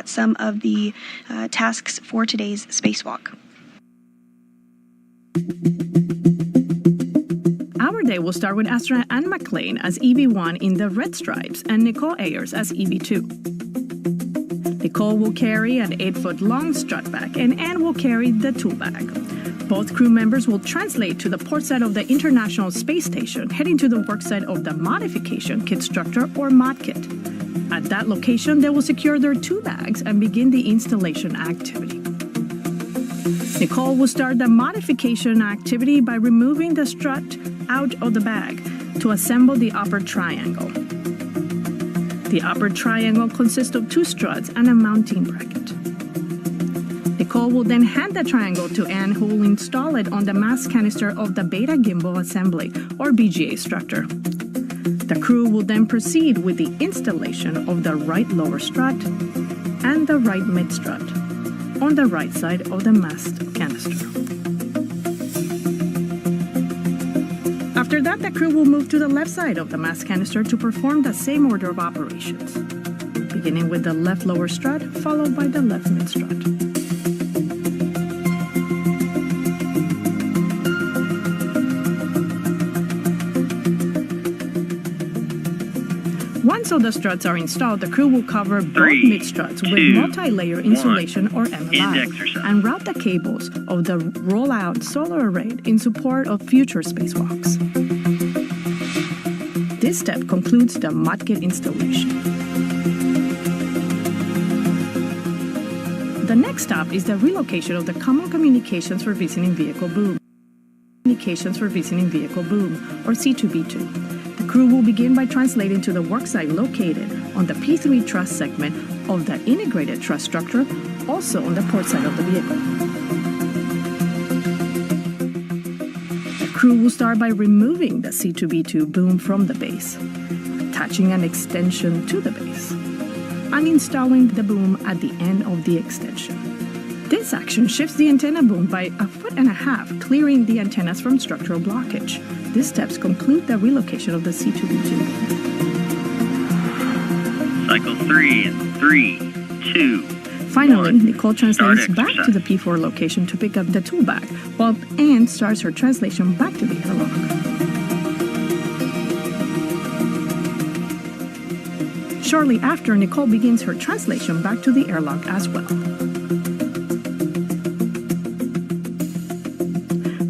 at some of the tasks for today's spacewalk. Our day will start with astronaut Anne McClain as EV1 in the red stripes and Nichole Ayers as EV2. Nichole will carry an 8-foot-long strut bag, and Anne will carry the tool bag. Both crew members will translate to the port side of the International Space Station, heading to the work site of the Modification Kit Structure, or MOD Kit. At that location, they will secure their tool bags and begin the installation activity. Nichole will start the modification activity by removing the strut out of the bag to assemble the upper triangle. The upper triangle consists of 2 struts and a mounting bracket. Nichole will then hand the triangle to Anne, who will install it on the mast canister of the Beta Gimbal Assembly, or BGA structure. The crew will then proceed with the installation of the right lower strut and the right mid strut on the right side of the mast canister. After that, the crew will move to the left side of the mast canister to perform the same order of operations, beginning with the left lower strut, followed by the left mid strut. Once all the struts are installed, the crew will cover both mid struts with multi-layer insulation, or MLI, and route the cables of the Rollout solar array in support of future spacewalks. This step concludes the MOD Kit installation. The next stop is the relocation of the Common Communications for Visiting Vehicle Boom, or C2B2. The crew will begin by translating to the worksite located on the P3 truss segment of the integrated truss structure, also on the port side of the vehicle. The crew will start by removing the C2B2 boom from the base, attaching an extension to the base, and installing the boom at the end of the extension. This action shifts the antenna boom by 1.5 feet, clearing the antennas from structural blockage. These steps conclude the relocation of the C2B2. Cycle 3 in 3, 2. Finally, Nichole translates back to the P4 location to pick up the tool bag, while Anne starts her translation back to the airlock. Shortly after, Nichole begins her translation back to the airlock as well.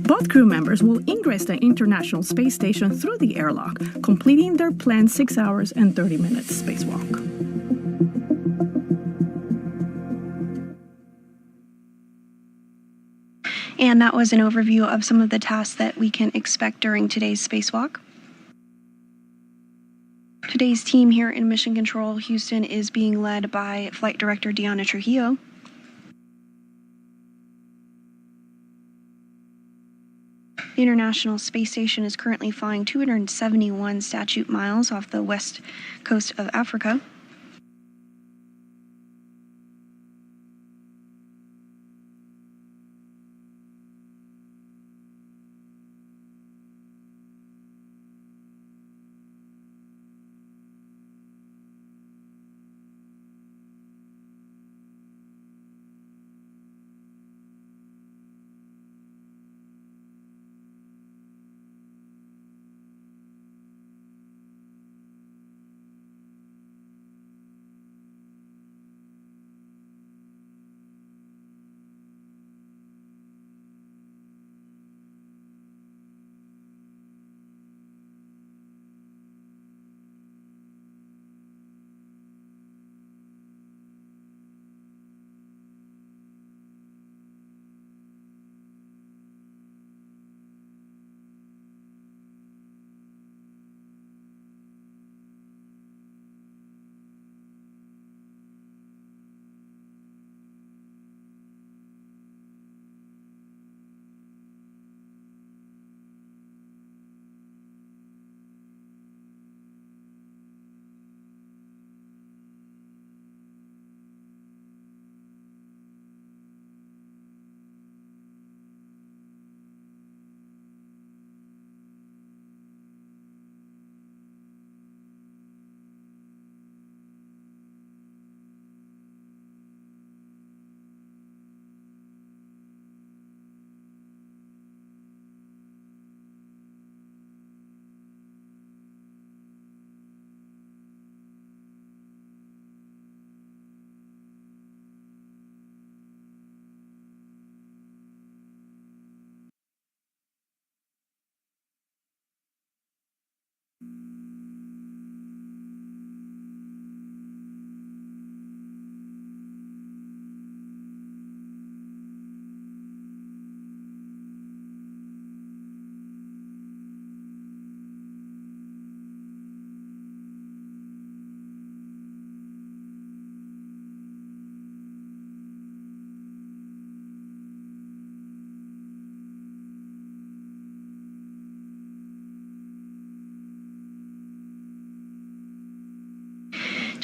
Both crew members will ingress the International Space Station through the airlock, completing their planned 6 hours and 30 minutes spacewalk. And that was an overview of some of the tasks that we can expect during today's spacewalk. Today's team here in Mission Control Houston is being led by Flight Director Deanna Trujillo. The International Space Station is currently flying 271 statute miles off the west coast of Africa.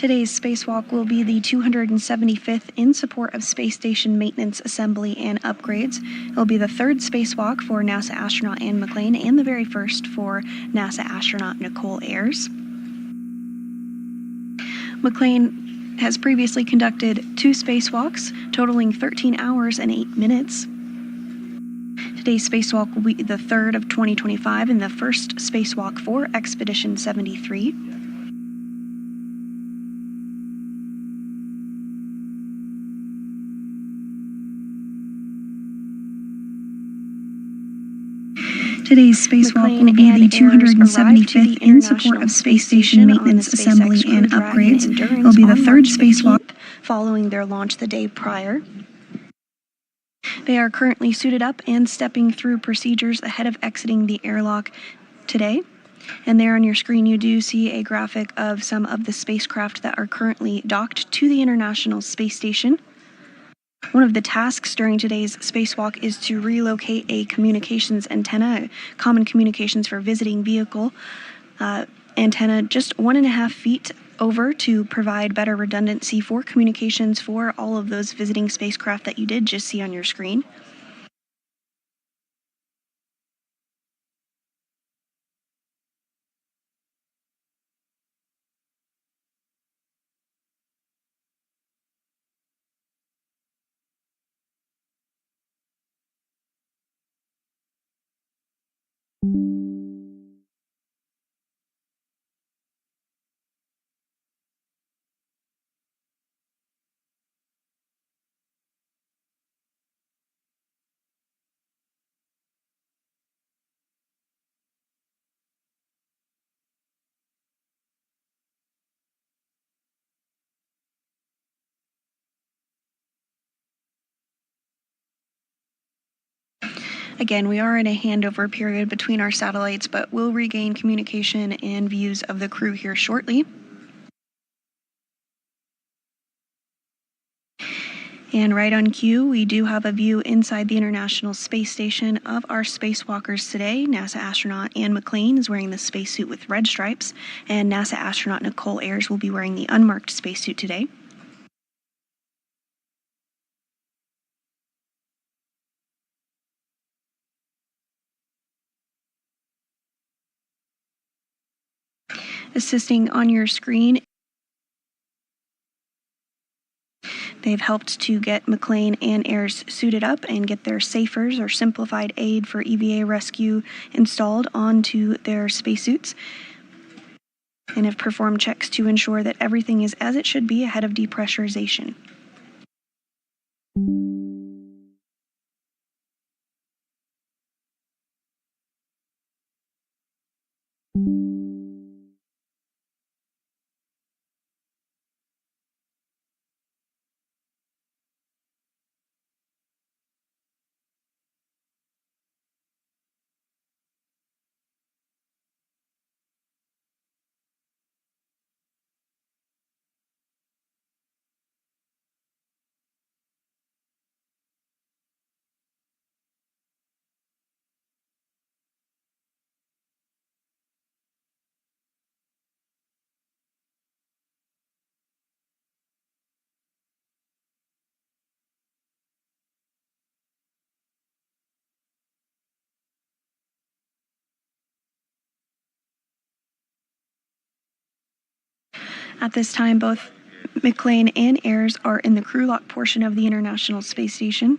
Today's spacewalk will be the 275th in support of space station maintenance, assembly, and upgrades. It will be the third spacewalk for NASA astronaut Anne McClain and the very first for NASA astronaut Nichole Ayers. McClain has previously conducted 2 spacewalks, totaling 13 hours and 8 minutes. Today's spacewalk will be the third of 2025 and the first spacewalk for Expedition 73. Today's spacewalk will be the 275th in support of space station maintenance, assembly, and upgrades. It will be the third spacewalk following their launch the day prior. They are currently suited up and stepping through procedures ahead of exiting the airlock today. And there on your screen you do see a graphic of some of the spacecraft that are currently docked to the International Space Station. One of the tasks during today's spacewalk is to relocate a communications antenna, common communications for visiting vehicle antenna, just 1.5 feet over to provide better redundancy for communications for all of those visiting spacecraft that you did just see on your screen. Again, we are in a handover period between our satellites, but we'll regain communication and views of the crew here shortly. And right on cue, we do have a view inside the International Space Station of our spacewalkers today. NASA astronaut Anne McClain is wearing the spacesuit with red stripes, and NASA astronaut Nichole Ayers will be wearing the unmarked spacesuit today. Assisting on your screen, they've helped to get McClain and Ayers suited up and get their SAFERs, or simplified aid for EVA rescue, installed onto their spacesuits, and have performed checks to ensure that everything is as it should be ahead of depressurization. At this time, both McClain and Ayers are in the crew lock portion of the International Space Station.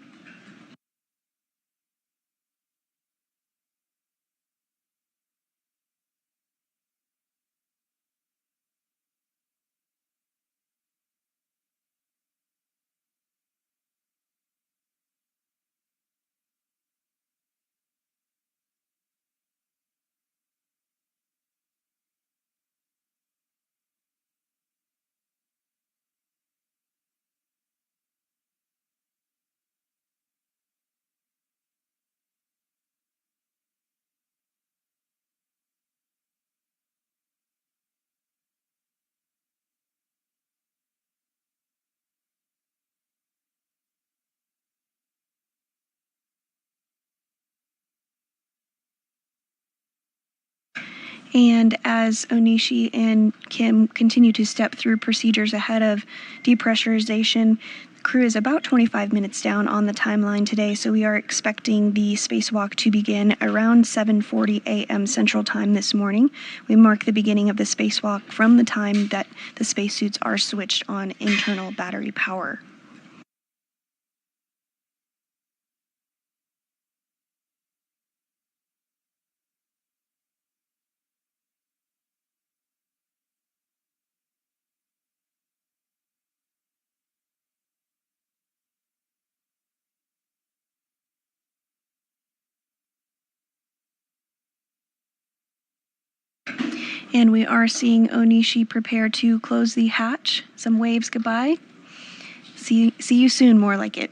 And as Onishi and Kim continue to step through procedures ahead of depressurization, the crew is about 25 minutes down on the timeline today, so we are expecting the spacewalk to begin around 7:40 a.m. Central Time this morning. We mark the beginning of the spacewalk from the time that the spacesuits are switched on internal battery power. And we are seeing Onishi prepare to close the hatch. Some waves goodbye. See you soon, more like it.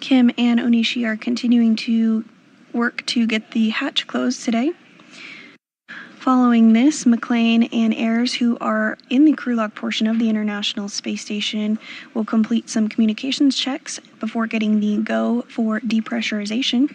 Kim and Onishi are continuing to work to get the hatch closed today. Following this, McClain and Ayers, who are in the crew lock portion of the International Space Station, will complete some communications checks before getting the go for depressurization.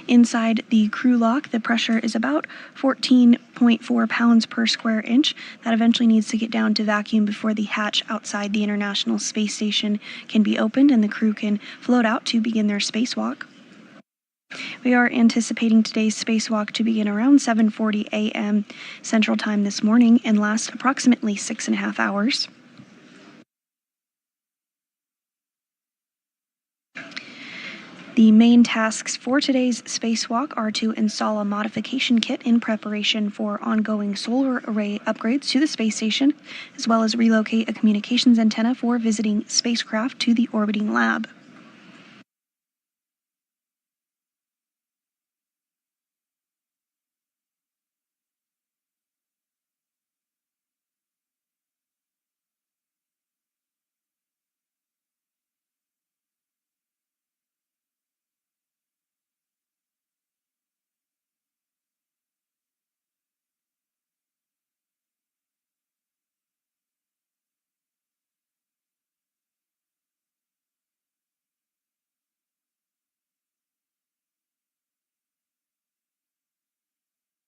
Inside the crew lock, the pressure is about 14.4 pounds per square inch. That eventually needs to get down to vacuum before the hatch outside the International Space Station can be opened and the crew can float out to begin their spacewalk. We are anticipating today's spacewalk to begin around 7:40 a.m. Central Time this morning and last approximately 6.5 hours. The main tasks for today's spacewalk are to install a modification kit in preparation for ongoing solar array upgrades to the space station, as well as relocate a communications antenna for visiting spacecraft to the orbiting lab.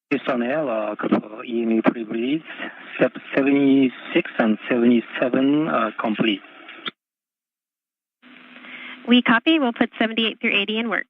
Houston Air, for EMA pre-release, step 76 and 77 complete. We copy. We'll put 78 through 80 in work.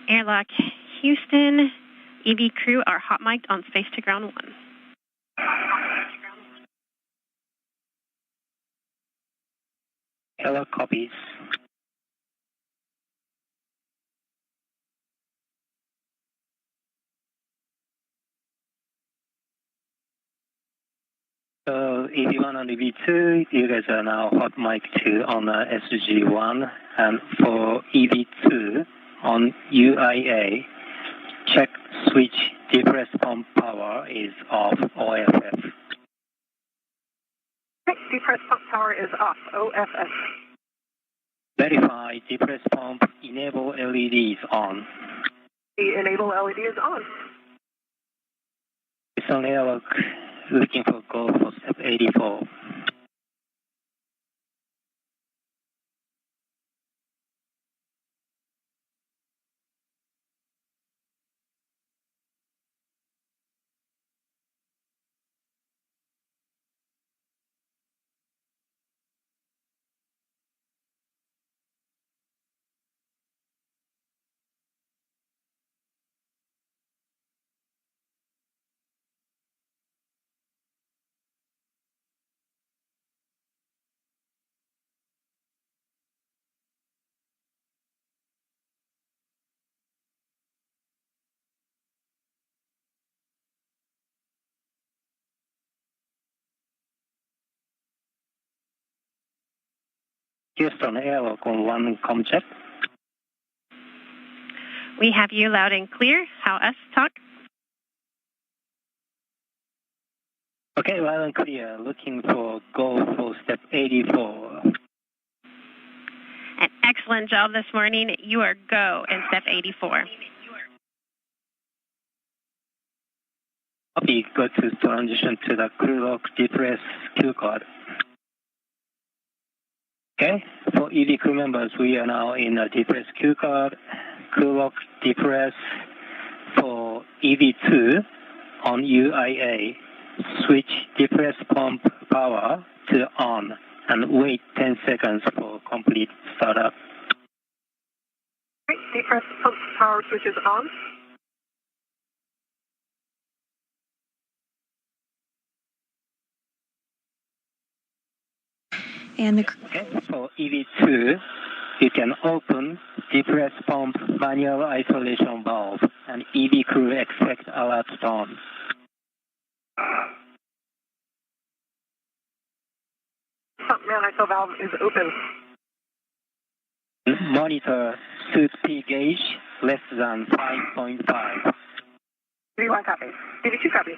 Airlock Houston, EV crew are hot mic'd on space to ground 1. Hello, copies. So EV1 and EV2, you guys are now hot mic 2 on SG1, and for EV2 on UIA, check switch depress pump power is off, OFF. Depress pump power is off, OFF. Verify depress pump enable LEDs on. The enable LED is on. It's on airlock looking for go for step 84. Houston airlock on 1 com check. We have you loud and clear. How us talk? Okay, loud and clear. Looking for go for step 84. An excellent job this morning. You are go in step 84. Copy, go to transition to the crew lock depress Q card. Okay, for EV crew members, we are now in a depress Q card, crew lock depress. For EV2 on UIA, switch depress pump power to on and wait 10 seconds for complete startup. Depress pump power switch is on. And Okay, for EV2, you can open depress pump manual isolation valve and EV crew expect alert tone. Pump man ISO valve is open. Monitor suit P gauge less than 5.5. DV1 copy. DV2 copy.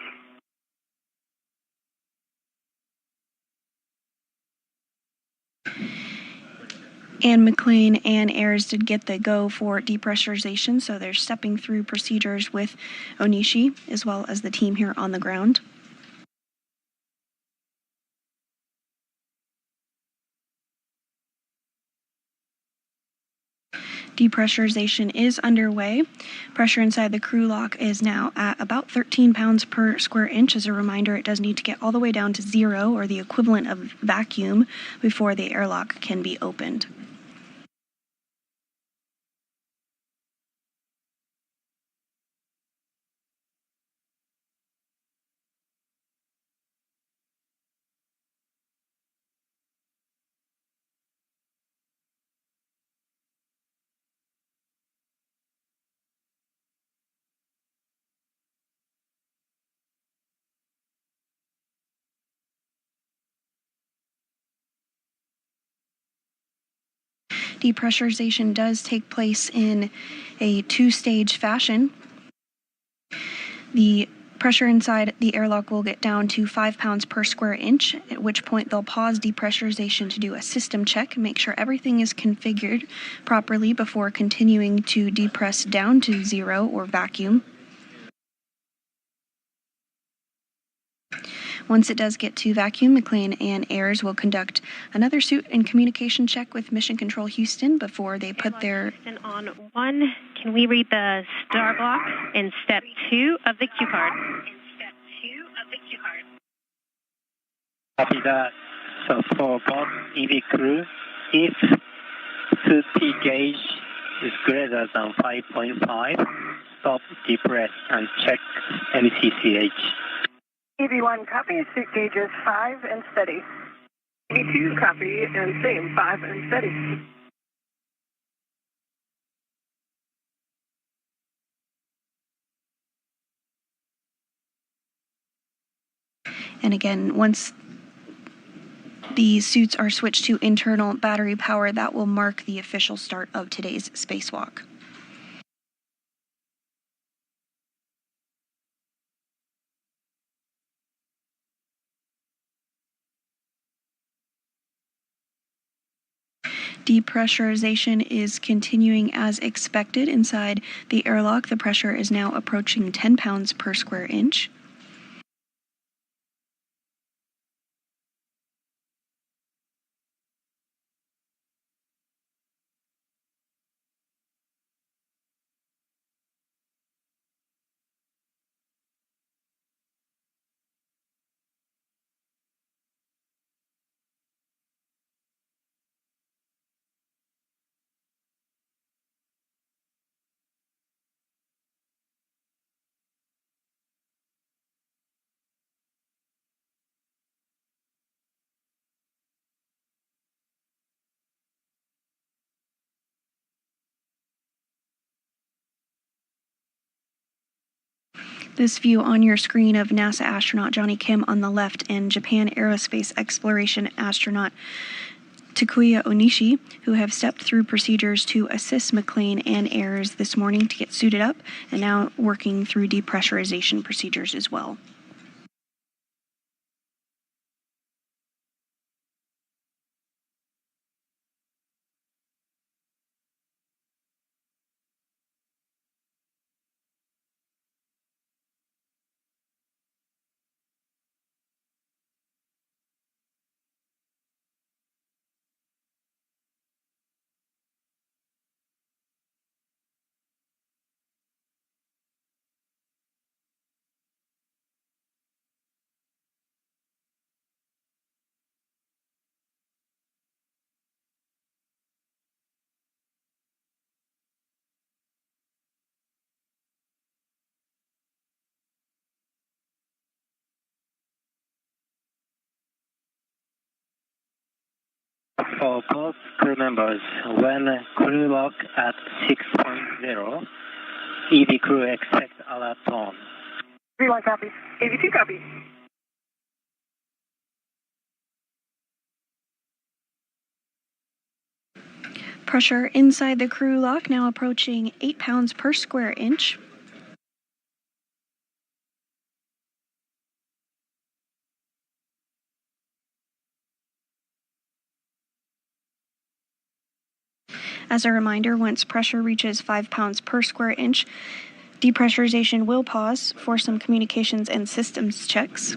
And McClain and Ayers did get the go for depressurization, so they're stepping through procedures with Onishi as well as the team here on the ground. Depressurization is underway. Pressure inside the crew lock is now at about 13 pounds per square inch. As a reminder, it does need to get all the way down to 0, or the equivalent of vacuum, before the airlock can be opened. Depressurization does take place in a 2-stage fashion. The pressure inside the airlock will get down to 5 pounds per square inch, at which point they'll pause depressurization to do a system check and make sure everything is configured properly before continuing to depress down to 0 or vacuum. Once it does get to vacuum, McClain and Ayers will conduct another suit and communication check with Mission Control Houston before they put their... Houston on 1, can we read the star block in step 2 of the Q card? Copy that. So for both EV crew, if suit P gauge is greater than 5.5. Stop, depress, and check MCCH. EV1 copy, suit gauges 5 and steady. EV2 copy and same, 5 and steady. And again, once the suits are switched to internal battery power, that will mark the official start of today's spacewalk. Depressurization is continuing as expected inside the airlock. The pressure is now approaching 10 pounds per square inch. This view on your screen of NASA astronaut Johnny Kim on the left and Japan Aerospace Exploration astronaut Takuya Onishi, who have stepped through procedures to assist McClain and Ayers this morning to get suited up, and now working through depressurization procedures as well. For both crew members, when crew lock at 6.0, EV crew expect alert tone. EV1 copy. EV2 copy. Pressure inside the crew lock now approaching 8 pounds per square inch. As a reminder, once pressure reaches 5 pounds per square inch, depressurization will pause for some communications and systems checks.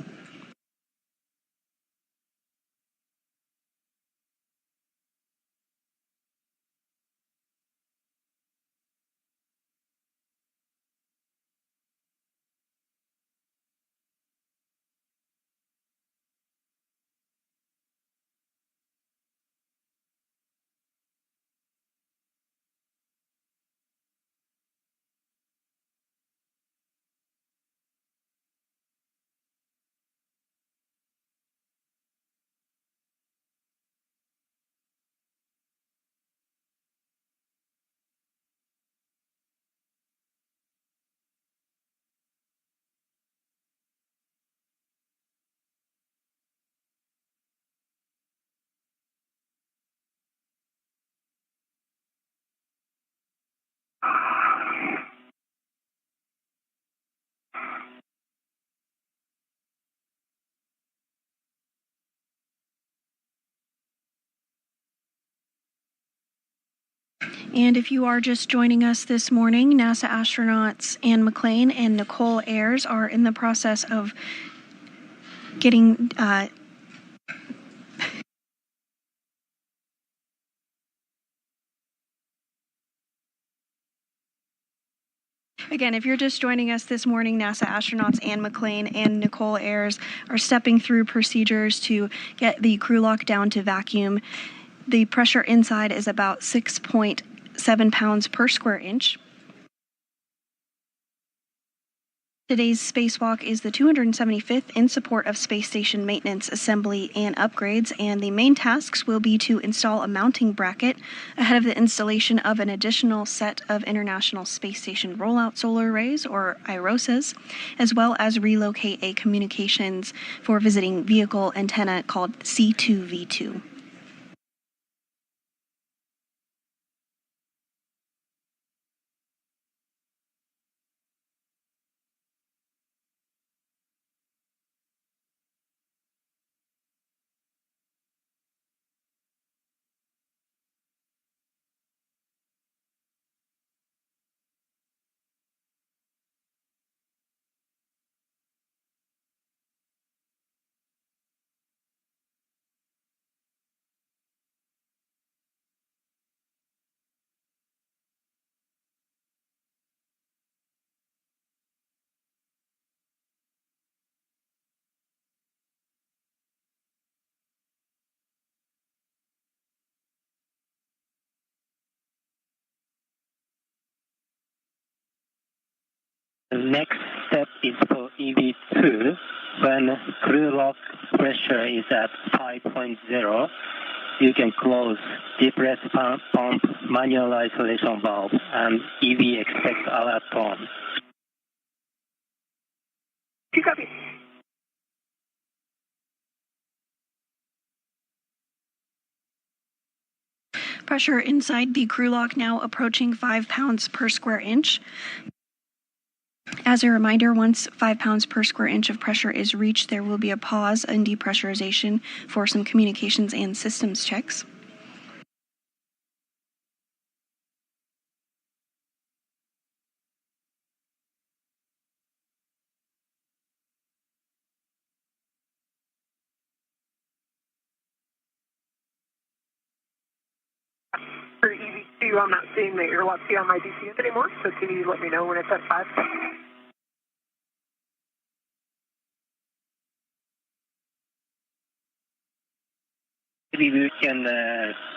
And if you are just joining us this morning, NASA astronauts Anne McClain and Nichole Ayers are in the process of getting Again, if you're just joining us this morning, NASA astronauts Anne McClain and Nichole Ayers are stepping through procedures to get the crew lock down to vacuum. The pressure inside is about 6.7 7 pounds per square inch. Today's spacewalk is the 275th in support of space station maintenance, assembly, and upgrades, and the main tasks will be to install a mounting bracket ahead of the installation of an additional set of International Space Station Rollout solar arrays, or IROSAs, as well as relocate a communications for visiting vehicle antenna called C2V2. The next step is for EV2. When crew lock pressure is at 5.0, you can close depress pump manual isolation valve and EV expect alert tone. Copy. Pressure inside the crew lock now approaching 5 pounds per square inch. As a reminder, once 5 pounds per square inch of pressure is reached, there will be a pause in depressurization for some communications and systems checks. For EV2, I'm not seeing the airlock key on my DCS anymore, so can you let me know when it's at 5? Maybe we can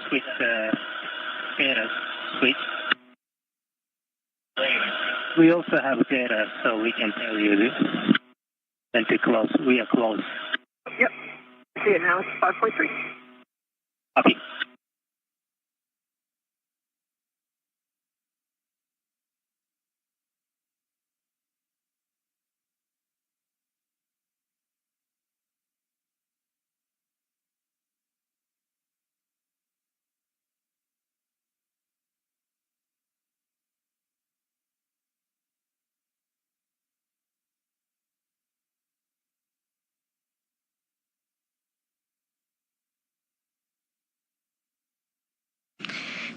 switch data switch. We also have data, so we can tell you when to close. We are close. Yep. See it now. It's 5.3. Copy.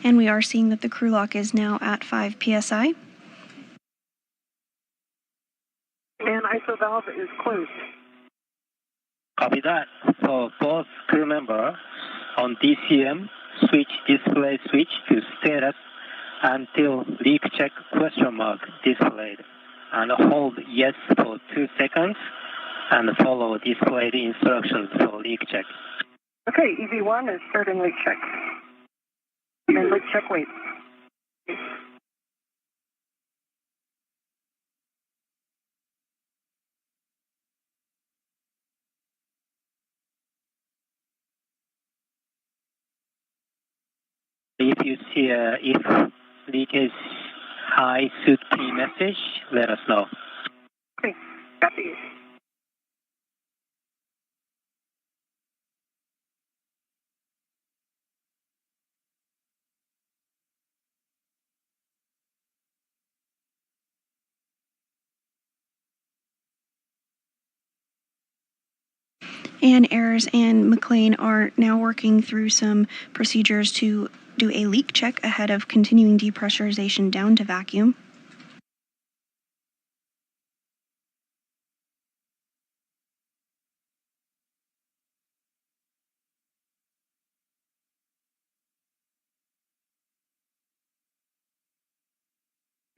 And we are seeing that the crew lock is now at 5 psi. And ISO valve is closed. Copy that. For both crew members on DCM, switch display switch to status until leak check question mark displayed, and hold yes for 2 seconds and follow displayed instructions for leak check. Okay, EV1 is starting leak check. And leak check wait. If you see if leakage high should be message, let us know. Okay, copy. And Ayers and McClain are now working through some procedures to do a leak check ahead of continuing depressurization down to vacuum.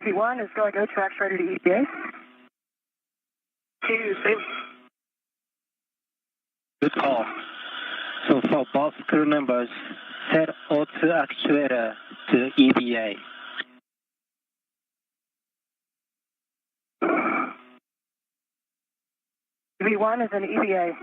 EV1 is going go tracks ready to EPA. 2, same. Good call. So for both crew members, set O2 actuator to EVA. EV1 is an EVA.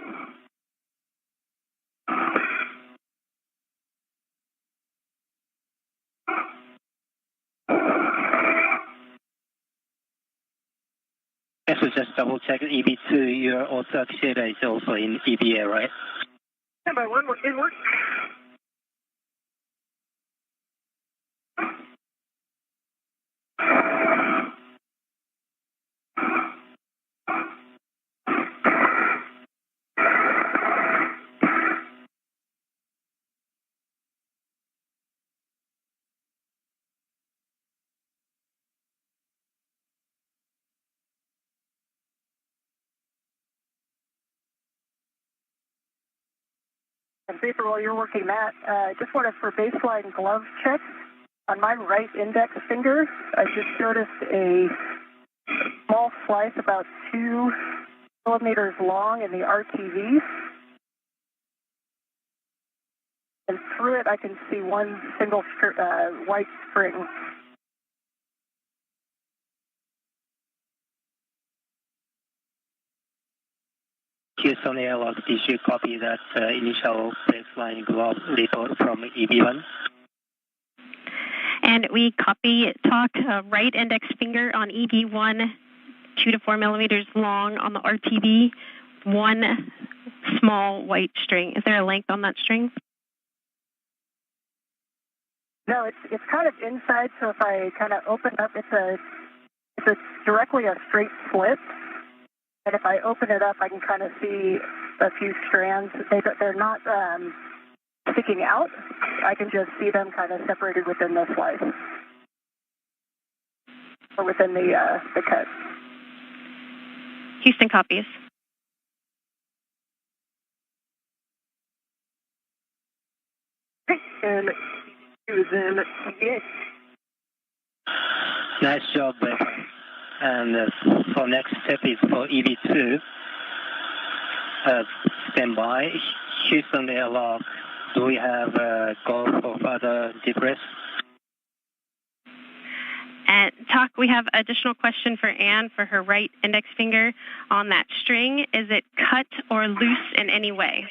So just double check EV2, your auto actuator is also in EVA, right? Standby 1, in work. And Vapor, while you're working that, just wanted for baseline glove check. On my right index finger, I just noticed a small slice about 2 millimeters long in the RTV. And through it, I can see one single white string. Houston Airlock, did you copy that initial baseline glove report from EV1? And we copy talk right index finger on EV1, 2 to 4 millimeters long on the RTV, one small white string. Is there a length on that string? No, it's kind of inside, so if I kind of open up, it's directly a straight slit. And if I open it up, I can kind of see a few strands. They're not sticking out. I can just see them kind of separated within the slice. Or within the cut. Houston copies. And he was in EVA. Nice job, Beck. And for next step is for EV2. Stand by. Houston Airlock, do we have go for further depress? And talk, we have additional question for Anne for her right index finger on that string. Is it cut or loose in any way?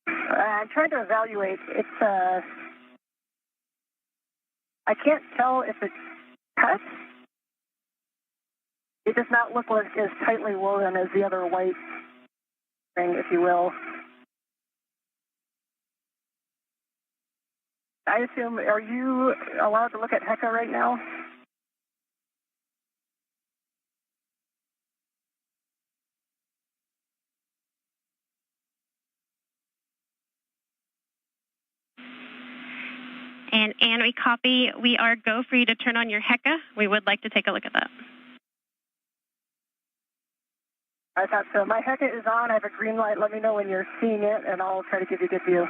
I'm trying to evaluate. It's I can't tell if it's cut. It does not look like as tightly woven as the other white string, if you will. I assume, are you allowed to look at HECA right now? And Anne, we copy. We are go for you to turn on your HECA. We would like to take a look at that. I thought so. My HECA is on. I have a green light. Let me know when you're seeing it, and I'll try to give you a good view.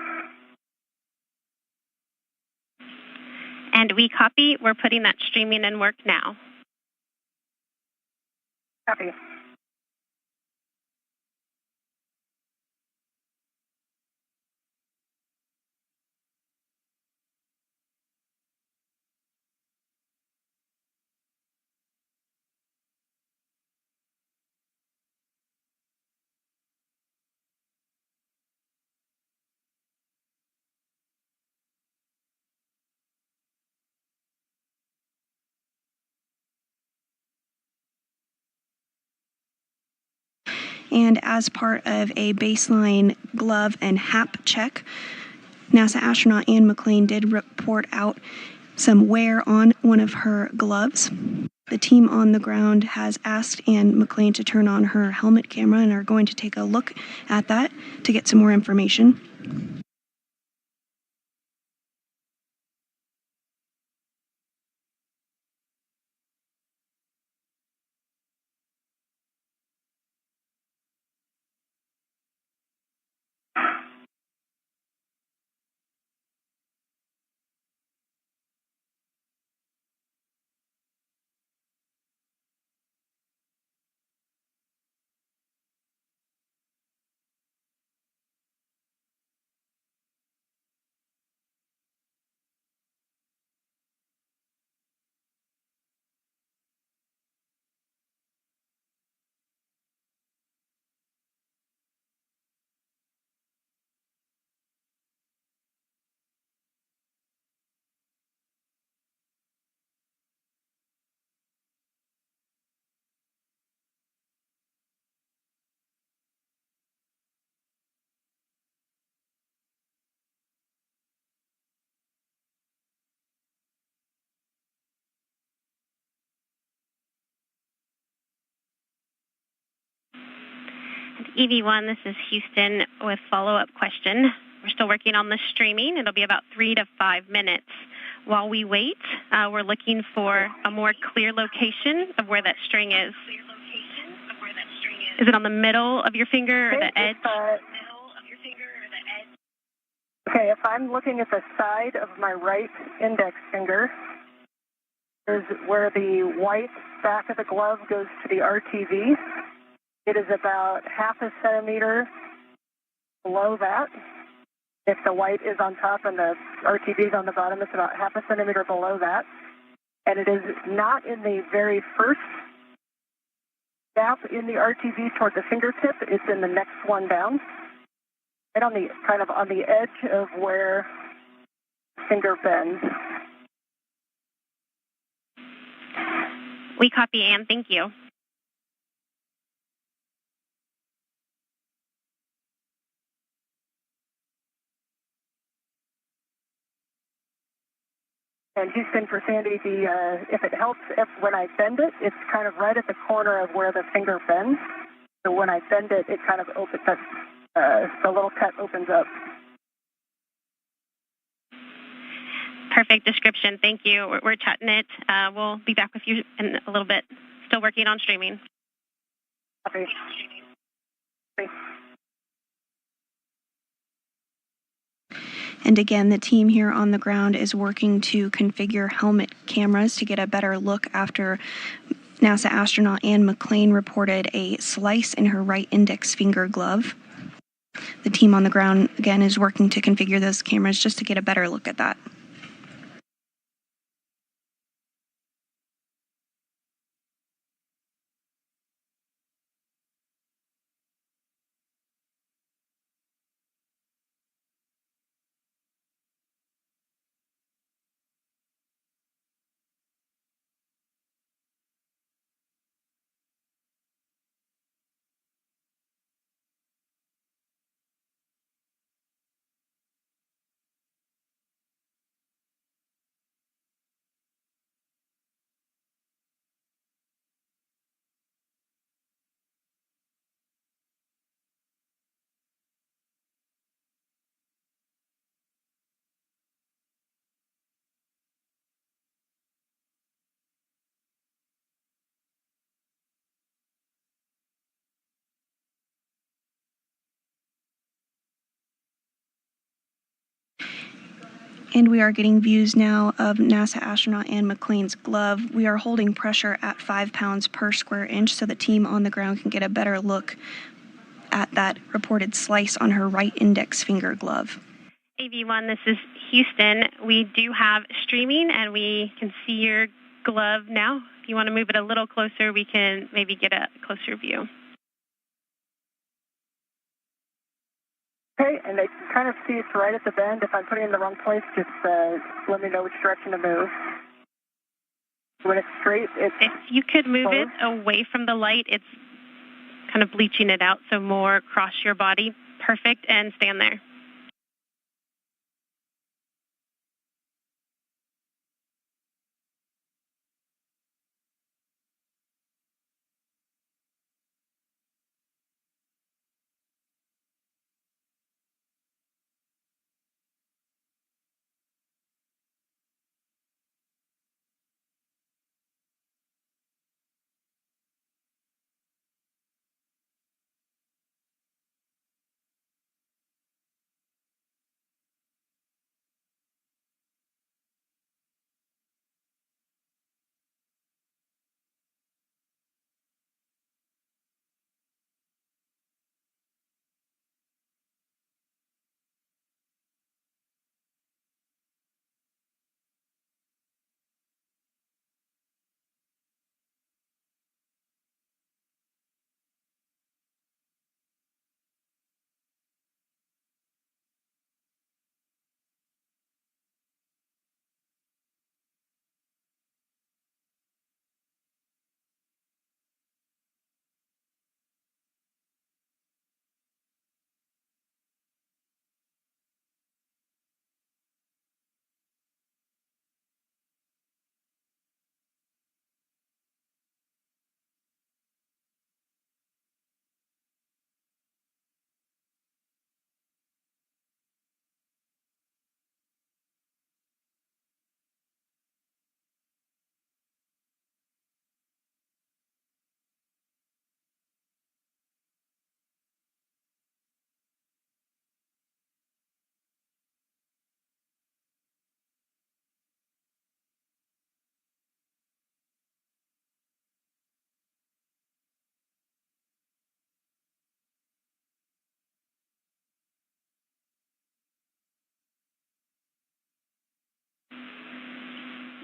And we copy. We're putting that streaming in work now. Copy. And as part of a baseline glove and HAP check, NASA astronaut Anne McClain did report out some wear on one of her gloves. The team on the ground has asked Anne McClain to turn on her helmet camera and are going to take a look at that to get some more information. EV1, this is Houston with follow-up question. We're still working on the streaming. It'll be about 3 to 5 minutes. While we wait, we're looking for a more clear location of where that string is. Is it on the middle of your finger or the edge? Okay, if I'm looking at the side of my right index finger, is where the white back of the glove goes to the RTV. It is about half a centimeter below that. If the white is on top and the RTV is on the bottom, it's about half a centimeter below that. And it is not in the very first gap in the RTV toward the fingertip. It's in the next one down. Right on the, kind of on the edge of where the finger bends. We copy, Ann. Thank you. And Houston, for Sandy, if it helps, when I bend it, it's kind of right at the corner of where the finger bends. So when I bend it, it kind of opens up, the little cut opens up. Perfect description. Thank you. We're chatting it. We'll be back with you in a little bit. Still working on streaming. Okay. Okay. And again, the team here on the ground is working to configure helmet cameras to get a better look after NASA astronaut Ann McClain reported a slice in her right index finger glove. The team on the ground, again, is working to configure those cameras just to get a better look at that. And we are getting views now of NASA astronaut Ann McClain's glove. We are holding pressure at 5 pounds per square inch so the team on the ground can get a better look at that reported slice on her right index finger glove. AV1, this is Houston. We do have streaming and we can see your glove now. If you want to move it a little closer, we can maybe get a closer view. Okay, and I kind of see it's right at the bend. If I'm putting it in the wrong place, just let me know which direction to move. When it's straight, it's... If you could move it away from the light, it's kind of bleaching it out, so more across your body. Perfect, and stand there.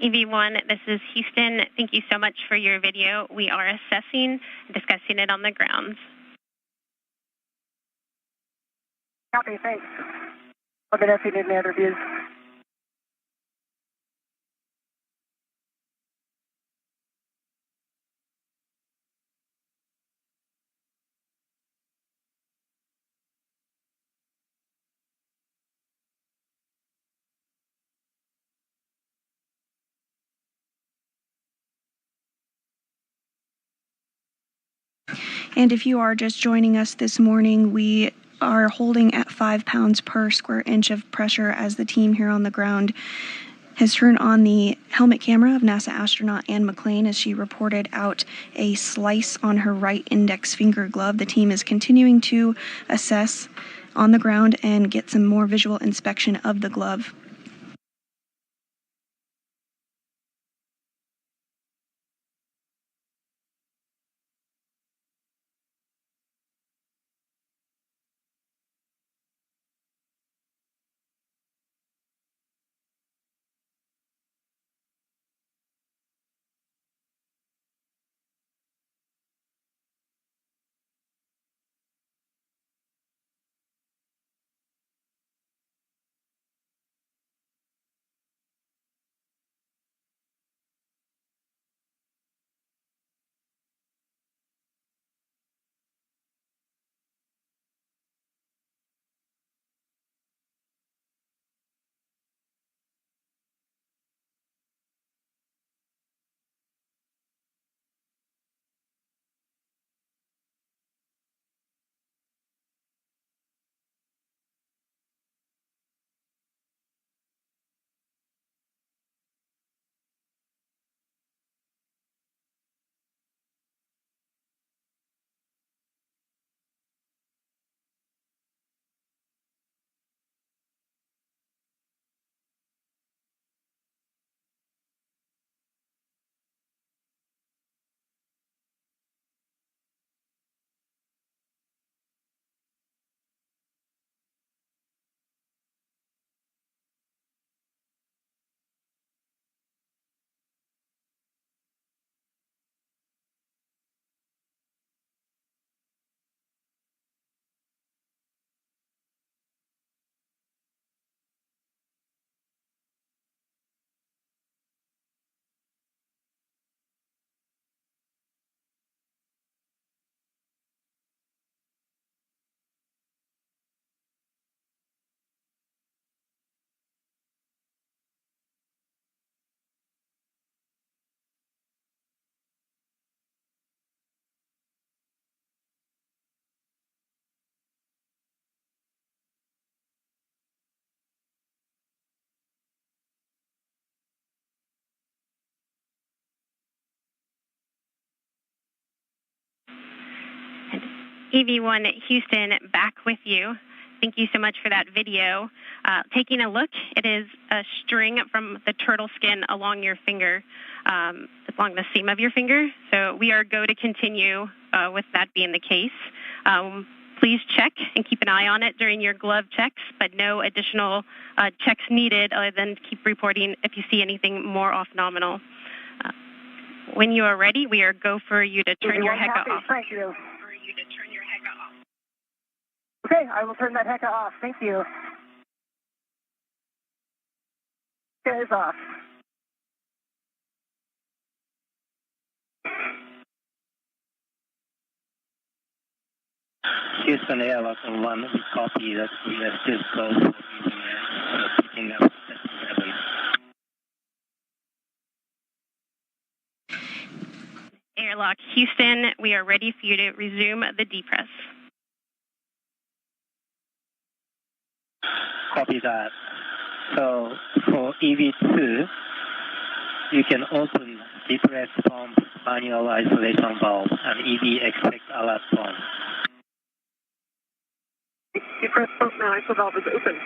EV1, this is Houston. Thank you so much for your video. We are assessing and discussing it on the grounds. Copy, thanks. Let me know if you need any other views. And if you are just joining us this morning, we are holding at 5 pounds per square inch of pressure as the team here on the ground has turned on the helmet camera of NASA astronaut Ann McClain as she reported out a slice on her right index finger glove. The team is continuing to assess on the ground and get some more visual inspection of the glove. EV1 Houston, back with you. Thank you so much for that video. Taking a look, it is a string from the turtle skin along your finger, along the seam of your finger. So we are go to continue with that being the case. Please check and keep an eye on it during your glove checks, but no additional checks needed other than keep reporting if you see anything more off nominal. When you are ready, we are go for you to turn your HECA off. Thank you. Okay, I will turn that HECA off. Thank you. HECA is off. Houston Airlock 1, we copy that we are still close for picking up. Airlock Houston, we are ready for you to resume the depress. Copy that. So for EV2, you can open depress pump manual isolation valve and EV expect alert pump. Depress pump manual valve is open.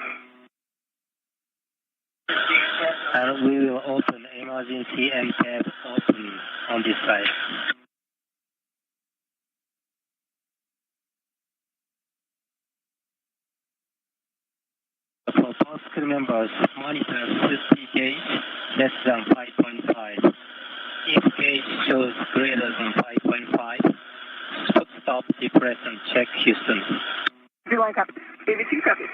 And we will open emergency MCAB open on this side. For both crew members, monitor 50 gauge less than 5.5. If gauge shows greater than 5.5, stop, depress, and check Houston. V1 copy. AV2 copy.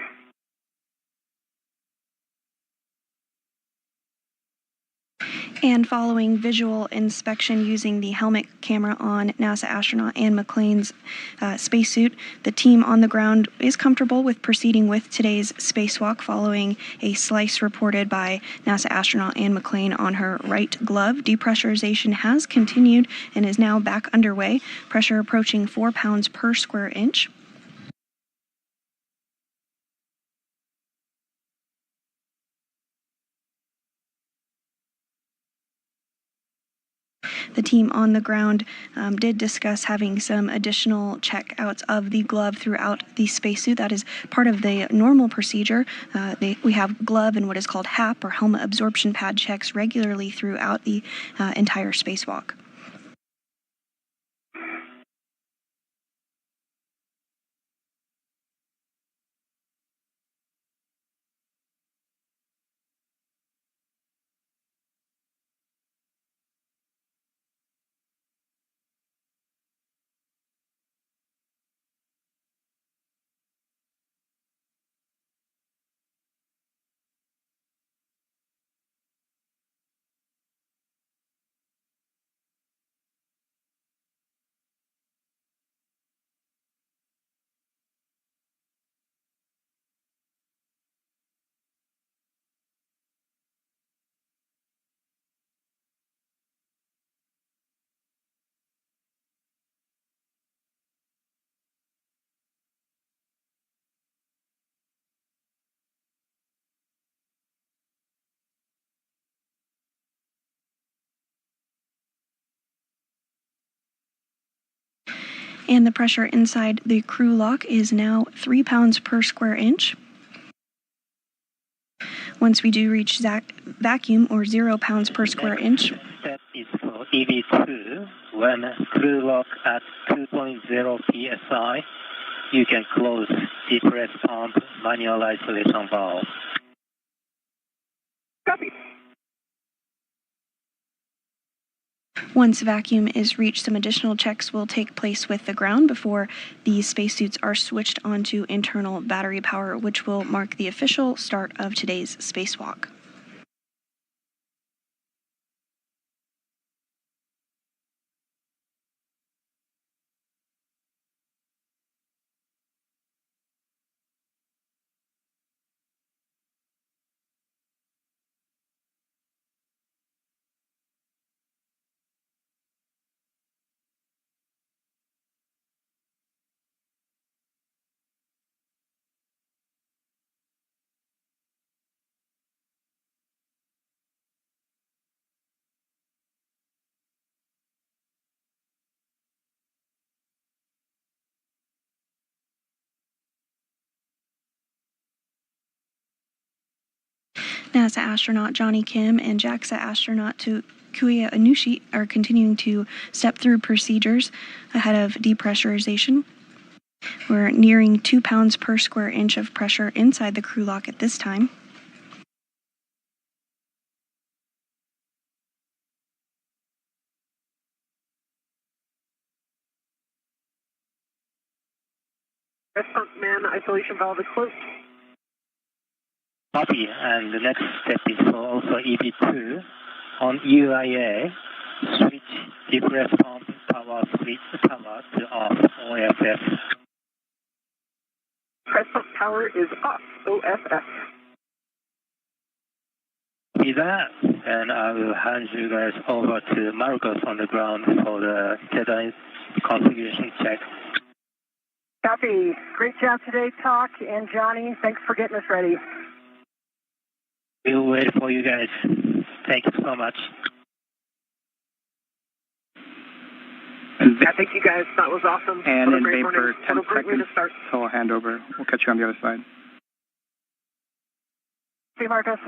And following visual inspection using the helmet camera on NASA astronaut Anne McClain's spacesuit, the team on the ground is comfortable with proceeding with today's spacewalk following a slice reported by NASA astronaut Anne McClain on her right glove. Depressurization has continued and is now back underway, pressure approaching 4 pounds per square inch. The team on the ground did discuss having some additional checkouts of the glove throughout the spacesuit. That is part of the normal procedure. We have glove and what is called HAP, or helmet absorption pad checks, regularly throughout the entire spacewalk. And the pressure inside the crew lock is now 3 pounds per square inch. Once we do reach vacuum, or 0 pounds per square inch. Step is for EV2. When crew lock at 2.0 psi, you can close depress pump, manual isolation valve. Copy. Once vacuum is reached, some additional checks will take place with the ground before the spacesuits are switched onto internal battery power, which will mark the official start of today's spacewalk. NASA astronaut Johnny Kim and JAXA astronaut Kuya Anushi are continuing to step through procedures ahead of depressurization. We're nearing 2 pounds per square inch of pressure inside the crew lock at this time. Restaurant man isolation valve is closed. Copy, and the next step is for also EV2. On UIA, switch depress pump power switch power to off, OFF. Press pump power is off, OFF. See that? And I will hand you guys over to Marcos on the ground for the data configuration check. Copy. Great job today, Talk, and Johnny. Thanks for getting us ready. We'll wait for you guys. Thank you so much. Yeah, thank you guys. That was awesome. And in vapor, 10 seconds, so I'll hand over. We'll catch you on the other side. See you, Marcus.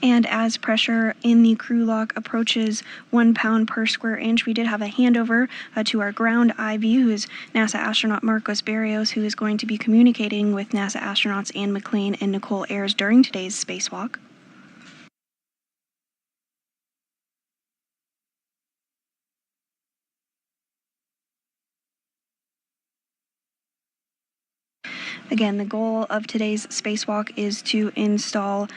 And as pressure in the crew lock approaches 1 pound per square inch, we did have a handover to our ground IV, who is NASA astronaut Marcos Barrios, who is going to be communicating with NASA astronauts Anne McClain and Nichole Ayers during today's spacewalk. Again, the goal of today's spacewalk is to install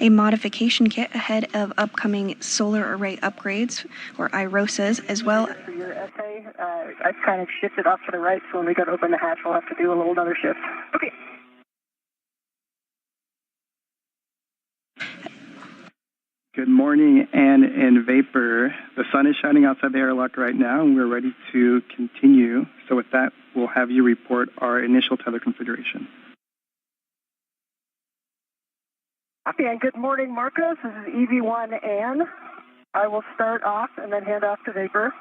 a modification kit ahead of upcoming solar array upgrades, or IROSAs, as well. For your essay, I've kind of shifted off to the right, so when we go to open the hatch, we'll have to do a little another shift. Okay. Good morning, Anne and Vapor. The sun is shining outside the airlock right now, and we're ready to continue. So with that, we'll have you report our initial tether configuration. Okay, and good morning, Marcos. This is EV1 Anne. I will start off and then hand off to Vapor.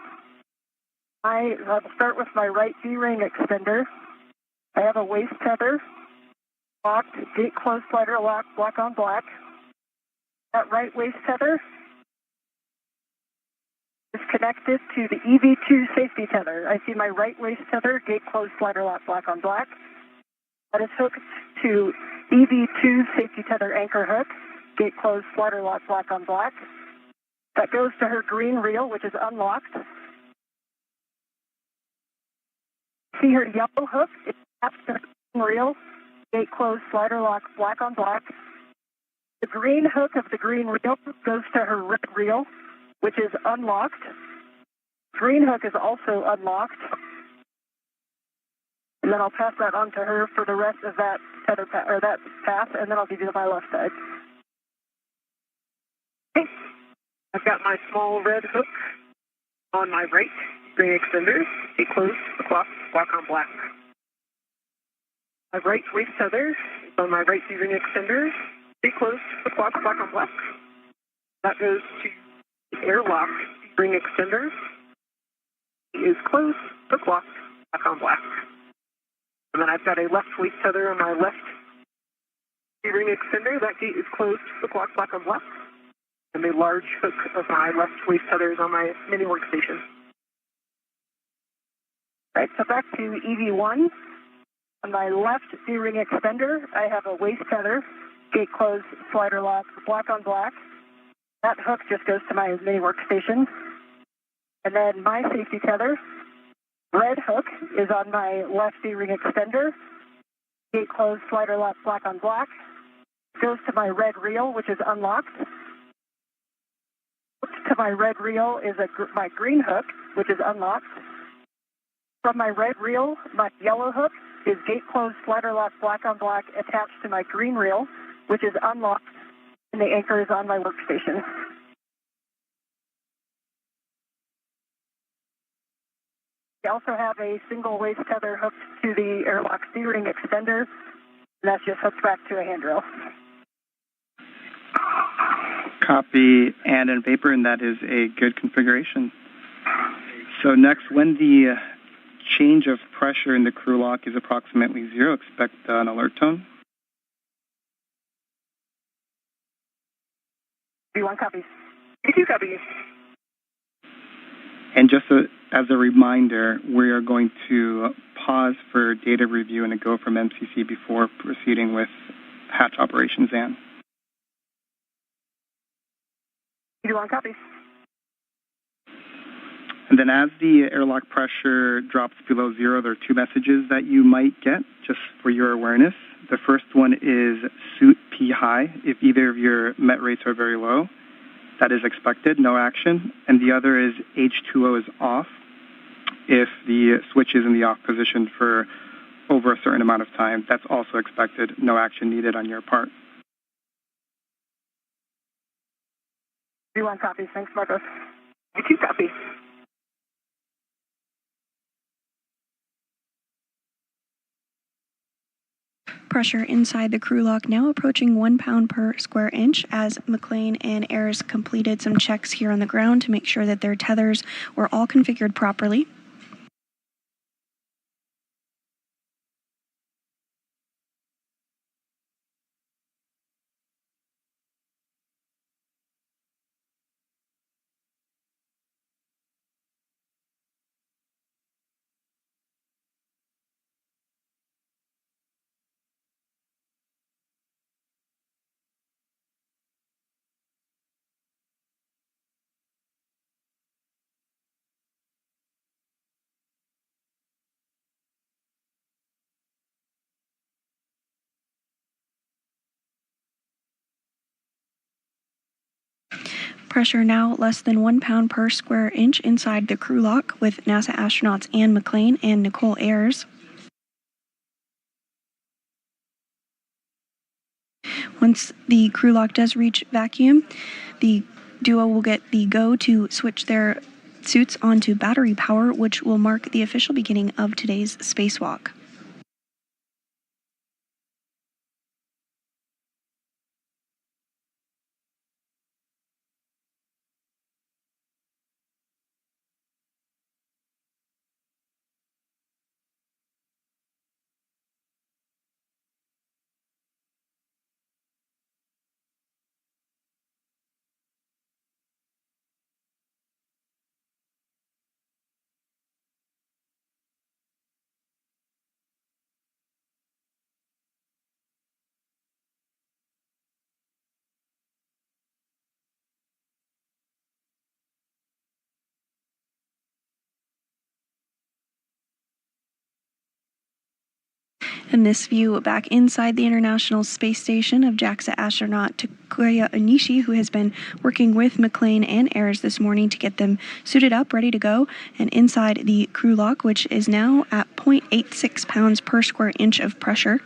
I will start with my right D-ring extender. I have a waist tether, locked, gate closed, slider lock, black on black. That right waist tether is connected to the EV2 safety tether. I see my right waist tether, gate closed, slider lock, black on black. That is hooked to EV2 safety tether anchor hook, gate closed, slider lock, black on black. That goes to her green reel, which is unlocked. See her yellow hook, it's attached to her green reel, gate closed, slider lock, black on black. The green hook of the green reel goes to her red reel, which is unlocked. Green hook is also unlocked. And then I'll pass that on to her for the rest of that tether that path, and then I'll give you my left side. Okay. I've got my small red hook on my right ring extender. It closed the clock, black on black. My right waist tether is on my right D-ring extender. It closed the clock, black on black. That goes to the airlock D-ring extender. It is closed the clock, black on black. And then I've got a left waist tether on my left D-ring extender. That gate is closed the clock, black on black. And the large hook of my left waist tether is on my mini workstation. Right, so back to EV1. On my left D-ring extender, I have a waist tether, gate closed, slider lock, black on black. That hook just goes to my mini workstation. And then my safety tether, red hook, is on my left D-ring extender, gate closed, slider lock, black on black. Goes to my red reel, which is unlocked. To my red reel is my green hook, which is unlocked. From my red reel, my yellow hook is gate closed, slider lock, black on black, attached to my green reel, which is unlocked, and the anchor is on my workstation. I also have a single waist tether hooked to the airlock D-ring extender, and that's just hooked back to a handrail. Copy, Anne and Vapor, and that is a good configuration. So next, when the change of pressure in the crew lock is approximately 0, expect an alert tone. V1 copies. V2 copies. And just as a reminder, we are going to pause for data review and a go from MCC before proceeding with hatch operations, Anne. V1 copies. And then as the airlock pressure drops below 0, there are 2 messages that you might get, just for your awareness. The first one is suit P high. If either of your met rates are very low, that is expected, no action. And the other is H2O is off if the switch is in the off position for over a certain amount of time. That's also expected, no action needed on your part. V1 copies. Thanks, Marcos. V2 copies. Pressure inside the crew lock now approaching 1 pound per square inch as McClain and Ayers completed some checks here on the ground to make sure that their tethers were all configured properly. Pressure now less than 1 pound per square inch inside the crew lock with NASA astronauts Anne McClain and Nichole Ayers. Once the crew lock does reach vacuum, the duo will get the go to switch their suits onto battery power, which will mark the official beginning of today's spacewalk. And this view back inside the International Space Station of JAXA astronaut Takuya Onishi, who has been working with McClain and Ayers this morning to get them suited up, ready to go, and inside the crew lock, which is now at 0.86 pounds per square inch of pressure.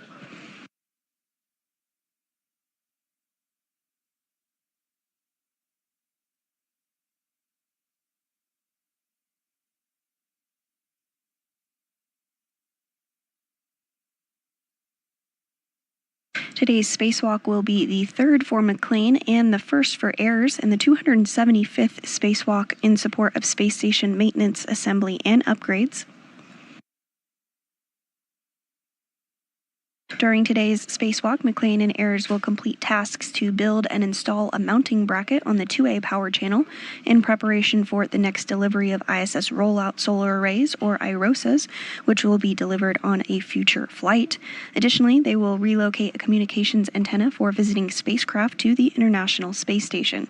Today's spacewalk will be the third for McClain and the first for Ayers, and the 275th spacewalk in support of space station maintenance, assembly, and upgrades. During today's spacewalk, McClain and Ayers will complete tasks to build and install a mounting bracket on the 2A power channel in preparation for the next delivery of ISS Rollout solar arrays, or IROSAs, which will be delivered on a future flight. Additionally, they will relocate a communications antenna for visiting spacecraft to the International Space Station.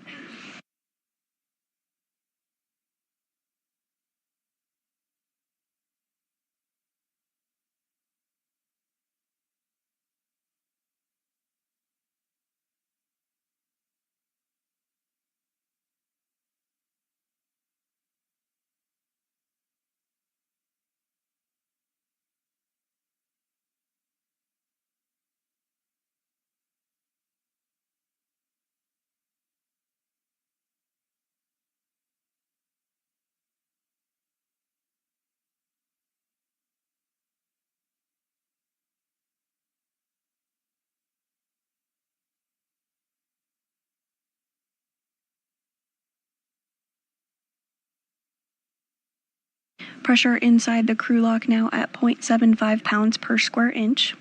Pressure inside the crew lock now at 0.75 pounds per square inch.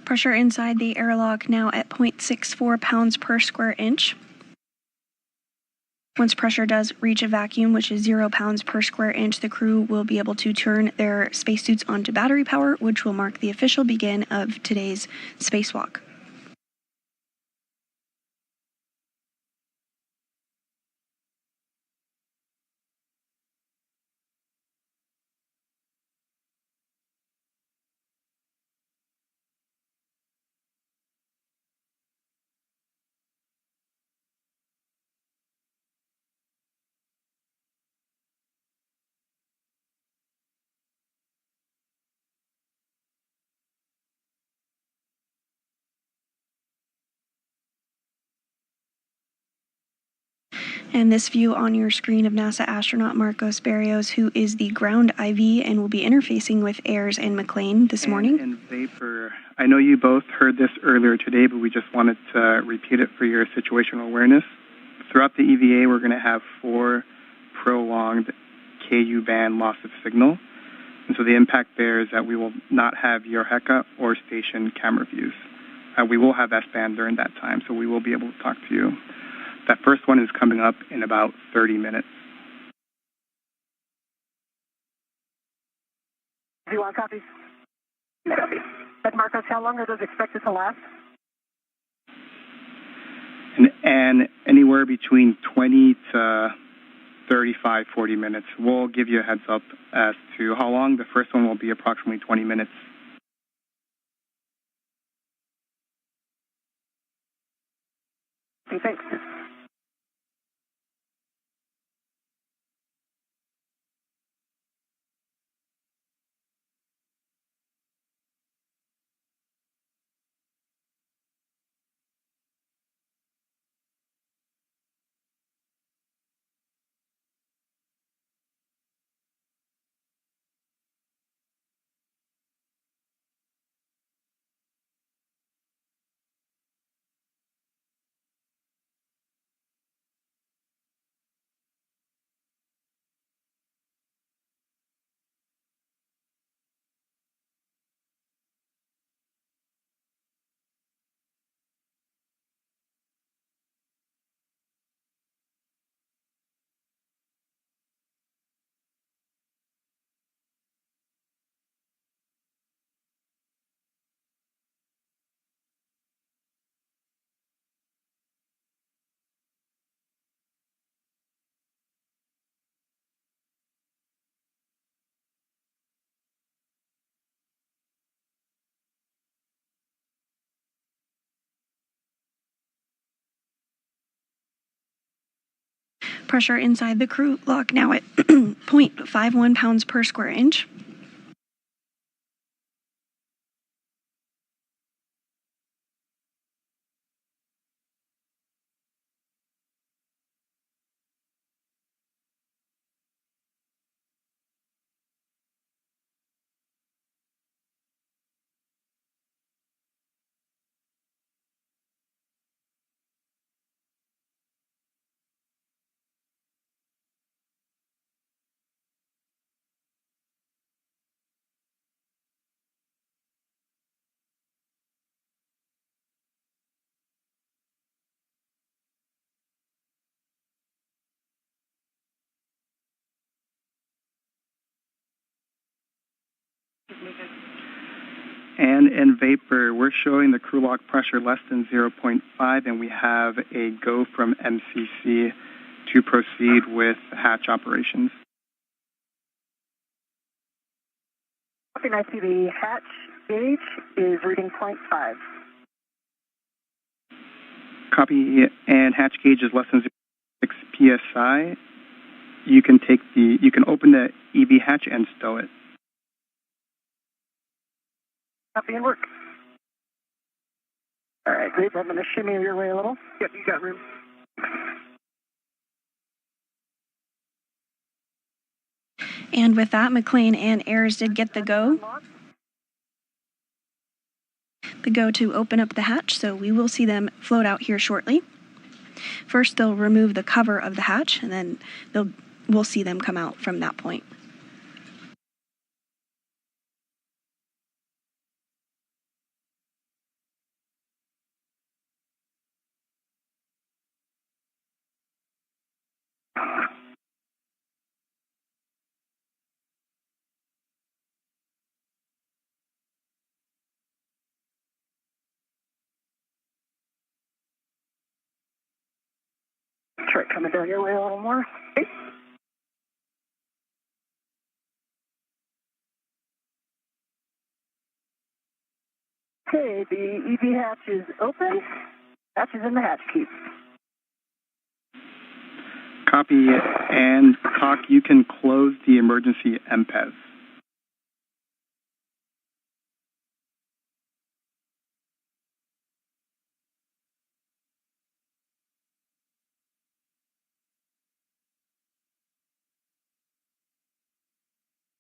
Pressure inside the airlock now at 0.64 pounds per square inch. Once pressure does reach a vacuum, which is 0 pounds per square inch, the crew will be able to turn their spacesuits onto battery power, which will mark the official begin of today's spacewalk. And this view on your screen of NASA astronaut Marcos Barrios, who is the ground IV and will be interfacing with Ayers and McClain this morning. And Vapor, I know you both heard this earlier today, but we just wanted to repeat it for your situational awareness. Throughout the EVA, we're going to have 4 prolonged KU band loss of signal. And so the impact there is that we will not have Yorheka or station camera views. We will have S-band during that time, so we will be able to talk to you. That first one is coming up in about 30 minutes. Do you want copies? Copy. And Marcos, how long are those expected to last? And anywhere between 20 to 35, 40 minutes. We'll give you a heads up as to how long. The first one will be approximately 20 minutes. Okay, thanks. Pressure inside the crew lock now at 0.51 pounds per square inch. And in Vapor, we're showing the crew lock pressure less than 0.5, and we have a go from MCC to proceed with hatch operations. Copy, I see the hatch gauge is reading 0.5. Copy, and hatch gauge is less than 0.6 psi. You can open the EV hatch and stow it. Copy and work. All right, great. I'm going to shimmy your way a little. Yep, you got room. And with that, McClain and Ayers did get the go to open up the hatch, so we will see them float out here shortly. First, they'll remove the cover of the hatch, and then we'll see them come out from that point. Detroit coming down your way a little more. Okay, the EV hatch is open. Hatch is in the hatch key. Copy, and talk, you can close the emergency MPES.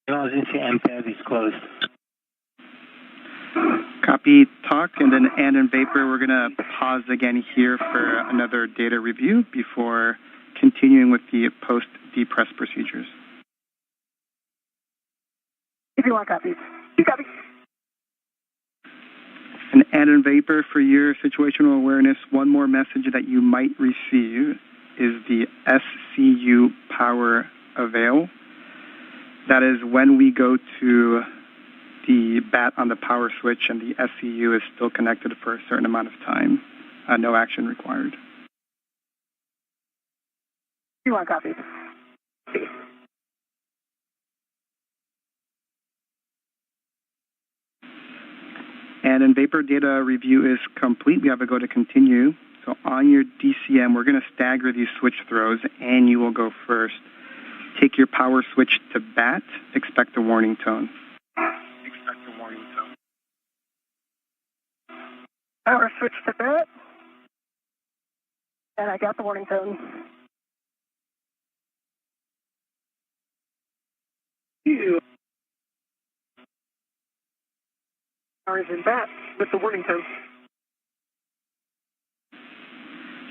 Emergency MPES is closed. Copy, talk, and then Ann and Vapor, we're going to pause again here for another data review before continuing with the post-depress procedures. If you want copies. 2 copies. And Ann and Vapor, for your situational awareness, one more message that you might receive is the SCU power avail. That is when we go to the bat on the power switch and the SCU is still connected for a certain amount of time. No action required. You want copies? And in Vapor data review is complete. We have to go to continue. So on your DCM, we're going to stagger these switch throws, and you will go first. Take your power switch to bat. Expect a warning tone. Expect a warning tone. Power switch to bat. And I got the warning tone. Power is in bat with the warning tone.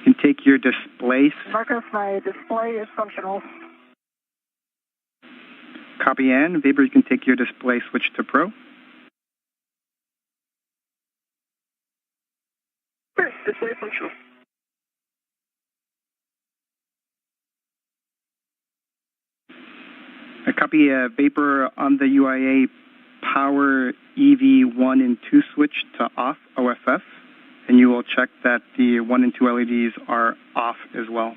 You can take your display. Marcus, my display is functional. Copy Ann. Vapor, you can take your display switch to Pro. Great, display functional. A copy Vapor on the UIA power EV 1 and 2 switch to off OFF, and you will check that the 1 and 2 LEDs are off as well.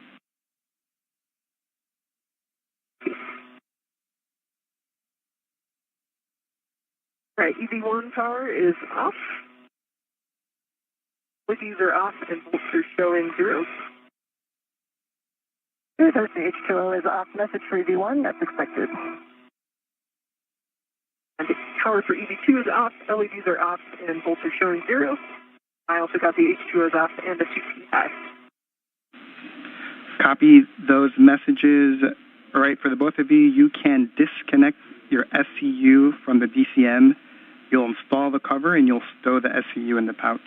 Right, EV1 power is off. LEDs are off and volts are showing 0. The H2O is off. Message for EV1, that's expected. And the power for EV2 is off, LEDs are off, and volts are showing 0. I also got the H2Os off and the 2P high. Copy those messages. All right, for the both of you, you can disconnect your SCU from the DCM. You'll install the cover, and you'll stow the SCU in the pouch.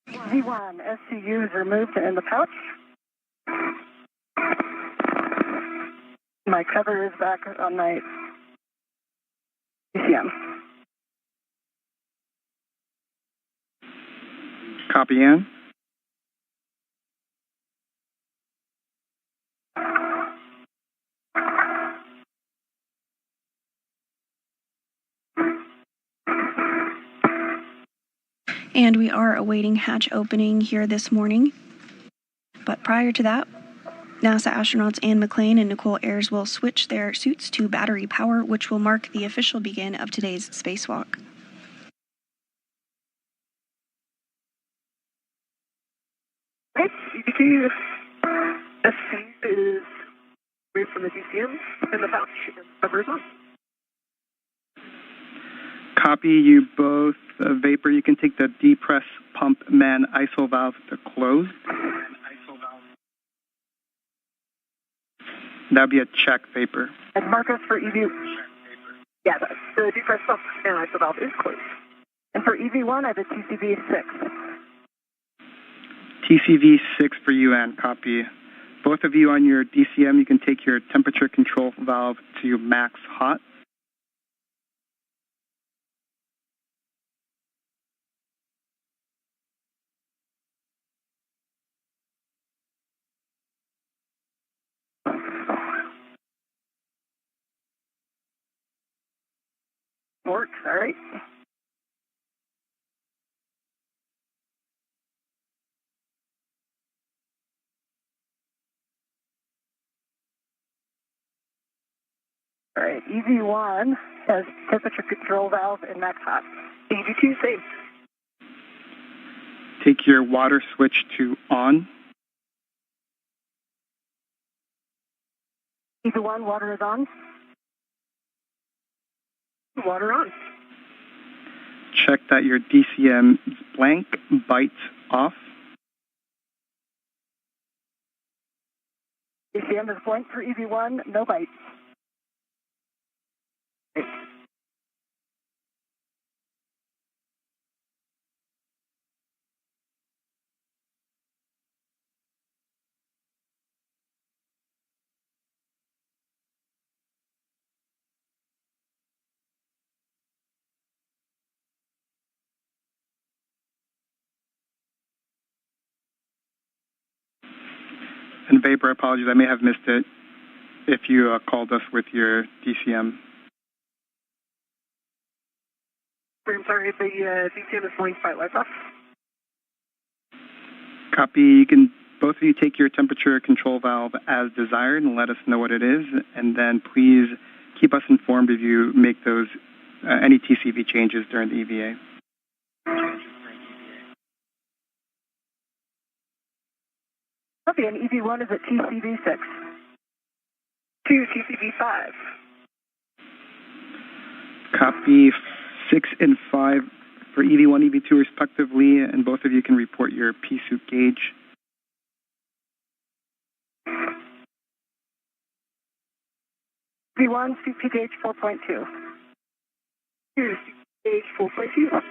V1, SCU is removed in the pouch. My cover is back on my DCM. Copy, Ann. And we are awaiting hatch opening here this morning. But prior to that, NASA astronauts Ann McClain and Nichole Ayers will switch their suits to battery power, which will mark the official begin of today's spacewalk. EVT SC is removed from the DCM in the pouch and cover is on. Copy you both. Vapor, you can take the depress pump man ISO valve to close. That'd be a check, Vapor. And Marcus for EV. Yeah, the depress pump and ISO valve is closed. And for EV1, I have a TCV 6. TCV 6 for you, Ann. Copy. Both of you on your DCM, you can take your temperature control valve to max hot. Works, all right. All right, EV1 has temperature control valve and max hot. EV2 safe. Take your water switch to on. EV1, water is on. Water on. Check that your DCM is blank, bytes off. DCM is blank for EV1, no bytes. And Vapor, apologies, I may have missed it if you called us with your DCM. I'm sorry, the DCM is blank by lights off. Copy. You can, both of you, take your temperature control valve as desired and let us know what it is, and then please keep us informed if you make those any TCV changes during the EVA. Copy, and EV1 is at TCV6. To TCV5. Copy. 6 and 5 for EV1, EV2 respectively, and both of you can report your P-suit gauge. EV1, CP gauge 4.2. Here's gauge 4.2.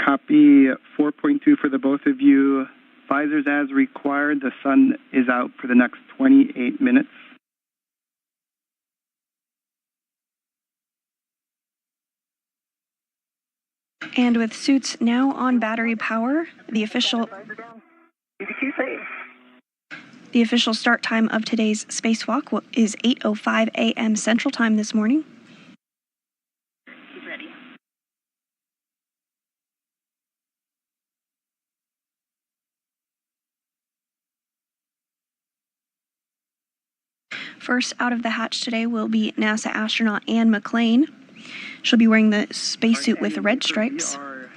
Copy. 4.2 for the both of you. Visors as required. The sun is out for the next 28 minutes. And with suits now on battery power, the official start time of today's spacewalk is 8:05 a.m. Central Time this morning. He's ready. First out of the hatch today will be NASA astronaut Anne McClain. She'll be wearing the spacesuit with red stripes. We are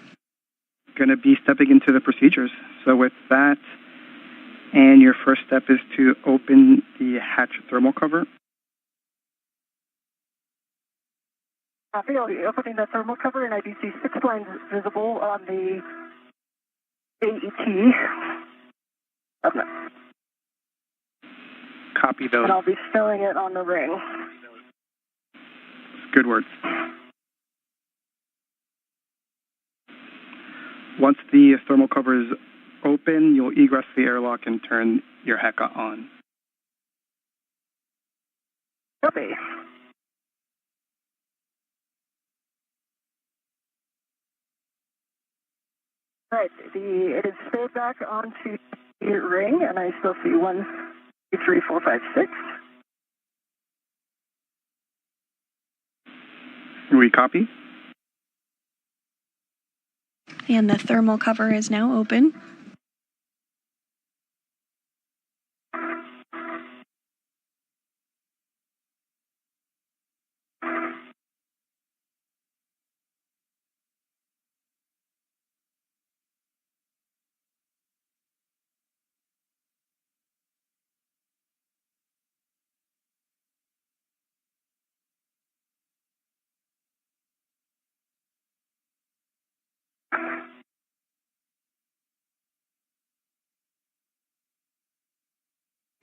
going to be stepping into the procedures. So with that, and your first step is to open the hatch thermal cover. Copy, I'll be opening the thermal cover, and I do see 6 lines visible on the AET. Copy those. And I'll be stowing it on the ring. Good words. Once the thermal cover is open, you'll egress the airlock and turn your HECA on. Copy. Right, it is stowed back onto the ring, and I still see 1, 2, 3, 4, 5, 6. We copy? And the thermal cover is now open.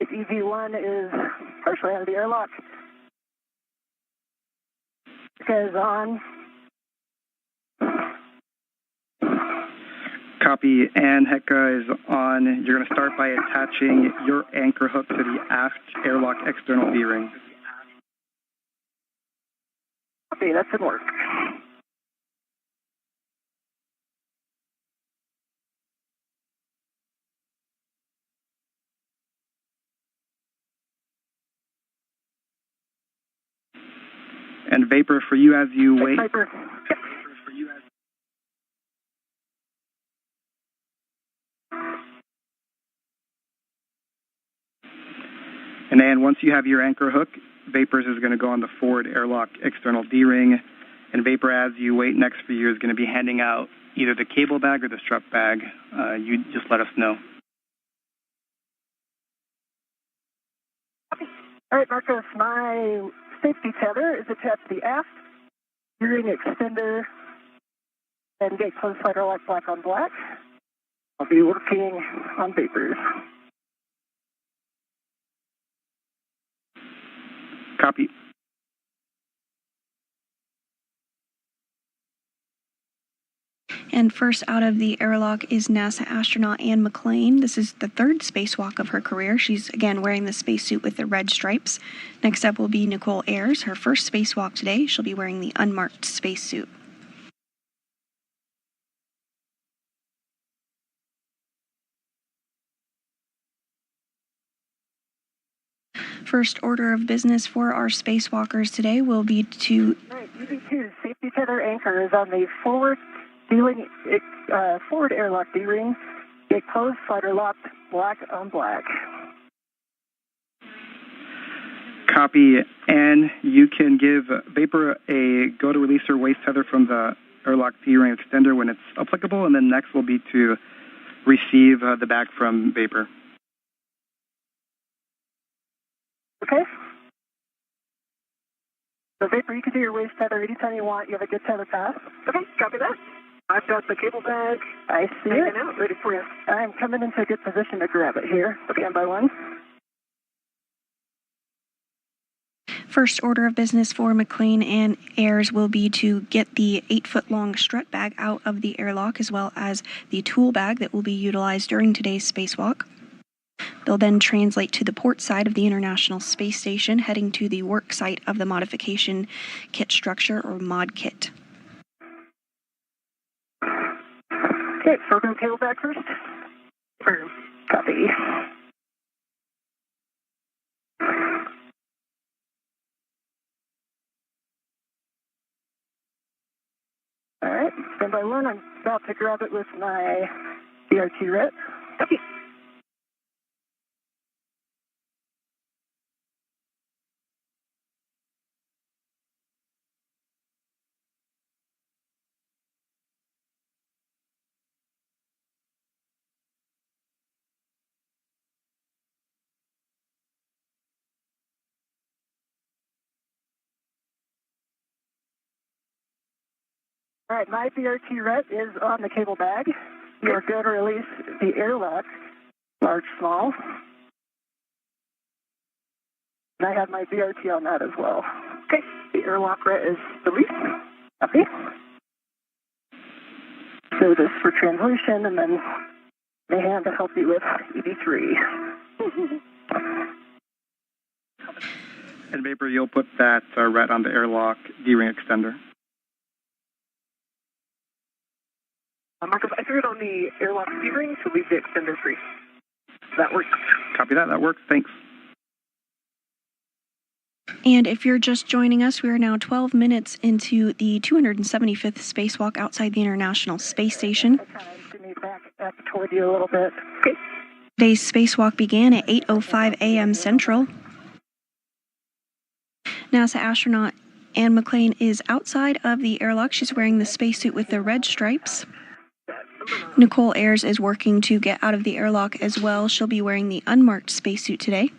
EV1 is partially out of the airlock. HECA is on. Copy, and HECA is on. You're going to start by attaching your anchor hook to the aft airlock external D-ring. Copy, that should work. And vapor for you as you wait. Vapor. Yep. And then once you have your anchor hook, Vapors is going to go on the forward airlock external D-ring, and Vapor, as you wait next for you, is going to be handing out either the cable bag or the strap bag. You just let us know. All right, Marcus, my safety tether is attached to the aft D-ring extender and gate closed slider lock black on black. I'll be working on Vapors. Copy. And first out of the airlock is NASA astronaut Anne McClain. This is the third spacewalk of her career. She's again wearing the spacesuit with the red stripes. Next up will be Nichole Ayers, her first spacewalk today. She'll be wearing the unmarked spacesuit. First order of business for our spacewalkers today will be to... All right, UV2, safety tether anchor is on the forward forward airlock D-ring. Gate closed, slider locked, black on black. Copy. And you can give Vapor a go to release her waist tether from the airlock D-ring extender when it's applicable, and then next will be to receive the bag from Vapor. Okay. So Vapor, you can do your waist tether anytime you want. You have a good tether path. Okay, copy that. I've got the cable bag. I see it. Out, ready for you. I'm coming into a good position to grab it here. Okay, 1 by 1. First order of business for McClain and Ayers will be to get the 8-foot-long strut bag out of the airlock, as well as the tool bag that will be utilized during today's spacewalk. They'll then translate to the port side of the International Space Station, heading to the work site of the modification kit structure, or mod kit. Okay, so we're going to cable back first. Copy. All right, stand by 1. I'm about to grab it with my BRT rep. Copy. All right, my BRT ret is on the cable bag. You are good to release the airlock, large, small. And I have my BRT on that as well. Okay, the airlock ret is released. Copy. So this for translation, and then my hand to help you with EV3. And Vapor, you'll put that ret on the airlock D-ring extender. Marcus, I threw it on the airlock D-ring to leave the extender free. That works. Copy that. That works. Thanks. And if you're just joining us, we are now 12 minutes into the 275th spacewalk outside the International Space Station. I kind of need back up toward you a little bit. Okay. Today's spacewalk began at 8:05 a.m. Central. NASA astronaut Anne McClain is outside of the airlock. She's wearing the spacesuit with the red stripes. Nichole Ayers is working to get out of the airlock as well. She'll be wearing the unmarked spacesuit today.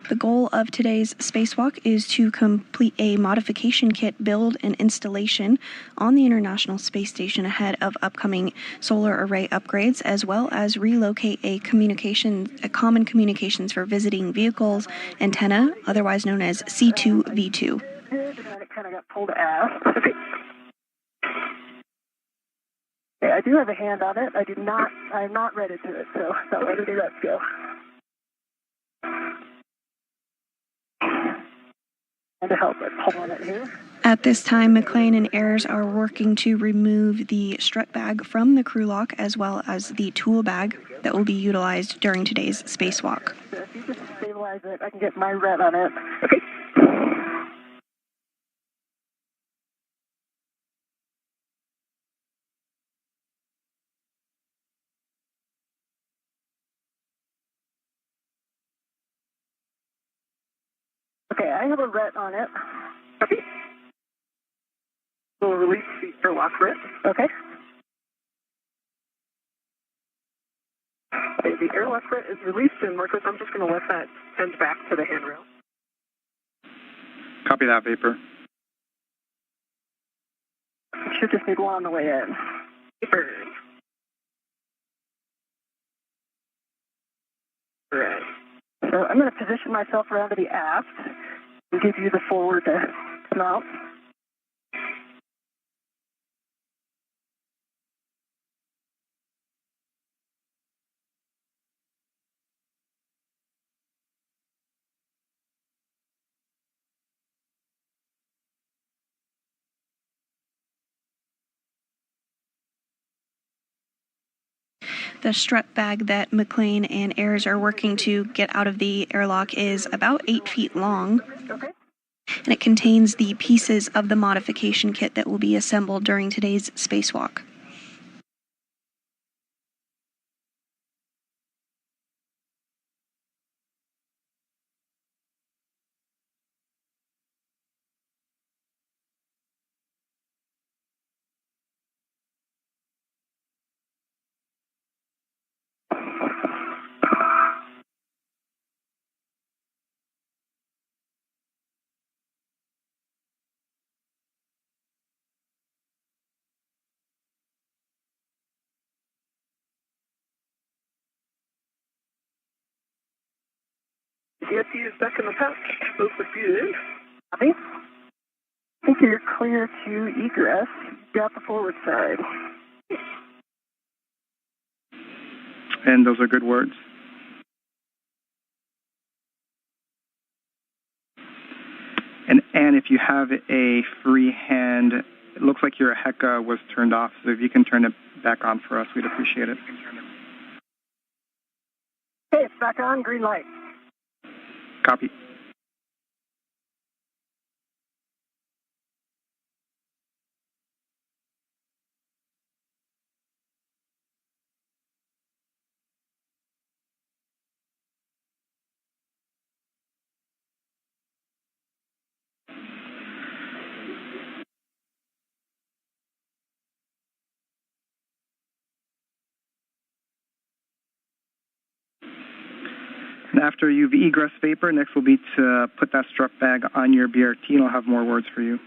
The goal of today's spacewalk is to complete a modification kit build and installation on the International Space Station ahead of upcoming solar array upgrades, as well as relocate a common communications for visiting vehicles antenna, otherwise known as C2V2. It kind of got pulled aft. Okay, I do have a hand on it. I'm not ready to it, so ready to let's go. And to help it, pull on it here. At this time, McClain and Ayers are working to remove the strut bag from the crew lock, as well as the tool bag that will be utilized during today's spacewalk. So if you just stabilize visualize it. I can get my ret on it. Okay. Okay, I have a ret on it. Okay. We'll release the airlock ret. Okay. Okay, the airlock ret is released, and Marcus, I'm just going to let that send back to the handrail. Copy that, Vapor. Should just need one on the way in. Vapor. Right. So I'm going to position myself around to the aft and give you the forward mount. The strut bag that McClain and Ayers are working to get out of the airlock is about 8 feet long, Okay. and it contains the pieces of the modification kit that will be assembled during today's spacewalk. CSC is back in the pack. Both look good. Copy. I think you're clear to egress. Got the forward side. And those are good words. And if you have a free hand, it looks like your HECA was turned off, so if you can turn it back on for us, we'd appreciate it. Okay, it's back on. Green light. Copy. And after you've egress Vapor, next will be to put that strut bag on your BRT, and I'll have more words for you.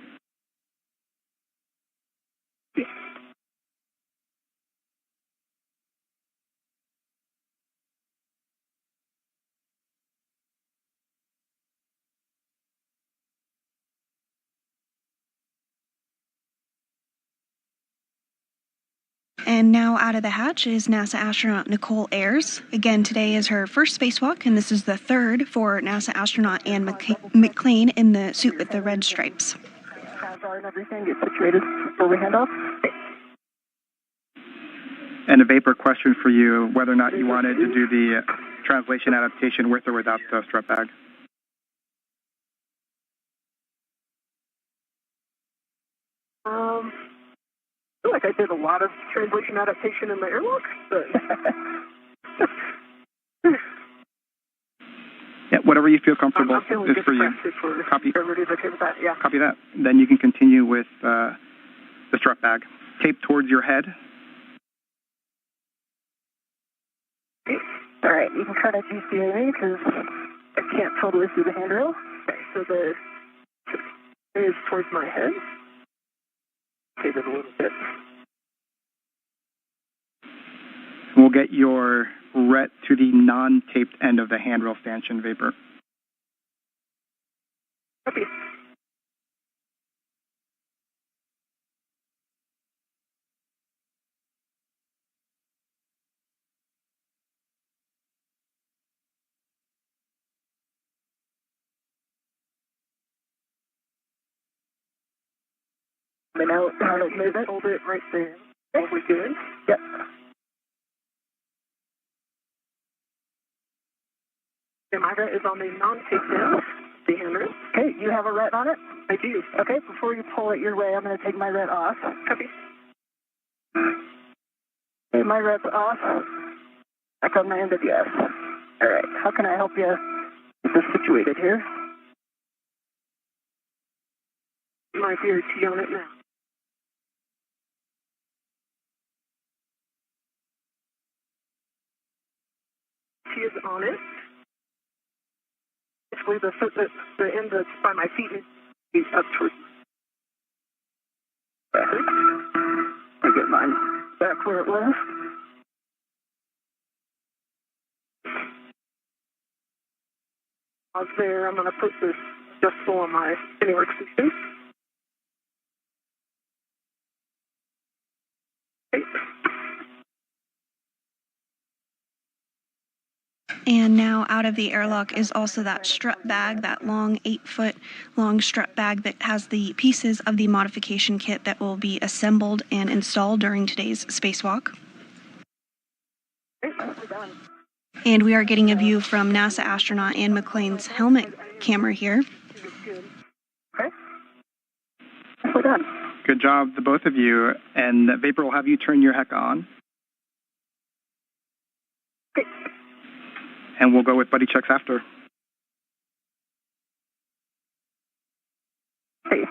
And now out of the hatch is NASA astronaut Nichole Ayers. Again, today is her first spacewalk, and this is the third for NASA astronaut Ann McClain in the suit with the red stripes. And everything gets situated before we hand off. And a Vapor question for you, whether or not you wanted to do the translation adaptation with or without the strut bag. I feel like I did a lot of translation adaptation in the airlock, but Yeah, whatever you feel comfortable I'm feeling is good for you. For Copy. everybody's okay with that, yeah. Copy that. Then you can continue with the strut bag. Tape towards your head. All right, you can kind of GCA me because I can't totally see the handrail. Okay, so the is towards my head. Tape it a little bit. We'll get your ret to the non-taped end of the handrail stanchion, Vapor. Copy. And now move it, hold it right there. What we're doing? Yep. And my ret is on the non-take down, the hammer. Okay, you have a ret on it? I do. Okay, before you pull it your way, I'm going to take my ret off. Copy. Okay, my ret's off. Back on my end of yes. All right, how can I help you get this situated here? My dear T on it now. T is on it. Basically, the foot, the end that's by my feet is up towards. I get mine back where it was. Pause there. I'm going to put this adjustable on my spinning workstation. Okay. And now out of the airlock is also that strut bag, that long 8-foot long strut bag that has the pieces of the modification kit that will be assembled and installed during today's spacewalk. And we are getting a view from NASA astronaut Ann McClain's helmet camera here. Okay. We're done. Good job, the both of you. And Vapor will have you turn your HEC on. Okay. And we'll go with buddy checks after. Okay.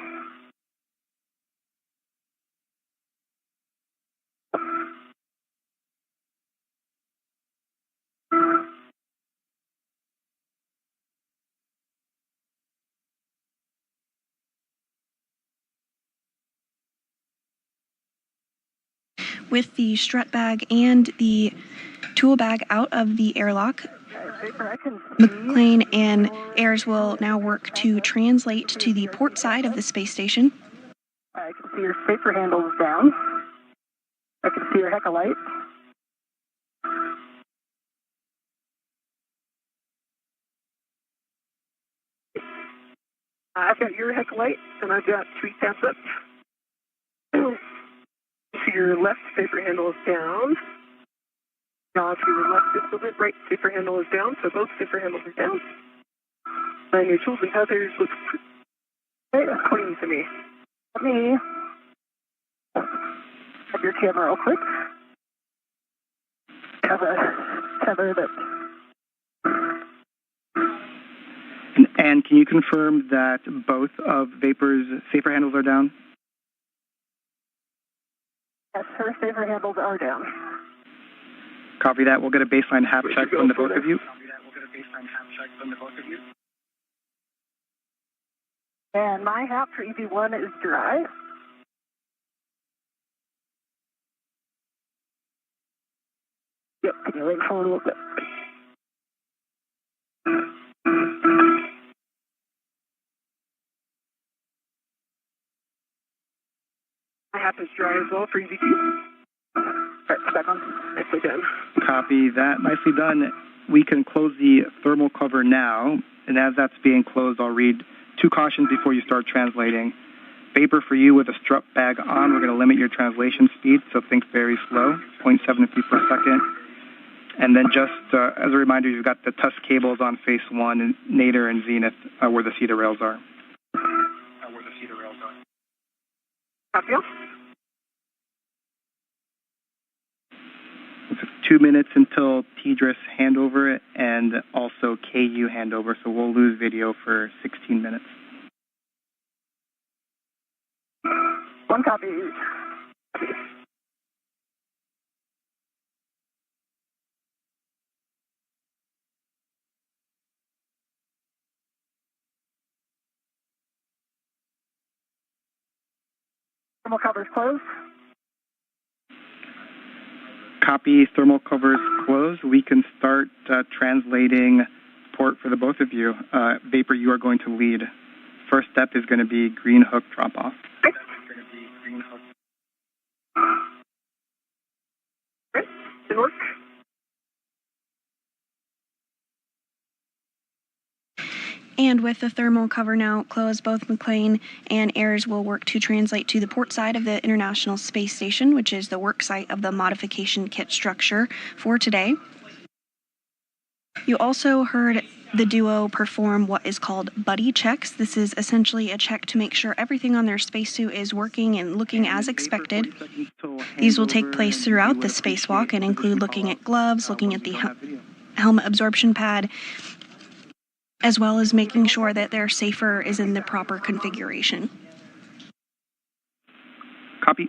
With the strut bag and the tool bag out of the airlock, McClain and Ayers will now work to translate to the port side of the space station. I can see your spacer handles down. I can see your HEC light. I've got your HEC light, and I've got 3 taps up. So your left spacer handle is down. Now, to your left just a bit, right spacer handle is down, so both spacer handles are down. And your tools and tethers look clean to me. Let me have your camera real quick. Have a tether that. And can you confirm that both of Vapor's safer handles are down? Yes, her safer handles are down. Copy that. We'll get a baseline HAP check from the both of you. And my HAP for EV1 is dry. Yep, can you wait for a little bit? My HAP is dry as well for EV2. All right, back on. Nicely done. Copy that. Nicely done. We can close the thermal cover now, and as that's being closed, I'll read 2 cautions before you start translating. Vapor for you with a strut bag on, we're going to limit your translation speed, so think very slow, 0.7 feet per second. And then just as a reminder, you've got the TUS cables on phase 1, and nadir and zenith where the cedar rails are. Copy. It's 2 minutes until TDRS handover and also KU handover, so we'll lose video for 16 minutes. 1 copy. Thermal covers closed. Copy, thermal covers closed. We can start translating port for the both of you. Vapor, you are going to lead. First step is going to be green hook drop off. Okay, good work. And with the thermal cover now closed, both McClain and Ayers will work to translate to the port side of the International Space Station, which is the work site of the modification kit structure for today. You also heard the duo perform what is called buddy checks. This is essentially a check to make sure everything on their spacesuit is working and looking as expected. These will take place throughout the spacewalk and include looking at gloves, looking at the helmet absorption pad, as well as making sure that their safer is in the proper configuration. Copy.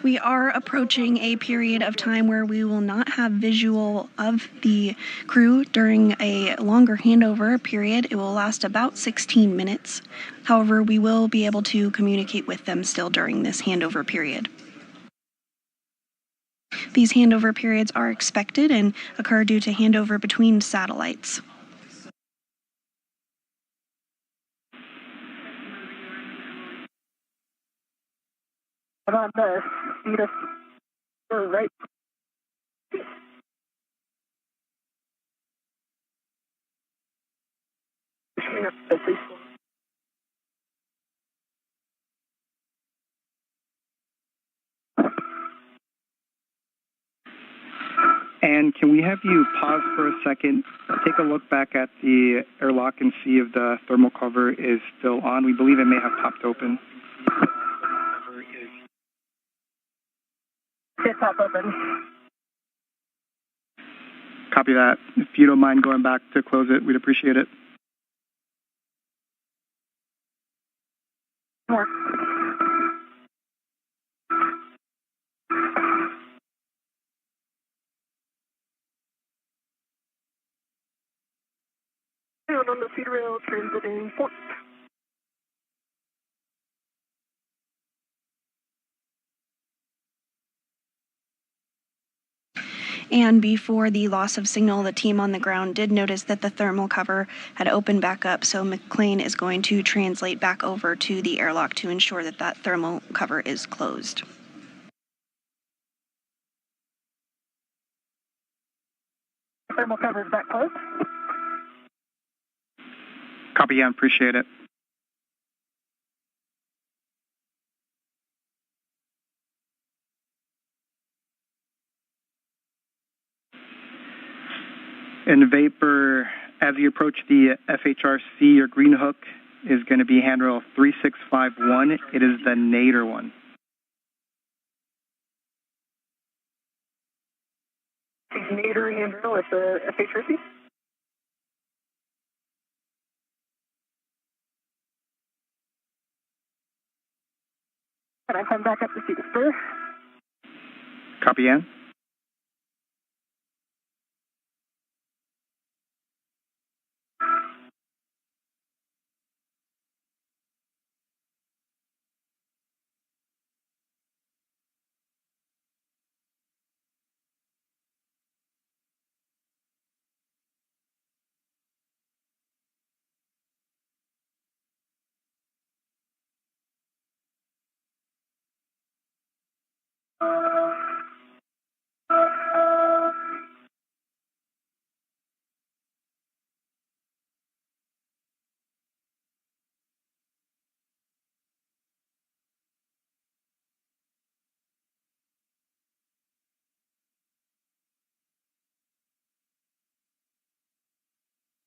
We are approaching a period of time where we will not have visual of the crew during a longer handover period. It will last about 16 minutes. However, we will be able to communicate with them still during this handover period. These handover periods are expected and occur due to handover between satellites. I'm on the speed of right. And can we have you pause for a second, take a look back at the airlock and see if the thermal cover is still on? We believe it may have popped open. It's pop open. Copy that. If you don't mind going back to close it, we'd appreciate it. More. Down on the feeder rail, transiting port. And before the loss of signal, the team on the ground did notice that the thermal cover had opened back up, so McClain is going to translate back over to the airlock to ensure that that thermal cover is closed. Thermal cover is back closed. Copy, yeah, appreciate it. And Vapor, as you approach the FHRC, your green hook is going to be handrail 3651. It is the nadir one. Nadir handrail at the FHRC. Can I come back up to see the spur? Copy, Ann.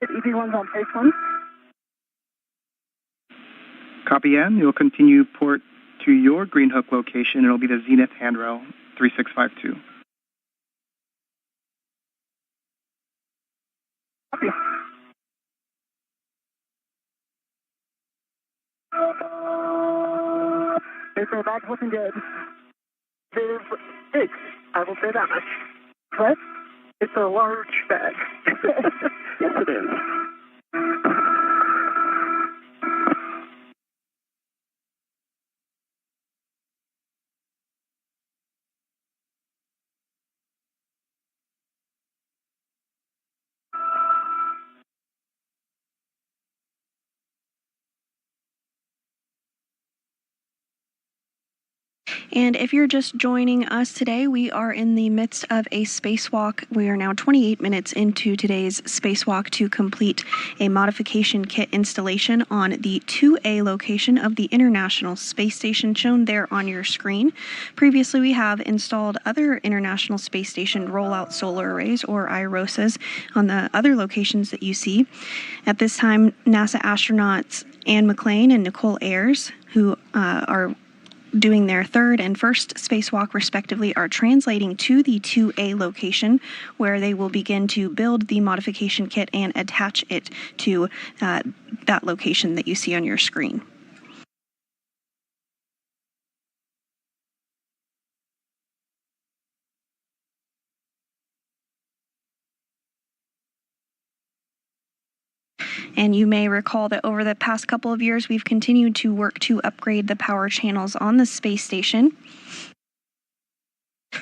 EV1's on page 1. Copy, Ann. You'll continue port to your green hook location. It'll be the Zenith handrail 3652. Copy. Vapor bag's looking good. It is big. I will say that much. But it's a large bag. Yes, it is. And if you're just joining us today, we are in the midst of a spacewalk. We are now 28 minutes into today's spacewalk to complete a modification kit installation on the 2A location of the International Space Station shown there on your screen. Previously, we have installed other International Space Station rollout solar arrays, or IROSAs, on the other locations that you see. At this time, NASA astronauts Anne McClain and Nichole Ayers, who are doing their third and first spacewalk respectively, are translating to the 2A location, where they will begin to build the modification kit and attach it to that location that you see on your screen. And you may recall that over the past couple of years, we've continued to work to upgrade the power channels on the space station.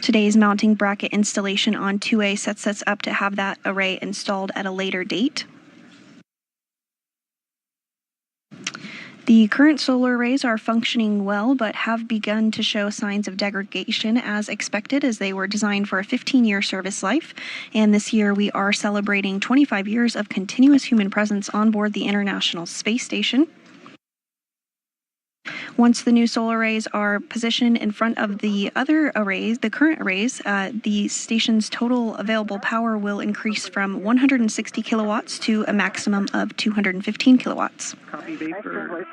Today's mounting bracket installation on 2A sets us up to have that array installed at a later date. The current solar arrays are functioning well, but have begun to show signs of degradation as expected, as they were designed for a 15-year service life. And this year we are celebrating 25 years of continuous human presence on board the International Space Station. Once the new solar arrays are positioned in front of the other arrays, the current arrays, the station's total available power will increase from 160 kilowatts to a maximum of 215 kilowatts. Copy vapor.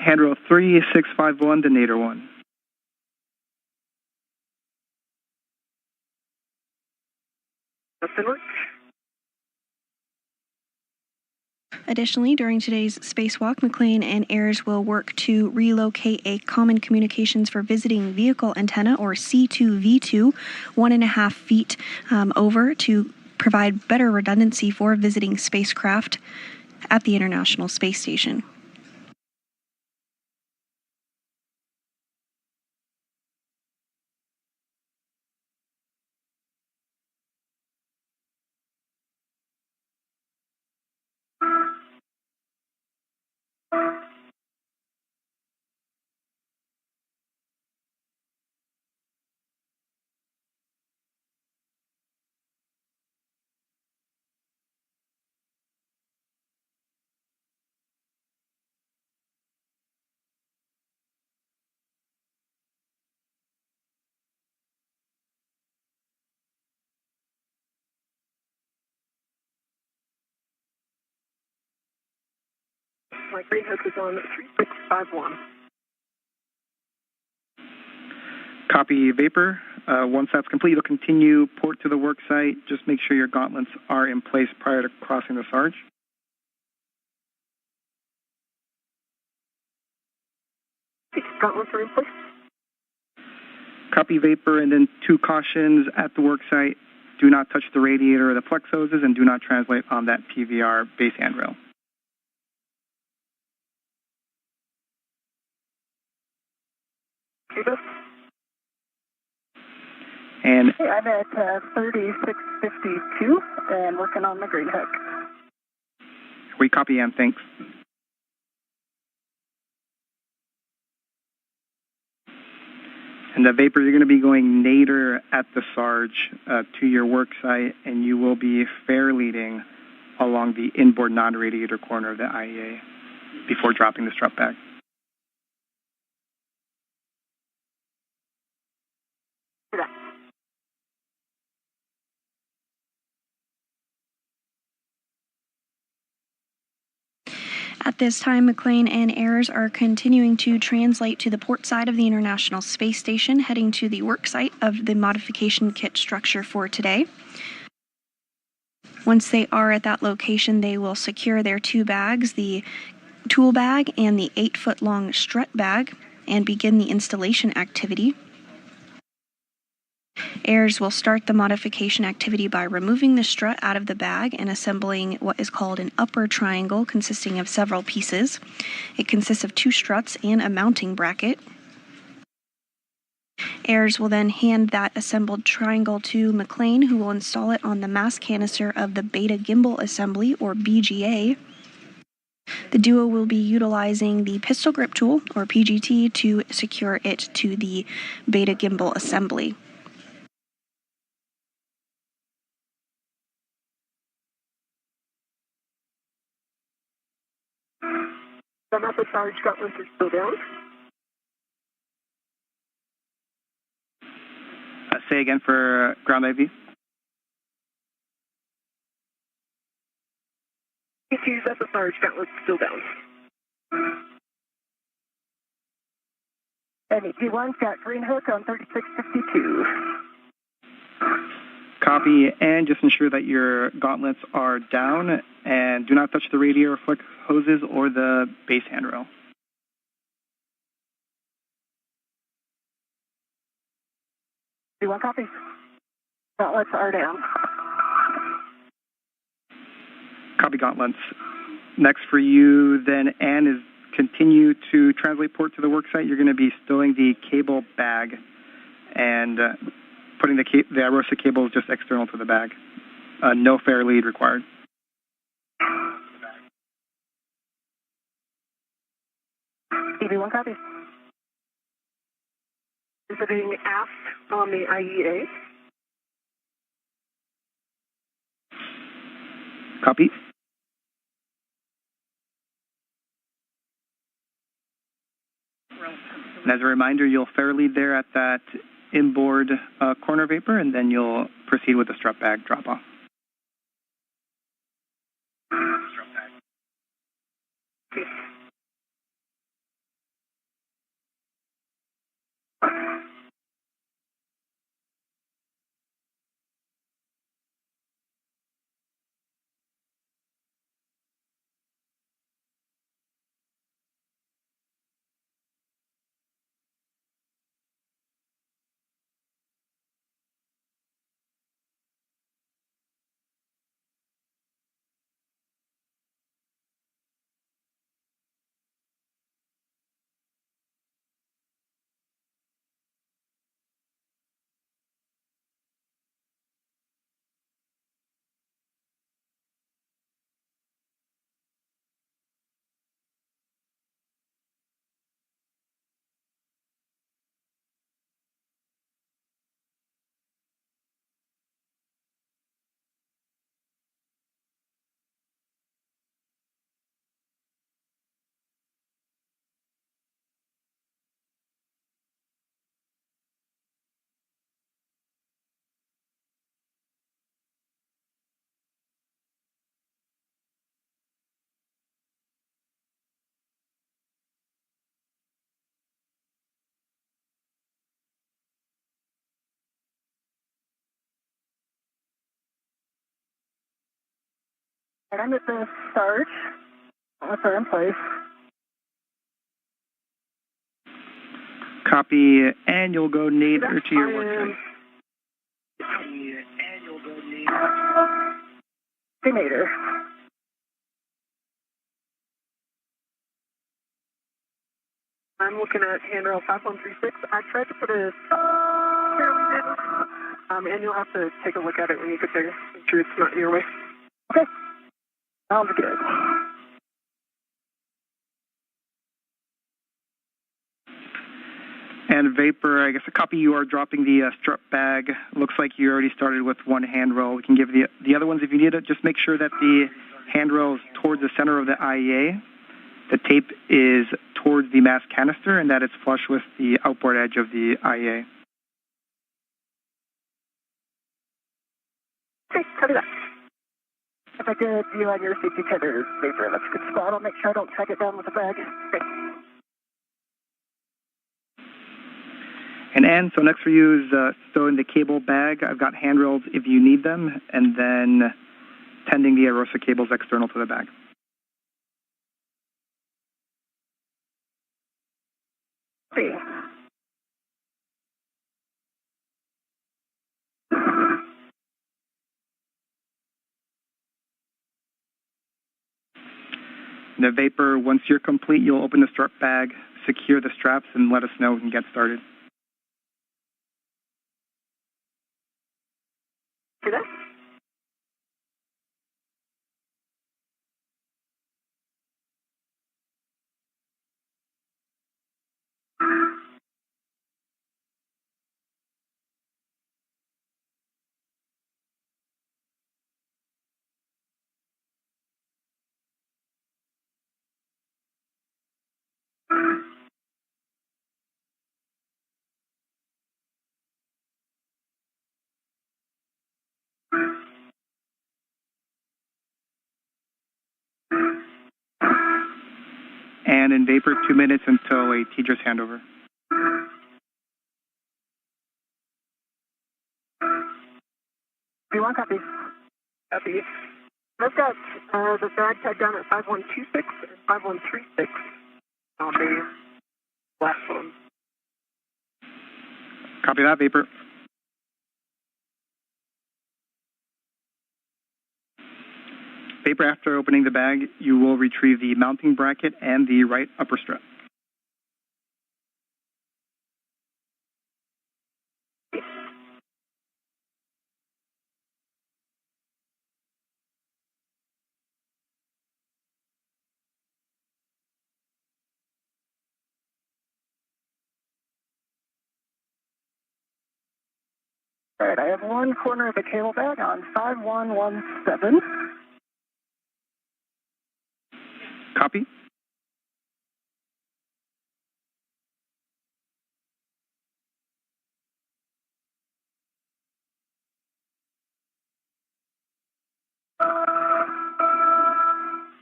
Handrail 3651 to Nader 1. Additionally, during today's spacewalk, McClain and Ayers will work to relocate a common communications for visiting vehicle antenna, or C2V2, 1.5 feet over, to provide better redundancy for visiting spacecraft at the International Space Station. My green hook is on 3651. Copy vapor. Once that's complete, you'll continue port to the work site. Just make sure your gauntlets are in place prior to crossing the Sarge. Gauntlets are in place. Copy vapor, and then 2 cautions at the work site. Do not touch the radiator or the flex hoses, and do not translate on that PVR base handrail. And I'm at 3652 and working on the green hook. we copy, Ann, thanks. And the vapor, you're going to be going nadir at the Sarge to your work site, and you will be fair leading along the inboard non-radiator corner of the IEA before dropping the strut back. At this time, McClain and Ayers are continuing to translate to the port side of the International Space Station, heading to the work site of the modification kit structure for today. Once they are at that location, they will secure their 2 bags, the tool bag and the 8-foot-long strut bag, and begin the installation activity. Ayers will start the modification activity by removing the strut out of the bag and assembling what is called an upper triangle, consisting of several pieces. It consists of 2 struts and a mounting bracket. Ayers will then hand that assembled triangle to McClain, who will install it on the mass canister of the beta gimbal assembly, or BGA. The duo will be utilizing the pistol grip tool, or PGT, to secure it to the beta gimbal assembly. The message charge Scotland is still down. Say again for ground IV. Use SSR Scotland still down. And G1's got green hook on 3652. Copy, and just ensure that your gauntlets are down and do not touch the radiator flick hoses or the base handrail. G1 copy. Gauntlets are down. Copy, gauntlets. Next for you then, Ann, is continue to translate port to the worksite. You're going to be stowing the cable bag and putting the IROSA cables just external to the bag. No fair lead required. EV1 copy. Visiting aft on the IEA. Copy. And as a reminder, you'll fair lead there at that inboard corner vapor, and then you'll proceed with the strut bag drop-off. And I'm at the start. Gauntlets are in place. Copy, and you'll go nadir to your worksite. Nadir. I'm looking at handrail 5136. I tried to put a and you'll have to take a look at it when you get there. Make sure it's not in your way. Okay. Sounds good. And vapor, I guess a copy, you are dropping the strut bag. Looks like you already started with one handrail. We can give the other ones if you need it. Just make sure that the handrail is towards the center of the IEA. The tape is towards the mass canister and that it's flush with the outboard edge of the IEA. Okay, copy that. If I did you on your safety tether vapor, that's a good spot. I'll make sure I don't tag it down with a bag. Okay. And Ann, so next for you is stowing the cable bag. I've got handrails if you need them, and then tending the IROSA cables external to the bag. See. The vapor, once you're complete, you'll open the strut bag, secure the straps, and let us know we can get started. See that? And in vapor, 2 minutes until a TDRS handover. B1 copy. Copy. I've got the bag tied down at 5126 and 5136 on the last one. Copy that, vapor. Vapor, after opening the bag, you will retrieve the mounting bracket and the right upper strap. All right, I have one corner of the cable bag on 5117. Copy.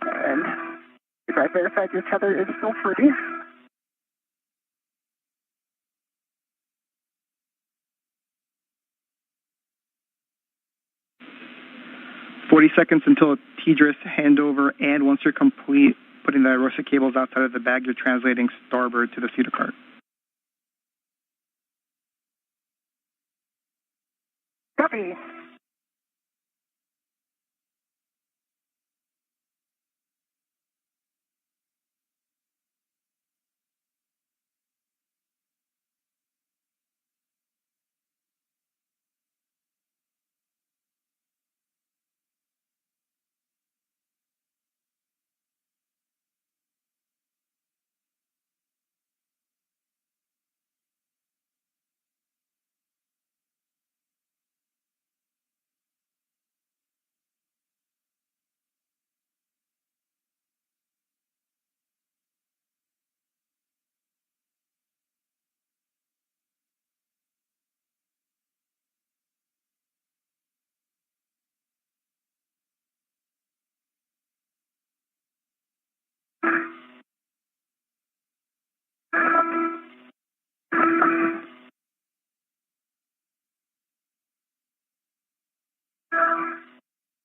And if I verified your tether is still free. "40 seconds until TDRS handover, and once you're complete putting the IROSA cables outside of the bag, you're translating starboard to the feeder cart." Copy.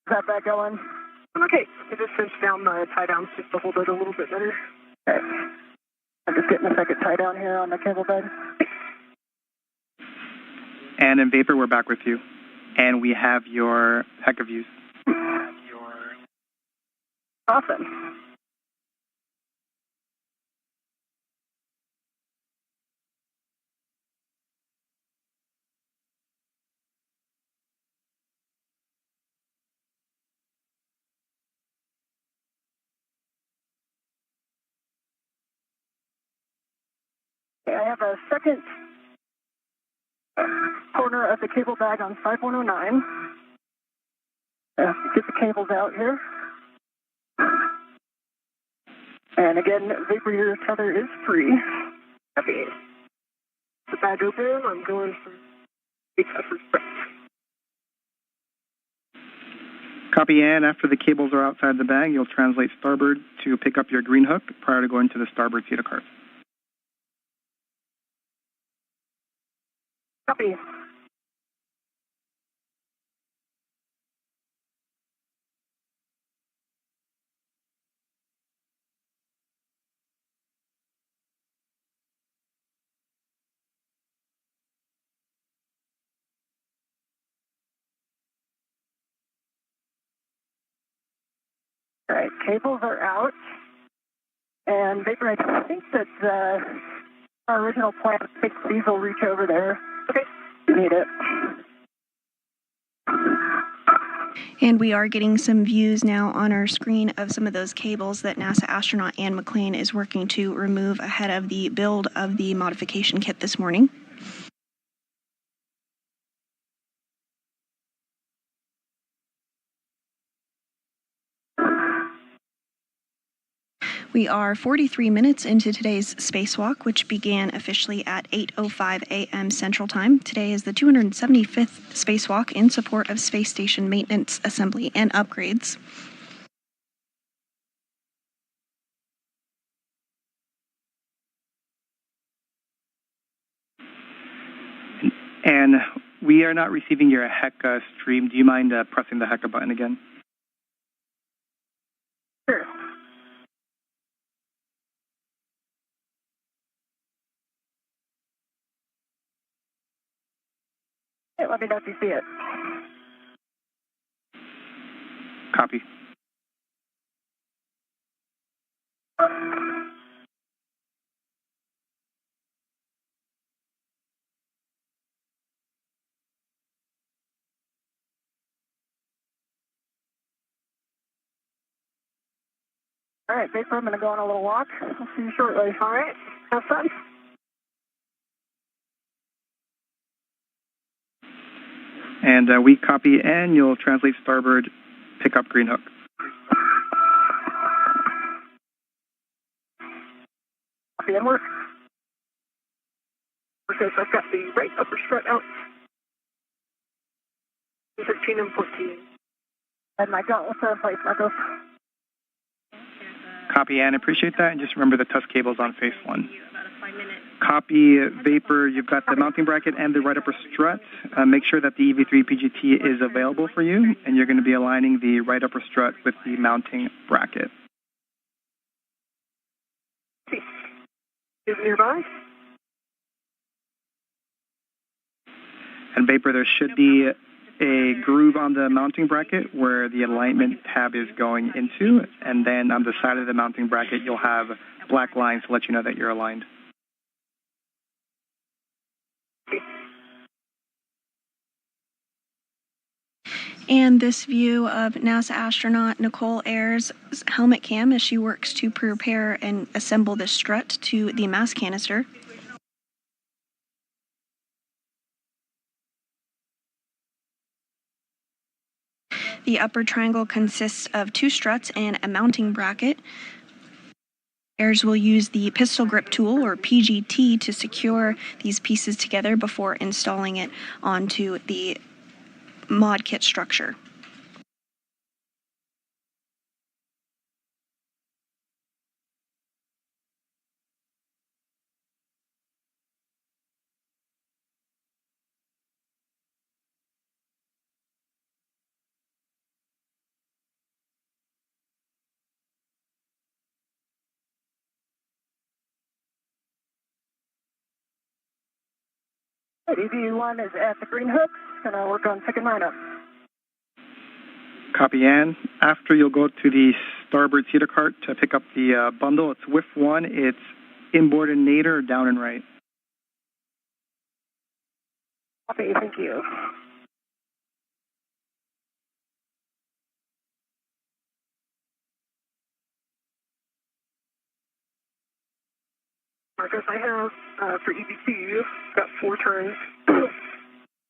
Is that back going? Okay, I just cinched down the tie downs just to hold it a little bit better. Okay. I'm just getting a second tie down here on the cable bed. And in vapor, we're back with you. And we have your heck of views. Awesome. Okay, I have a second corner of the cable bag on 5109. Get the cables out here. And again, vapor your tether is free. Copy. The bag open, I'm going for the upper strap. Copy, and after the cables are outside the bag, you'll translate starboard to pick up your green hook prior to going to the starboard feeder cart. Copy. All right, cables are out. And Vapor, I think that our original plan was to these will reach over there. Okay, you need it. And we are getting some views now on our screen of some of those cables that NASA astronaut Ann McClain is working to remove ahead of the build of the modification kit this morning. We are 43 minutes into today's spacewalk, which began officially at 8:05 a.m. Central Time. Today is the 275th spacewalk in support of space station maintenance, assembly, and upgrades. And we are not receiving your HECA stream. Do you mind pressing the HECA button again? Sure. Hey, let me know if you see it. Copy. All right, Vapor, I'm going to go on a little walk. I'll see you shortly. All right, have fun. And we copy, and you'll translate starboard, pick up green hook. Copy, and work. Okay, so I've got the right upper strut out. 13 and 14. And my gauntlets are in place, Marco. Copy, and appreciate that. And just remember the TUS cable's on phase 1. Copy, Vapor, you've got the mounting bracket and the right upper strut. Make sure that the EV3 PGT is available for you, and you're going to be aligning the right upper strut with the mounting bracket. Is nearby? And Vapor, there should be a groove on the mounting bracket where the alignment tab is going into, and then on the side of the mounting bracket, you'll have black lines to let you know that you're aligned. And this view of NASA astronaut Nichole Ayers' helmet cam as she works to prepare and assemble the strut to the mass canister. The upper triangle consists of 2 struts and a mounting bracket. Ayers will use the pistol grip tool, or PGT, to secure these pieces together before installing it onto the mod kit structure. EV1 is at the green hook. Gonna work on picking mine up. Copy, Ann. After you'll go to the starboard cedar cart to pick up the bundle. It's WIF 1. It's inboard and nadir, down and right. Copy, thank you. Marcus, I have, for EV2, got 4 turns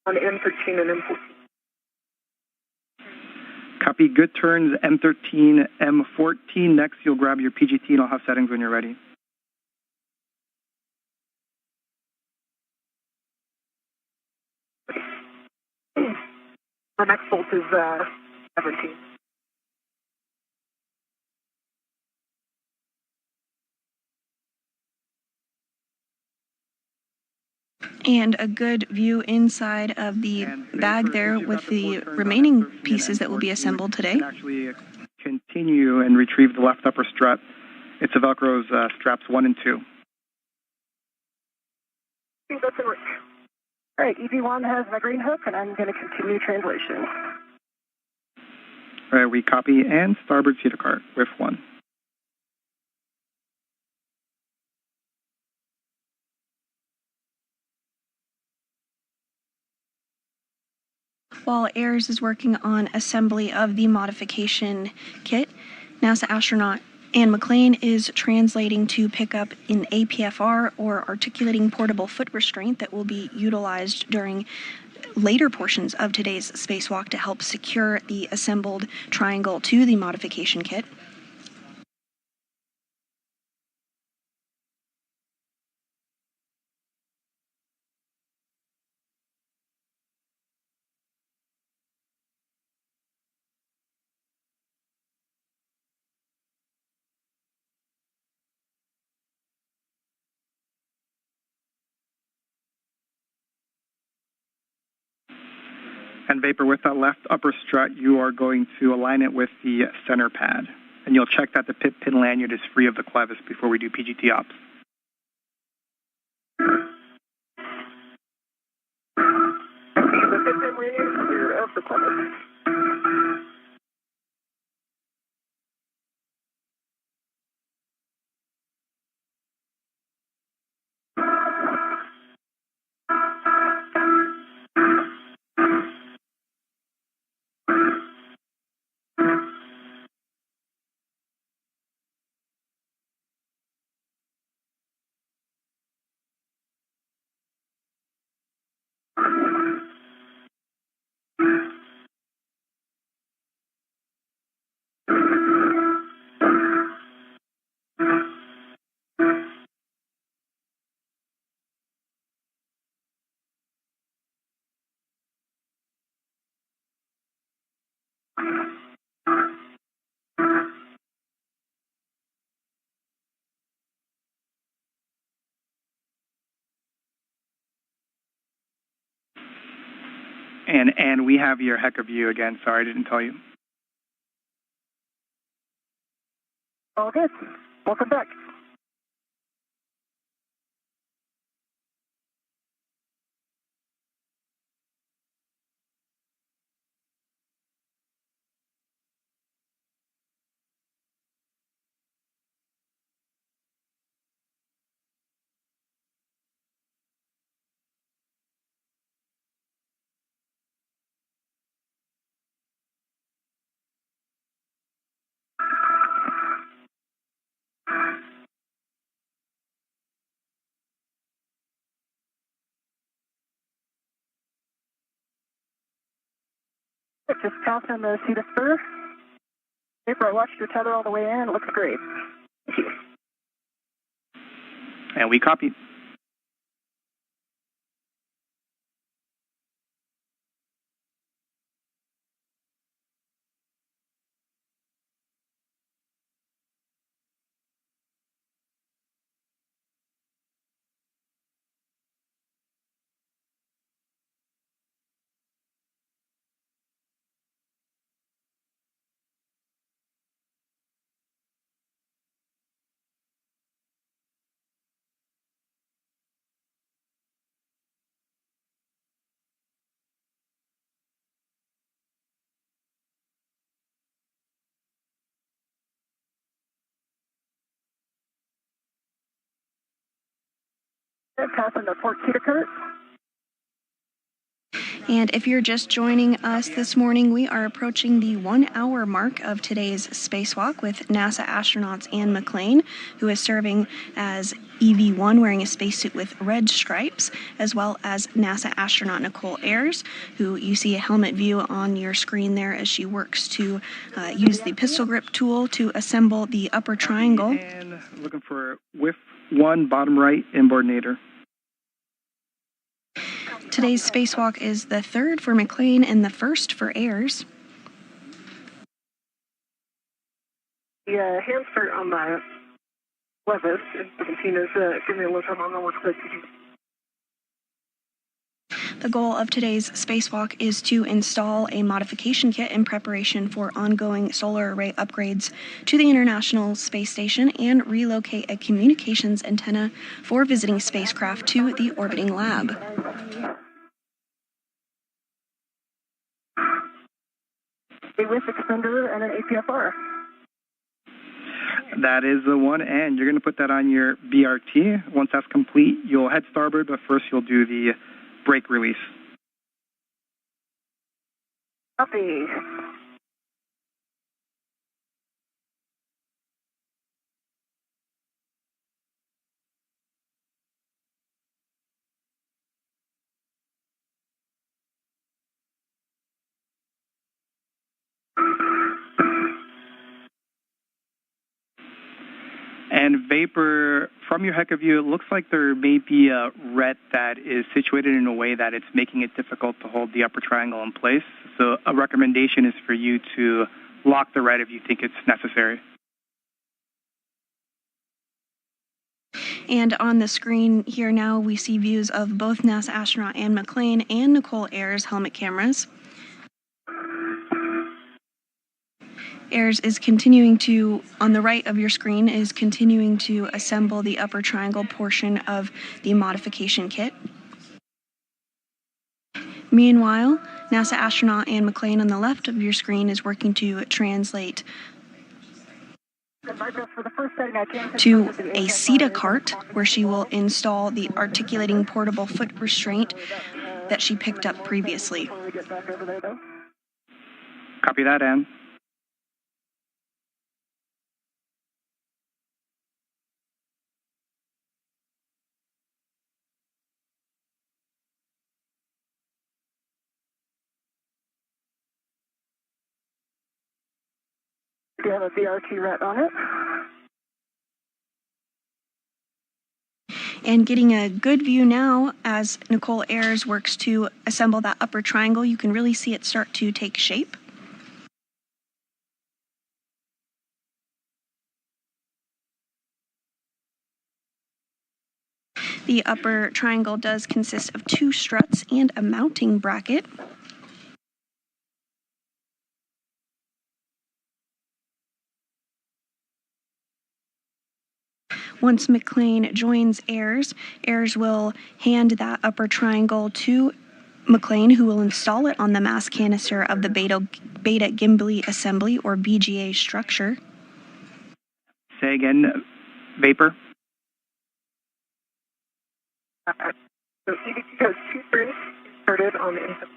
on M13 and M14. Copy, good turns, M13, M14. Next, you'll grab your PGT and I'll have settings when you're ready. The next bolt is 17. And a good view inside of the bag there with the remaining pieces that will be assembled today. Actually continue and retrieve the left upper strut. It's a Velcro's straps 1 and 2. I think that's it. All right, EV1 has my green hook, and I'm going to continue translation. All right, we copy, and starboard cedar cart, WIF 1. While Ayers is working on assembly of the modification kit, NASA astronaut and McClain is translating to pick up an APFR, or articulating portable foot restraint, that will be utilized during later portions of today's spacewalk to help secure the assembled triangle to the modification kit. And Vapor, with that left upper strut, you are going to align it with the center pad. And you'll check that the pit pin lanyard is free of the clevis before we do PGT ops. The pit pin lanyard is clear of the clevis. And we have your heck of view again. Sorry, I didn't tell you. All good. Welcome back. Just passing the seat of spur. Vapor, I watched your tether all the way in. It looks great. Thank you. And we copy. Passing the port Keter cart. And if you're just joining us this morning, we are approaching the 1 hour mark of today's spacewalk with NASA astronauts Anne McClain, who is serving as EV1 wearing a spacesuit with red stripes, as well as NASA astronaut Nichole Ayers, who you see a helmet view on your screen there as she works to use the pistol grip tool to assemble the upper triangle. And looking for whiff 1, bottom right, inboardinator. Today's spacewalk is the third for McClain and the first for Ayers. The hand start on the clevis, and Tina's give me a little time on the work quick. The goal of today's spacewalk is to install a modification kit in preparation for ongoing solar array upgrades to the International Space Station and relocate a communications antenna for visiting spacecraft to the orbiting lab. A whiff extender and an APFR. That is the one, and you're going to put that on your BRT. Once that's complete, you'll head starboard, but first you'll do the brake release. Copy. And Vapor, from your heck of view, it looks like there may be a ret that is situated in a way that it's making it difficult to hold the upper triangle in place. So a recommendation is for you to lock the ret if you think it's necessary. And on the screen here now, we see views of both NASA astronaut Anne McClain and Nichole Ayers' helmet cameras. Ayers is continuing to, on the right of your screen, is continuing to assemble the upper triangle portion of the modification kit. Meanwhile, NASA astronaut Anne McClain on the left of your screen is working to translate to a SETA cart, where she will install the articulating portable foot restraint that she picked up previously. Copy that, Anne. Do you have a BRT ret on it? And getting a good view now as Nichole Ayers works to assemble that upper triangle, you can really see it start to take shape. The upper triangle does consist of 2 struts and a mounting bracket. Once McClain joins Ayers, Ayers will hand that upper triangle to McClain, who will install it on the mass canister of the beta gimbal assembly, or BGA structure. Say again, vapor. So EVT has 2 turns started on the inside.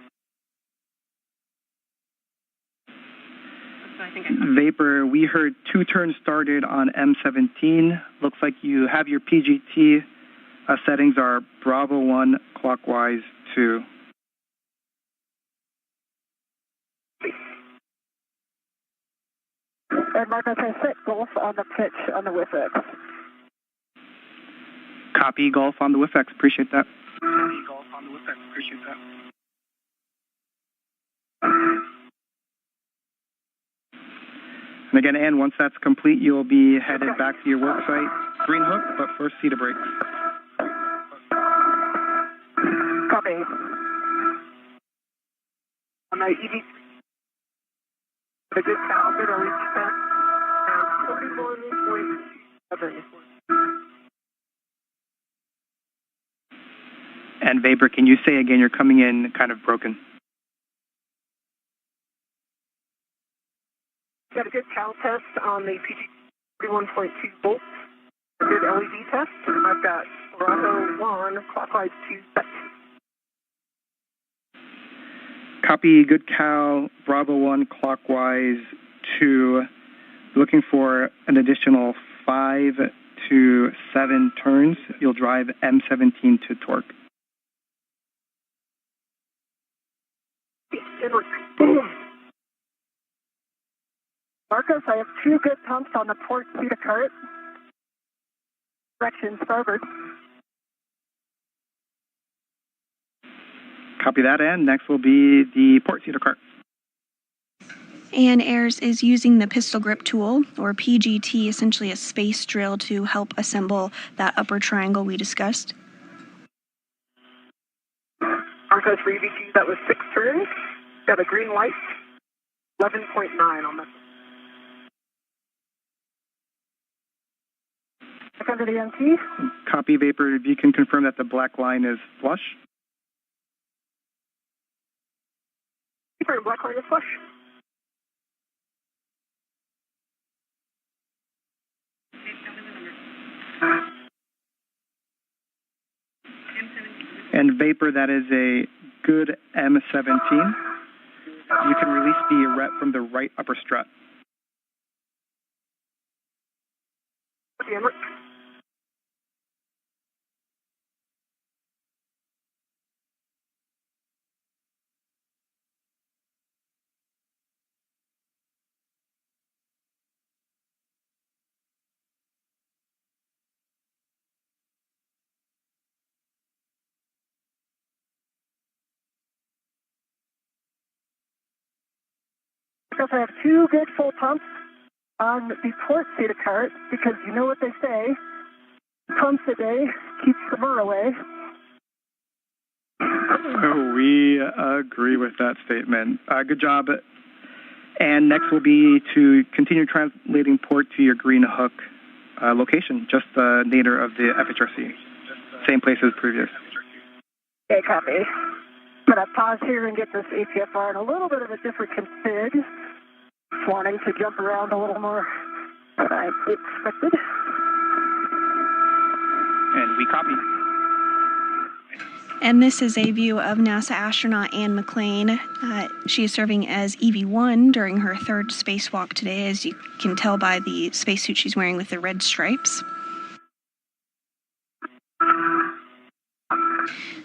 Vapor, we heard 2 turns started on M17. Looks like you have your PGT settings are Bravo 1 clockwise 2. And Mark, I set golf on the pitch on the WIFX. Copy golf on the WIFX. Appreciate that. Copy golf on the WIFX. Appreciate that. And again, Ann, once that's complete, you'll be headed back to your work site. Green hook, but first SETA brakes. Copy. On my EV, the good calendar, I'll reach that. 41.7. And Vapor, can you say again, you're coming in kind of broken? Got a good cal test on the PG 41.2 volts. A good LED test. I've got Bravo 1 clockwise 2 set. Copy good cal, Bravo 1 clockwise 2. Looking for an additional 5 to 7 turns. You'll drive M17 to torque. Marcos, I have 2 good pumps on the port SETA cart. Direction starboard. Copy that, and next will be the port SETA cart. And Ayers is using the pistol grip tool, or PGT, essentially a space drill, to help assemble that upper triangle we discussed. Marcos for EVT, that was 6 turns. Got a green light. 11.9 on that. Under the MT. Copy, Vapor. If you can confirm that the black line is flush. Vapor, black line is flush. And Vapor, that is a good M17. You can release the ret from the right upper strut. Because I have 2 good full pumps on the port SETA cart, because you know what they say, pumps a day keeps the murr away. We agree with that statement. Good job And next will be to continue translating port to your green hook location, just nadir of the FHRC. Same place as previous. Okay, copy. I'm going to pause here and get this APFR in a little bit of a different config. Just wanting to jump around a little more than I expected. And we copy. And this is a view of NASA astronaut Anne McClain. She is serving as EV1 during her third spacewalk today, as you can tell by the spacesuit she's wearing with the red stripes.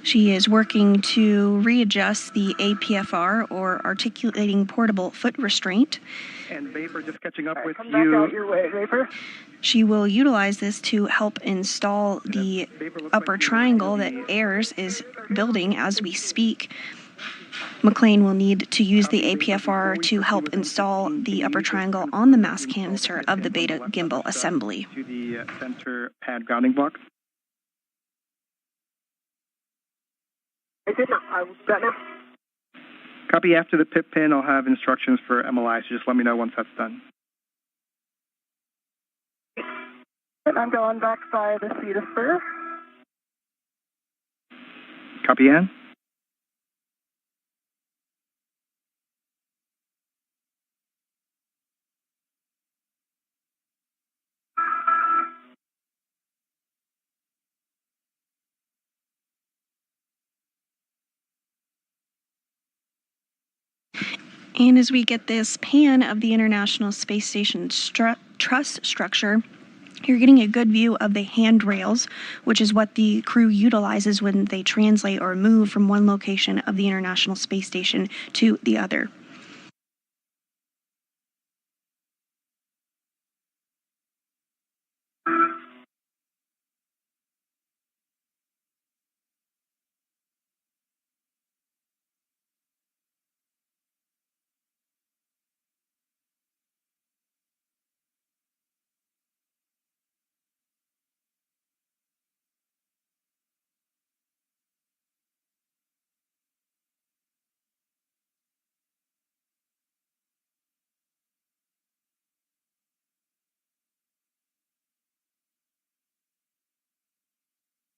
She is working to readjust the APFR, or articulating portable foot restraint. And Vapor, just catching up with Come you. back out your way, Vapor. She will utilize this to help install the upper triangle that Ayers is building as we speak. McClain will need to use the APFR to help install the upper triangle on the mass canister of the Beta gimbal assembly. To the center pad grounding block. I did not. I got now. Copy. After the pip pin, I'll have instructions for MLI, so just let me know once that's done. And I'm going back by the CETA spur. Copy, Ann. And as we get this pan of the International Space Station truss structure, you're getting a good view of the handrails, which is what the crew utilizes when they translate or move from one location of the International Space Station to the other.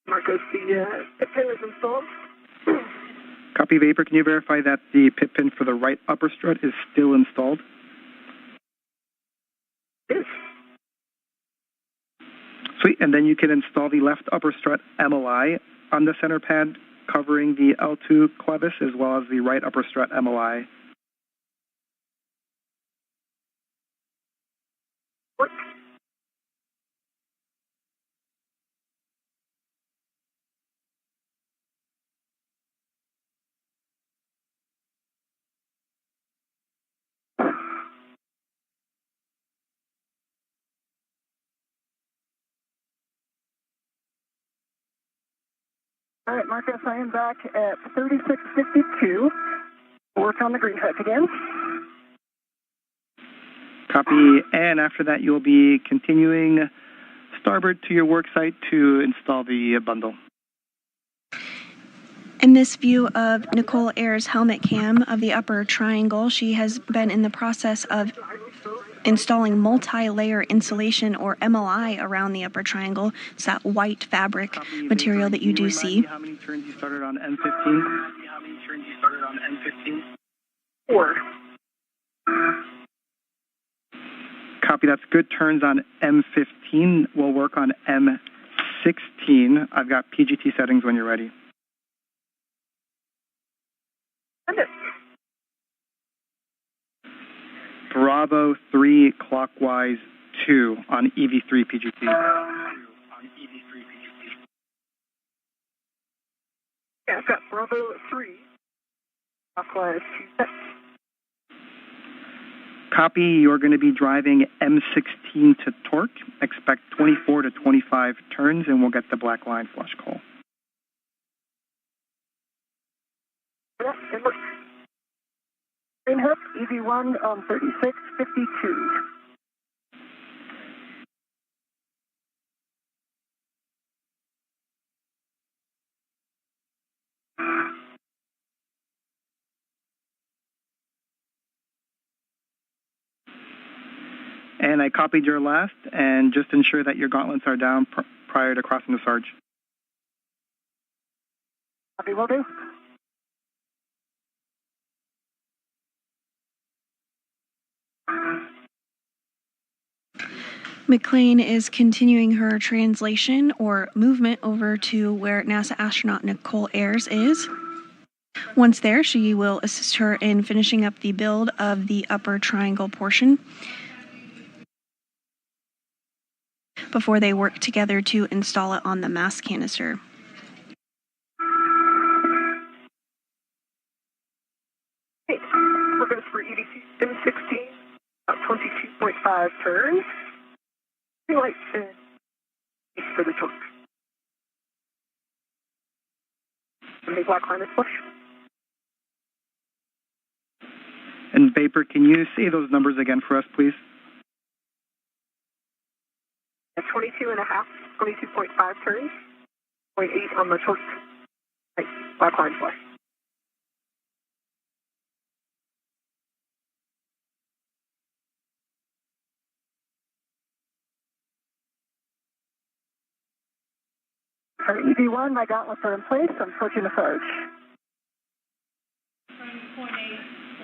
Marcos, the pin is installed. Copy, Vapor. Can you verify that the pip pin for the right upper strut is still installed? Yes. Sweet. And then you can install the left upper strut MLI on the center pad, covering the L2 clevis, as well as the right upper strut MLI. What? All right, Marcus, I am back at 3652. Work on the green hook again. Copy. And after that, you'll be continuing starboard to your work site to install the bundle. In this view of Nichole Ayers' helmet cam of the upper triangle, she has been in the process of installing multi-layer insulation, or MLI, around the upper triangle. It's that white fabric material that you do see. How many turns you started on M15? 4. Copy. That's good turns on M15. We'll work on M16. I've got PGT settings when you're ready. Send it. Bravo 3 clockwise 2 on EV3 PGT. Yeah, I've got Bravo 3. Clockwise 2. Copy. You're going to be driving M16 to torque. Expect 24 to 25 turns, and we'll get the black line flush call. Yeah, it looks. Green hook, EV1 on 3652. And I copied your last, and just ensure that your gauntlets are down prior to crossing the Sarge. Copy, will do. McClain is continuing her translation or movement over to where NASA astronaut Nichole Ayers is. Once there, she will assist her in finishing up the build of the upper triangle portion before they work together to install it on the mass canister. Hey, we're going for EDC M16, about 22.5 turns. Green light and for the torque. And the black line is push. And Vapor, can you say those numbers again for us, please? At 22.5, 22.5 turns, 0.8 on the torque. Right, black line flush. For EV1, my gauntlets are in place. I'm approaching the Sarge.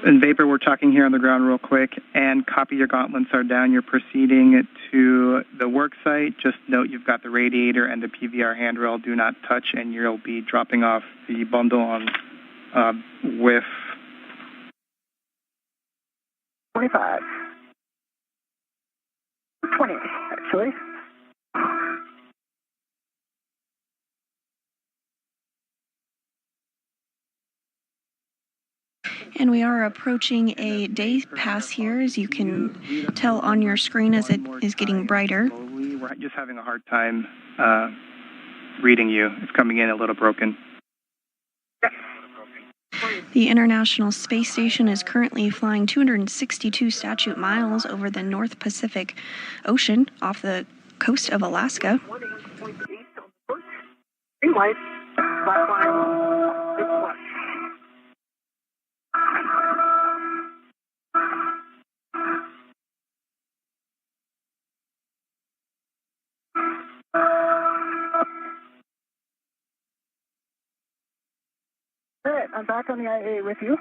And Vapor, we're talking here on the ground real quick, and copy your gauntlets are down. You're proceeding to the work site. Just note you've got the radiator and the PVR handrail. Do not touch, and you'll be dropping off the bundle on with 25. 20, actually. And we are approaching a day pass here, as you can tell on your screen as it is getting brighter. We're just having a hard time reading you. It's coming in a little broken. The International Space Station is currently flying 262 statute miles over the North Pacific Ocean off the coast of Alaska. Green light, black line, big flush. All right, I'm back on the IA with you.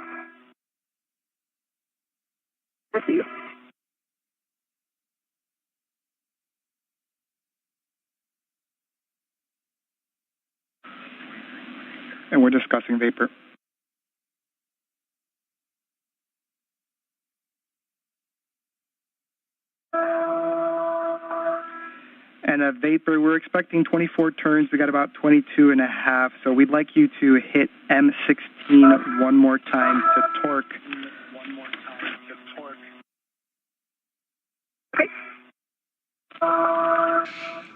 With you. And we're discussing Vapor. And a Vapor, we're expecting 24 turns. We got about 22 and a half. So we'd like you to hit M16 one more time to torque. Okay.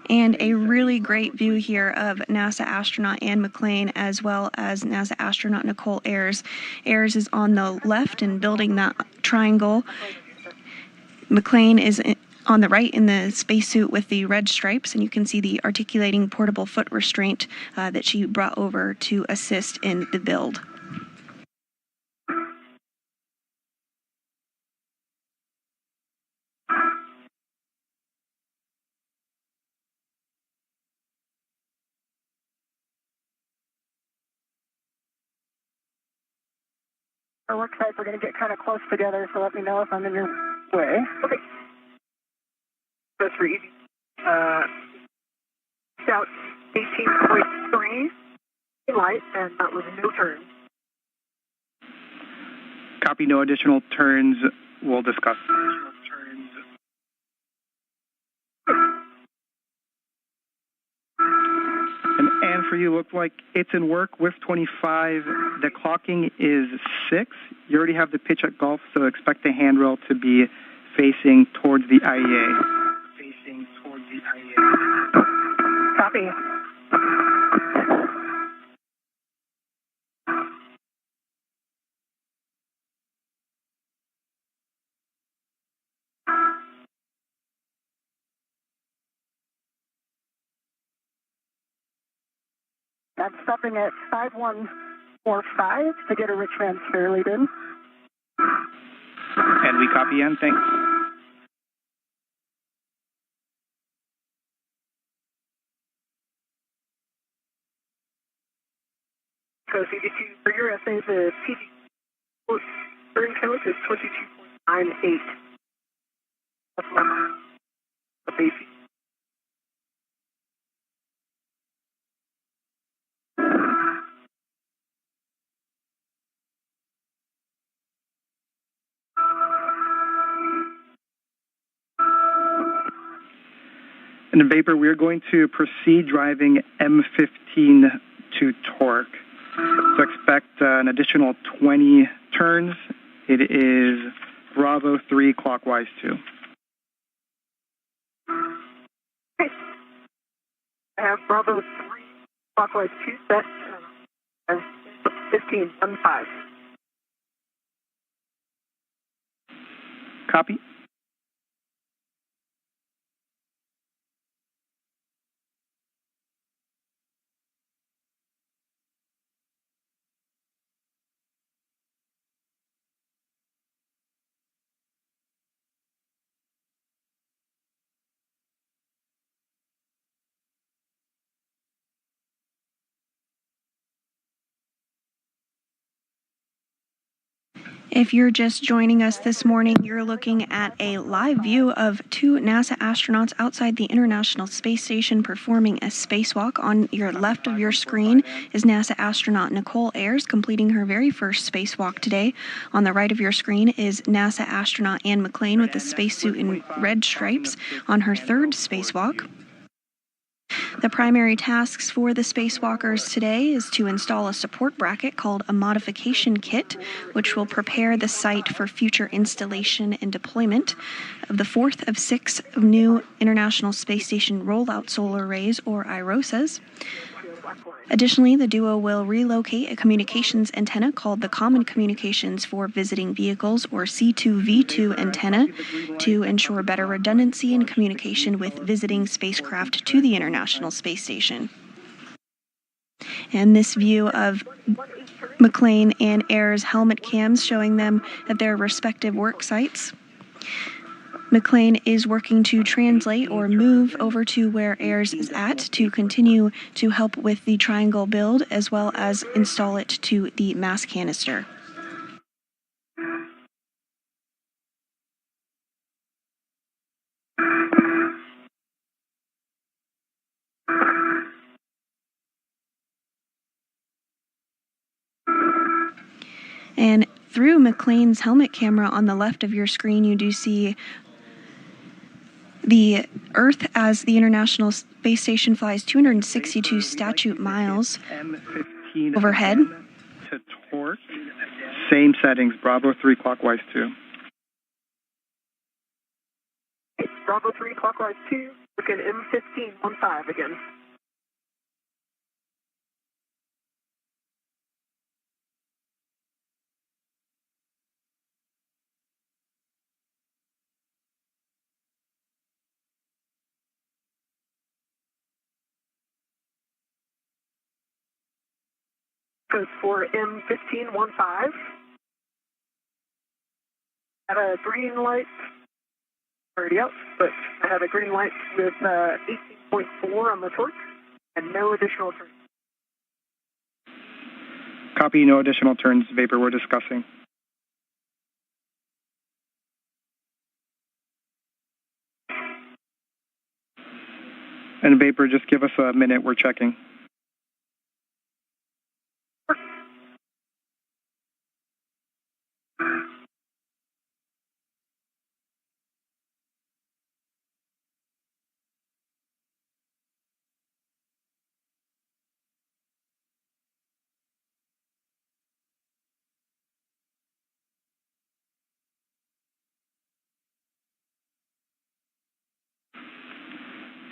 And a really great view here of NASA astronaut Ann McClain as well as NASA astronaut Nichole Ayers. Ayers is on the left and building that triangle. McClain is on the right in the spacesuit with the red stripes, and you can see the articulating portable foot restraint that she brought over to assist in the build. Our work sites are going to get kind of close together, so let me know if I'm in your way. Okay. That's for easy. Scout 18.3 light, and that was no turn. Copy, no additional turns. We'll discuss. And for you, look like it's in work with 25. The clocking is 6. You already have the pitch at golf, so expect the handrail to be facing towards the IEA. Copy. I'm stopping at 5145 to get a rich transfer lead in. And we copy in. Thanks. So CD2 for your essay, the PD burn count is 22.98. That's the base. And Vapor, we're going to proceed driving M15 to torque. So expect an additional 20 turns. It is Bravo 3 clockwise 2. Okay. I have Bravo 3 clockwise 2 set and 15.15. Copy. If you're just joining us this morning, you're looking at a live view of two NASA astronauts outside the International Space Station performing a spacewalk. On your left of your screen is NASA astronaut Nichole Ayers completing her very first spacewalk today. On the right of your screen is NASA astronaut McClain with a spacesuit in red stripes on her third spacewalk. The primary tasks for the spacewalkers today is to install a support bracket called a modification kit, which will prepare the site for future installation and deployment of the fourth of 6 new International Space Station Rollout solar arrays, or IROSAs. Additionally, the duo will relocate a communications antenna called the Common Communications for Visiting Vehicles, or C2V2 antenna, to ensure better redundancy in communication with visiting spacecraft to the International Space Station. And this view of McClain and Ayers' helmet cams showing them at their respective work sites. McClain is working to translate or move over to where Ayers is at to continue to help with the triangle build as well as install it to the mass canister. And through McClain's helmet camera on the left of your screen, you do see the Earth as the International Space Station flies 262 statute miles overhead. To torque. Same settings, Bravo 3 clockwise 2. Bravo 3 clockwise 2, look at M15.15 again. Goes for M15.15. Have a green light already out, but I have a green light with 18.4 on the torque and no additional turns. Copy, no additional turns, Vapor, we're discussing. And Vapor, just give us a minute, we're checking.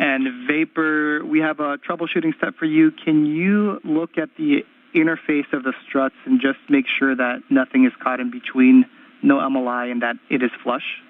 And Vapor, we have a troubleshooting step for you. Can you look at the interface of the struts and just make sure that nothing is caught in between, no MLI, and that it is flush?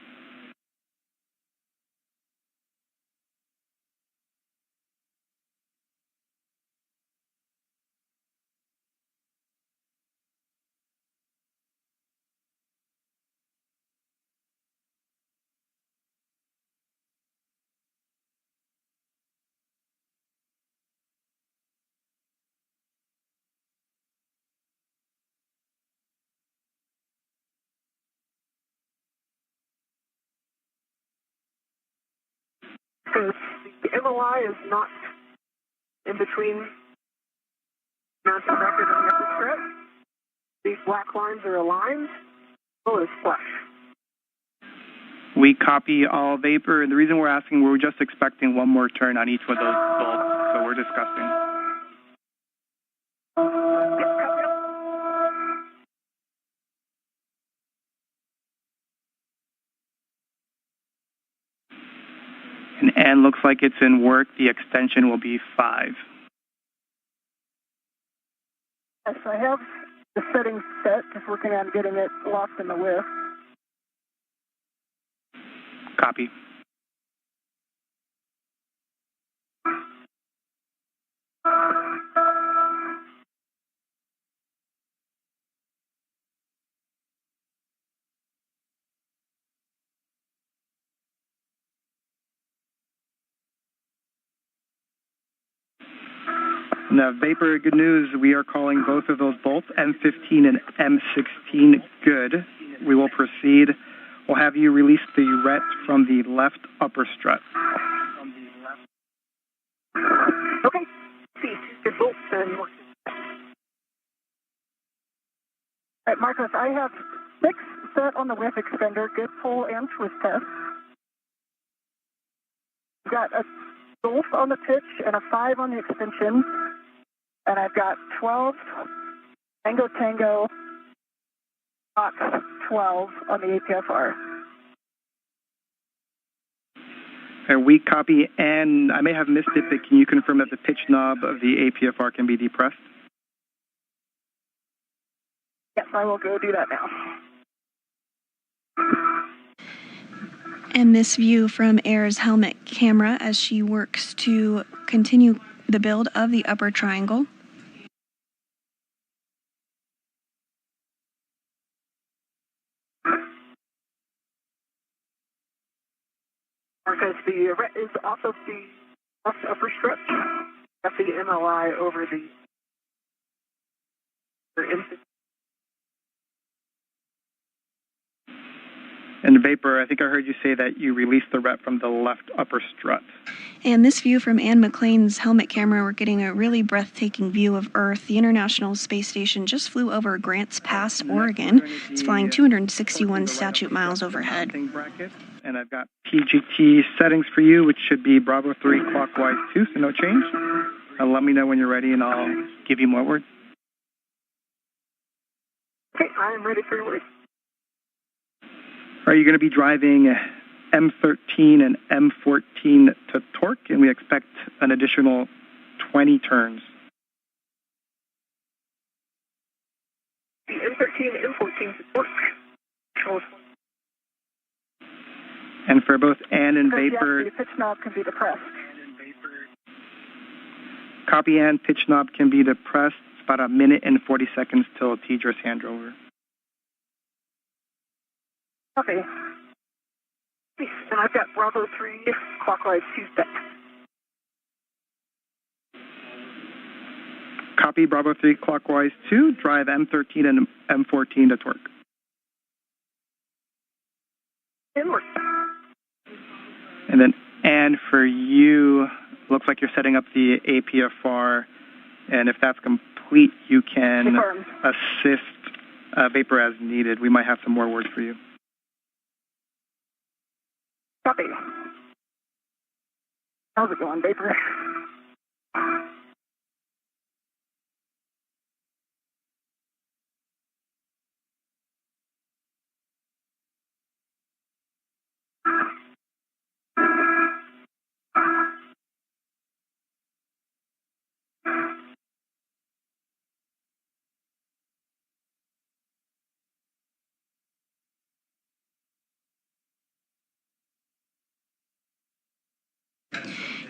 Because the MOI is not in between mountain record and the upper strip. These black lines are aligned. Oh, it's flush. We copy all vapor, and the reason we're asking, we're just expecting one more turn on each of those bolts, so we're discussing. And looks like it's in work. The extension will be 5. Yes, I have the settings set, just working on getting it locked in the whiff. Copy. Now, vapor, good news. We are calling both of those bolts, M15 and M16, good. We will proceed. We'll have you release the ret from the left upper strut. Okay. See, good bolts and work. All right, Marcos, I have 6 set on the whiff extender, good pull and twist test. I've got a golf on the pitch and a 5 on the extension. And I've got 12 Tango Tango Fox 12 on the APFR. We copy, and I may have missed it, but can you confirm that the pitch knob of the APFR can be depressed? Yes, I will go do that now. And this view from Ayers' helmet camera as she works to continue the build of the upper triangle. Marcos, the ret is off of the left upper strip. That's the MLI over the And vapor, I think I heard you say that you released the ret from the left upper strut. And this view from McClain's helmet camera, we're getting a really breathtaking view of Earth. The International Space Station just flew over Grants Pass, Oregon. It's flying 261 statute miles overhead. And I've got PGT settings for you, which should be Bravo 3 clockwise 2, so no change. Let me know when you're ready, and I'll give you more words. Okay, I am ready for your words. Are you going to be driving M13 and M14 to torque, and we expect an additional 20 turns? The M13 and M14 to torque. And for both Ann and vapor, the pitch knob can be depressed. Copy Ann, pitch knob can be depressed. It's about 1 minute and 40 seconds till Tidra's handover. Okay. And I've got Bravo 3 clockwise 2 set. Copy Bravo 3 clockwise 2, drive M13 and M14 to torque. Inward. And then, Ann, for you, looks like you're setting up the APFR, and if that's complete, you can Confirmed. assist vapor as needed. We might have some more words for you. Copy. How's it going, vapor?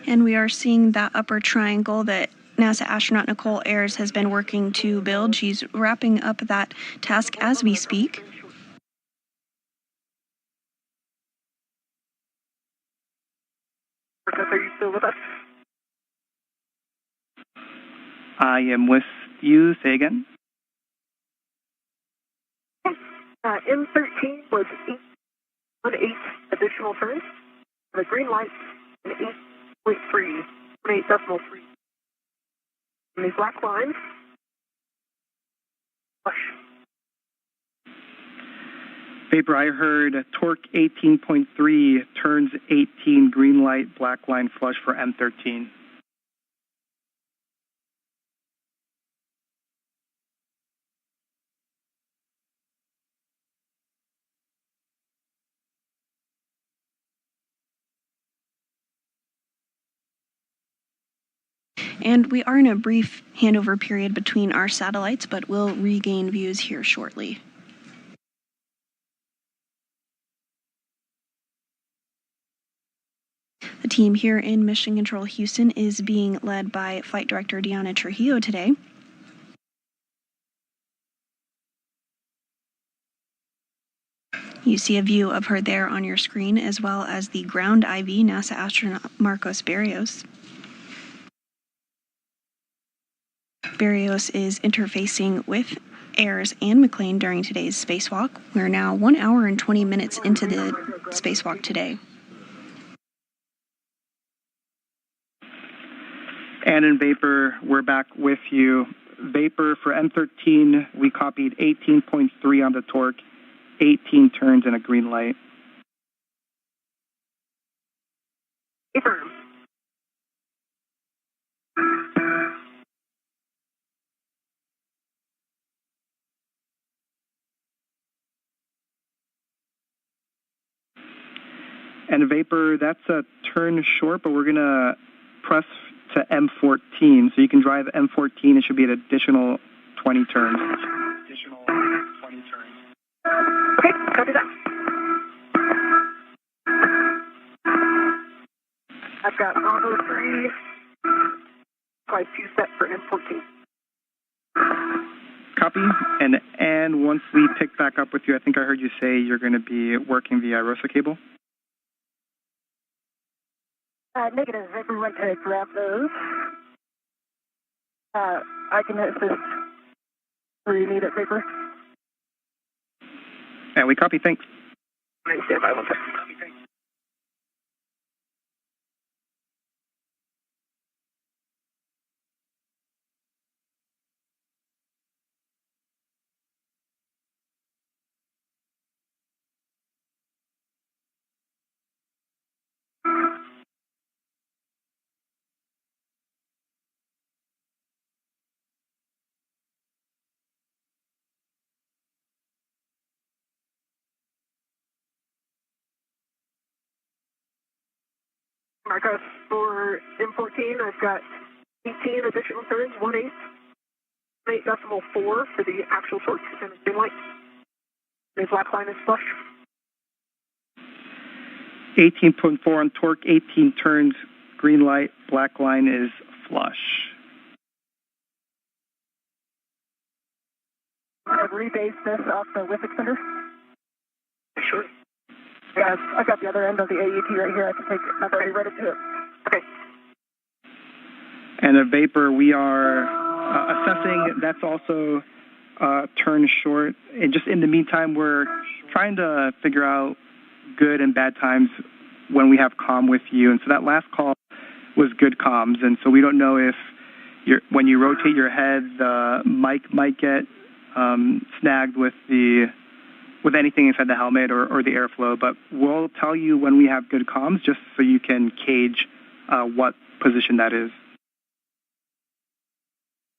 And we are seeing that upper triangle that NASA astronaut Nichole Ayers has been working to build. She's wrapping up that task as we speak. Are you still with us? I am with you. Say again. M13 was 8 additional turns. The green light 8.3, 8.3. And these black lines. Flush. Vapor, I heard torque 18.3, turns 18, green light, black line flush for M13. And we are in a brief handover period between our satellites, but we'll regain views here shortly. The team here in Mission Control Houston is being led by Flight Director Deanna Trujillo today. You see a view of her there on your screen, as well as the ground IV NASA astronaut Marcos Barrios. Barrios is interfacing with Ayers and McClain during today's spacewalk. We're now 1 hour and 20 minutes into the spacewalk today. And in Vapor, we're back with you. Vapor for M13, we copied 18.3 on the torque, 18 turns and a green light. Vapor. And Vapor, that's a turn short, but we're going to press to M14. So you can drive M14. It should be an additional 20 turns. Okay, copy that. I've got auto 3, quite 2 set for M14. Copy. And once we pick back up with you, I think I heard you say you're going to be working the IROSA cable? Negative. Vapor went to grab those. I can assist where you need it, Vapor. And we copy. Thanks. Stand by 1 second. Marcos, for M14, I've got 18 additional turns, 1/8, 8.4 for the actual torque, and green light. The black line is flush. 18.4 on torque, 18 turns, green light, black line is flush. I've rebased this off the whiff extender. Sure. Yeah, I've got the other end of the AET right here. I can take it. I've already read it to it. Okay. And a Vapor, we are assessing. That's also turn short. And just in the meantime, we're trying to figure out good and bad times when we have comm with you. And so that last call was good comms. And so we don't know if when you rotate your head, the mic might get snagged with anything inside the helmet or the airflow, but we'll tell you when we have good comms just so you can gauge what position that is.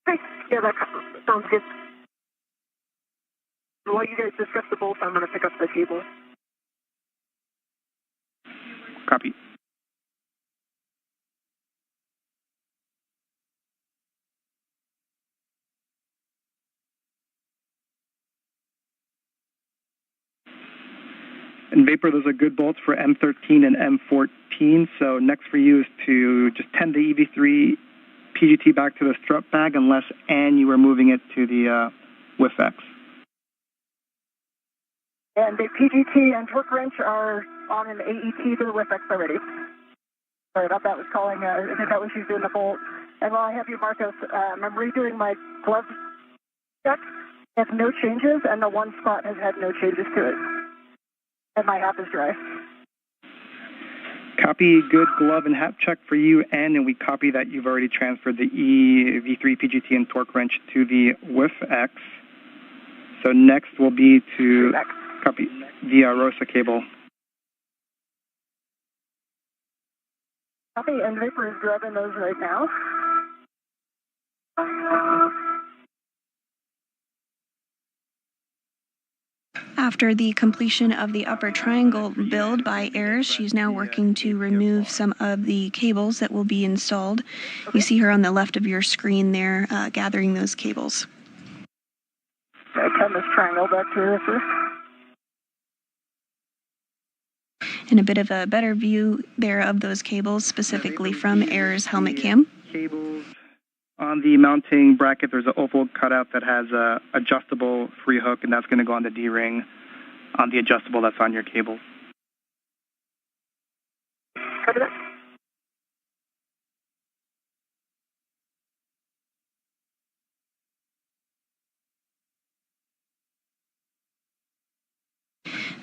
Okay, yeah, that sounds good. While you guys discuss the bolts, I'm going to pick up the cable. Copy. And Vapor, those are good bolts for M13 and M14. So next for you is to just tend the EV3 PGT back to the strut bag unless you are moving it to the WIFX. And the PGT and torque wrench are on an AET to the WIFX already. Sorry about that. Was calling. I think that was you doing the bolt. And while I have you, Marcos, I'm redoing my glove check. It has no changes, and the one spot has had no changes to it. And my half is dry. Copy, good glove and hat check for you, and we copy that you've already transferred the V3 PGT and torque wrench to the WIF-X. So next will be to copy the IROSA cable. Copy, and Vapor is grabbing those right now. After the completion of the upper triangle build by Ayers, she's now working to remove some of the cables that will be installed. You see her on the left of your screen there, gathering those cables. Okay, turn this triangle back to this. And a bit of a better view there of those cables, specifically from Ayers' helmet cam. Cables. On the mounting bracket, there's an oval cutout that has a adjustable free hook, and that's going to go on the D-ring on the adjustable that's on your cable. Copy that.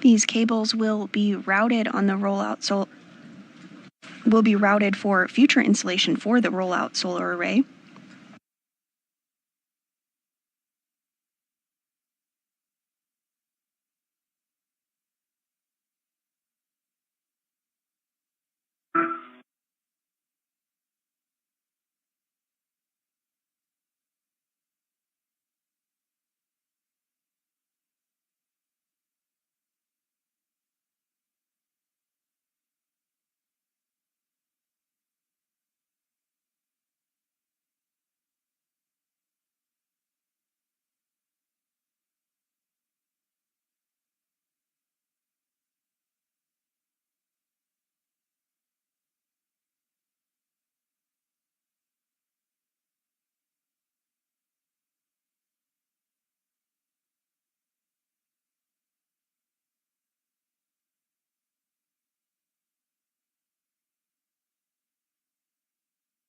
These cables will be routed on the rollout, so will be routed for future installation for the rollout solar array.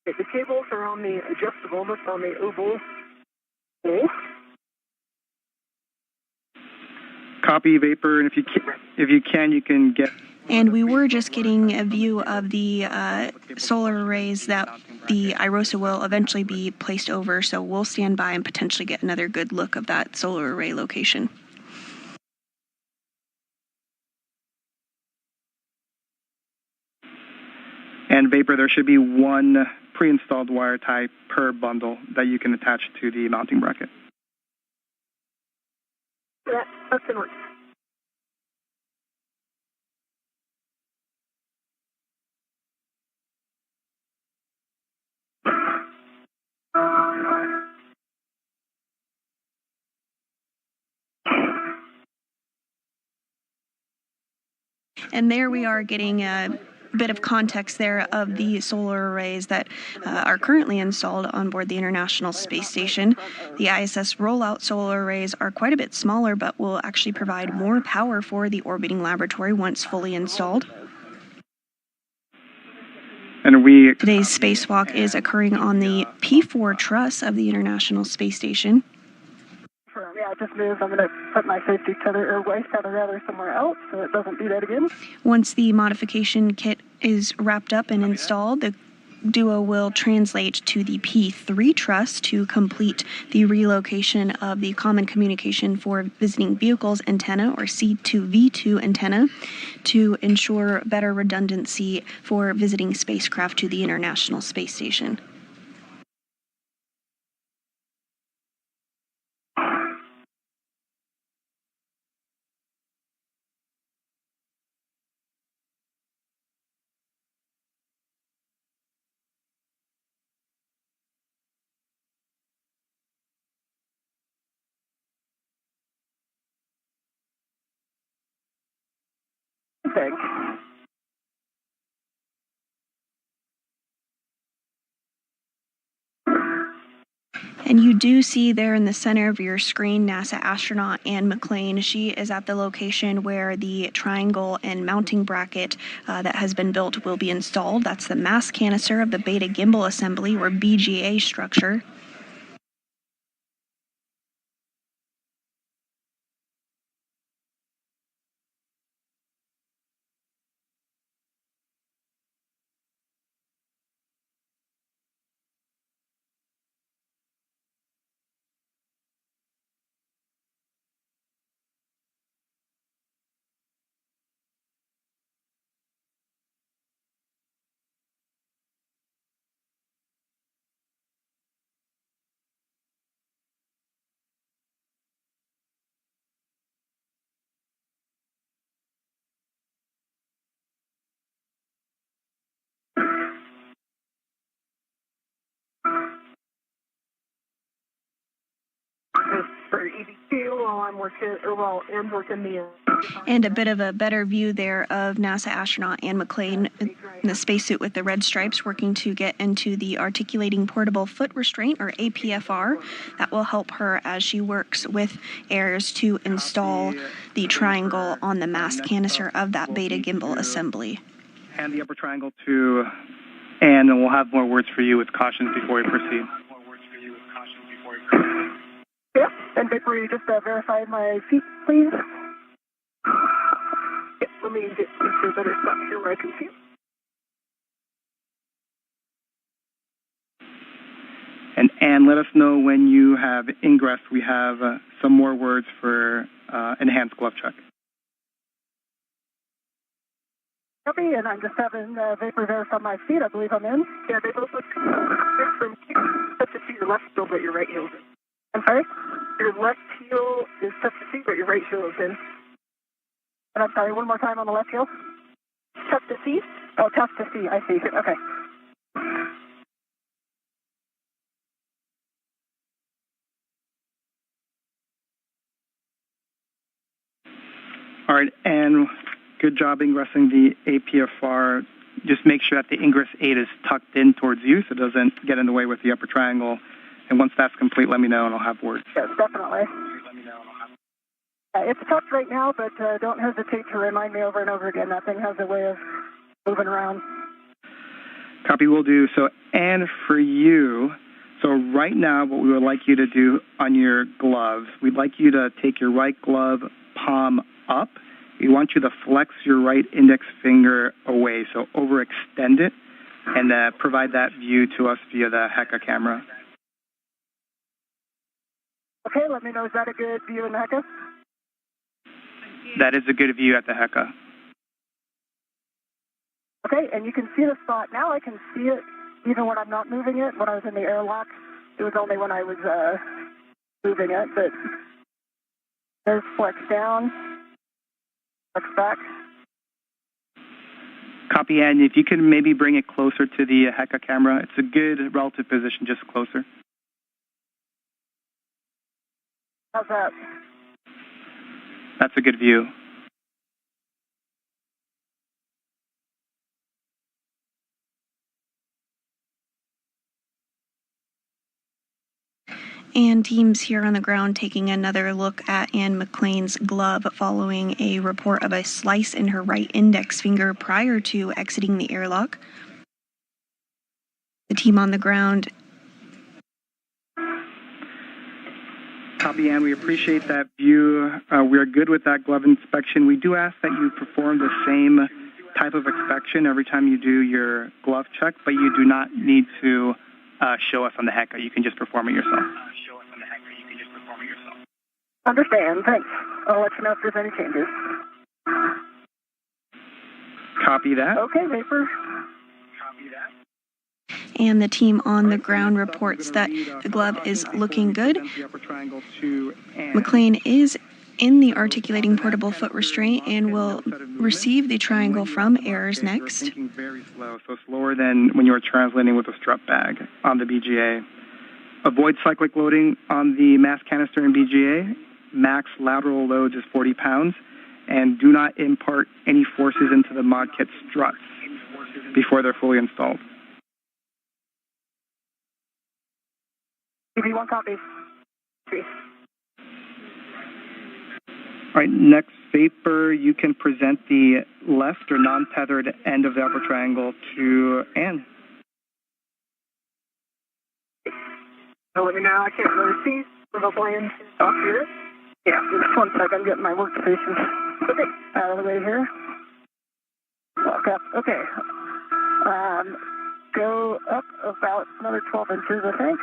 Okay, the cables are on the adjustable, that's on the oval. Okay. Copy, Vapor, and if you can, you can get... And we were just getting a view of the solar arrays that the IROSA will eventually be placed over, so we'll stand by and potentially get another good look of that solar array location. And Vapor, there should be one pre-installed wire tie per bundle that you can attach to the mounting bracket. Yeah, that's in order. And there we are getting a bit of context there of the solar arrays that are currently installed on board the International Space Station. The ISS rollout solar arrays are quite a bit smaller, but will actually provide more power for the orbiting laboratory once fully installed. And Today's spacewalk is occurring on the P4 truss of the International Space Station. Yeah, I just moved. I'm going to put my safety tether, or waist tether rather, somewhere else so it doesn't do that again. Once the modification kit is wrapped up and installed, the duo will translate to the P3 truss to complete the relocation of the Common Communication for Visiting Vehicles antenna, or C2V2 antenna, to ensure better redundancy for visiting spacecraft to the International Space Station. Thing. And you do see there in the center of your screen NASA astronaut Anne McClain. She is at the location where the triangle and mounting bracket that has been built will be installed. That's the mass canister of the Beta Gimbal Assembly, or BGA structure. while I'm working, or while I'm working the. And a bit of a better view there of NASA astronaut Ann McClain in the spacesuit with the red stripes working to get into the articulating portable foot restraint, or APFR. That will help her as she works with Ayers to install the triangle on the mast canister of that beta gimbal assembly. Hand the upper triangle to Ann, and we'll have more words for you with cautions before we proceed. Yeah, and before you just verify my feet, please. Yeah, let me get into a better spot here where I can see. And Ann, let us know when you have ingress. We have some more words for enhanced glove check. Copy, and I'm just having vapor verify my feet. I believe I'm in. Yeah, they both look from here. Touch to see your left heel, but your right heel is in. I'm sorry? Your left heel is tough to see, but your right heel is in. And I'm sorry, one more time on the left heel. Tough to see? Oh, tough to see. I see. Okay. All right, and good job ingressing the APFR. Just make sure that the ingress 8 is tucked in towards you so it doesn't get in the way with the upper triangle. And once that's complete, let me know and I'll have words. Yes, definitely. It's tucked right now, but don't hesitate to remind me over and over again. That thing has a way of moving around. Copy, will do. So, and for you, so right now what we would like you to do on your gloves, we'd like you to take your right glove palm up. We want you to flex your right index finger away, so overextend it, and provide that view to us via the HECA camera. Okay, let me know. Is that a good view in the HECA? That is a good view at the HECA. Okay, and you can see the spot. Now I can see it even when I'm not moving it. When I was in the airlock, it was only when I was moving it. But there's flex down, flex back. Copy, and if you can maybe bring it closer to the HECA camera. It's a good relative position, just closer. How's that? That's a good view. And teams here on the ground taking another look at Ann McClain's glove following a report of a slice in her right index finger prior to exiting the airlock. The team on the ground. Copy, Ann. We appreciate that view. We are good with that glove inspection. We do ask that you perform the same type of inspection every time you do your glove check, but you do not need to show us on the HECA. You can just perform it yourself. Understand. Thanks. I'll let you know if there's any changes. Copy that. Okay, vapor. Copy that. And the team on the ground reports that the glove is looking good. McClain is in the articulating portable foot restraint and will receive the triangle from Ayers next. Very slow, so slower than when you were translating with a strap bag on the BGA. Avoid cyclic loading on the mass canister in BGA. Max lateral loads is 40 pounds. And do not impart any forces into the mod kit struts before they're fully installed. Give me one copy. Three. All right, next vapor, you can present the left or non-tethered end of the upper triangle to Ann. So let me know. I can't really see. We'll go blind off here. Yeah, just 1 second. I'm getting my workstation. Okay, out of the way here. Walk up. Okay. Go up about another 12 inches, I think.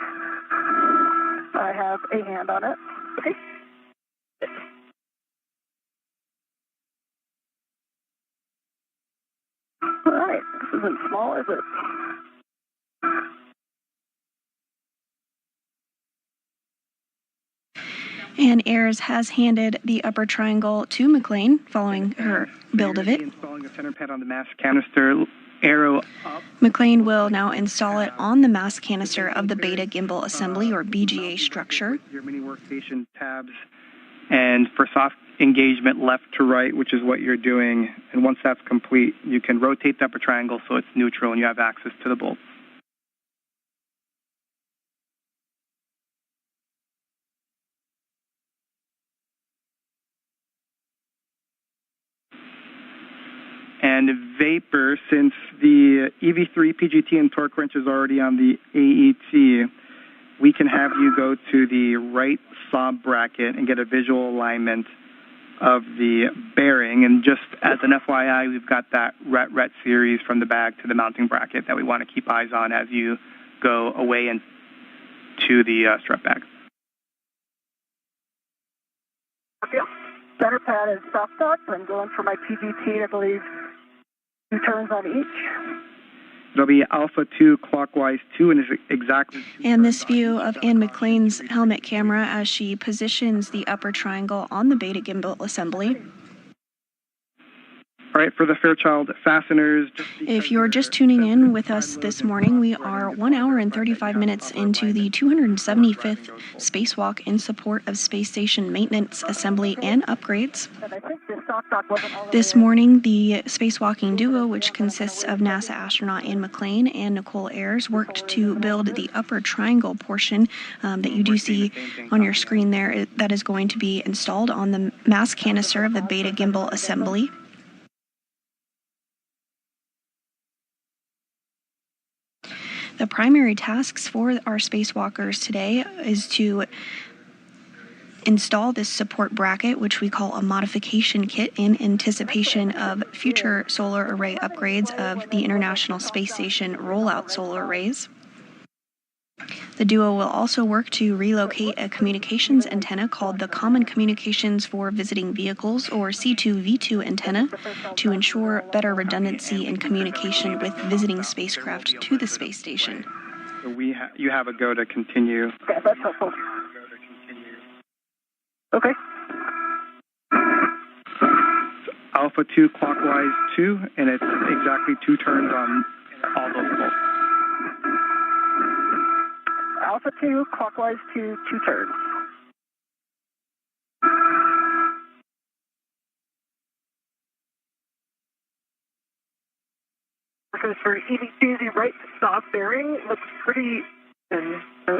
I have a hand on it. Okay. All right. This isn't small, is it? And Ayers has handed the upper triangle to McClain following her build of it. Installing the center pad on the mass canister, arrow up. McClain will now install it on the mass canister of the beta gimbal assembly, or BGA structure. Your mini workstation tabs And for soft engagement left to right, which is what you're doing, and once that's complete, you can rotate the upper triangle so it's neutral and you have access to the bolts. And vapor, since the EV3 PGT and torque wrench is already on the AET, we can have you go to the right saw bracket and get a visual alignment of the bearing. And just as an FYI, we've got that RET series from the bag to the mounting bracket that we want to keep eyes on as you go away and to the strut bag. Center pad is soft dock. I'm going for my PGT, I believe. 2 turns on each. It'll be Alpha 2 clockwise 2 and is exactly. And this view of Ann McClain's helmet camera as she positions the upper triangle on the beta gimbal assembly. All right, for the Fairchild fasteners. If you're just tuning in with us this morning, we are 1 hour and 35 minutes into the 275th Spacewalk in support of space station maintenance, assembly, and upgrades. This morning, the spacewalking duo, which consists of NASA astronaut Ann McClain and Nichole Ayers, worked to build the upper triangle portion that you do see on your screen there. That is going to be installed on the mass canister of the beta gimbal assembly. The primary tasks for our spacewalkers today is to install this support bracket, which we call a modification kit, in anticipation of future solar array upgrades of the International Space Station Rollout solar arrays. The duo will also work to relocate a communications antenna called the Common Communications for Visiting Vehicles, or C2V2 antenna, to ensure better redundancy in communication with visiting spacecraft to the space station. So you have a go to continue. Yeah, that's helpful. Okay. Alpha 2 clockwise 2, and it's exactly 2 turns on all those bolts. Alpha 2, clockwise 2, 2 turns. Because for EV2, the right stop bearing looks pretty thin. So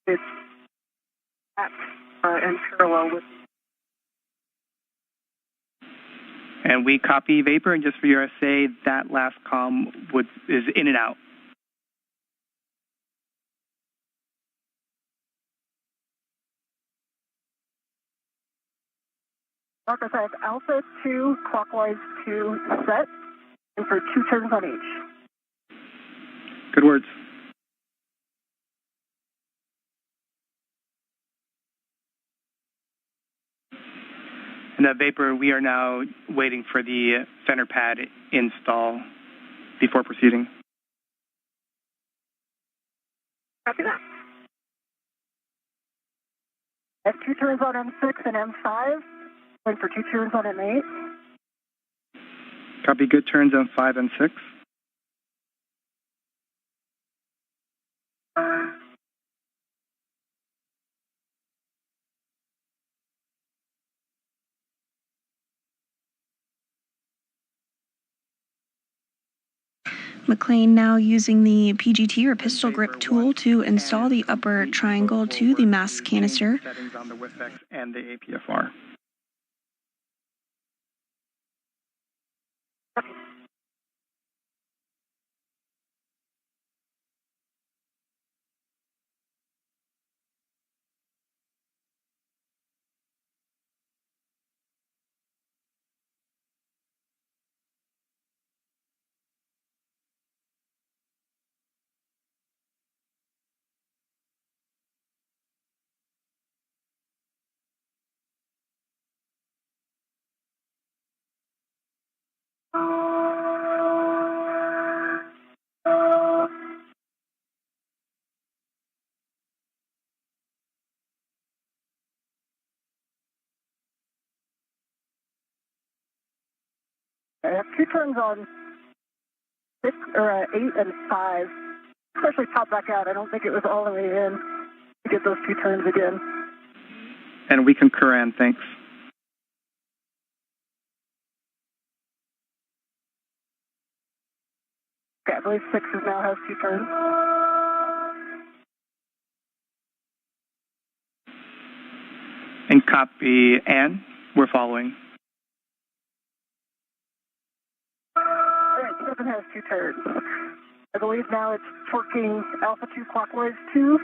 it's at and parallel with. And we copy vapor, and just for your essay, that last comm is in and out. Marcus, I have Alpha 2, clockwise 2 set, and for 2 turns on each. Good words. And that vapor, we are now waiting for the center pad install before proceeding. Copy that. I have 2 turns on M6 and M5. Going for 2 turns on M8. Copy, good turns on 5 and 6. McClain now using the PGT or pistol grip tool to install the upper triangle to the mass canister. Settings on the WIFX and the APFR. I have 2 turns on 6 or 8 and 5. Especially pop back out. I don't think it was all the way in to get those 2 turns again. And we concur, Ann. Thanks. Okay, I believe 6 now has 2 turns. And copy, Ann. We're following. All right, 7 has 2 turns. I believe now it's torquing Alpha 2 clockwise 2.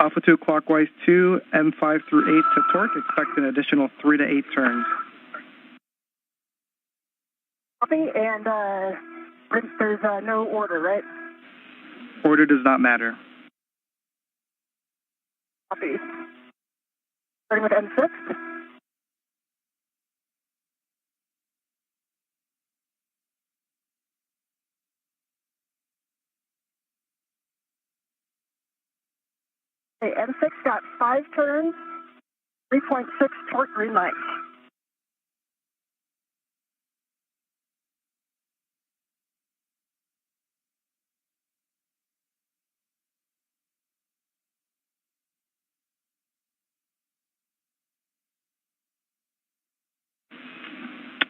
Alpha 2 clockwise 2, M5 through 8 to torque. Expect an additional 3 to 8 turns. Copy, and there's no order, right? Order does not matter. Copy. Starting with M6. Okay, M6 got 5 turns, 3.6 torque green light.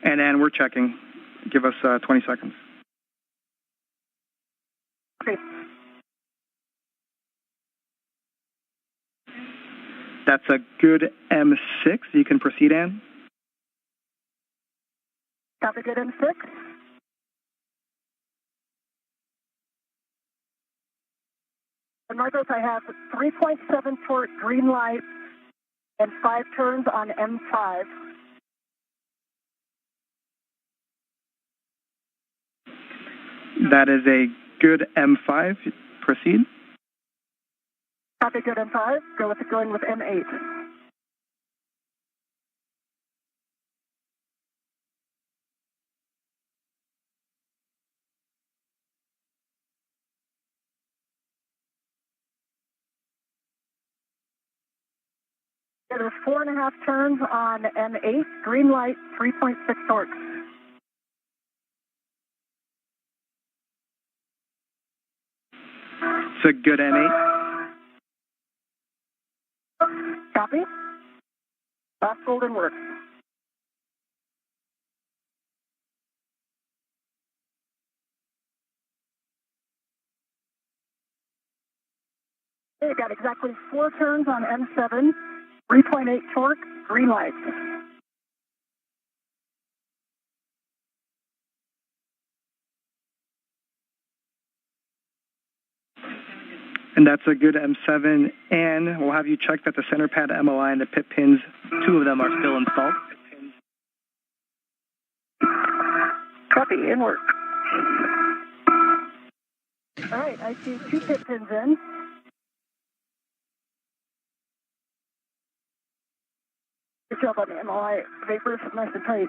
And Ann, we're checking. Give us 20 seconds. Okay. That's a good M6. You can proceed, Ann. Copy, good M6. And Marcos, I have 3.7 torque green light and 5 turns on M5. That is a good M5. Proceed. Copy, good M5. Going with M8. There's 4.5 turns on M8. Green light, 3.6 torque. It's a good N8. Copy. Last golden work. Okay, got exactly 4 turns on M7, 3.8 torque, green light. And that's a good M7. And we'll have you check that the center pad MOI and the pit pins, 2 of them are still installed. Copy, in work. All right, I see 2 pit pins in. Good job on the MOI. Vapors nice and tight.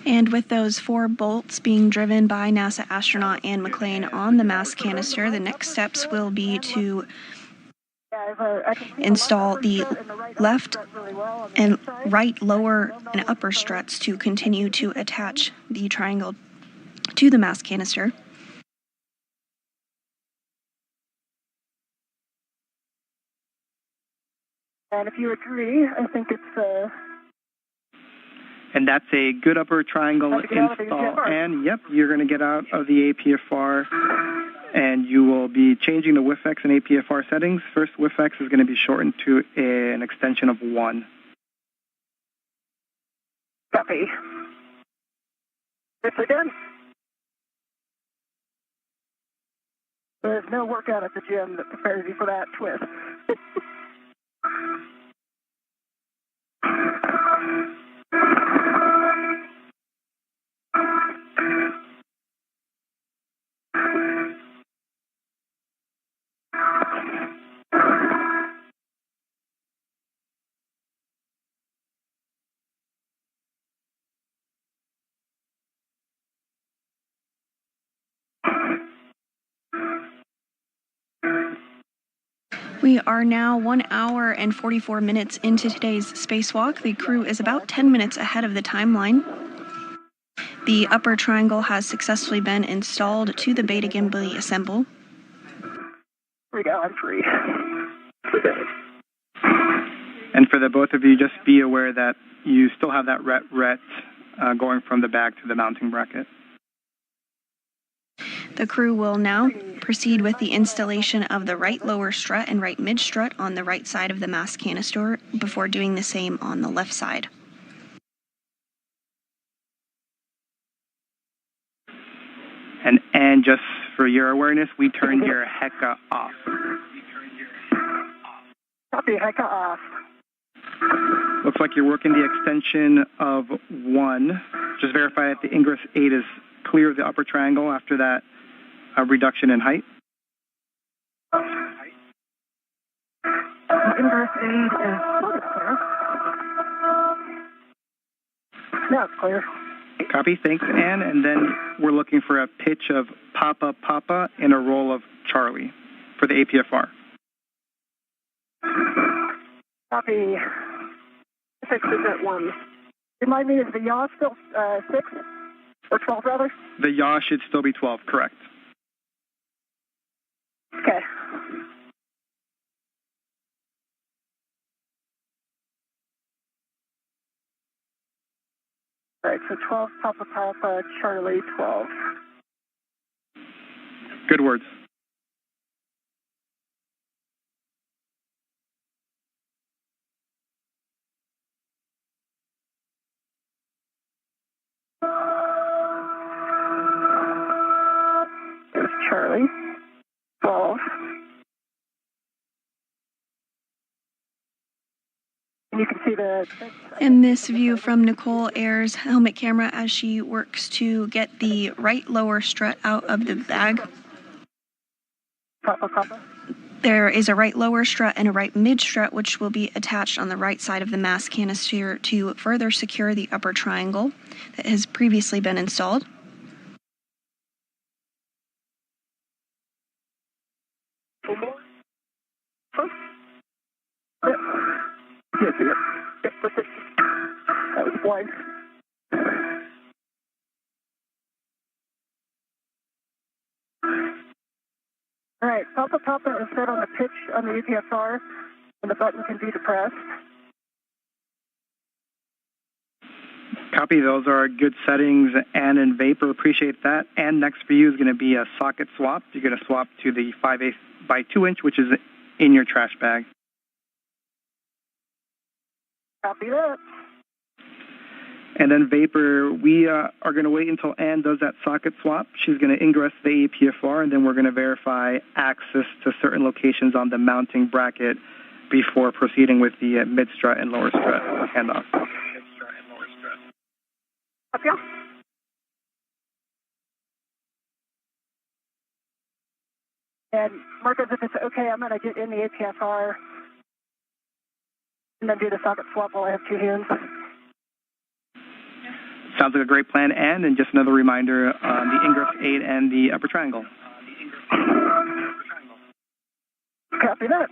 And with those 4 bolts being driven by NASA astronaut Ann McClain on the mass canister, the next steps will be to install the left and right lower and upper struts to continue to attach the triangle to the mass canister. And if you agree, I think it's... And that's a good upper triangle install. And yep, you're going to get out of the APFR and you will be changing the WIFX and APFR settings. First, WIFX is going to be shortened to an extension of 1. Copy. It's again. There's no workout at the gym that prepares you for that twist. We are now 1 hour and 44 minutes into today's spacewalk. The crew is about 10 minutes ahead of the timeline. The upper triangle has successfully been installed to the beta gimbal assemble. we go. I'm free. And for the both of you, just be aware that you still have that ret going from the bag to the mounting bracket. The crew will now proceed with the installation of the right lower strut and right mid strut on the right side of the mass canister before doing the same on the left side. And just for your awareness, we turned your HECA off. Copy, HECA off. Looks like you're working the extension of 1. Just verify that the ingress 8 is clear of the upper triangle after that reduction in height. Ingress 8 is clear. Now it's clear. Copy, thanks, Ann. And then we're looking for a pitch of Papa Papa and a roll of Charlie for the APFR. Copy. 6 is at 1. Remind me, is the yaw still 6? Or 12, rather? The yaw should still be 12, correct. Okay. All right, so 12 Papa Papa, Charlie 12. Good words. There's Charlie 12. And you can see In this view from Nichole Ayers' helmet camera as she works to get the right lower strut out of the bag. Papa Papa. There is a right lower strut and a right mid strut which will be attached on the right side of the mass canister to further secure the upper triangle that has previously been installed. That was blind. All right, Papa Papa is set on the pitch on the EPFR, and the button can be depressed. Copy, those are good settings. And in Vapor, appreciate that. And next for you is going to be a socket swap. You're going to swap to the 5/8 by 2 inch, which is in your trash bag. Copy that. And then Vapor, we are going to wait until Ann does that socket swap. She's going to ingress the APFR, and then we're going to verify access to certain locations on the mounting bracket before proceeding with the mid-strut and lower strut handoff. Copy. And Marcos, if it's okay, I'm going to get in the APFR and then do the socket swap while I have 2 hands. Sounds like a great plan, Ann. And just another reminder on the ingress 8 and the upper triangle. Copy that.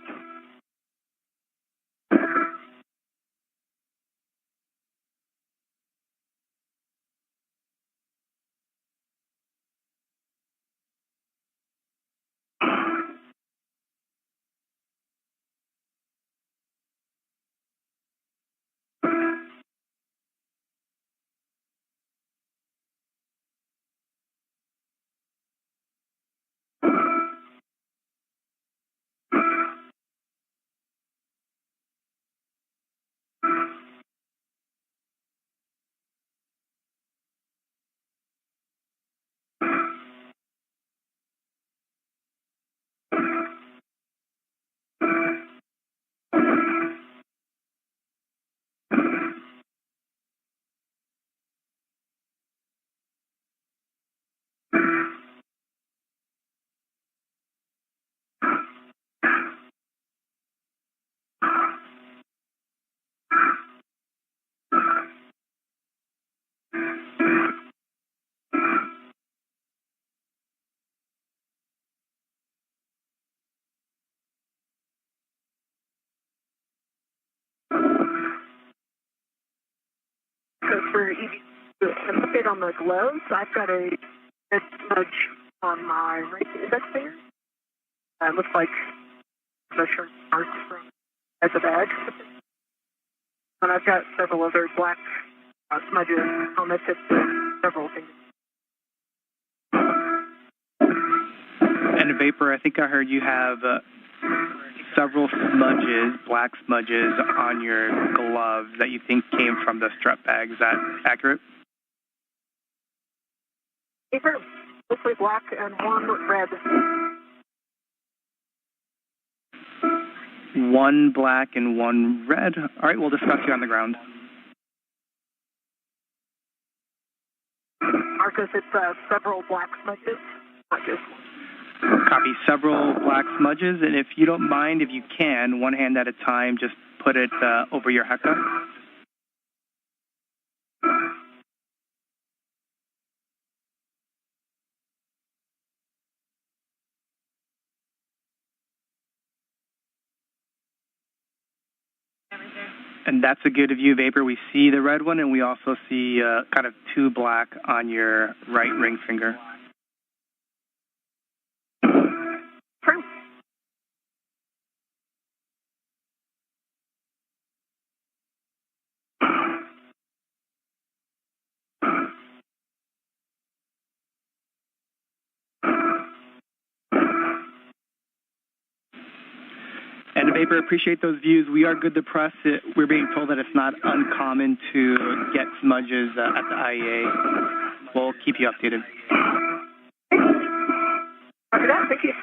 So for an update on the gloves, I've got a smudge on my right index finger. It looks like the shirt as a bag. And I've got several other black smudges on the tips of several things. And Vapor, I think I heard you have several smudges, black smudges, on your gloves that you think came from the strap bag. Is that accurate? Paper, mostly black and one red. One black and one red. All right, we'll discuss you on the ground. Marcus, it's several black smudges, not just one. Copy. Several black smudges, and if you don't mind, if you can, one hand at a time, just put it over your heka. And that's a good view, Vapor. We see the red one, and we also see kind of two black on your right ring finger. True. And Vapor, appreciate those views. We are good to press. We're being told that it's not uncommon to get smudges at the IEA. We'll keep you updated. After that, thank you.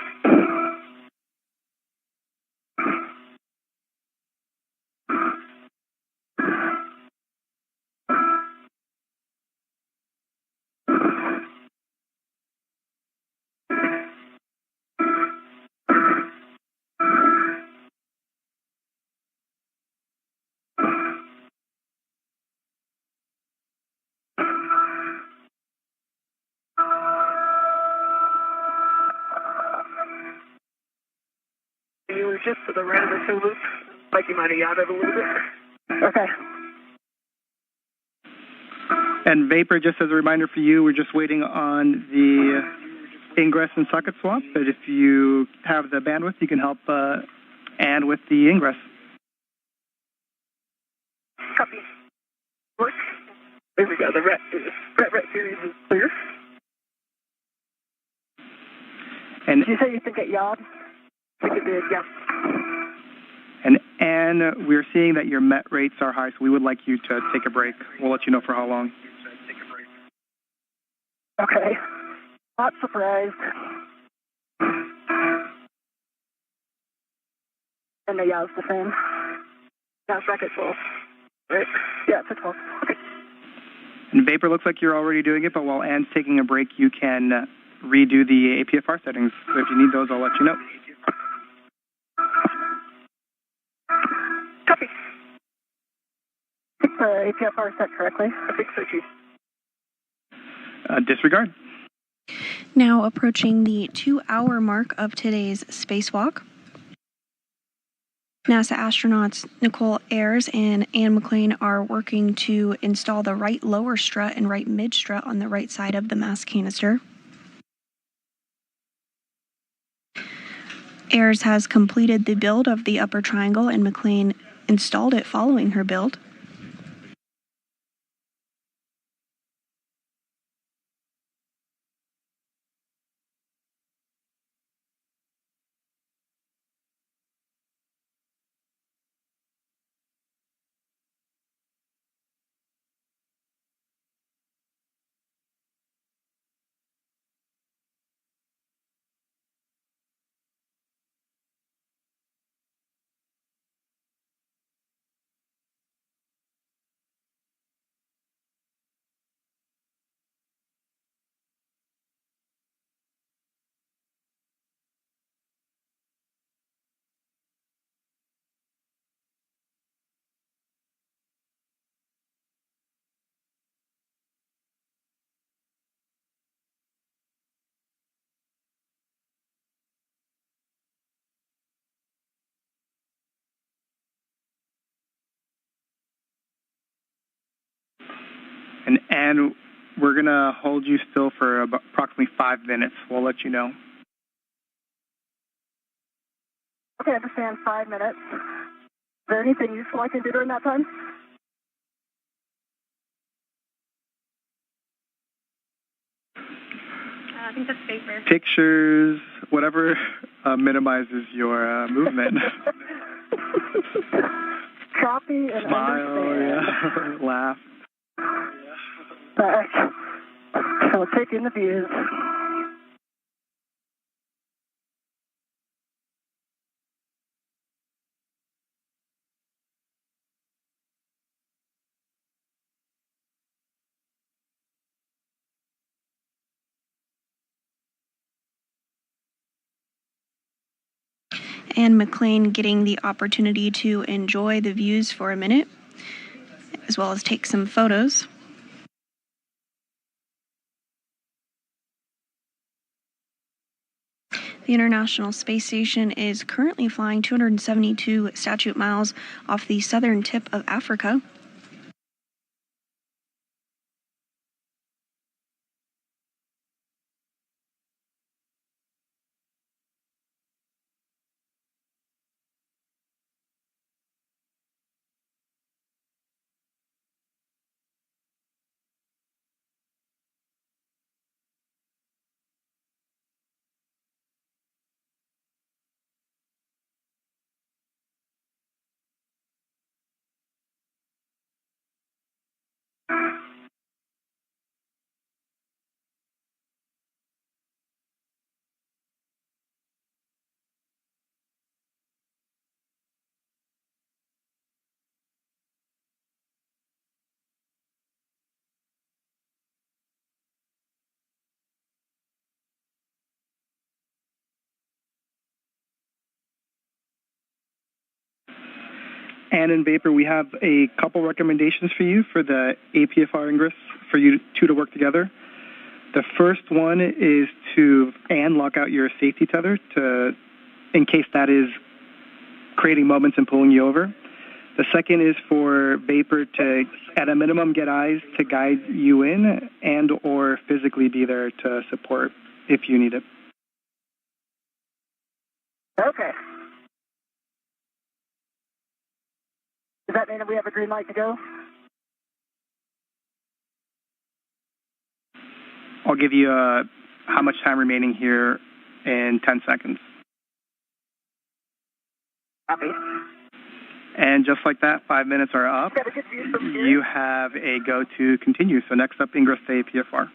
You were just to the right of the two loop, like you might have yachted a little bit. Okay. And Vapor, just as a reminder for you, we're just waiting on the ingress and socket swap, but if you have the bandwidth, you can help Ann with the ingress. Copy. Work. There we go. The ret series is clear. And did you say you think it yawed? I think it did, yeah. And we're seeing that your met rates are high, so we would like you to take a break. We'll let you know for how long. Okay. Not surprised. And the yaw's the same. Now it's back at 12. Right? Yeah, it's at 12. Okay. And Vapor, looks like you're already doing it, but while Ann's taking a break, you can redo the APFR settings. So if you need those, I'll let you know. Copy. I think the APFR set correctly. I think so, Chief. Disregard. Now approaching the 2-hour mark of today's spacewalk. NASA astronauts Nichole, Ayers, and McClain are working to install the right lower strut and right mid strut on the right side of the mass canister. Ayers has completed the build of the upper triangle, and McClain installed it following her build. And we're going to hold you still for approximately 5 minutes. We'll let you know. Okay, I understand. 5 minutes. Is there anything useful I can do during that time? I think that's vapor. Pictures, whatever minimizes your movement. Copy and Smile, understand. yeah. Laugh. Back. So take in the views. And McClain getting the opportunity to enjoy the views for a minute, as well as take some photos. The International Space Station is currently flying 272 statute miles off the southern tip of Africa. And in Vapor, we have a couple recommendations for you for the APFR ingress for you two to work together. The first one is to lock out your safety tether in case that is creating moments and pulling you over. The second is for Vapor to, at a minimum, get eyes to guide you in and or physically be there to support if you need it. Okay. Does that mean that we have a green light to go? I'll give you how much time remaining here in 10 seconds. Copy. And just like that, 5 minutes are up. You have a go to continue. So next up, ingress to APFR.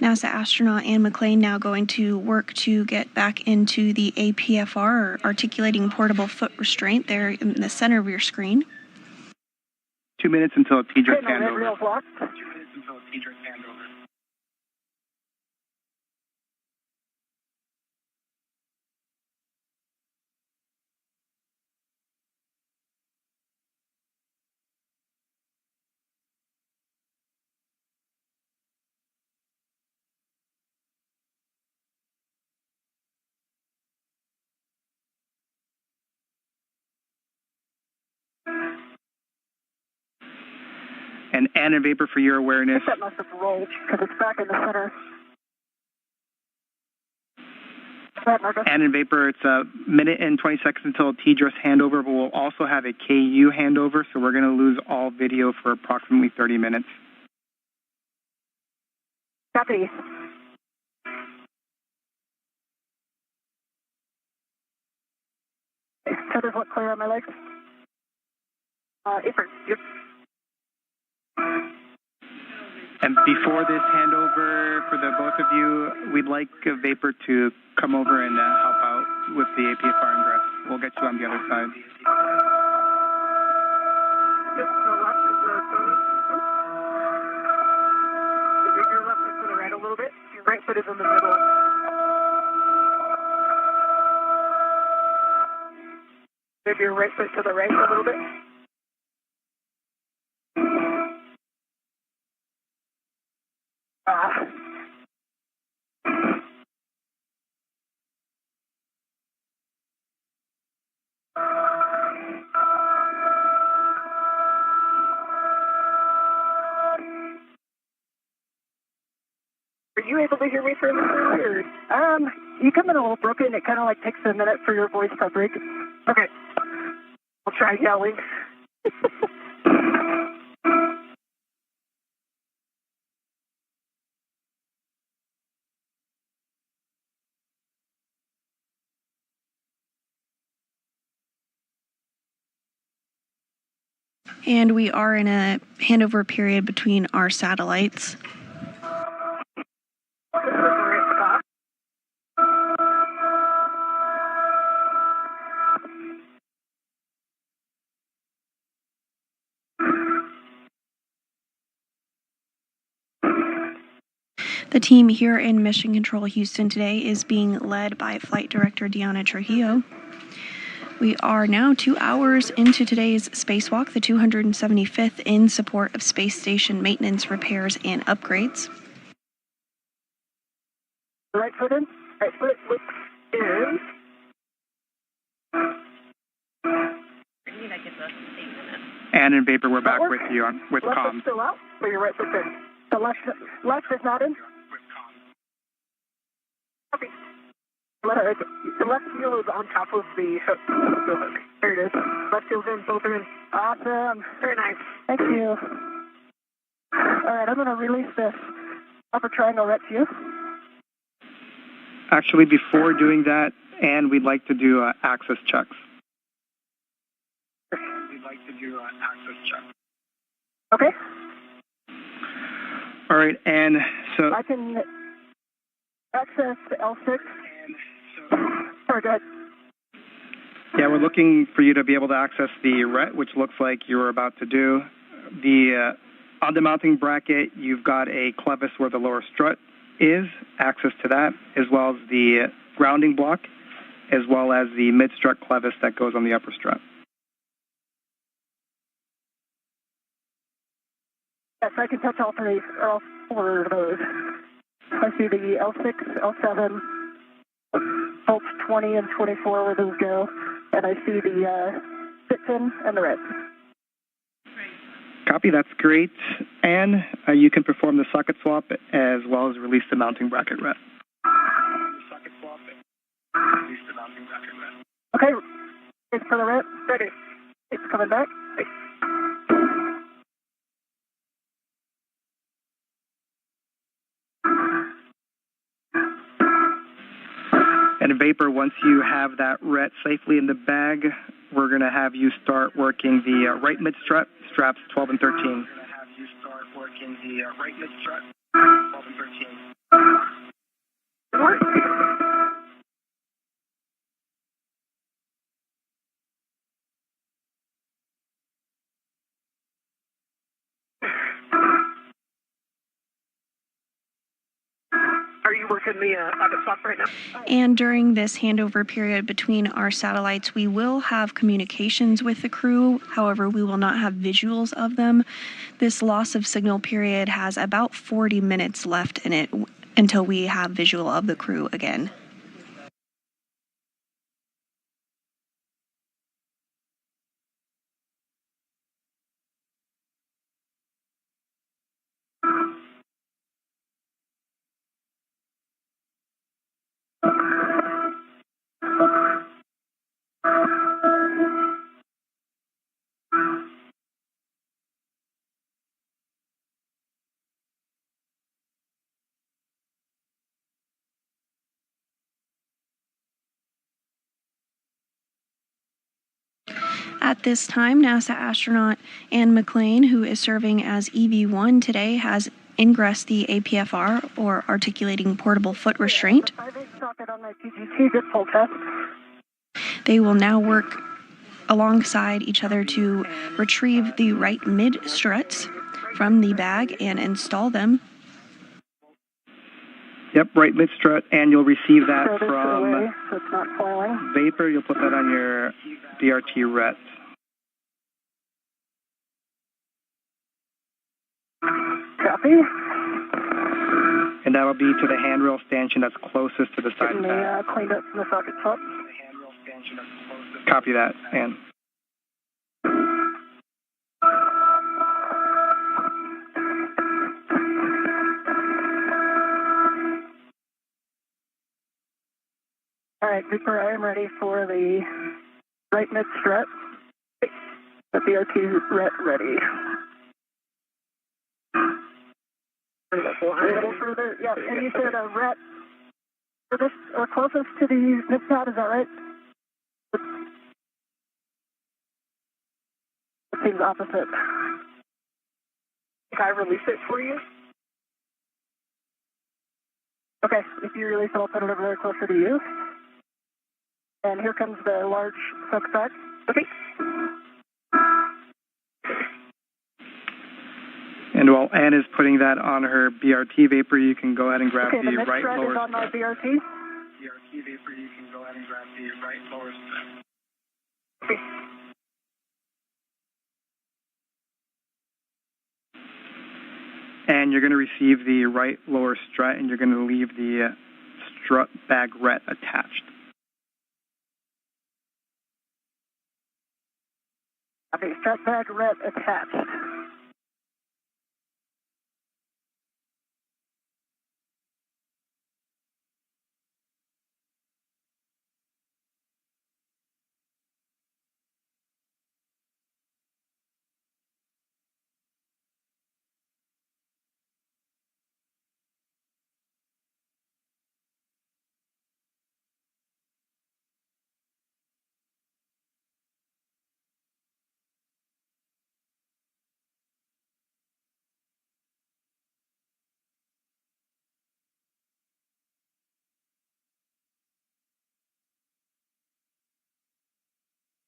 NASA astronaut Ann McClain now going to work to get back into the APFR, or articulating portable foot restraint, there in the center of your screen. 2 minutes until a TDRS Okay, handover. 2 minutes until a TDRS handover. And Ann and Vapor, for your awareness. That must have rolled because it's back in the center. Ann and Vapor, it's a minute and 20 seconds until a TDRS handover, but we'll also have a KU handover, so we're going to lose all video for approximately 30 minutes. Copy. Tethers look clear on my legs. Apron. Yep. And before this handover for the both of you, we'd like Vapor to come over and help out with the APFR ingress. We'll get you on the other side. Your left foot to the right a little bit. Your right foot is in the middle. Move your right foot to the right a little bit. Are you able to hear me fairly clearly? You come in a little broken. It kind of like takes a minute for your voice to break. Okay. I'll try yelling. And we are in a handover period between our satellites. The team here in Mission Control Houston today is being led by Flight Director Deanna Trujillo. We are now 2 hours into today's spacewalk, the 275th in support of space station maintenance, repairs, and upgrades. Right foot in. Right foot in. Ann and Vapor, we're back with you with left comms. Foot still out, but your right foot's in. The left is not in. Copy. The left heel is on top of the hook. There it is. Left heel's in, both are in. Awesome. Very nice. Thank you. All right, I'm going to release this upper triangle right to you. Actually, before doing that, Ann, we'd like to do access checks. Okay. All right, and so... I can access L6. Sorry, go ahead. Yeah, we're looking for you to be able to access the RET, which looks like you were about to do. On the mounting bracket, you've got a clevis where the lower strut is, access to that, as well as the grounding block, as well as the mid-strut clevis that goes on the upper strut. Yes, I can touch all three, or all four of those. I see the L6, L7, bolts 20 and 24 where those go, and I see the fit pin and the red. Copy, that's great. And you can perform the socket swap as well as release the mounting bracket red. Okay, it's for the red. Ready. It's coming back. And Vapor, once you have that RET safely in the bag, we're going to have you start working the right mid-strut, straps 12 and 13. We're going to have you start working the right mid-strut, 12 and 13. Are you working the socket swap right now? And during this handover period between our satellites, we will have communications with the crew. However, we will not have visuals of them. This loss of signal period has about 40 minutes left in it until we have visual of the crew again. At this time, NASA astronaut Ann McClain, who is serving as EV1 today, has ingressed the APFR, or Articulating Portable Foot Restraint. They will now work alongside each other to retrieve the right mid-struts from the bag and install them. Yep, right mid-strut, and you'll receive that from Vapor. You'll put that on your BRT ret. Copy. And that'll be to the handrail stanchion that's closest to the side of the pad. Cleaned up in the socket top. Copy that, Ann. All right, Viper, I am ready for the right mid strut. The BRT ret ready. A little further, yeah, and you said a ret furthest or closest to the mid pad, is that right? It seems opposite. Can I release it for you? Okay, if you release it, I'll put it over there closer to you. And here comes the large soak back. Okay. And while Ann is putting that on her BRT vapor, you can go ahead and grab the right lower strut. On my BRT. BRT vapor, you can go ahead and grab the right lower strut. Okay. And you're going to receive the right lower strut, and you're going to leave the strut bag ret attached. Okay, strut bag ret attached.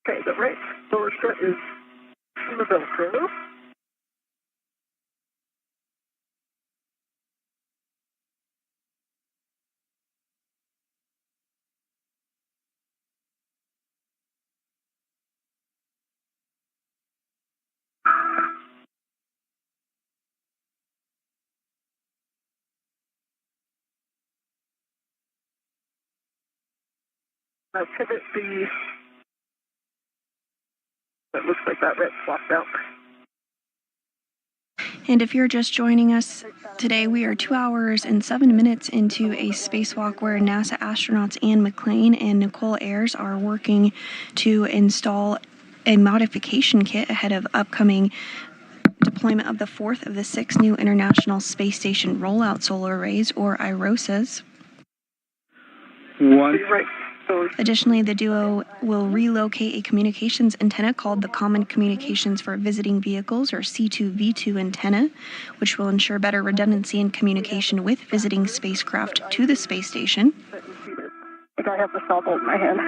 Okay, the right lower strut is in the Velcro. Now pivot the, that looks like that red swapped out. And if you're just joining us today, we are 2 hours and 7 minutes into a spacewalk where NASA astronauts Ann McClain and Nichole Ayers are working to install a modification kit ahead of upcoming deployment of the fourth of the 6 new International Space Station Rollout solar arrays, or IROSAs. Additionally, the duo will relocate a communications antenna called the Common Communications for Visiting Vehicles, or C2V2 antenna, which will ensure better redundancy in communication with visiting spacecraft to the space station. I think I have the saw bolt in my hand.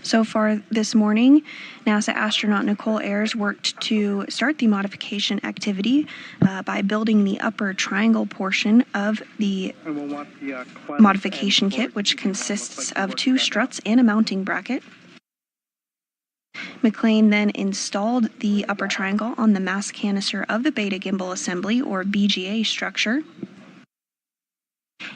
So far this morning, NASA astronaut Nichole Ayers worked to start the modification activity by building the upper triangle portion of the modification kit, which consists of 2 struts and a mounting bracket. McClain then installed the upper triangle on the mass canister of the beta gimbal assembly, or BGA structure.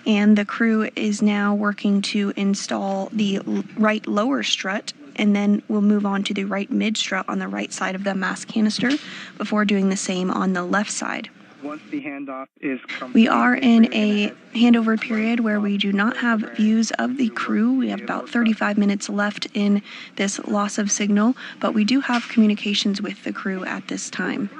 And the crew is now working to install the right lower strut, and then we'll move on to the right mid strut on the right side of the mass canister before doing the same on the left side. Once the handoff is complete, we are in a handover period where we do not have views of the crew. We have about 35 minutes left in this loss of signal, but we do have communications with the crew at this time.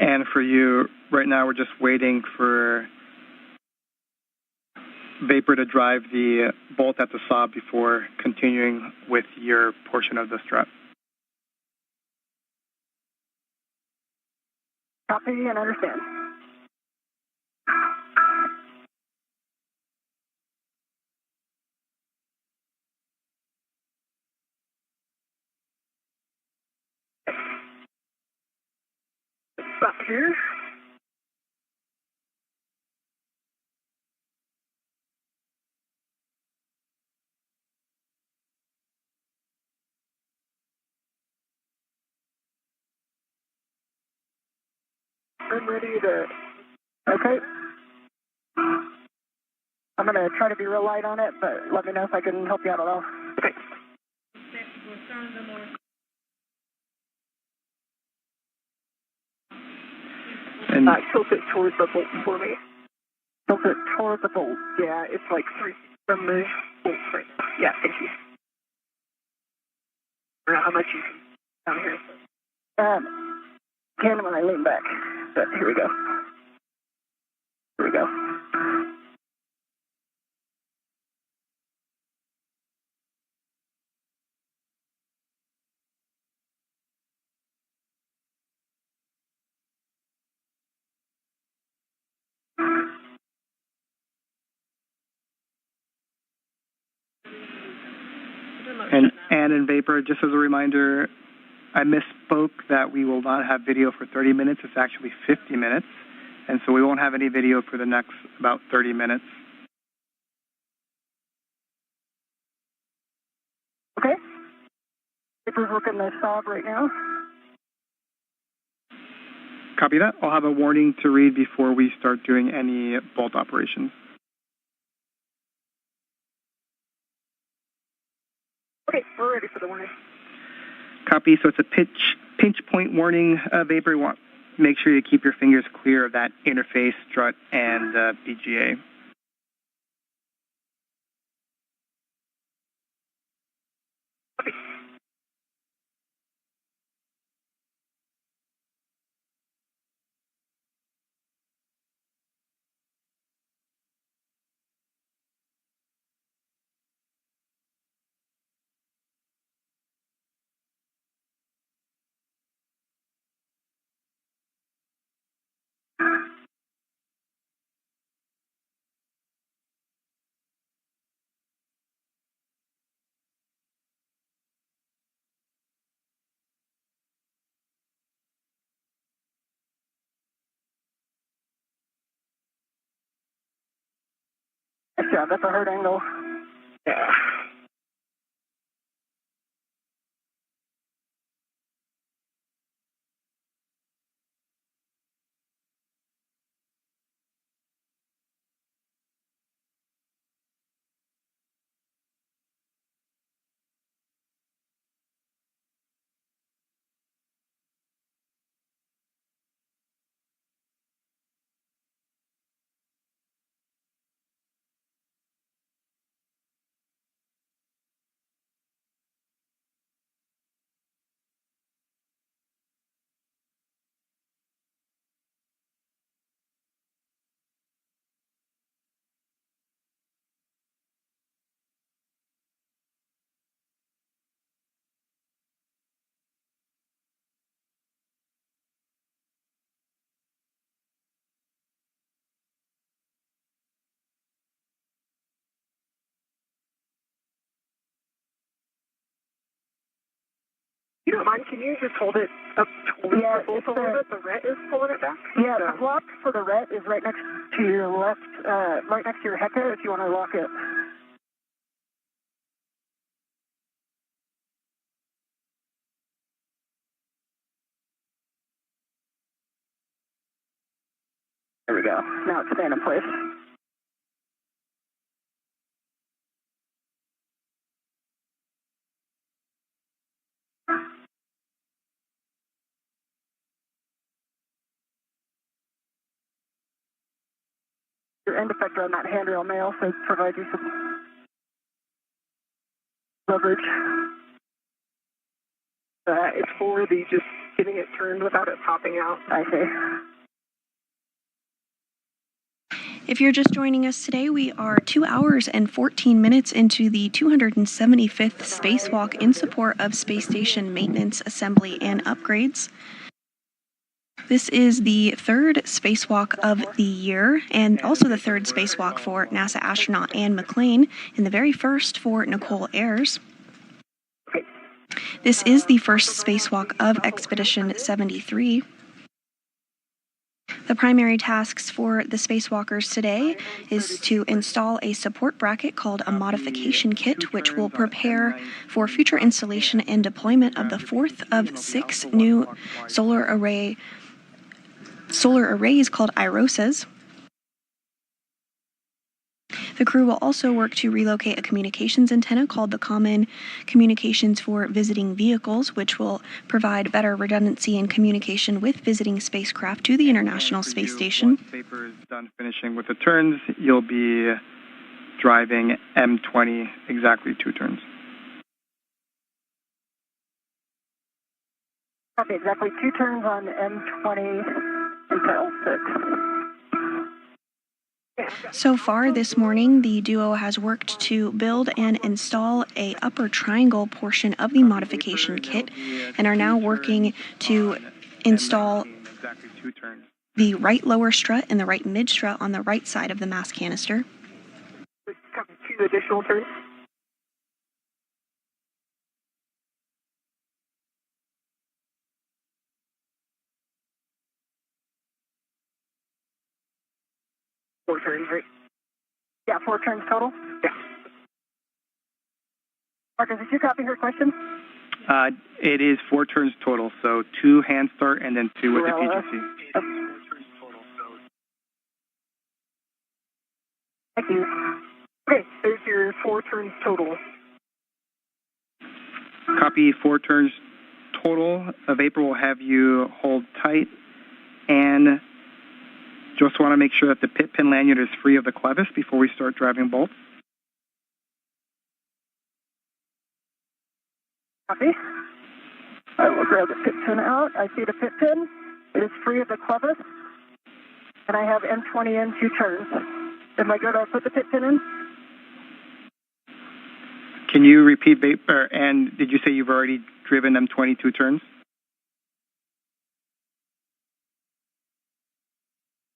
And for you, right now we're just waiting for vapor to drive the bolt at the saw before continuing with your portion of the strut. Copy and understand. Back here. I'm ready to. Okay. I'm going to try to be real light on it, but let me know if I can help you out at all. Okay. And Tilt it towards the bolt for me. Tilt it towards the bolt. Yeah, it's like 3 feet from the bolt right now. Yeah, thank you. I don't know how much you can down here. Can when I lean back. But here we go. Here we go. And in Vapor, just as a reminder, I misspoke that we will not have video for 30 minutes. It's actually 50 minutes. And so we won't have any video for the next about 30 minutes. Okay. Vapor's working the stop right now. Copy that. I'll have a warning to read before we start doing any bolt operations. Okay, we're ready for the warning. Copy. So it's a pinch point warning, Vapor. You want make sure you keep your fingers clear of that interface, strut, and BGA. Okay. Good job. That's a hard angle. Yeah. You don't mind, can you just hold it up towards the bolt a little bit? The ret is pulling it back? Yeah, the block for the ret is right next to your left, right next to your HECA if you want to lock it. There we go. Now it's staying in place. Your end effector on that handrail may also provide you some leverage. It's for the just getting it turned without it popping out. I see. If you're just joining us today, we are 2 hours and 14 minutes into the 275th spacewalk in support of space station maintenance, assembly, and upgrades. This is the third spacewalk of the year, and also the third spacewalk for NASA astronaut Anne McClain, and the very first for Nichole Ayers. This is the first spacewalk of Expedition 73. The primary tasks for the spacewalkers today is to install a support bracket called a modification kit, which will prepare for future installation and deployment of the fourth of 6 new solar arrays called IROSAs. The crew will also work to relocate a communications antenna called the Common Communications for Visiting Vehicles, which will provide better redundancy and communication with visiting spacecraft to the International Space Station. Once paper is done finishing with the turns, you'll be driving M20 exactly 2 turns. Copy, exactly 2 turns on M20 until 6. So far this morning, the duo has worked to build and install a upper triangle portion of the modification kit and are now working to install the right lower strut and the right mid strut on the right side of the mass canister. 2 additional turns. Four turns, right? Yeah, 4 turns total? Yeah. Marcus, did you copy her question? It is 4 turns total, so 2 hand start and then 2 with the PGC. Thank you. Okay, there's your 4 turns total. Copy 4 turns total. Vapor will have you hold tight and just want to make sure that the pit pin lanyard is free of the clevis before we start driving bolts. Copy. I will grab the pit pin out. I see the pit pin. It is free of the clevis. And I have M20 in 2 turns. Am I good to put the pit pin in? Can you repeat, Vapor? And did you say you've already driven M20 2 turns?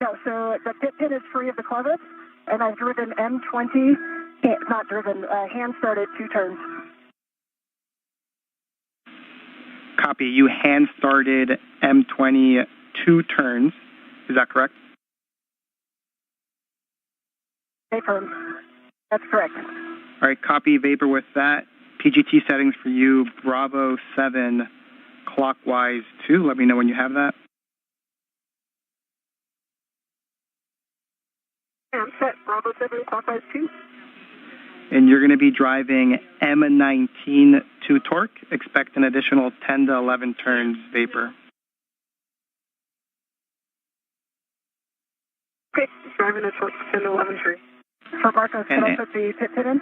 No, so the pit pin is free of the clevis, and I've driven M20, not driven, hand started 2 turns. Copy. You hand started M20 2 turns. Is that correct? Vapor. That's correct. All right. Copy, Vapor. With that, PGT settings for you, Bravo 7 clockwise 2. Let me know when you have that. I'm set. Bravo 7 clockwise 2. And you're going to be driving M19 to torque. Expect an additional 10 to 11 turns, Vapor. Okay, driving a torque 10 to 11 turns. For Marcos, can I put the pit pin in?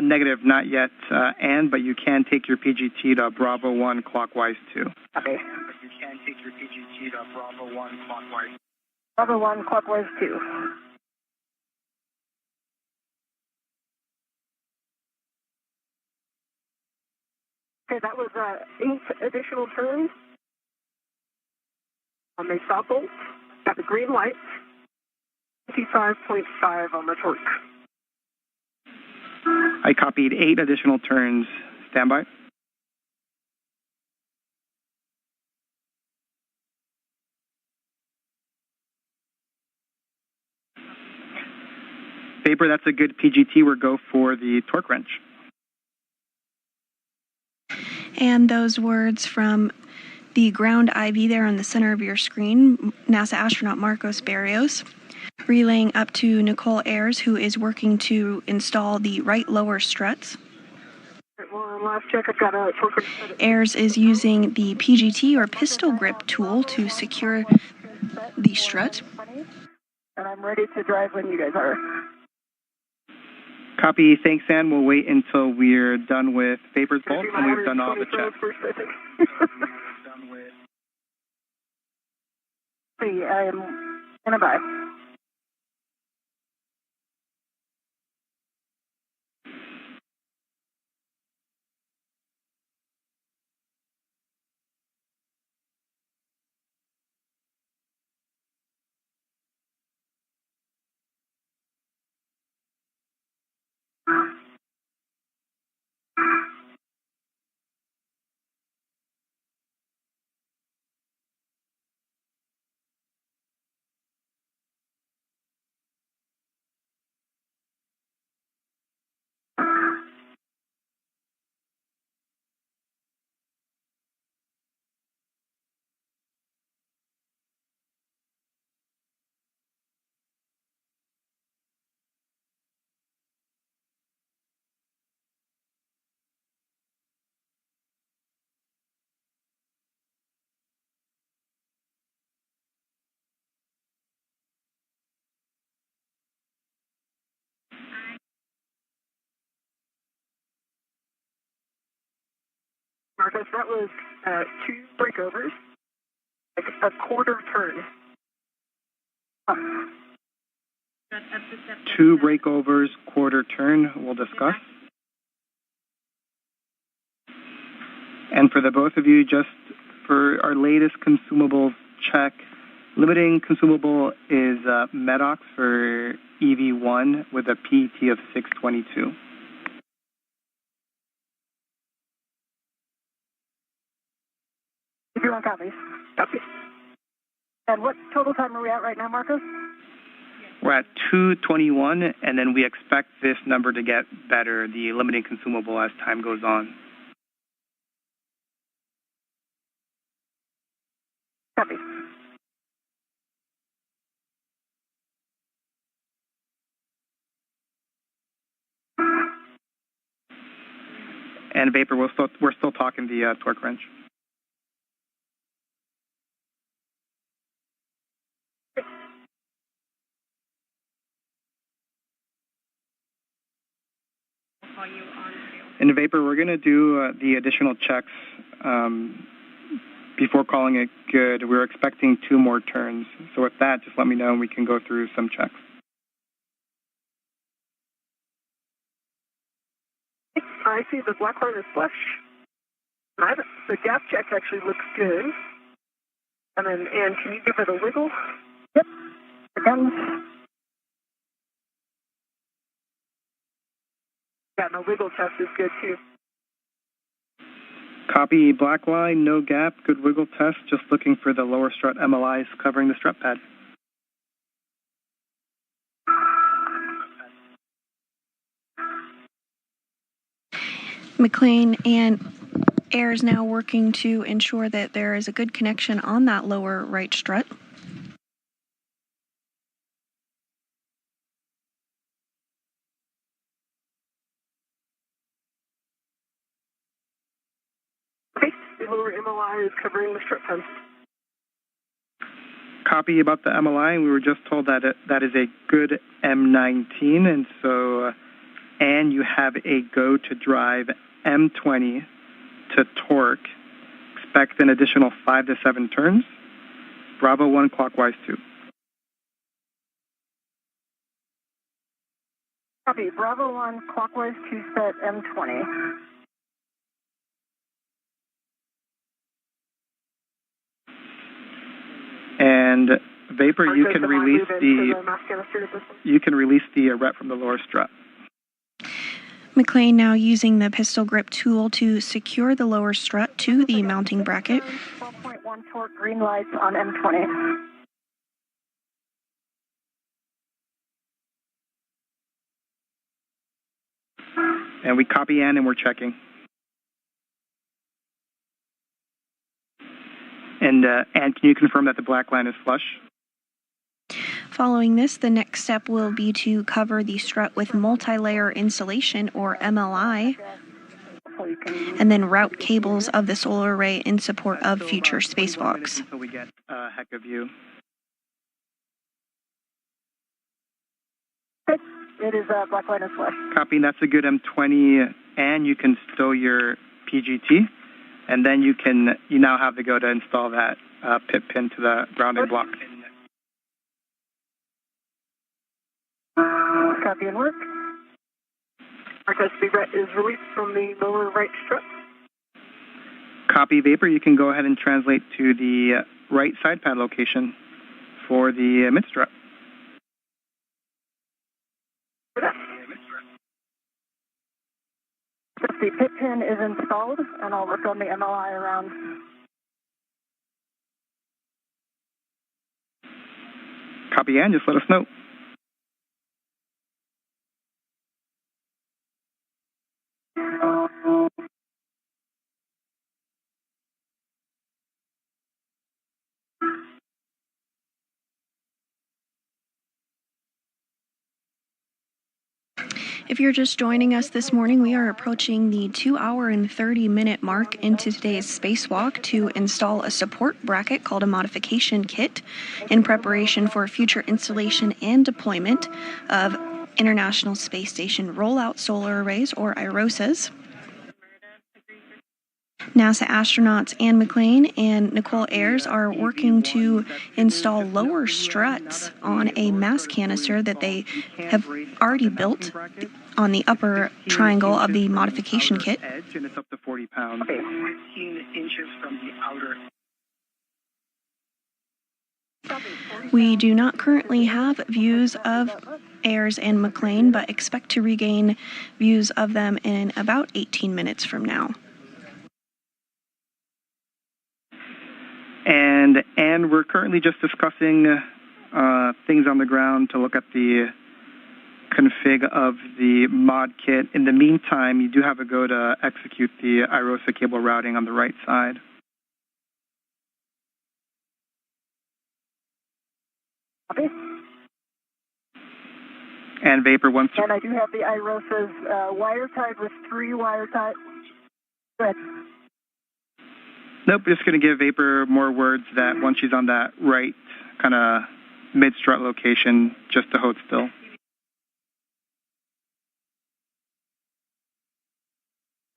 Negative, not yet, but you can take your PGT to Bravo 1 clockwise 2. Okay. But you can take your PGT to Bravo 1 clockwise. Bravo 1 clockwise 2. Okay, that was 8 additional turns on the stop bolt. Got the green light. 55.5 on the torque. I copied 8 additional turns. Stand by. Vapor, that's a good PGT. We'll go for the torque wrench. And those words from the ground IV there on the center of your screen, NASA astronaut Marcos Barrios, relaying up to Nichole Ayers, who is working to install the right lower struts. Well, last check, I've got a torque wrench. Ayers is using the PGT or pistol grip tool to secure the strut. And I'm ready to drive when you guys are. Copy. Thanks, Ann. We'll wait until we're done with Vapor's bolts and we've done all the checks. See, I'm in a bye. Marcus, that was 2 breakovers, like a quarter turn. 2 breakovers, quarter turn, we'll discuss. And for the both of you, just for our latest consumable check, limiting consumable is Medox for EV1 with a PET of 622. If you want copies. Copy. And what total time are we at right now, Marcos? We're at 221, and then we expect this number to get better, the limiting consumable, as time goes on. Copy. And Vapor, we're still talking the torque wrench. In Vapor, we're going to do the additional checks before calling it good. We're expecting 2 more turns. So with that, just let me know and we can go through some checks. I see the black line is flush. The gap check actually looks good. And can you give it a wiggle? Yep. Again. Yeah, and the wiggle test is good too. Copy black line, no gap, good wiggle test, just looking for the lower strut MLIs covering the strut pad. McClain and Ayers now working to ensure that there is a good connection on that lower right strut. Okay, the lower MLI is covering the strut pad. Copy about the MLI, we were just told that that is a good M19, and so, and you have a go to drive M20 to torque. Expect an additional 5 to 7 turns. Bravo 1 clockwise 2. Copy, Bravo 1 clockwise 2 set M20. And Vapor, you can release the rep from the lower strut. McClain now using the pistol grip tool to secure the lower strut to the mounting bracket. 12.1 torque, green lights on M20. And we copy Ann and we're checking. And Ann, can you confirm that the black line is flush? Following this, the next step will be to cover the strut with multi-layer insulation, or MLI, and then route cables of the solar array in support of future spacewalks. Until we get a heck of view. It is black line is flush. Copy, that's a good M20, and you can stow your PGT, and then you now have to go to install that pit pin to the grounding block. Copy and work. Marcus, the ret is released from the lower right strut. Copy, Vapor, you can go ahead and translate to the right side pad location for the mid strut. the pit pin is installed, and I'll work on the MLI around. Copy, Ann. Just let us know. If you're just joining us this morning, we are approaching the 2-hour and 30-minute mark into today's spacewalk to install a support bracket called a modification kit in preparation for future installation and deployment of International Space Station Rollout Solar Arrays, or IROSAs. NASA astronauts Anne McClain and Nichole Ayers are working to install lower struts on a mass canister that they have already built on the upper triangle of the modification kit. And it's up to 40 pounds. Okay, 15 inches from the outer. We do not currently have views of Ayers and McClain, but expect to regain views of them in about 18 minutes from now. And we're currently just discussing things on the ground to look at the config of the mod kit. In the meantime, you do have a go to execute the IROSA cable routing on the right side. Copy. And Vapor once. And I do have the IROSA's wire tied with 3 wire ties. Go ahead. Nope, just going to give Vapor more words that once she's on that right kind of mid-strut location, just to hold still.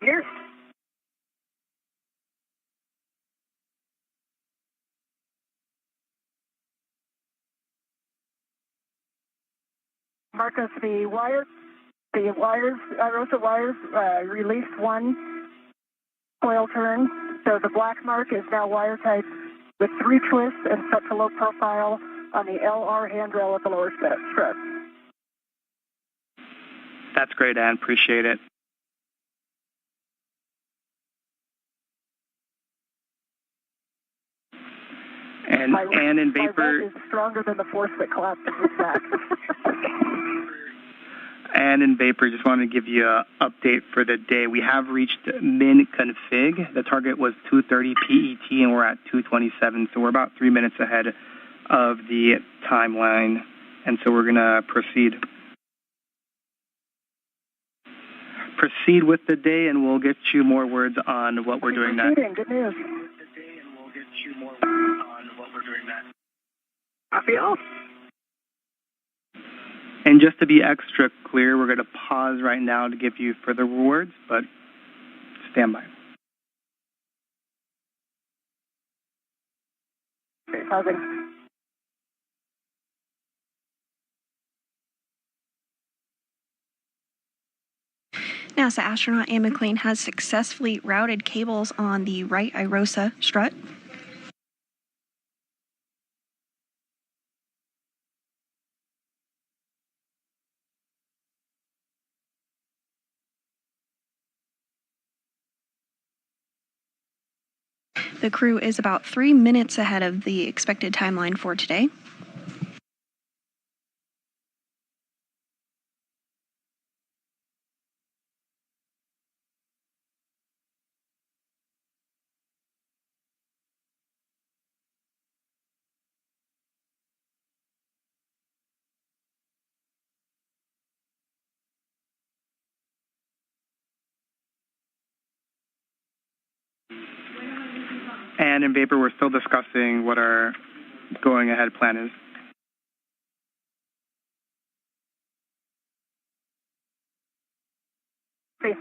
Here. Marcus, the wires, IROSA wires, released 1 coil turn. So the black mark is now wire tied with 3 twists and set to low profile on the LR handrail at the lower strut. That's great, Ann. Appreciate it. And Ann and Vapor. My vote is stronger than the force that collapsed in his back. Ann and Vapor, just wanted to give you an update for the day. We have reached min config. The target was 2:30 PET, and we're at 2:27, so we're about 3 minutes ahead of the timeline, and so we're going to proceed. Proceed with the day, and we'll get you more words on what we're doing next. Good news. Copy all. And just to be extra clear, we're going to pause right now to give you further words, but stand by. Okay, pausing. NASA astronaut Anne McClain has successfully routed cables on the right IROSA strut. The crew is about 3 minutes ahead of the expected timeline for today. And in Vapor, we're still discussing what our going ahead plan is. Okay.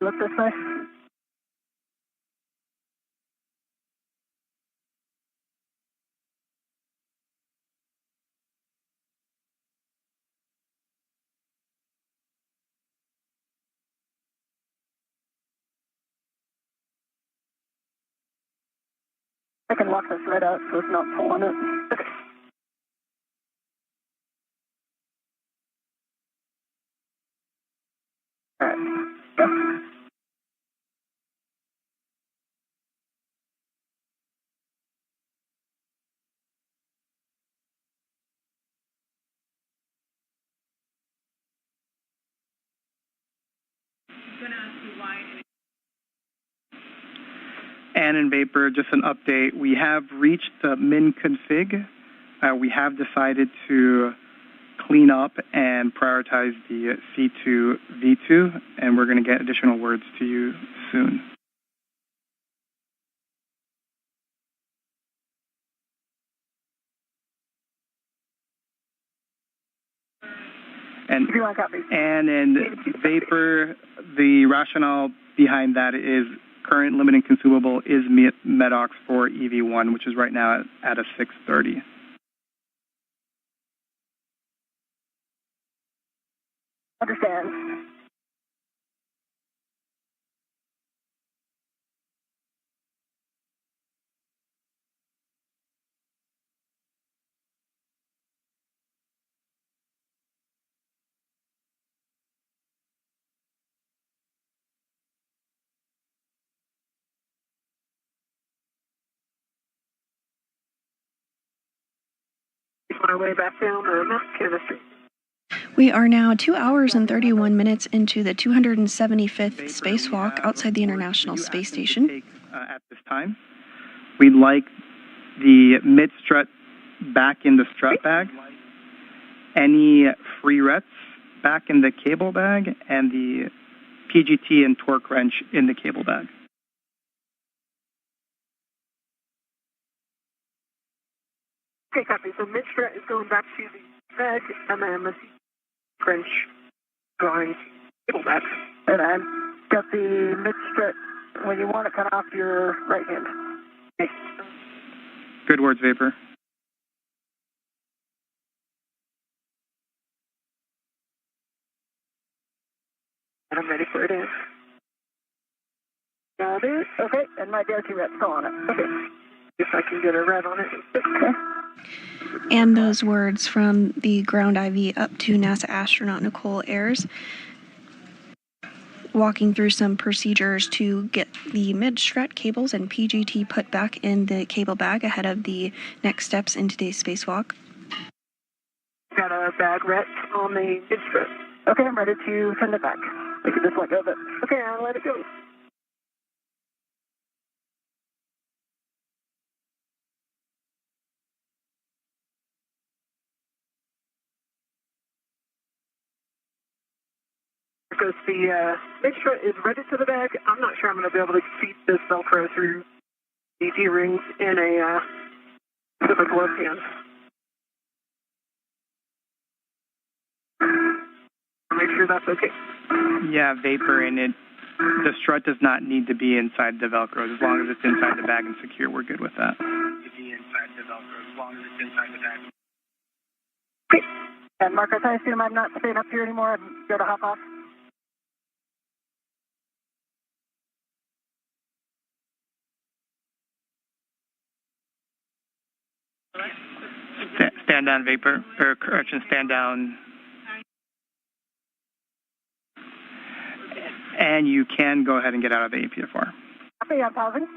Look this way. I can lock this right out so it's not pulling it. Okay. All right. Go. And in Vapor, just an update, we have reached the min config. We have decided to clean up and prioritize the C2 V2, and we're going to get additional words to you soon. And in Vapor, the rationale behind that is current limiting consumable is MEDOX for EV1, which is right now at a 630. Understand. My way back down the chemistry. We are now 2 hours and 31 minutes into the 275th spacewalk outside the International Space Station. At this time, we'd like the mid strut back in the strut bag, any free rets back in the cable bag, and the PGT and torque wrench in the cable bag. Okay, copy. So mid strut is going back to the bag, and then the wrench going cable back. And I've got the mid strut when you want to cut off your right hand. Okay. Good words, Vapor. And I'm ready for it in. Got it. Okay, and my DRT ret's still on it. Okay. If I can get a red on it. Okay. And those words from the ground IV up to NASA astronaut Nichole Ayers, walking through some procedures to get the mid-strut cables and PGT put back in the cable bag ahead of the next steps in today's spacewalk. Got a bag ret on the mid-strut. Okay, I'm ready to send it back. We can just let go of it. Okay, I'll let it go. Because the mid-strut is ready to the bag, I'm not sure I'm going to be able to feed this Velcro through the D-rings in a with a glove hand. Make sure that's okay. Yeah, Vapor in it. The strut does not need to be inside the Velcro. As long as it's inside the bag and secure, we're good with that. To be inside the Velcro, as long as it's inside the bag. Okay. And Marcus, I assume I'm not staying up here anymore. I'm going to hop off. Stand down, Vapor, or correction, stand down. And you can go ahead and get out of the APFR. Copy, I'm pausing.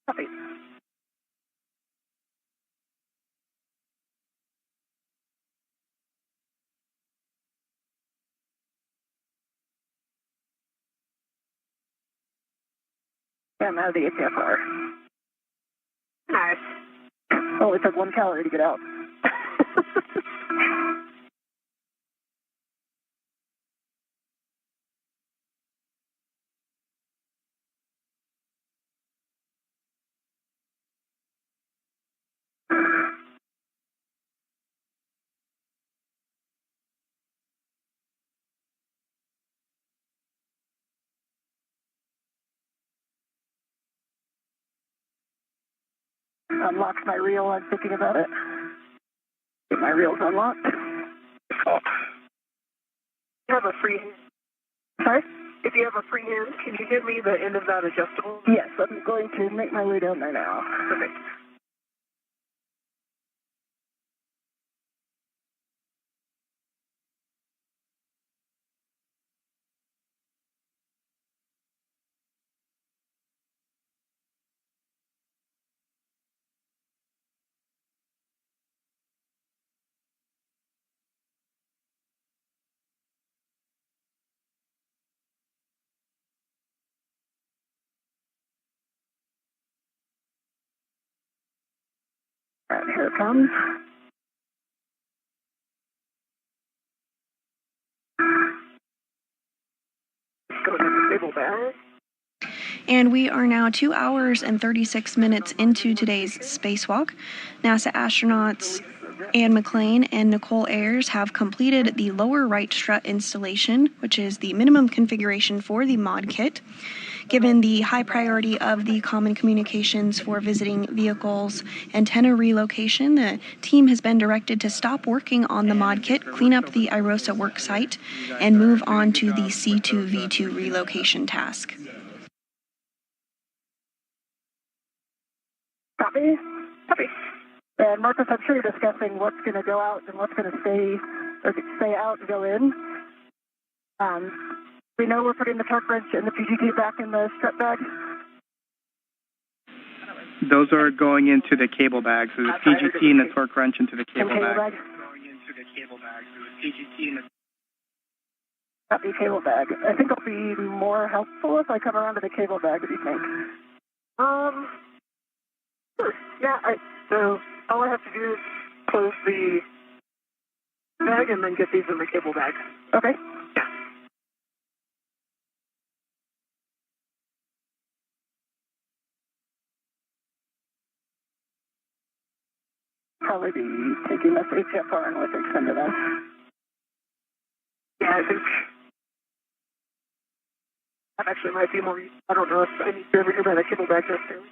Copy. Yeah, I'm out of the APFR. Nice. Only took 1 calorie to get out. unlocked my reel. I'm thinking about it. Get my reel's unlocked. Oh. You have a free hand. Sorry? If you have a free hand, can you give me the end of that adjustable? Yes, I'm going to make my way down there now. Perfect. All right, here it comes. Go to the table bag. And we are now 2 hours and 36 minutes into today's spacewalk. NASA astronauts Anne McClain and Nichole Ayers have completed the lower right strut installation, which is the minimum configuration for the mod kit. Given the high priority of the common communications for visiting vehicles antenna relocation, the team has been directed to stop working on the mod kit, clean up the IROSA work site, and move on to the C2V2 relocation task. Copy. Copy. And Marcus, I'm sure you're discussing what's going to go out and what's going to stay out and go in. We know we're putting the torque wrench and the PGT back in the strut bag. Those are going into the cable bag. So the PGT and the torque wrench into the cable bag. Going into the cable bag. So the PGT and the Copy cable bag. I think it'll be more helpful if I come around to the cable bag. What do you think? Sure. Yeah. So all I have to do is close the bag and then get these in the cable bag. Okay. Yeah. Probably be taking this HFR with extended S. Yeah, I think that actually might be more. I don't know if I need to ever hear about the cable bag necessarily.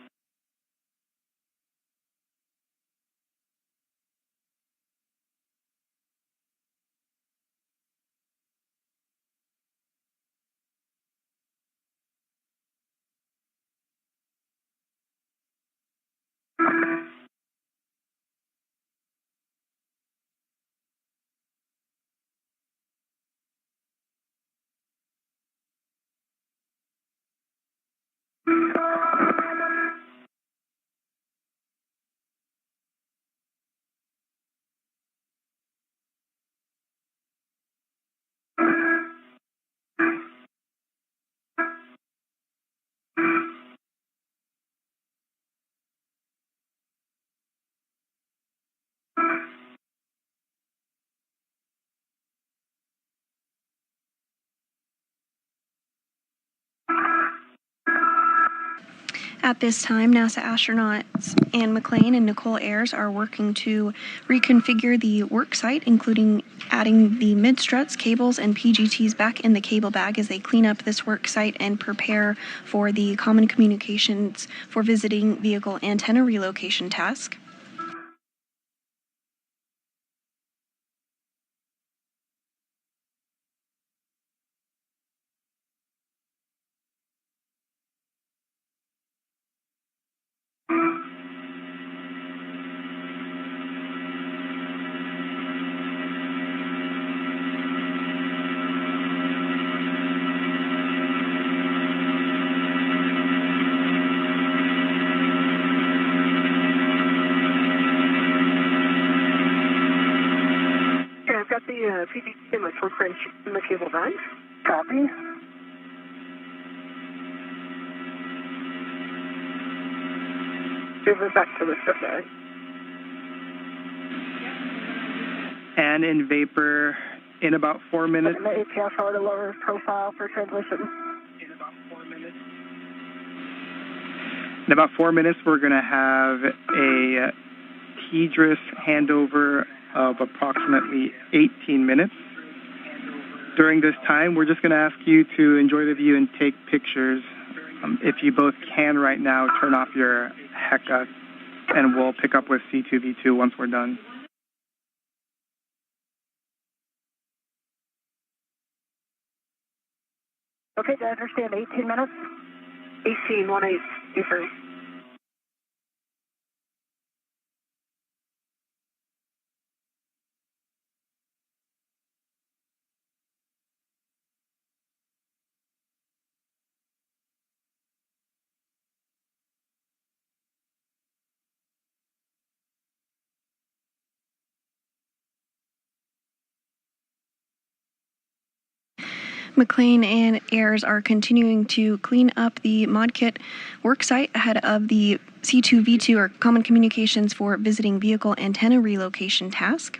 At this time, NASA astronauts Anne McClain and Nichole Ayers are working to reconfigure the work site, including adding the mid-struts, cables, and PGTs back in the cable bag as they clean up this work site and prepare for the common communications for visiting vehicle antenna relocation task. The PGT and the torque wrench in the cable bag. Copy. Move it back to the strip bag. and in vapor in about 4 minutes. And the ATFR to lower profile for transmission. In about 4 minutes. In about 4 minutes, we're going to have a TDRS handover of approximately 18 minutes. During this time, we're just going to ask you to enjoy the view and take pictures. If you both can right now, turn off your HECA and we'll pick up with C2V2 once we're done. Okay, do I understand 18 minutes? 18:18. McClain and Ayers are continuing to clean up the ModKit worksite ahead of the C2V2 or Common Communications for Visiting Vehicle Antenna Relocation task.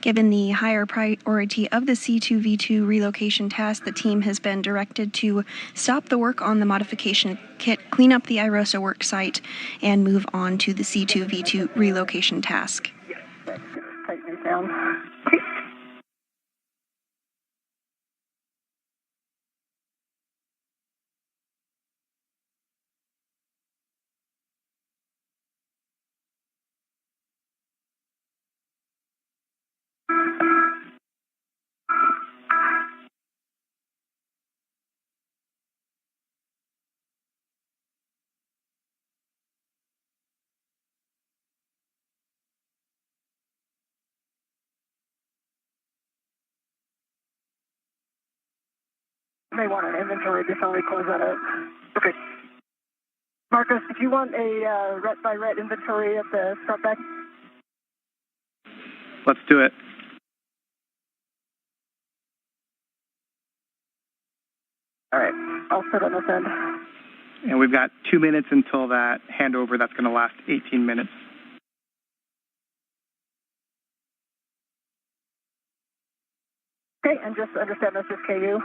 Given the higher priority of the C2V2 relocation task, the team has been directed to stop the work on the modification kit, clean up the IROSA worksite, and move on to the C2V2 relocation task. Tighten it down. May want an inventory before we close that out. Okay. Marcus, if you want a ret by ret inventory of the front back. Let's do it. All right, I'll sit on this end. And we've got 2 minutes until that handover. That's going to last 18 minutes. Okay, and just understand this is KU.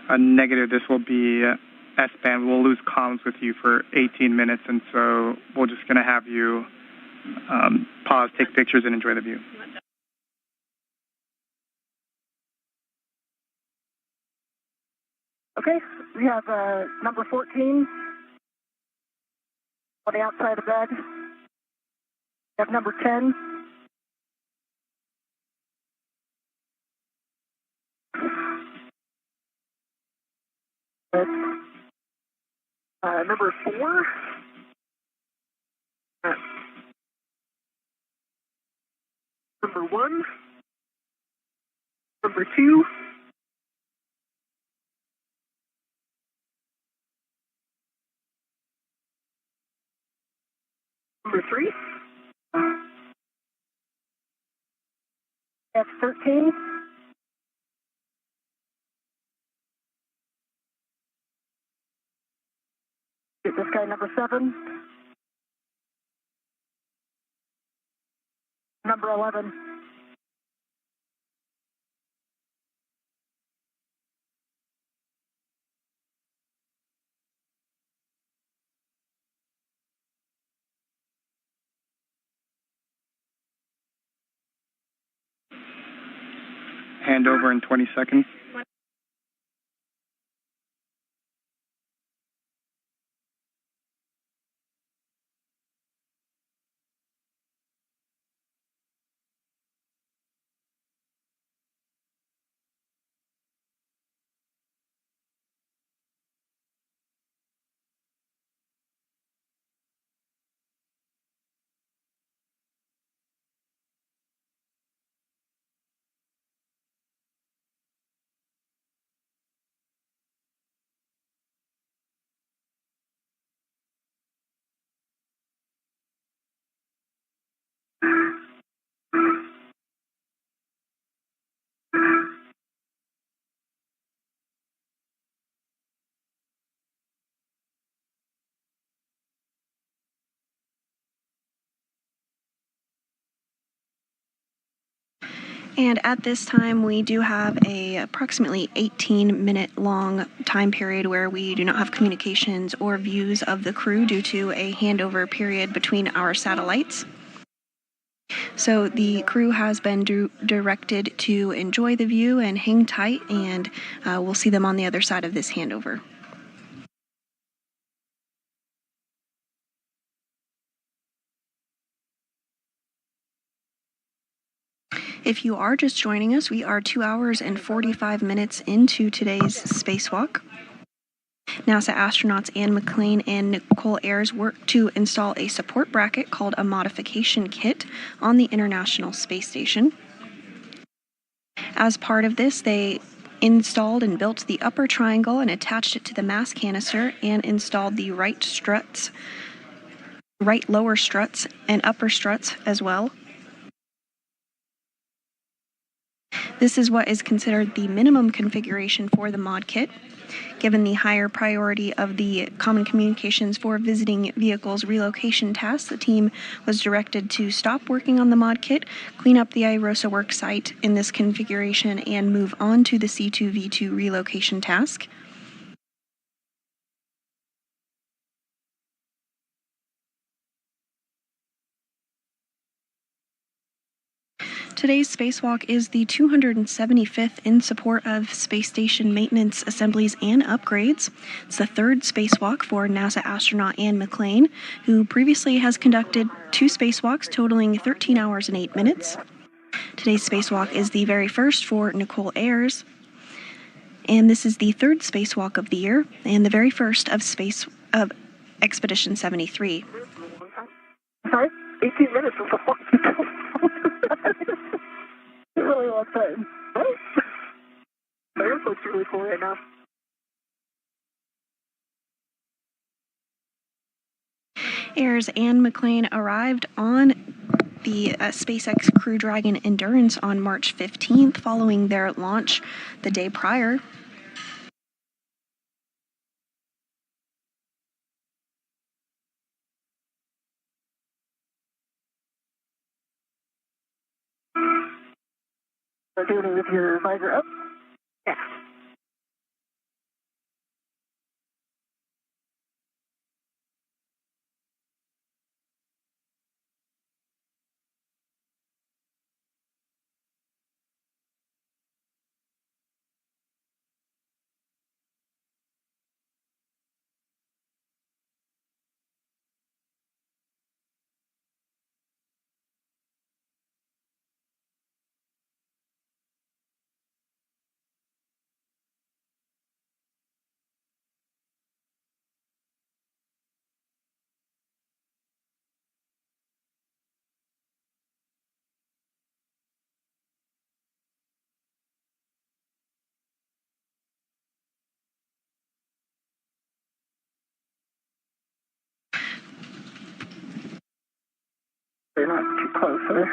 A negative. This will be S-band. We'll lose comms with you for 18 minutes, and so we're just going to have you pause, take pictures, and enjoy the view. Okay, we have number 14 on the outside of the bag. We have number 10. Number 4. Number 1. Number 2. Number 3. F13. Get this guy number 7. Number 11. Handover in 20 seconds. And at this time, we do have a approximately 18-minute long time period where we do not have communications or views of the crew due to a handover period between our satellites. So the crew has been directed to enjoy the view and hang tight, and we'll see them on the other side of this handover. If you are just joining us, we are 2 hours and 45 minutes into today's spacewalk. NASA astronauts Anne McClain and Nichole Ayers worked to install a support bracket called a modification kit on the International Space Station. As part of this, they installed and built the upper triangle and attached it to the mass canister and installed the right lower struts and upper struts as well. This is what is considered the minimum configuration for the mod kit. Given the higher priority of the Common Communications for Visiting Vehicles relocation task, the team was directed to stop working on the mod kit, clean up the IROSA work site in this configuration, and move on to the C2V2 relocation task. Today's spacewalk is the 275th in support of space station maintenance, assemblies, and upgrades. It's the third spacewalk for NASA astronaut Anne McClain, who previously has conducted 2 spacewalks totaling 13 hours and 8 minutes. Today's spacewalk is the very first for Nichole Ayers, and this is the third spacewalk of the year and the very first of Expedition 73. Sorry? 18 minutes was a long time. It's a really long time. What? My airport's really cool right now. Ayers and McClain arrived on the SpaceX Crew Dragon Endurance on March 15th following their launch the day prior. Are doing it with your visor up? Yeah. They're not too close, are they?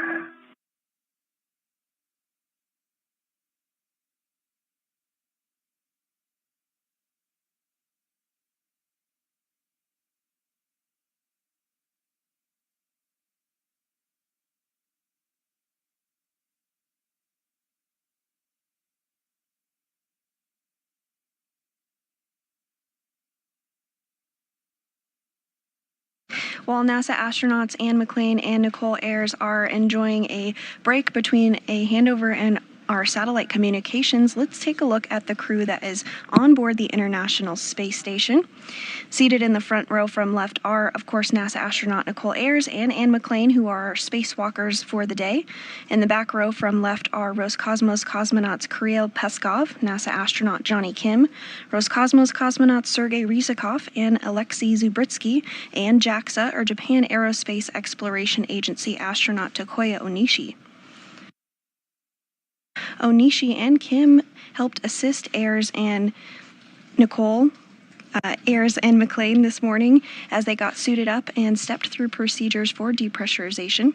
While NASA astronauts Anne McClain and Nichole Ayers are enjoying a break between a handover and our satellite communications, let's take a look at the crew that is on board the International Space Station. Seated in the front row from left are, of course, NASA astronaut Nichole Ayers and Anne McClain, who are our spacewalkers for the day. In the back row from left are Roscosmos cosmonauts Kirill Peskov, NASA astronaut Johnny Kim, Roscosmos cosmonauts Sergei Ryzhikov and Alexei Zubritsky, and JAXA, or Japan Aerospace Exploration Agency astronaut Takuya Onishi. Onishi and Kim helped assist Ayers and McClain this morning as they got suited up and stepped through procedures for depressurization.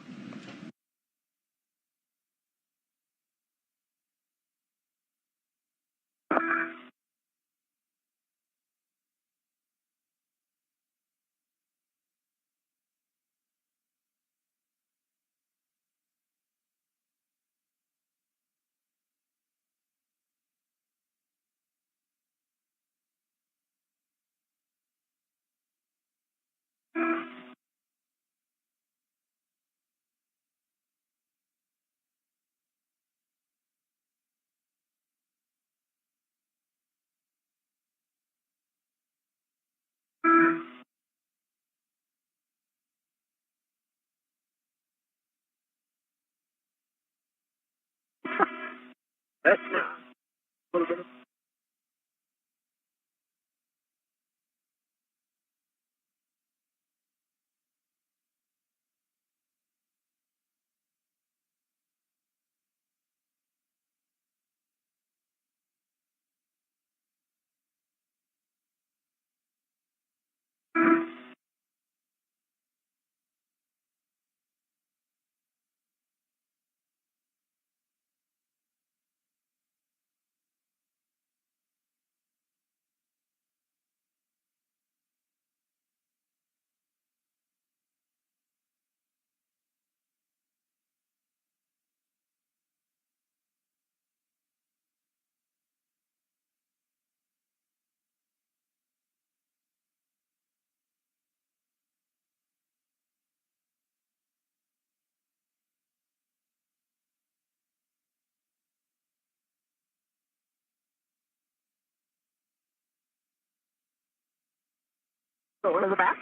Go to the back.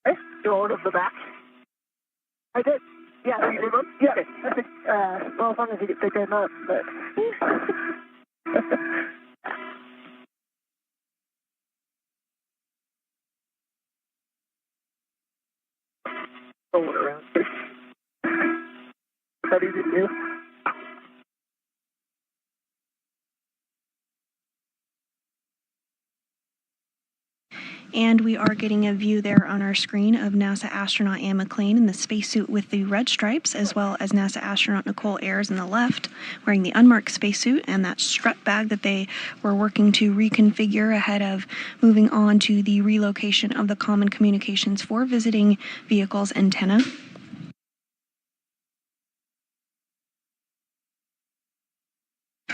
Okay. Go to the back. I did. Yeah, you did one? Yeah. Okay. Well, as long as you get pick them up, but. Roll it around. That easy to do. And we are getting a view there on our screen of NASA astronaut Anne McClain in the spacesuit with the red stripes, as well as NASA astronaut Nichole Ayers on the left, wearing the unmarked spacesuit and that strut bag that they were working to reconfigure ahead of moving on to the relocation of the Common Communications for Visiting Vehicles antenna.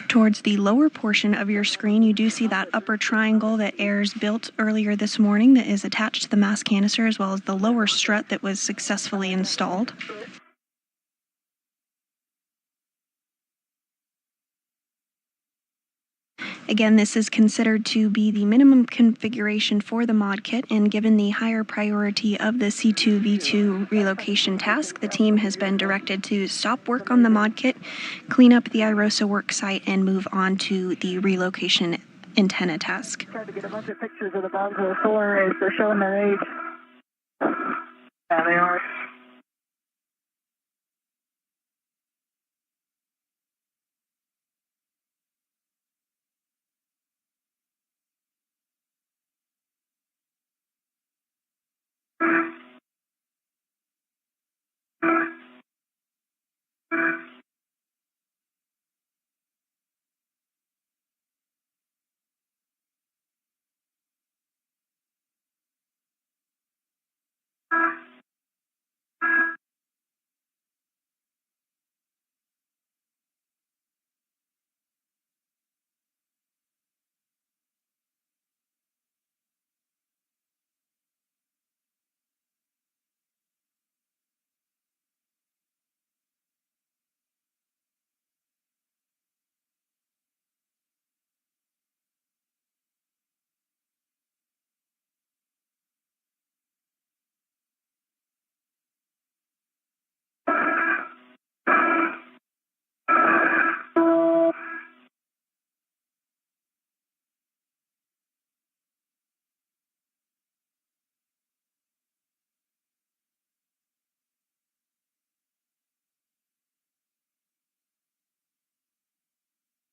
Towards the lower portion of your screen, you do see that upper triangle that Ayers built earlier this morning that is attached to the mass canister, as well as the lower strut that was successfully installed. Again, this is considered to be the minimum configuration for the mod kit, and given the higher priority of the C2V2 relocation task, the team has been directed to stop work on the mod kit, clean up the IROSA work site, and move on to the relocation antenna task. Tried to get a bunch of pictures of the bombs of the solar arrays. They're showing their age. Yeah, they are.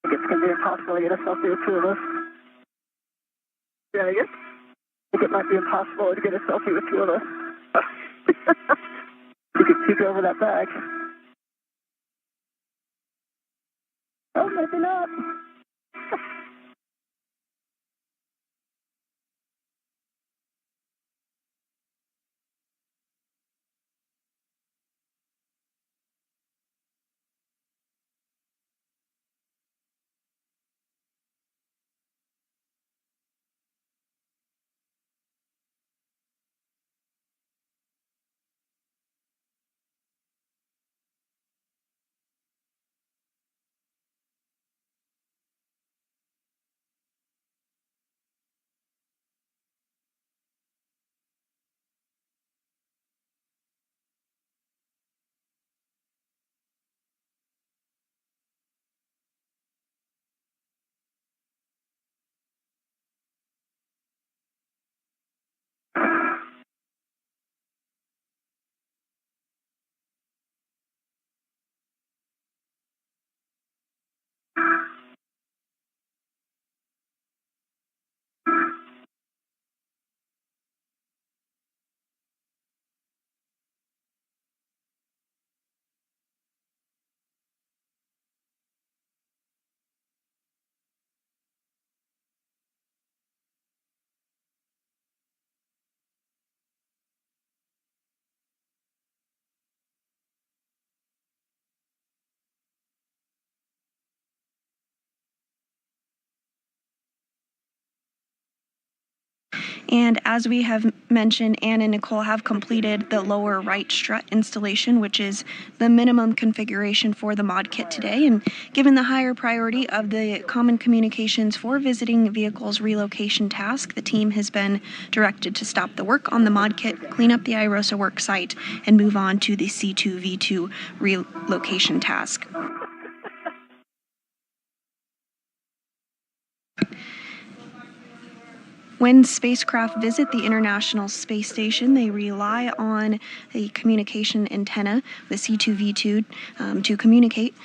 I think it's going to be impossible to get a selfie with two of us. Yeah, I guess. I think it might be impossible to get a selfie with two of us. You could peek over that bag. Oh, maybe not. And as we have mentioned, Anne and Nichole have completed the lower right strut installation, which is the minimum configuration for the mod kit today. And given the higher priority of the Common Communications for Visiting Vehicles relocation task, the team has been directed to stop the work on the mod kit, clean up the IROSA work site, and move on to the C2V2 relocation task. When spacecraft visit the International Space Station, they rely on the communication antenna, the C2V2, to communicate.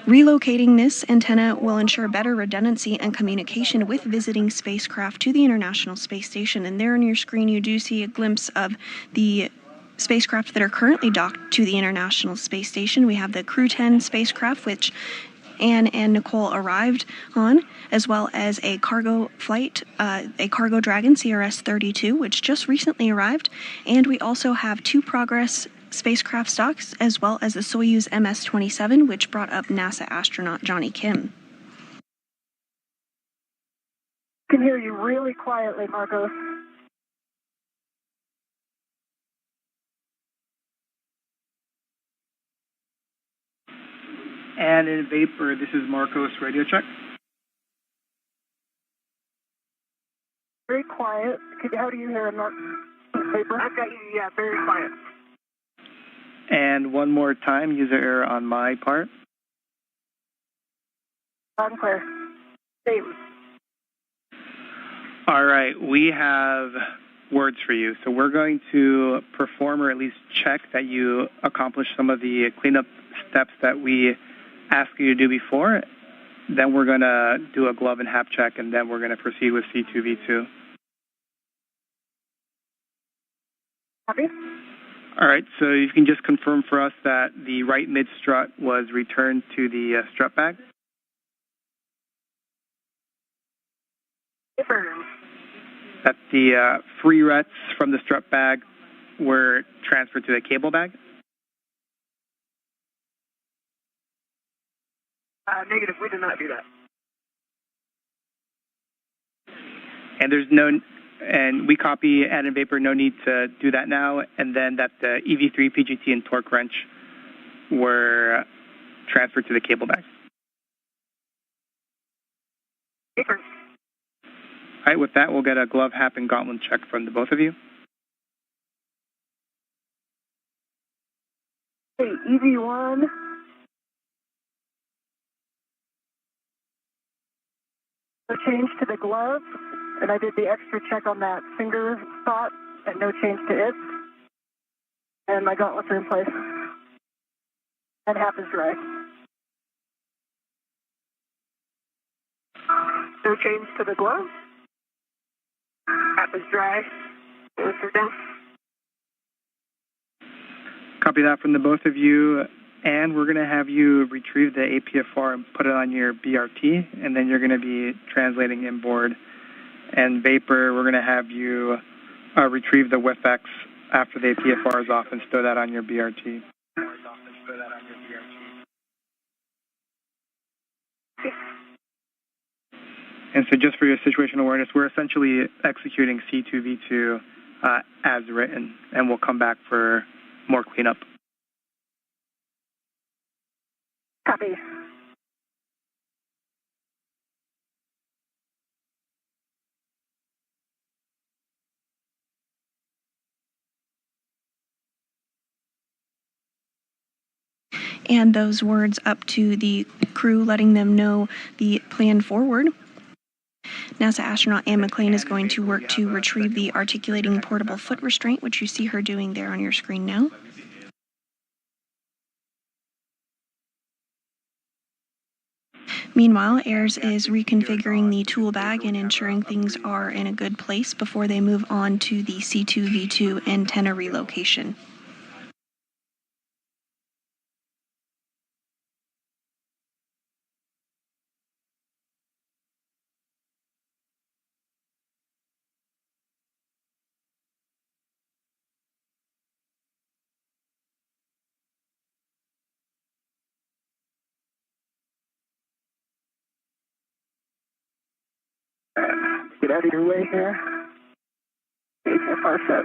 Relocating this antenna will ensure better redundancy and communication with visiting spacecraft to the International Space Station. And there on your screen, you do see a glimpse of the spacecraft that are currently docked to the International Space Station. We have the Crew 10 spacecraft, which Anne and Nichole arrived on, as well as a cargo flight, a cargo Dragon CRS-32, which just recently arrived. And we also have 2 Progress spacecraft stocks, as well as the Soyuz MS-27, which brought up NASA astronaut Johnny Kim. I can hear you really quietly, Marcos. And in vapor, this is Marcos, radio check. Very quiet. How do you hear him, vapor? I've got you, yeah, very quiet. And one more time, user error on my part. Loud and clear. Same. All right, we have words for you. So we're going to perform, or at least check, that you accomplish some of the cleanup steps that we asked you to do before. Then we're going to do a glove and hap check, and then we're going to proceed with C2V2. Copy. All right, so you can just confirm for us that the right mid strut was returned to the strut bag. Confirm. That the free rets from the strut bag were transferred to the cable bag. Negative, we did not do that. And we copy add in vapor, no need to do that now, and then that the EV3, PGT, and torque wrench were transferred to the cable bag. Paper. All right, with that, we'll get a glove, hap, and gauntlet check from the both of you. Hey, EV1. No change to the glove, and I did the extra check on that finger spot, and no change to it. And my gauntlets are in place. And half is dry. No change to the glove. Half is dry. Both are down. Copy that from the both of you. And we're going to have you retrieve the APFR and put it on your BRT, and then you're going to be translating inboard. And vapor, we're going to have you retrieve the WIFX after the APFR is off and stow that on your BRT. And so just for your situational awareness, we're essentially executing C2V2 as written, and we'll come back for more cleanup. Copy. And those words up to the crew, letting them know the plan forward. NASA astronaut Anne McClain is going to work to retrieve the articulating portable foot restraint, which you see her doing there on your screen now. Meanwhile, Ayers is reconfiguring the tool bag and ensuring things are in a good place before they move on to the C2V2 antenna relocation. Get out of your way here. HFR set.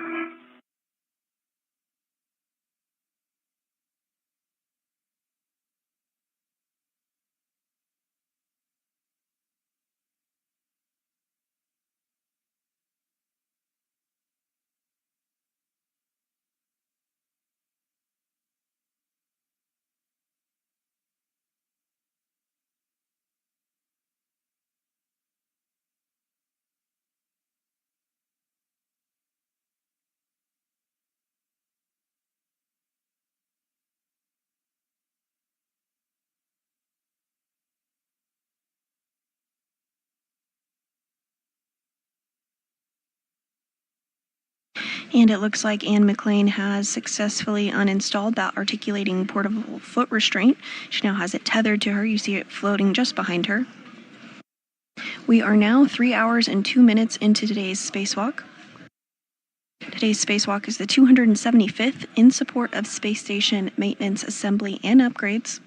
And it looks like Ann McClain has successfully uninstalled that articulating portable foot restraint. She now has it tethered to her. You see it floating just behind her. We are now 3 hours and 2 minutes into today's spacewalk. Today's spacewalk is the 275th in support of space station maintenance, assembly, and upgrades.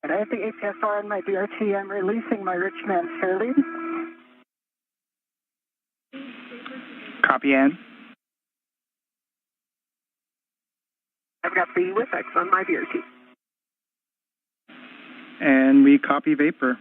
And I have the HFR on my BRT. I'm releasing my rich man fairlead. Copy, Ann. I've got the WIFX on my BRT. And we copy Vapor.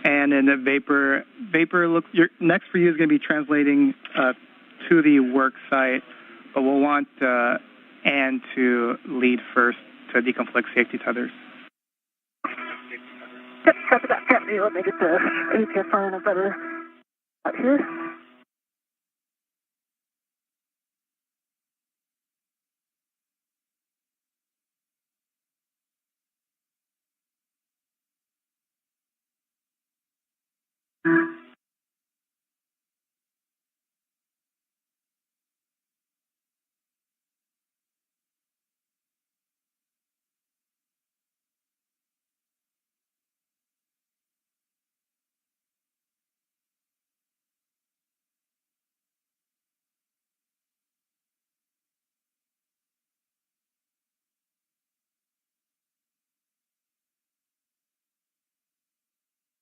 And in the Vapor looks, next for you is going to be translating to the work site, but we'll want Ann to lead first to deconflict safety tethers. Yep, copy that. Copy. Let me get the HFR in a better out here.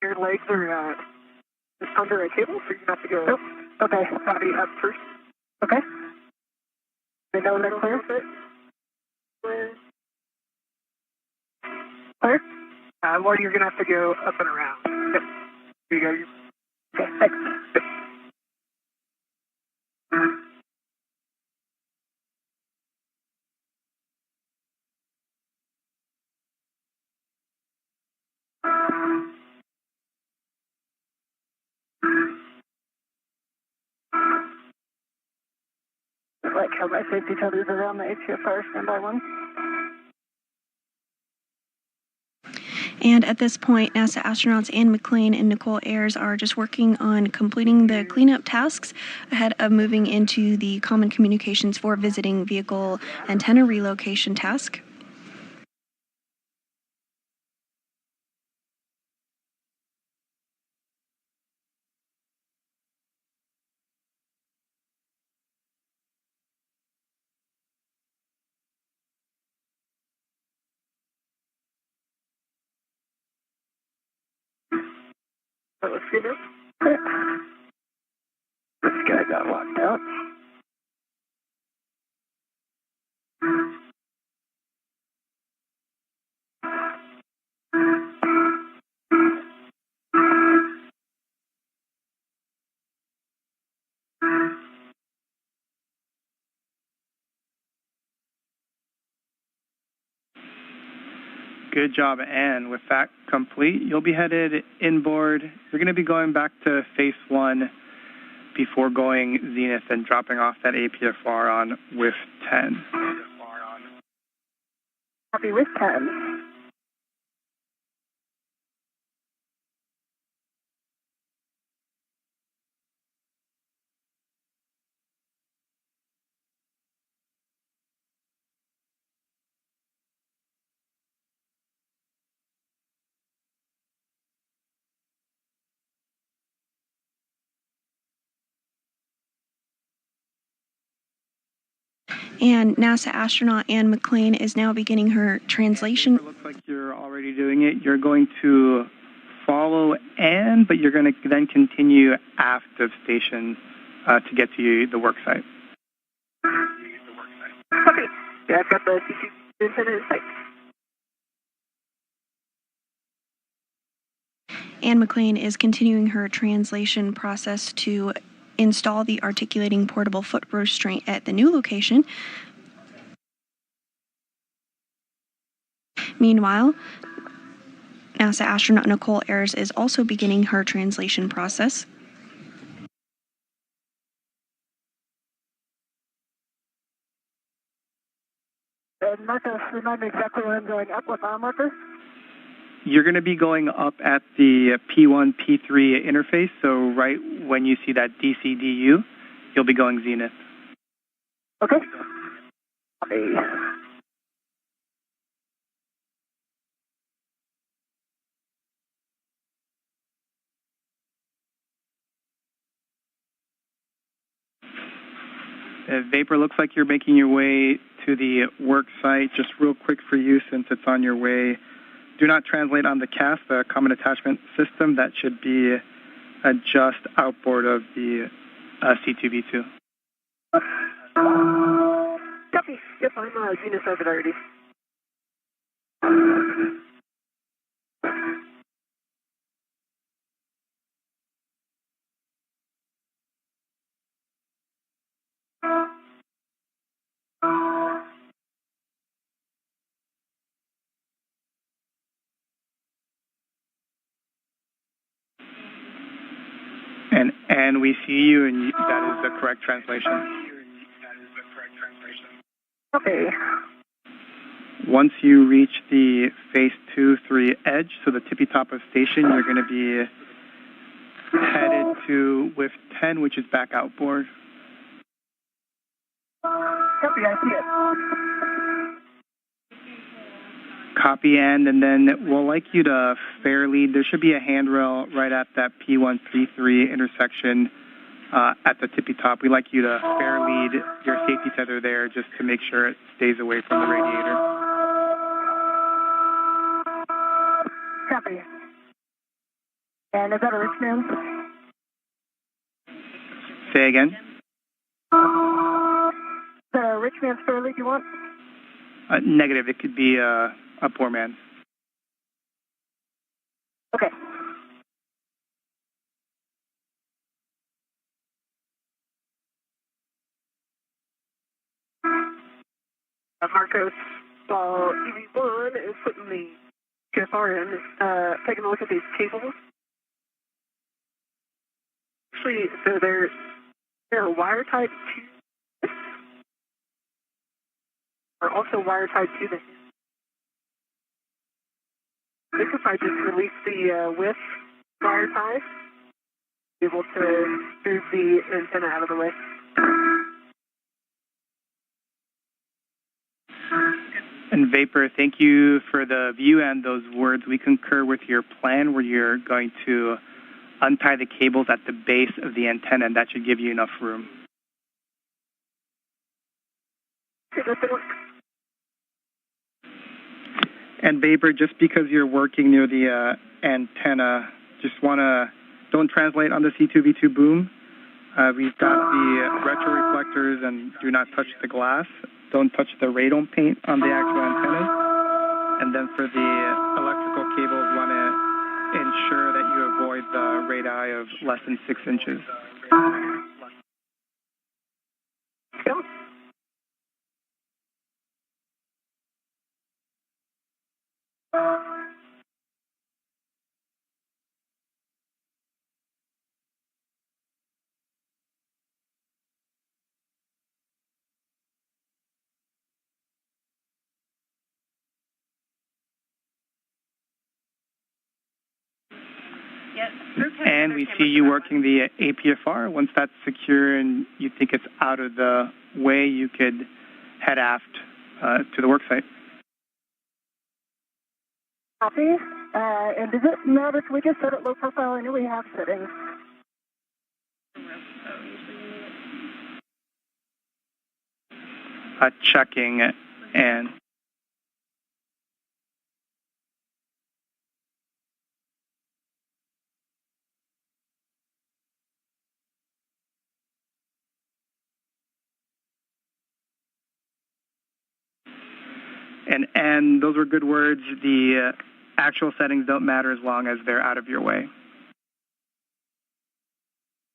Your legs are just under a cable, so you have to go. Nope. Okay, body up first. Okay. They know they're clear. Clear? Or you're going to have to go up and around. Yep. Here you go. Okay, thanks. Yep. I like how my safety tethers are on the HFR standby one. And at this point, NASA astronauts Ann McClain and Nichole Ayers are just working on completing the cleanup tasks ahead of moving into the Common Communications for Visiting Vehicle antenna relocation task. Let's see this. This guy got locked out. Good job, Anne. With that complete, you'll be headed inboard. You're going to be going back to phase 1 before going zenith and dropping off that APFR on with 10. Copy with 10. And NASA astronaut Anne McClain is now beginning her translation. It looks like you're already doing it. You're going to follow Anne, but you're going to then continue aft of station to get to the work site. Okay. Yeah, I've got the DC antenna in sight. Anne McClain is continuing her translation process to install the articulating portable foot restraint at the new location. Meanwhile, NASA astronaut Nichole Ayers is also beginning her translation process. Marcus, remind me exactly where I'm going up with mile marker. You're going to be going up at the P1, P3 interface, so right when you see that DCDU, you'll be going zenith. Okay. Vapor, looks like you're making your way to the work site. Just real quick for you, since it's on your way, do not translate on the CAS, the Common Attachment System. That should be just outboard of the C2B2. Copy. Yep, I'm zenith over there already. And we see you, and that is the correct translation. Okay. Once you reach the phase 2-3 edge, so the tippy top of station, you're going to be headed to with 10, which is back outboard. Copy, I see it. Copy, and then we'll like you to fair lead. There should be a handrail right at that P1, P3 intersection at the tippy top. We like you to fair lead your safety tether there just to make sure it stays away from the radiator. Copy. And is that a Richmond? Say again? Is that a Richmond fair lead you want? Negative. It could be a poor man. Okay. Marcos, EV1 is putting the QFR in, taking a look at these cables. Actually, so they're wire tied to, are also wire tied to the. This if I just release the width wire tie, be able to move the antenna out of the way. And Vapor, thank you for the view and those words. We concur with your plan where you're going to untie the cables at the base of the antenna, and that should give you enough room. And Vapor, just because you're working near the antenna, don't translate on the C2V2 boom. We've got the retro reflectors, and do not touch the glass. Don't touch the radome paint on the actual antennas. And then for the electrical cables, want to ensure that you avoid the radii of less than 6 inches. And we see you working the APFR. Once that's secure and you think it's out of the way, you could head aft to the worksite. Copy. And does it matter if we just set it low profile? I know we have settings. Checking and... And those were good words. The actual settings don't matter as long as they're out of your way.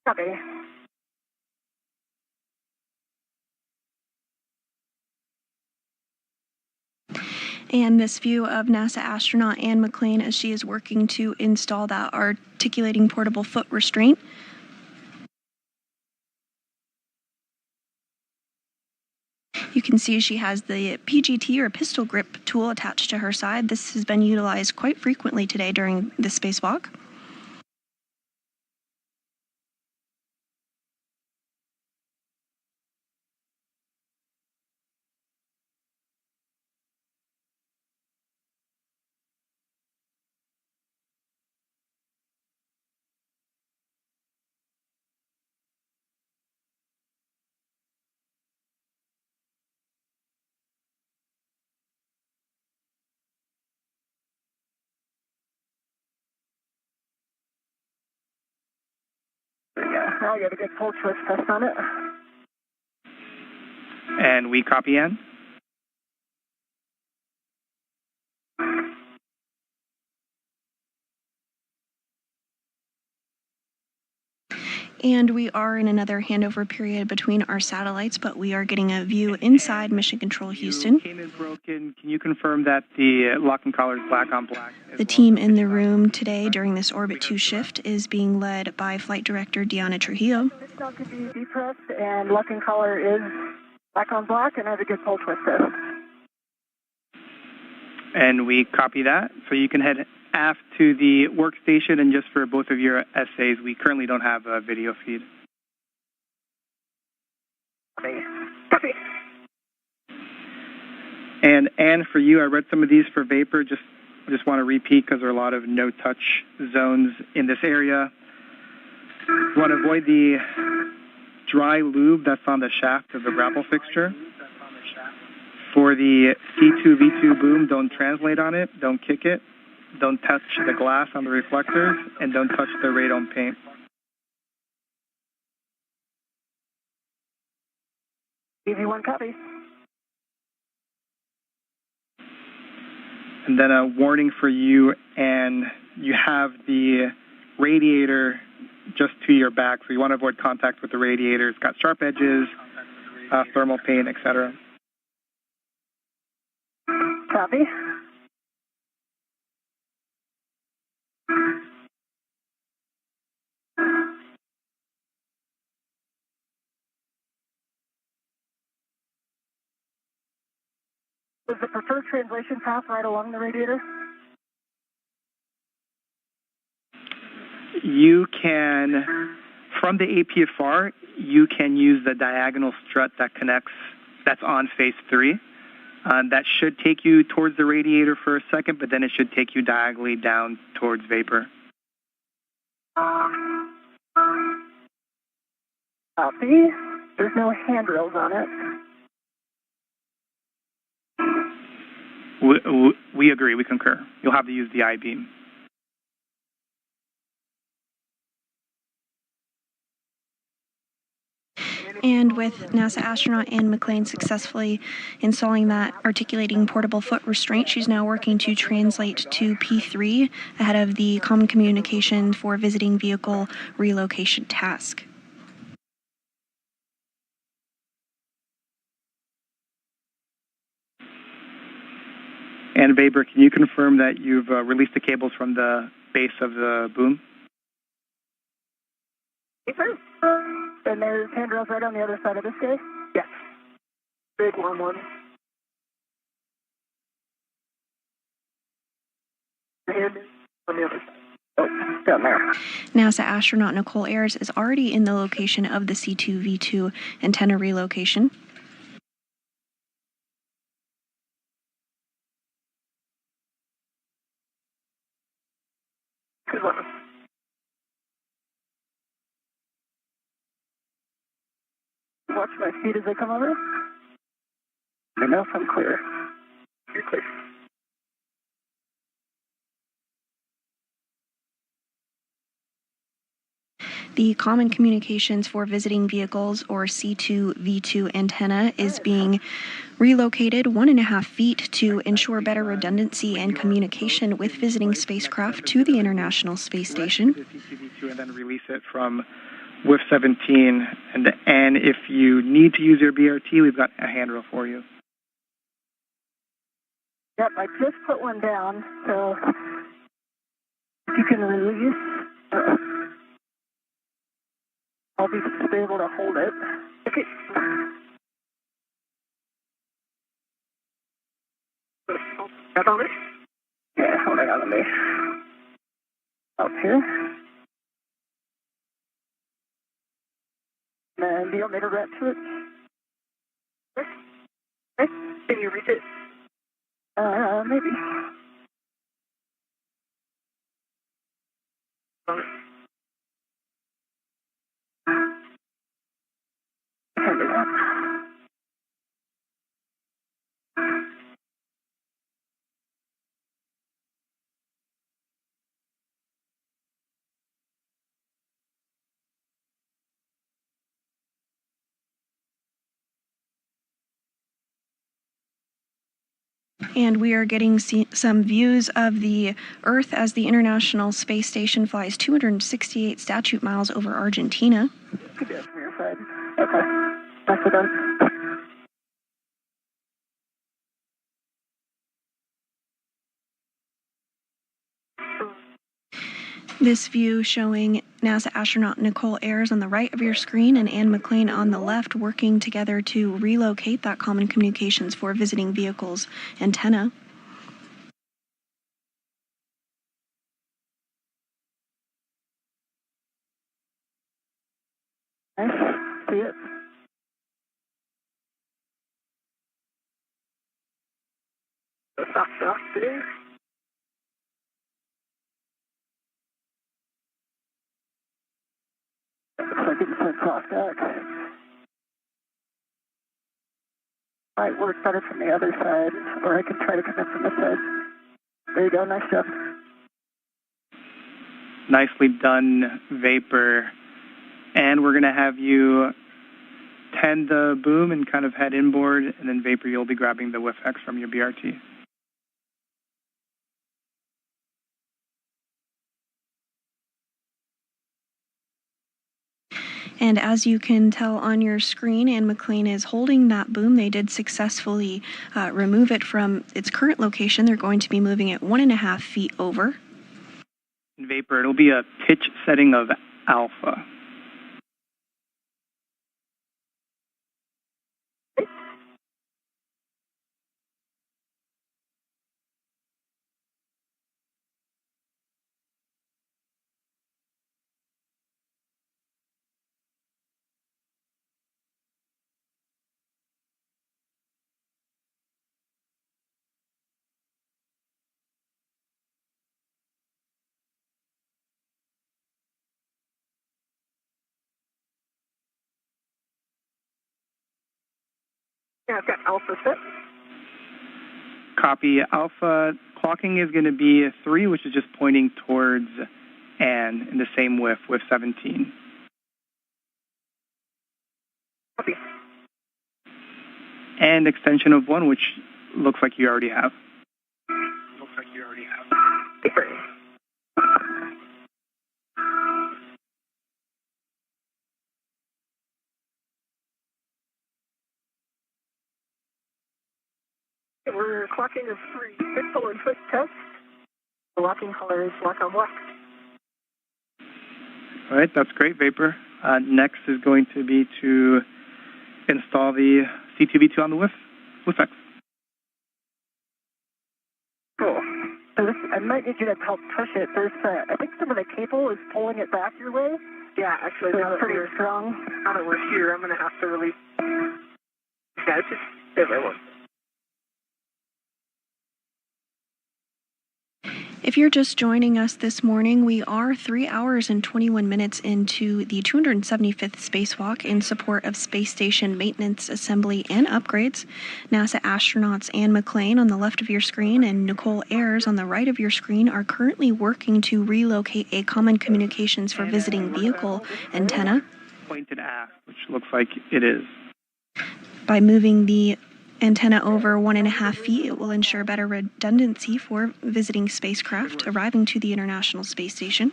Copy. And this view of NASA astronaut Ann McClain as she is working to install that articulating portable foot restraint. You can see she has the PGT or pistol grip tool attached to her side. This has been utilized quite frequently today during the spacewalk. Yeah, now I got a good full twist test on it. And we copy Ann. And we are in another handover period between our satellites, but we are getting a view inside Mission Control Houston. Came in broken. Can you confirm that the locking collar is black on black? The team in the room today during this Orbit 2 shift is being led by Flight Director Deanna Trujillo. It's not to be depressed, and locking collar is black on black and has a good full twist test. And we copy that. So you can head aft to the workstation, and just for both of your essays, we currently don't have a video feed. Copy. And for you, I read some of these for vapor. Just want to repeat because there are a lot of no-touch zones in this area. You want to avoid the dry lube that's on the shaft of the grapple fixture. For the C2V2 boom, don't translate on it, don't kick it, don't touch the glass on the reflectors, and don't touch the radome paint. EV1 copy. And then a warning for you, and you have the radiator just to your back, so you want to avoid contact with the radiator. It's got sharp edges, thermal paint, etc. Copy. Is the preferred translation path right along the radiator? You can, from the APFR, you can use the diagonal strut that connects, that's on phase 3. That should take you towards the radiator for a second, but then it should take you diagonally down towards vapor. Copy. There's no handrails on it. We agree, we concur. You'll have to use the I-beam. And with NASA astronaut Ann McClain successfully installing that articulating portable foot restraint, she's now working to translate to P3 ahead of the common communication for visiting vehicle relocation task. And Vapor, can you confirm that you've released the cables from the base of the boom? Yes, sir. And there's handrails right on the other side of this guy? Yes. Big warm one. And on the other side. Oh, down there. NASA astronaut Nichole Ayers is already in the location of the C2V2 antenna relocation. Good one. Watch my feet as they come over. I know if I'm clear. You're clear. The Common Communications for Visiting Vehicles, or C2V2 antenna, is being relocated 1.5 feet to ensure better redundancy and communication with visiting spacecraft to the International Space Station. C2V2 and then release it from WIF 17. And if you need to use your BRT, we've got a handrail for you. Yep, I just put one down, so you can release. I'll be able to hold it. Okay. Got on it? Yeah, hold it on me. Up here. And do you want me to wrap to it? Okay. Can you reach it? Maybe. And we are getting some views of the Earth as the International Space Station flies 268 statute miles over Argentina. Could be from your side. Okay. That's it done. This view showing NASA astronaut Nichole Ayers on the right of your screen and McClain on the left working together to relocate that Common Communications for Visiting Vehicles antenna. Nice. See it. Stop there. Looks like it's a cross deck. Might work better from the other side, or I can try to come in from this side. There you go, nice job. Nicely done, Vapor. And we're going to have you tend the boom and kind of head inboard, and then Vapor, you'll be grabbing the WIF-X from your BRT. And as you can tell on your screen, McClain is holding that boom. They did successfully remove it from its current location. They're going to be moving it 1.5 feet over. Vapor, it'll be a pitch setting of alpha. Yeah, I've got alpha set. Copy. Alpha clocking is going to be a 3, which is just pointing towards Ann in the same WIF 17. Copy. And extension of 1, which looks like you already have. Paper. We're clocking a 3 pixel input test. The locking color is black on black. All right, that's great, Vapor. Next is going to be to install the C2V2 on the WIFX. Cool. So this, I might need you to help push it. There's, I think some of the cable is pulling it back your way. Yeah, actually, so it's pretty strong. Now that we're here, I'm going to have to release. Yeah, it's just everyone. If you're just joining us this morning, we are 3 hours and 21 minutes into the 275th spacewalk in support of space station maintenance, assembly, and upgrades. NASA astronauts Anne McClain on the left of your screen and Nichole Ayers on the right of your screen are currently working to relocate a common communications for visiting vehicle antenna. Pointed aft, which looks like it is. By moving the antenna over 1.5 feet, it will ensure better redundancy for visiting spacecraft arriving to the International Space Station.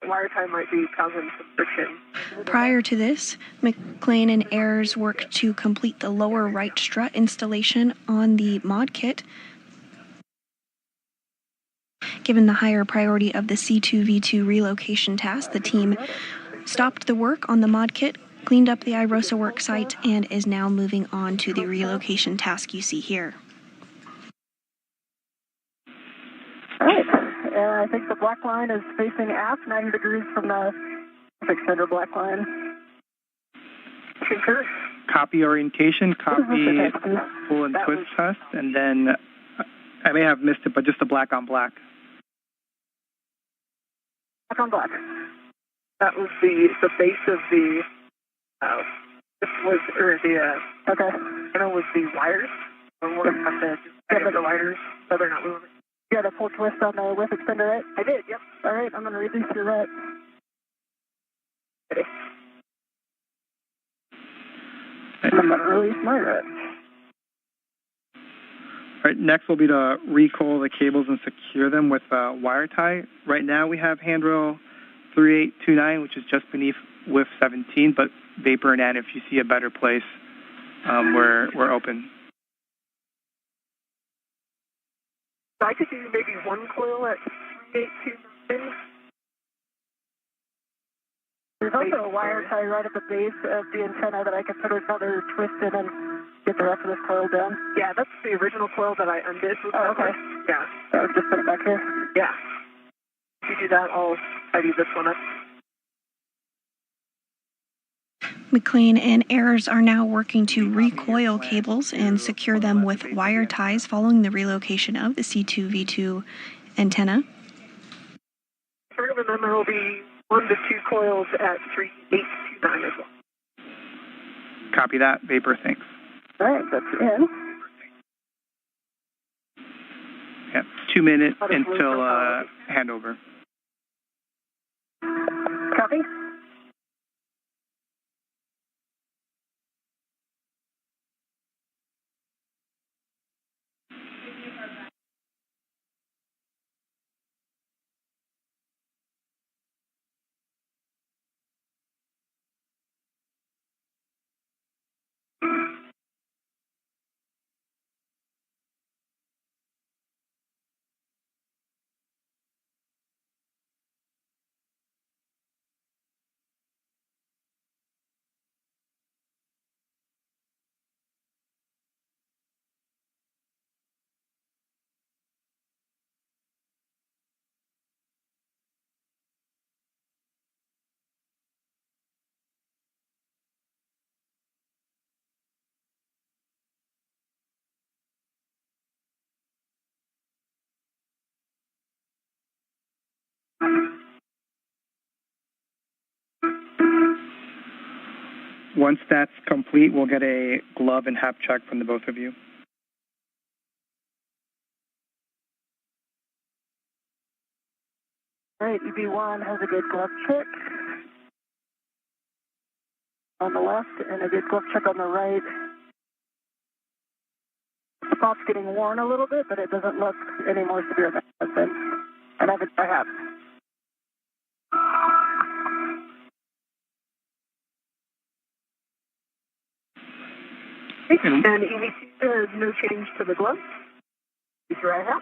Wire tie might be causing some friction. Prior to this, McClain and Ayers worked to complete the lower right strut installation on the mod kit. Given the higher priority of the C2V2 relocation task, the team stopped the work on the mod kit, cleaned up the IROSA work site, and is now moving on to the relocation task you see here. All right. I think the black line is facing aft, 90 degrees from the center black line. Concur. Copy orientation, copy pull and twist test, and then I may have missed it, but just the black on black. Black on black. That was the base of the, this was, or the, okay. I know it was the wires. We're going to have to get the wires so they're not moving. You got a full twist on the whip extender, right? I did, yep. All right, I'm going to release your ret. Okay. I'm going to release my ret. All right, next will be to recoil the cables and secure them with a wire tie. Right now we have handrail 3829, which is just beneath WIF 17, but Vapor and Ann, if you see a better place, we're open. So I could do maybe one coil at 3829. There's also a wire tie right at the base of the antenna that I could put another twist in and get the rest of this coil down. Yeah, that's the original coil that I undid. Oh, okay. Yeah. So I'll just put it back here? Yeah. If you do that, I'll tidy this one up. McClain and Ayers are now working to recoil cables and secure them with wire ties following the relocation of the C2V2 antenna. And then there will be 1 to 2 coils at 3829 as well. Copy that, Vapor, thanks. All right, that's in. Yeah, 2 minutes until handover. Copy. Once that's complete, we'll get a glove and hap check from the both of you. All right, EB1 has a good glove check on the left and a good glove check on the right. The spot's getting worn a little bit, but it doesn't look any more severe than it has been. And I have. And EV2, no change to the glow. Keep your eyes out.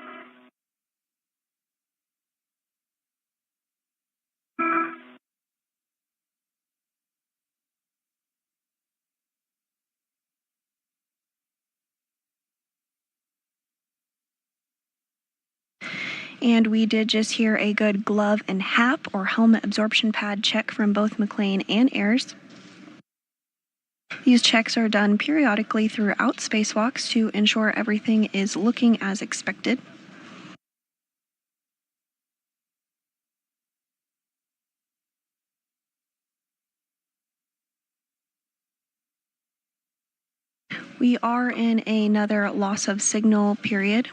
And we did just hear a good glove and HAP, or helmet absorption pad, check from both McClain and Ayers. These checks are done periodically throughout spacewalks to ensure everything is looking as expected. We are in another loss of signal period.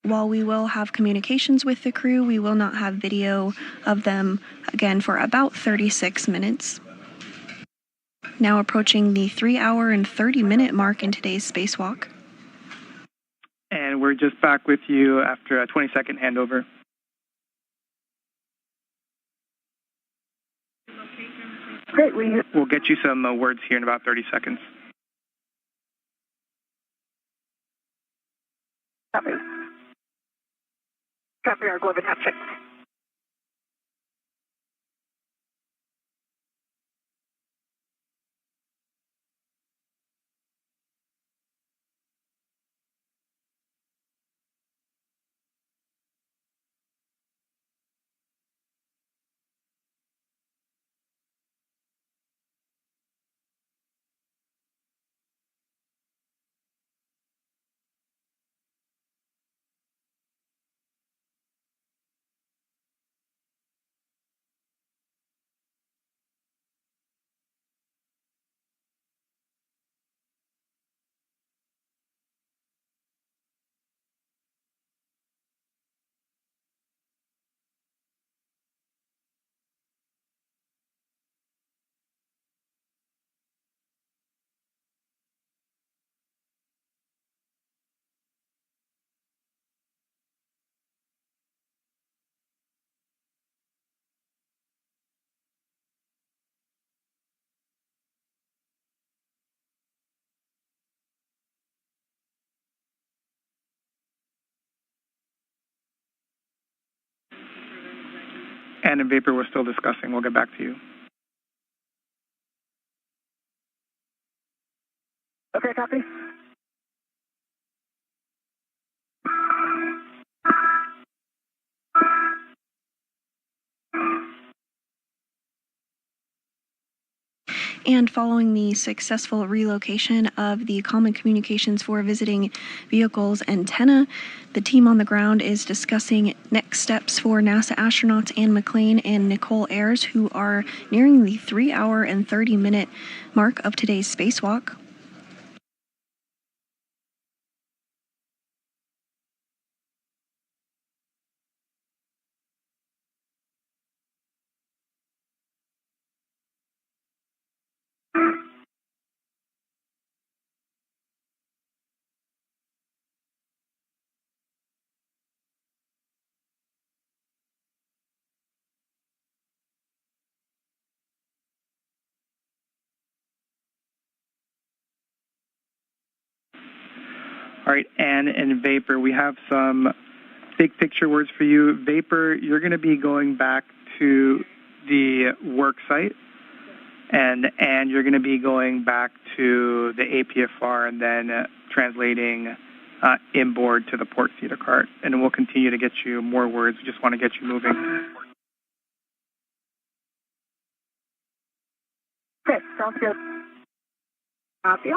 While we will have communications with the crew, we will not have video of them again for about 36 minutes. Now approaching the 3-hour and 30-minute mark in today's spacewalk. And we're just back with you after a 20-second handover. Great, we'll get you some words here in about 30 seconds. Copy. Copy our glove and HAP check. And in vapor, we're still discussing. We'll get back to you. Okay, copy. And following the successful relocation of the common communications for visiting vehicles antenna, the team on the ground is discussing next steps for NASA astronauts Anne McClain and Nichole Ayers, who are nearing the 3-hour and 30-minute mark of today's spacewalk. All right, and in vapor, we have some big picture words for you. Vapor, you're going to be going back to the work site, and you're going to be going back to the APFR and then translating inboard to the port feeder cart. And we'll continue to get you more words. We just want to get you moving. Okay, sounds good. Copy.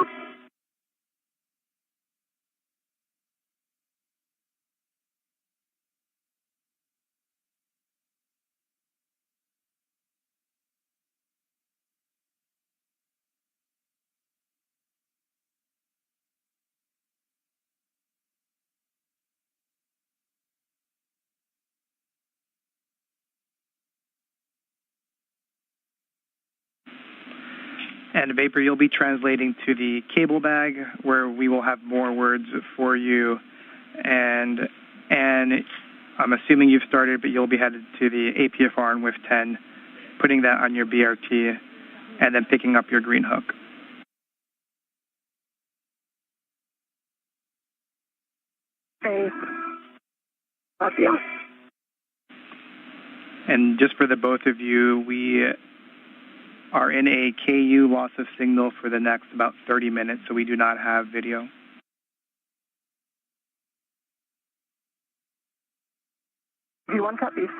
And vapor, you'll be translating to the cable bag where we will have more words for you. And I'm assuming you've started, but you'll be headed to the APFR and WIF 10, putting that on your BRT. and then picking up your green hook. Okay. Copy. And just for the both of you, we are in a KU loss of signal for the next about 30 minutes, so we do not have video. V1 copies.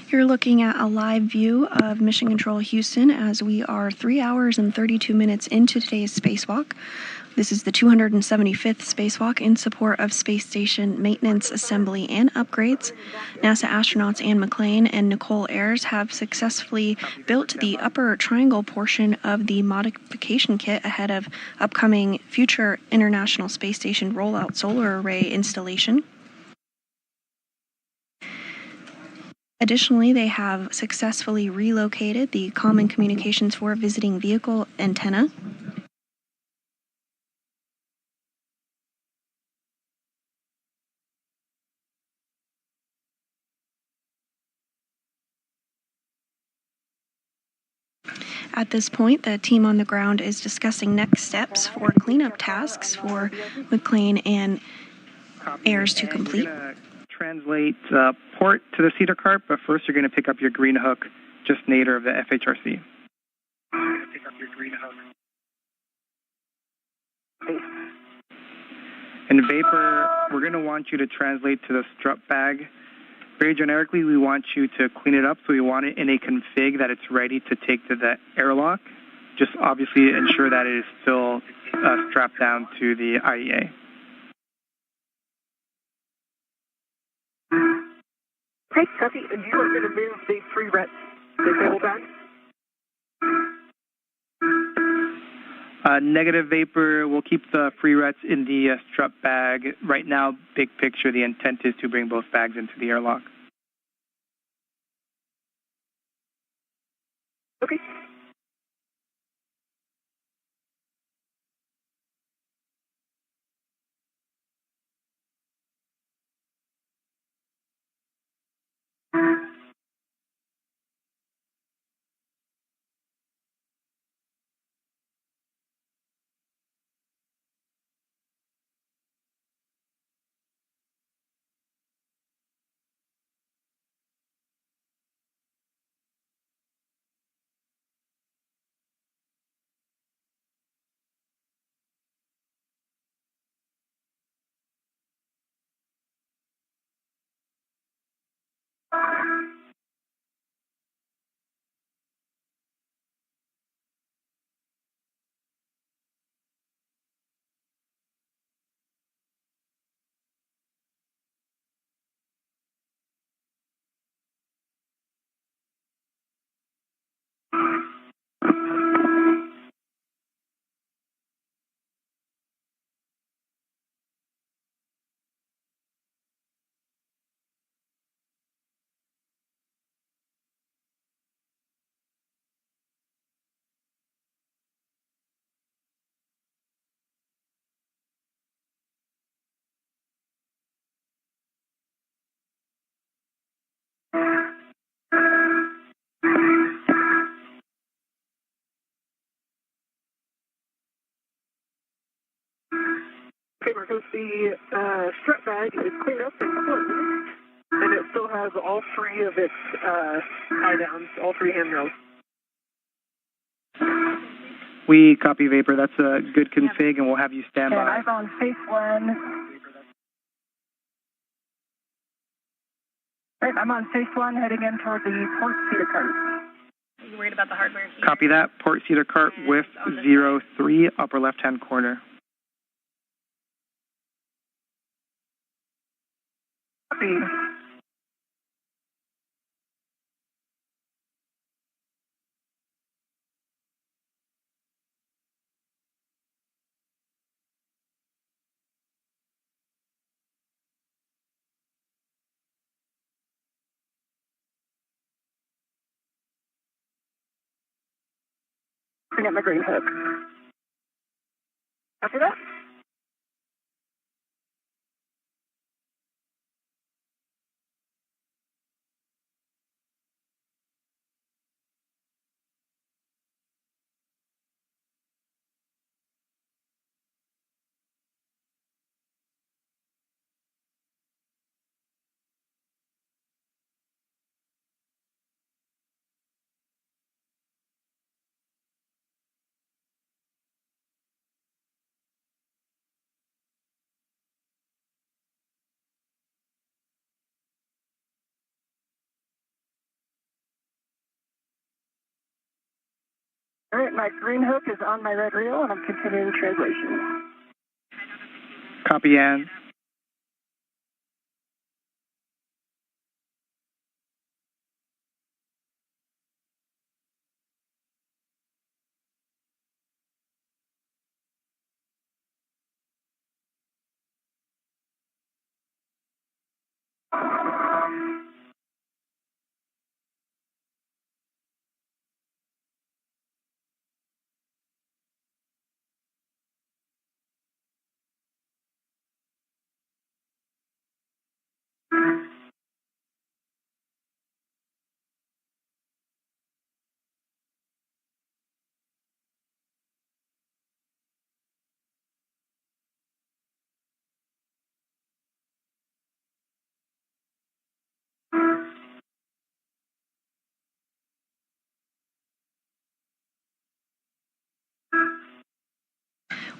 You're looking at a live view of Mission Control Houston as we are 3 hours and 32 minutes into today's spacewalk. This is the 275th spacewalk in support of space station maintenance, assembly, and upgrades. NASA astronauts Anne McClain and Nichole Ayers have successfully built the upper triangle portion of the modification kit ahead of upcoming future International Space Station Rollout solar array installation. Additionally, they have successfully relocated the Common Communications for Visiting Vehicle antenna. At this point, the team on the ground is discussing next steps for cleanup tasks for McClain and Ayers to complete. Translate port to the Cedar Cart, but first you're going to pick up your green hook, just nadir of the FHRC. Pick up your green hook. In Vapor, we're going to want you to translate to the strut bag. Very generically, we want you to clean it up, so we want it in a config that it's ready to take to the airlock. Just obviously ensure that it is still strapped down to the IEA. Hey, Tuffy, do you want me to move the free rent table bag? Negative Vapor, we'll keep the free rets in the strut bag. Right now, big picture, the intent is to bring both bags into the airlock. Okay. Okay, Marcos, the strut bag is cleared up and closed, and it still has all three of its tie-downs, all three handrails. We copy, Vapor. That's a good config, and we'll have you stand by. And I'm on phase one. Right, I'm on phase one, heading in toward the port seater cart. Are you worried about the hardware here? Copy that. Port seater cart with 03, upper left-hand corner. Copy. Bring up my green hook. After that? All right, my green hook is on my red reel, and I'm continuing translation. Copy, Ann.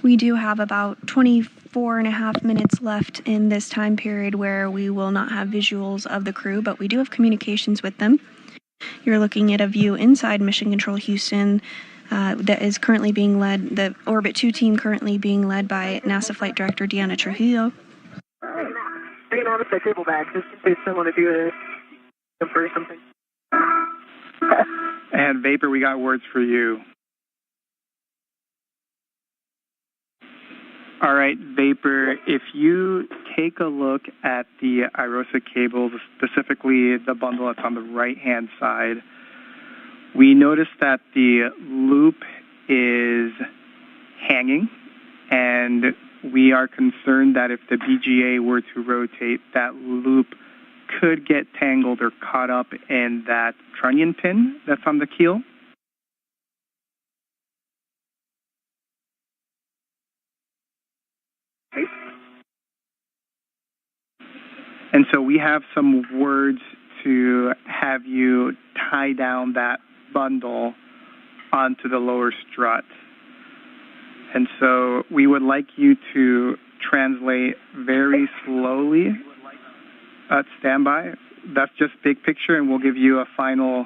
We do have about 24 and a half minutes left in this time period where we will not have visuals of the crew, but we do have communications with them. You're looking at a view inside Mission Control Houston that is currently being led, the Orbit 2 team currently being led by NASA Flight Director Deanna Trujillo. Hang on with the cable bag, just in case someone want to do a jumper or something. And Vapor, we got words for you. All right, Vapor, if you take a look at the IROSA cables, specifically the bundle that's on the right-hand side, we noticed that the loop is hanging, and we are concerned that if the BGA were to rotate, that loop could get tangled or caught up in that trunnion pin that's on the keel. And so we have some words to have you tie down that bundle onto the lower strut. And so we would like you to translate very slowly at standby. That's just big picture, and we'll give you a final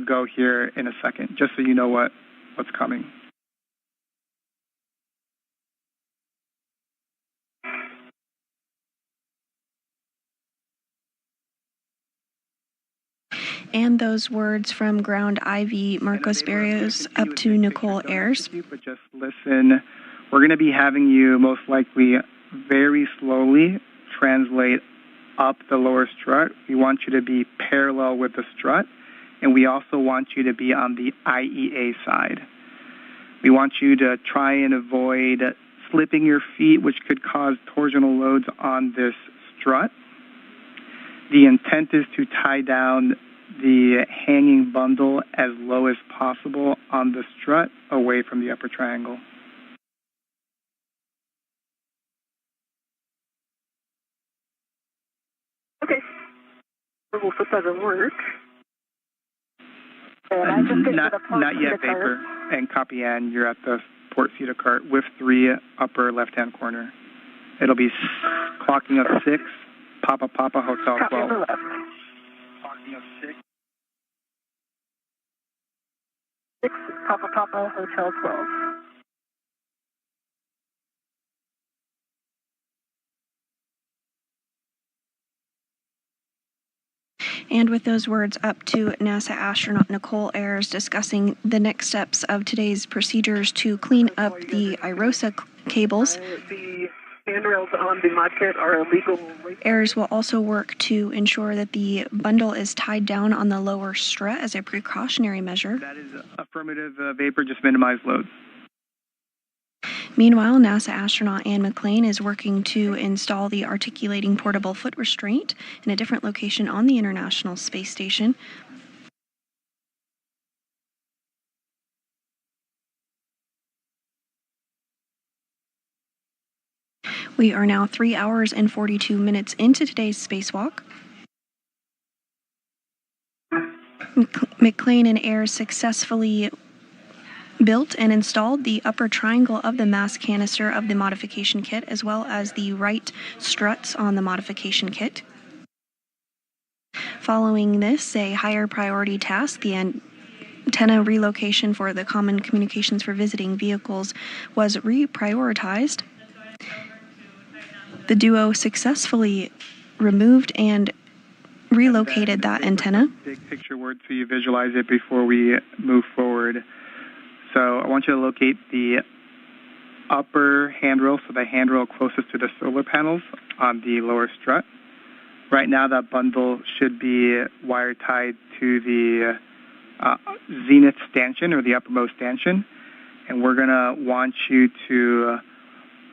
go here in a second, just so you know what's coming. And those words from ground IV Marcos Barrios up to Nichole Ayers. But just listen. We're going to be having you most likely very slowly translate up the lower strut. We want you to be parallel with the strut, and we also want you to be on the IEA side. We want you to try and avoid slipping your feet, which could cause torsional loads on this strut. The intent is to tie down the hanging bundle as low as possible on the strut away from the upper triangle. Okay. Well, if it doesn't work. And I just get to the port not yet, Vapor. And copy Ann, you're at the port Theta cart with 3 upper left-hand corner. It'll be clocking of 6, Papa Papa Hotel 12. Copy on the left. Clocking of 6. 6 Papa Papa Hotel 12. And with those words up to NASA astronaut Nichole Ayers discussing the next steps of today's procedures to clean up the IROSA cables. The handrails on the mod kit are illegal. Ayers will also work to ensure that the bundle is tied down on the lower strut as a precautionary measure. That is affirmative, Vapor, just minimize load. Meanwhile, NASA astronaut Ann McClain is working to install the articulating portable foot restraint in a different location on the International Space Station. We are now 3 hours and 42 minutes into today's spacewalk. McClain and Ayers successfully built and installed the upper triangle of the mass canister of the modification kit, as well as the right struts on the modification kit. Following this, a higher priority task, the antenna relocation for the Common Communications for Visiting Vehicles, was reprioritized. The duo successfully removed and relocated that antenna. Big picture word so you visualize it before we move forward. So I want you to locate the upper handrail, so the handrail closest to the solar panels on the lower strut. Right now that bundle should be wire tied to the zenith stanchion, or the uppermost stanchion. And we're going to want you to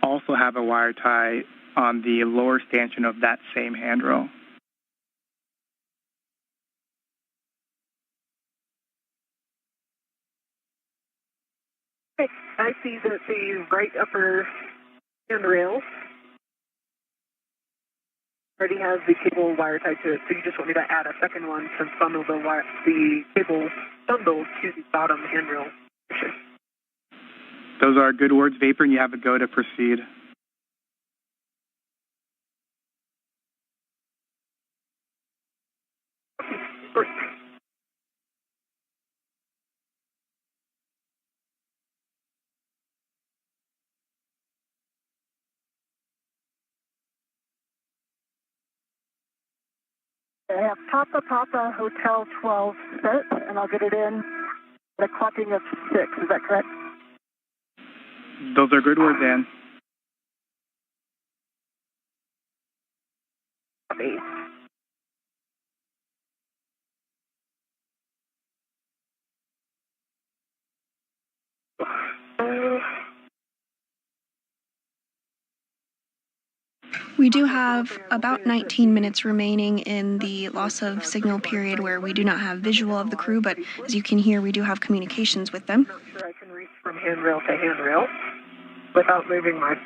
also have a wire tie on the lower stanchion of that same handrail. Okay, I see that the right upper handrail already has the cable wire tied to it, so you just want me to add a second one to bundle the cable bundle to the bottom handrail. Those are good words, Vapor, and you have a go to proceed. I have Papa Papa Hotel 12 set, and I'll get it in at a clocking of 6. Is that correct? Those are good words, Ann. Copy. We do have about 19 minutes remaining in the loss of signal period where we do not have visual of the crew, but as you can hear, we do have communications with them. I'm sure I can reach from handrail to handrail without moving my...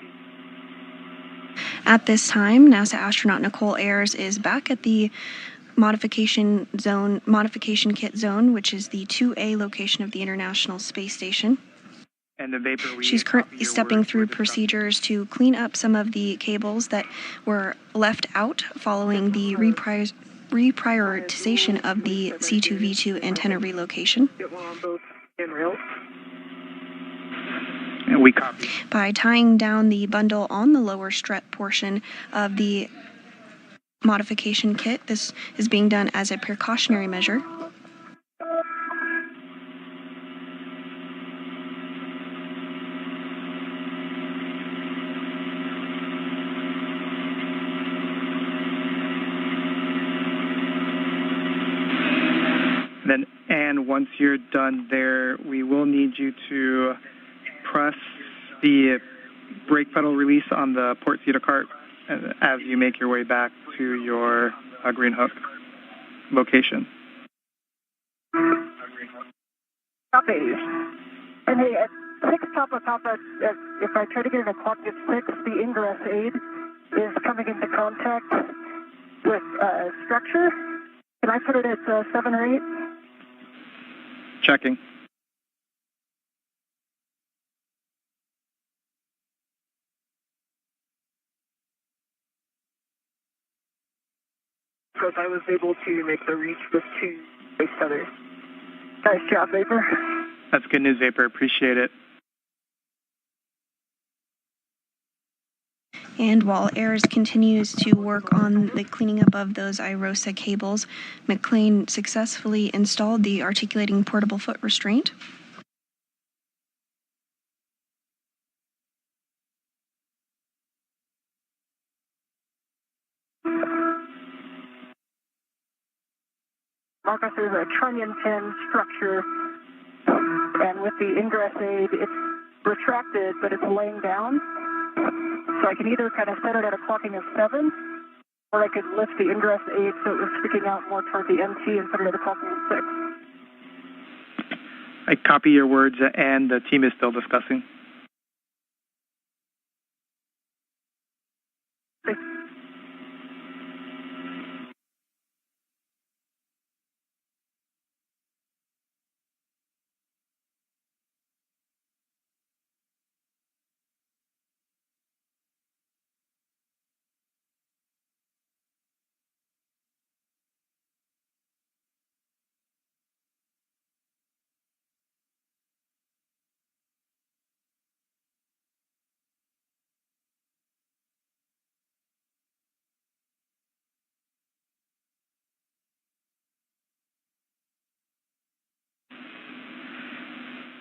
At this time, NASA astronaut Nichole Ayers is back at the modification kit zone, which is the 2A location of the International Space Station. And the Vapor, she's currently stepping through procedures to clean up some of the cables that were left out following the reprioritization of the C2V2 antenna relocation. Get one on both handrails. And we copy. By tying down the bundle on the lower strut portion of the modification kit, this is being done as a precautionary measure. And once you're done there, we will need you to press the brake pedal release on the port Theta cart as you make your way back to your green hook location. Copy. And hey, at 6 Papa Papa, if I try to get in a clock at 6, the ingress aid is coming into contact with structure. Can I put it at 7 or 8? Checking. Because I was able to make the reach with 2 space feathers. Nice job, Vapor. That's good news, Vapor. Appreciate it. And while Ayers continues to work on the cleaning up of those IROSA cables, McClain successfully installed the articulating portable foot restraint. Marcus, there's a trunnion pin structure, and with the ingress aid, it's retracted, but it's laying down. So I can either kind of set it at a clocking of 7, or I could lift the ingress aid so it was sticking out more toward the MT and put it at a clocking of 6. I copy your words, and the team is still discussing.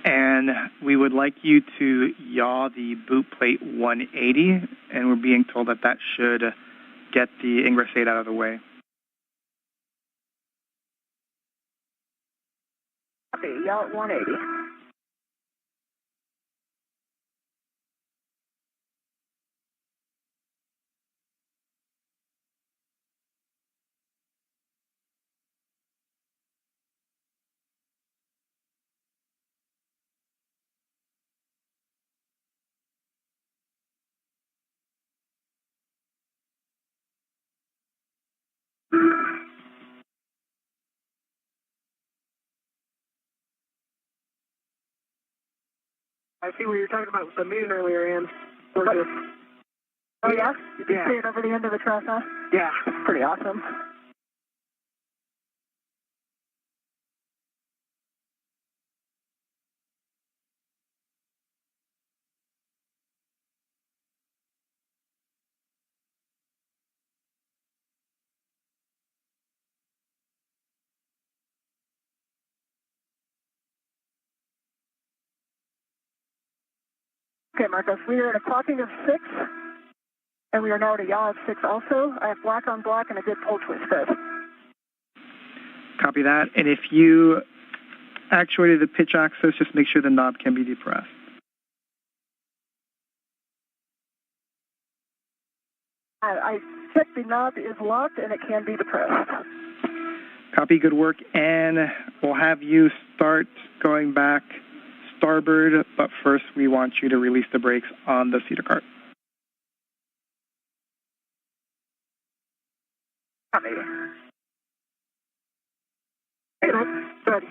And we would like you to yaw the boot plate 180, and we're being told that that should get the ingress aid out of the way. Okay, yaw at 180. I see what you were talking about with the moon earlier, Ann. Gorgeous. Oh, yeah? You can see it over the end of the truss, huh? Yeah. Pretty awesome. Okay, Marcos, we are at a clocking of 6, and we are now at a yaw of 6 also. I have black on black and a good pull twist fit. Copy that. And if you actuated the pitch axis, just make sure the knob can be depressed. I checked the knob is locked and it can be depressed. Copy, good work. And we'll have you start going back starboard, but first we want you to release the brakes on the cedar cart. Copy. Hey, good.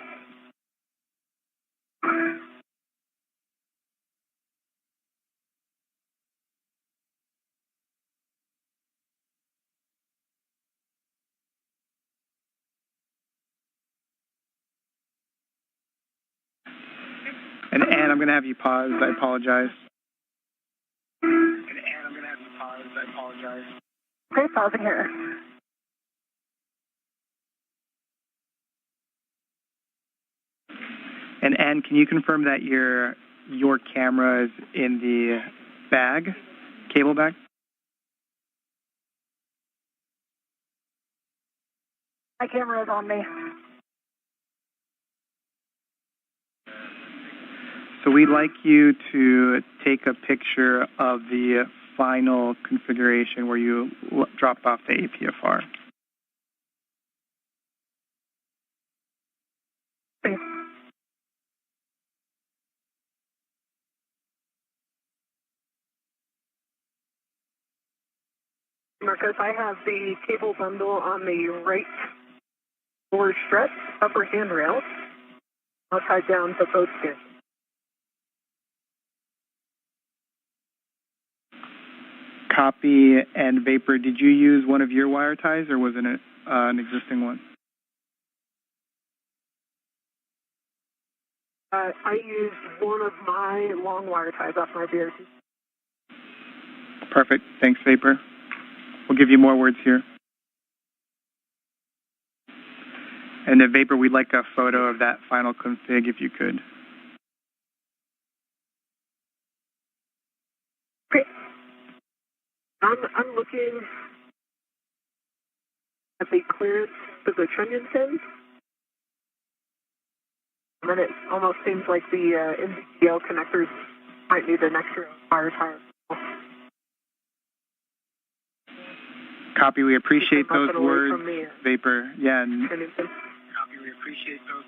And Ann, I'm going to have you pause. I apologize. Okay, pausing here. And Ann, can you confirm that your camera is in the bag, cable bag? My camera is on me. So we'd like you to take a picture of the final configuration where you dropped off the APFR. Okay. Marcos, I have the cable bundle on the right lower strut, upper handrail. I'll tie down to both skins. Copy. And Vapor, did you use one of your wire ties, or was it an existing one? I used one of my long wire ties off my BRT. Perfect. Thanks, Vapor. We'll give you more words here. And then, Vapor, we'd like a photo of that final config if you could. Okay. I'm looking at the clearance of the trunnion pins. And then it almost seems like the NZGL connectors might need an extra wire tie. Copy. We appreciate those words, Vapor. Yeah. And Copy. We appreciate those.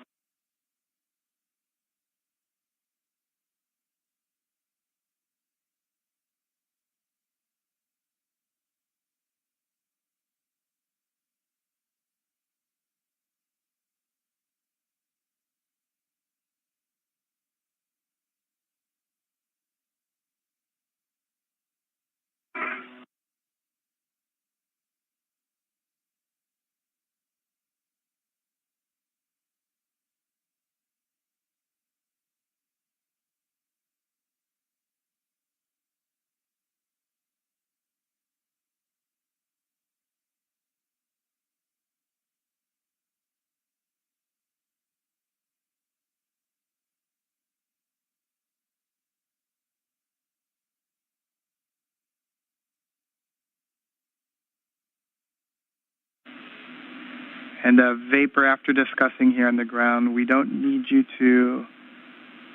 And Vapor, after discussing here on the ground, we don't need you to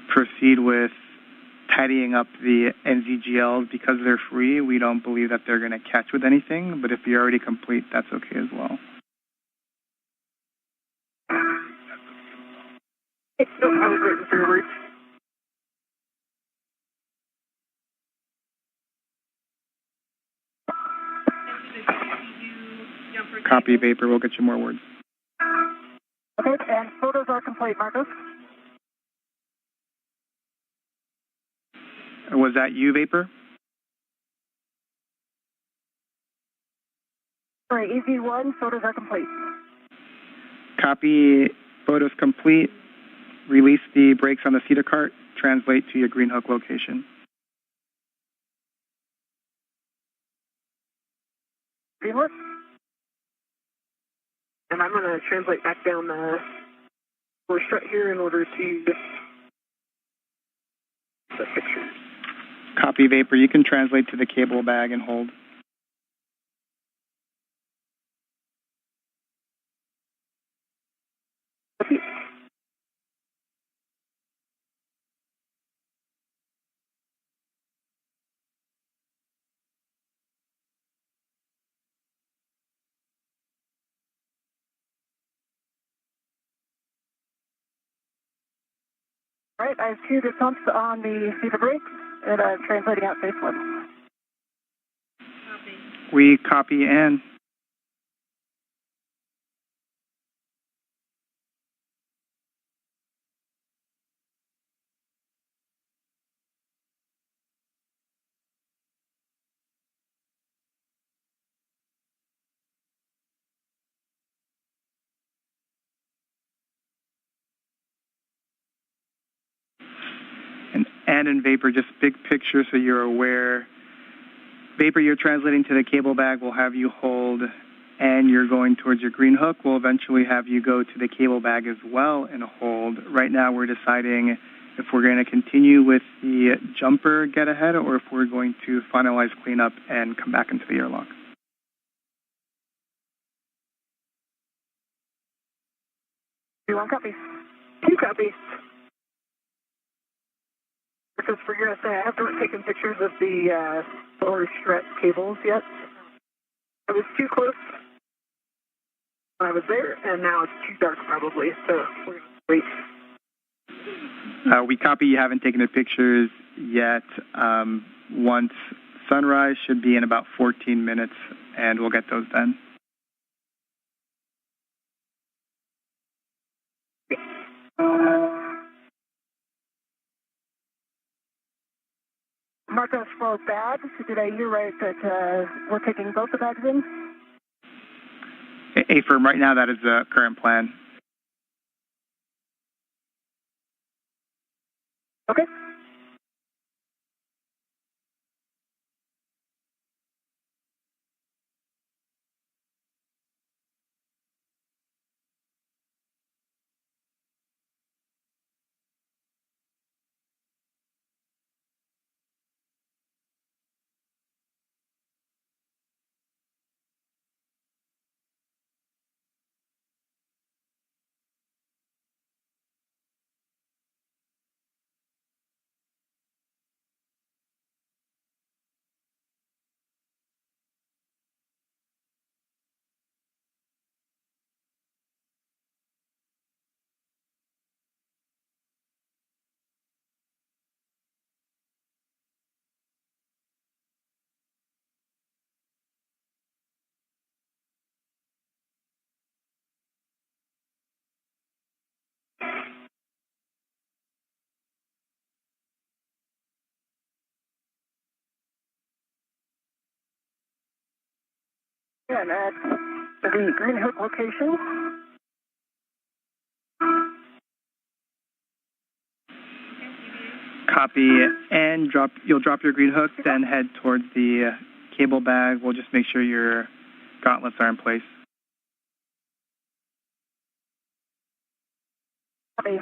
proceed with tidying up the NZGLs because they're free. We don't believe that they're going to catch with anything, but if you're already complete, that's okay as well. It's still written forward. Copy, Vapor. We'll get you more words. Okay, and photos are complete, Marcos. Was that you, Vapor? Sorry, EV1, photos are complete. Copy. Photos complete. Release the brakes on the cedar cart. Translate to your green hook location. Green hook. And I'm going to translate back down the lower strut here in order to the picture. Copy, Vapor. You can translate to the cable bag and hold. All right, I have 2 pumps on the cedar brakes, and I'm translating out phase 1. We copy and. And in Vapor, just big picture so you're aware. Vapor, you're translating to the cable bag. We'll have you hold, and you're going towards your green hook. We'll eventually have you go to the cable bag as well and hold. Right now we're deciding if we're going to continue with the jumper get ahead or if we're going to finalize cleanup and come back into the airlock. Do 1 copy. 2 copies. Because for USA, I haven't taken pictures of the lower strut cables yet. I was too close when I was there, and now it's too dark probably, so we're going to wait. We copy you haven't taken the pictures yet. Once sunrise should be in about 14 minutes and we'll get those then. Marcos for bags. Did I hear right that we're taking both the bags in? Affirm, right now that is the current plan. Okay. And at the Green Hook location. Copy, and you'll drop your green hook, then head towards the cable bag. We'll just make sure your gauntlets are in place. Copy.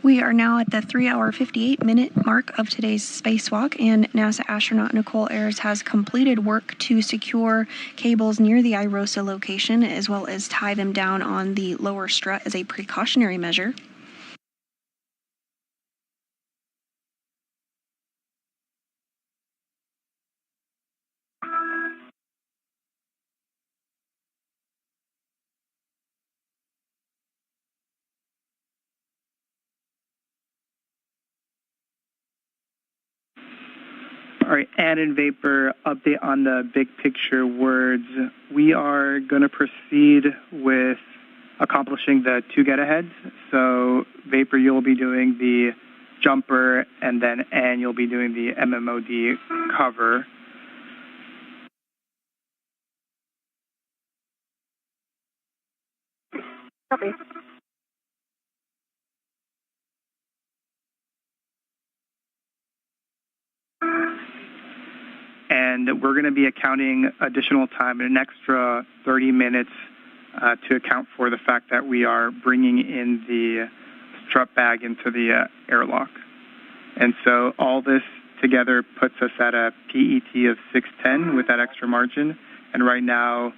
We are now at the 3-hour, 58-minute mark of today's spacewalk, and NASA astronaut Nichole Ayers has completed work to secure cables near the IROSA location, as well as tie them down on the lower strut as a precautionary measure. All right, add in Vapor, update on the big picture words. We are going to proceed with accomplishing the 2 get-aheads. So Vapor, you'll be doing the jumper, and then Ann, you'll be doing the MMOD cover. Copy. And we're going to be accounting additional time, an extra 30 minutes to account for the fact that we are bringing in the strut bag into the airlock. And so all this together puts us at a PET of 610 with that extra margin. And right now,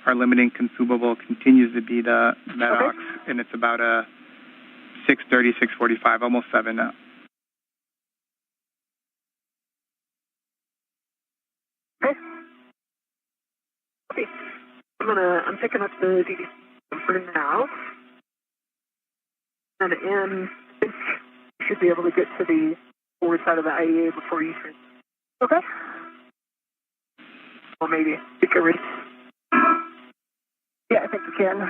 our limiting consumable continues to be the MEDOX, and it's about a 630, 645, almost 7 now. I'm picking up the DD for now. And Ann should be able to get to the forward side of the IEA before you can. Okay. Or maybe. Yeah, I think we can.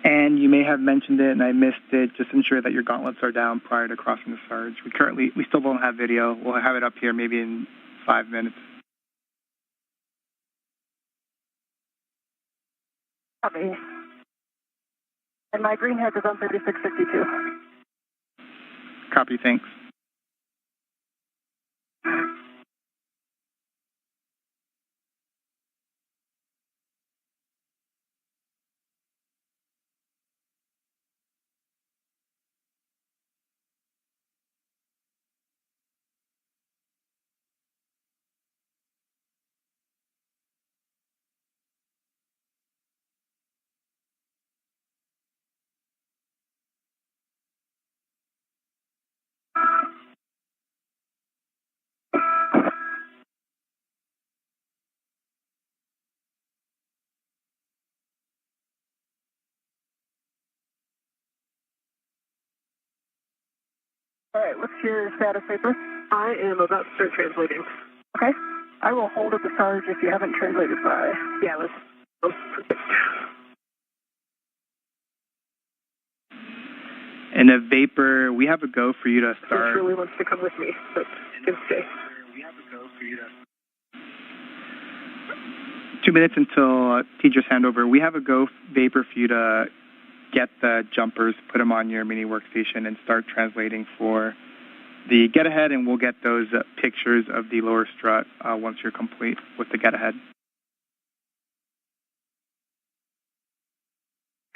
And you may have mentioned it and I missed it. Just ensure that your gauntlets are down prior to crossing the surge. We still don't have video. We'll have it up here maybe in 5 minutes. Copy. And my green head is on 3652. Copy, thanks. All right, what's your status, Vapor? I am about to start translating. Okay. I will hold up the charge if you haven't translated by. Yeah, let's. Oh, perfect. And a Vapor, we have a go for you to start. He really wants to come with me, but can stay. We have a go for you to. 2 minutes until teacher's handover. We have a go Vapor for you to get the jumpers, put them on your mini workstation, and start translating for the get ahead, and we'll get those pictures of the lower strut once you're complete with the get ahead.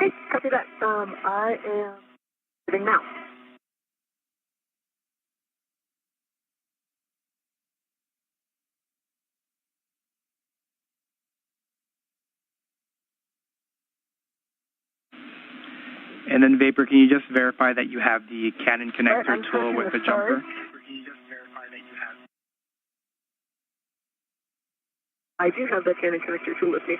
Okay, copy that. I am sitting now. And then Vapor, can you just verify that you have the Canon connector tool with the jumper? I do have the Canon connector tool with me.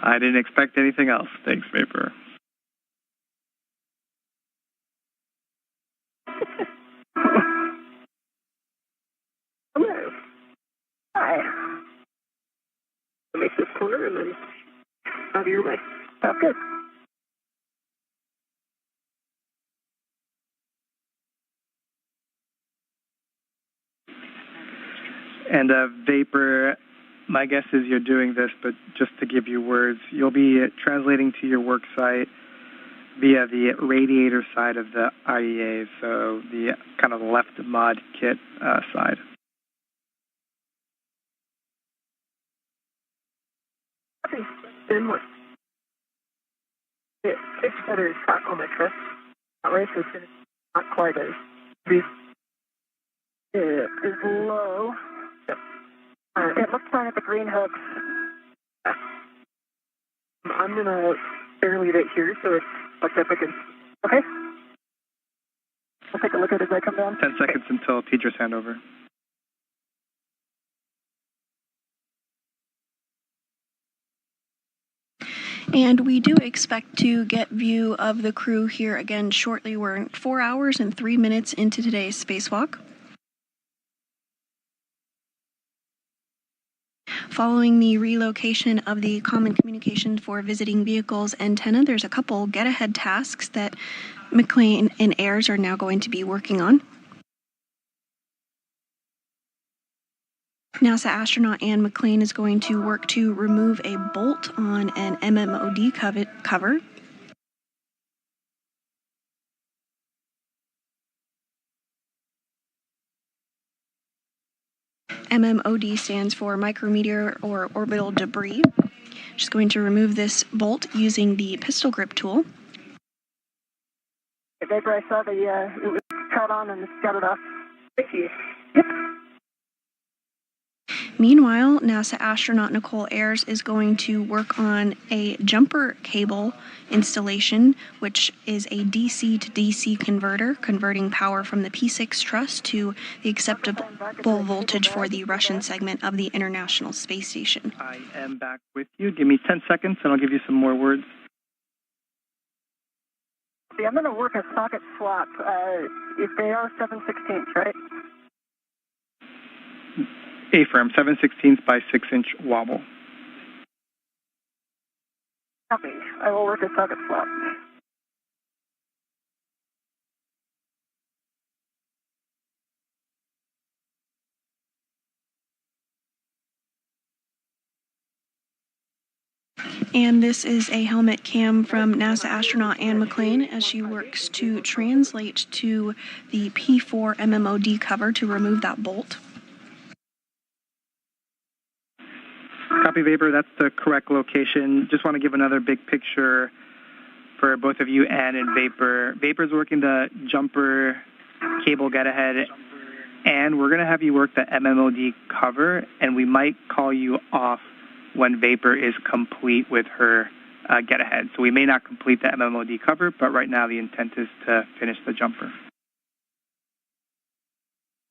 I didn't expect anything else. Thanks, Vapor. Hello. Hi. Make this corner and then out of your way. Sounds good. And Vapor, my guess is you're doing this, but just to give you words, you'll be translating to your work site via the radiator side of the IEA, so the kind of left mod kit side. Then what? It's better stock on my truck. Not right, so it's not quite as big. It is low. It looks fine at the green hooks. I'm going to barely leave it here, so it's like that again. Okay? I'll take a look at it as I come down. 10 seconds until teacher's handover. And we do expect to get view of the crew here again shortly. We're 4 hours and 3 minutes into today's spacewalk. Following the relocation of the Common Communication for Visiting Vehicles antenna, there's a couple get-ahead tasks that McClain and Ayers are now going to be working on. NASA astronaut Ann McClain is going to work to remove a bolt on an MMOD cover. MMOD stands for micrometeor or orbital debris. Just going to remove this bolt using the pistol grip tool. Vapor, I saw it was cut on and got it off. Thank you. Yep. Meanwhile, NASA astronaut Nichole Ayers is going to work on a jumper cable installation, which is a DC to DC converter, converting power from the P6 truss to the acceptable voltage for the Russian segment of the International Space Station. I am back with you. Give me 10 seconds and I'll give you some more words. See, I'm going to work a socket swap. If they are 7/16, right? A-firm, 7/16 by 6-inch wobble. Copy. I will work a socket swap. And this is a helmet cam from NASA astronaut Ann McClain as she works to translate to the P4 MMOD cover to remove that bolt. Copy, Vapor. That's the correct location. Just want to give another big picture for both of you, Ann and Vapor. Vapor's working the jumper cable get ahead, and we're going to have you work the MMOD cover, and we might call you off when Vapor is complete with her get ahead. So we may not complete the MMOD cover, but right now the intent is to finish the jumper.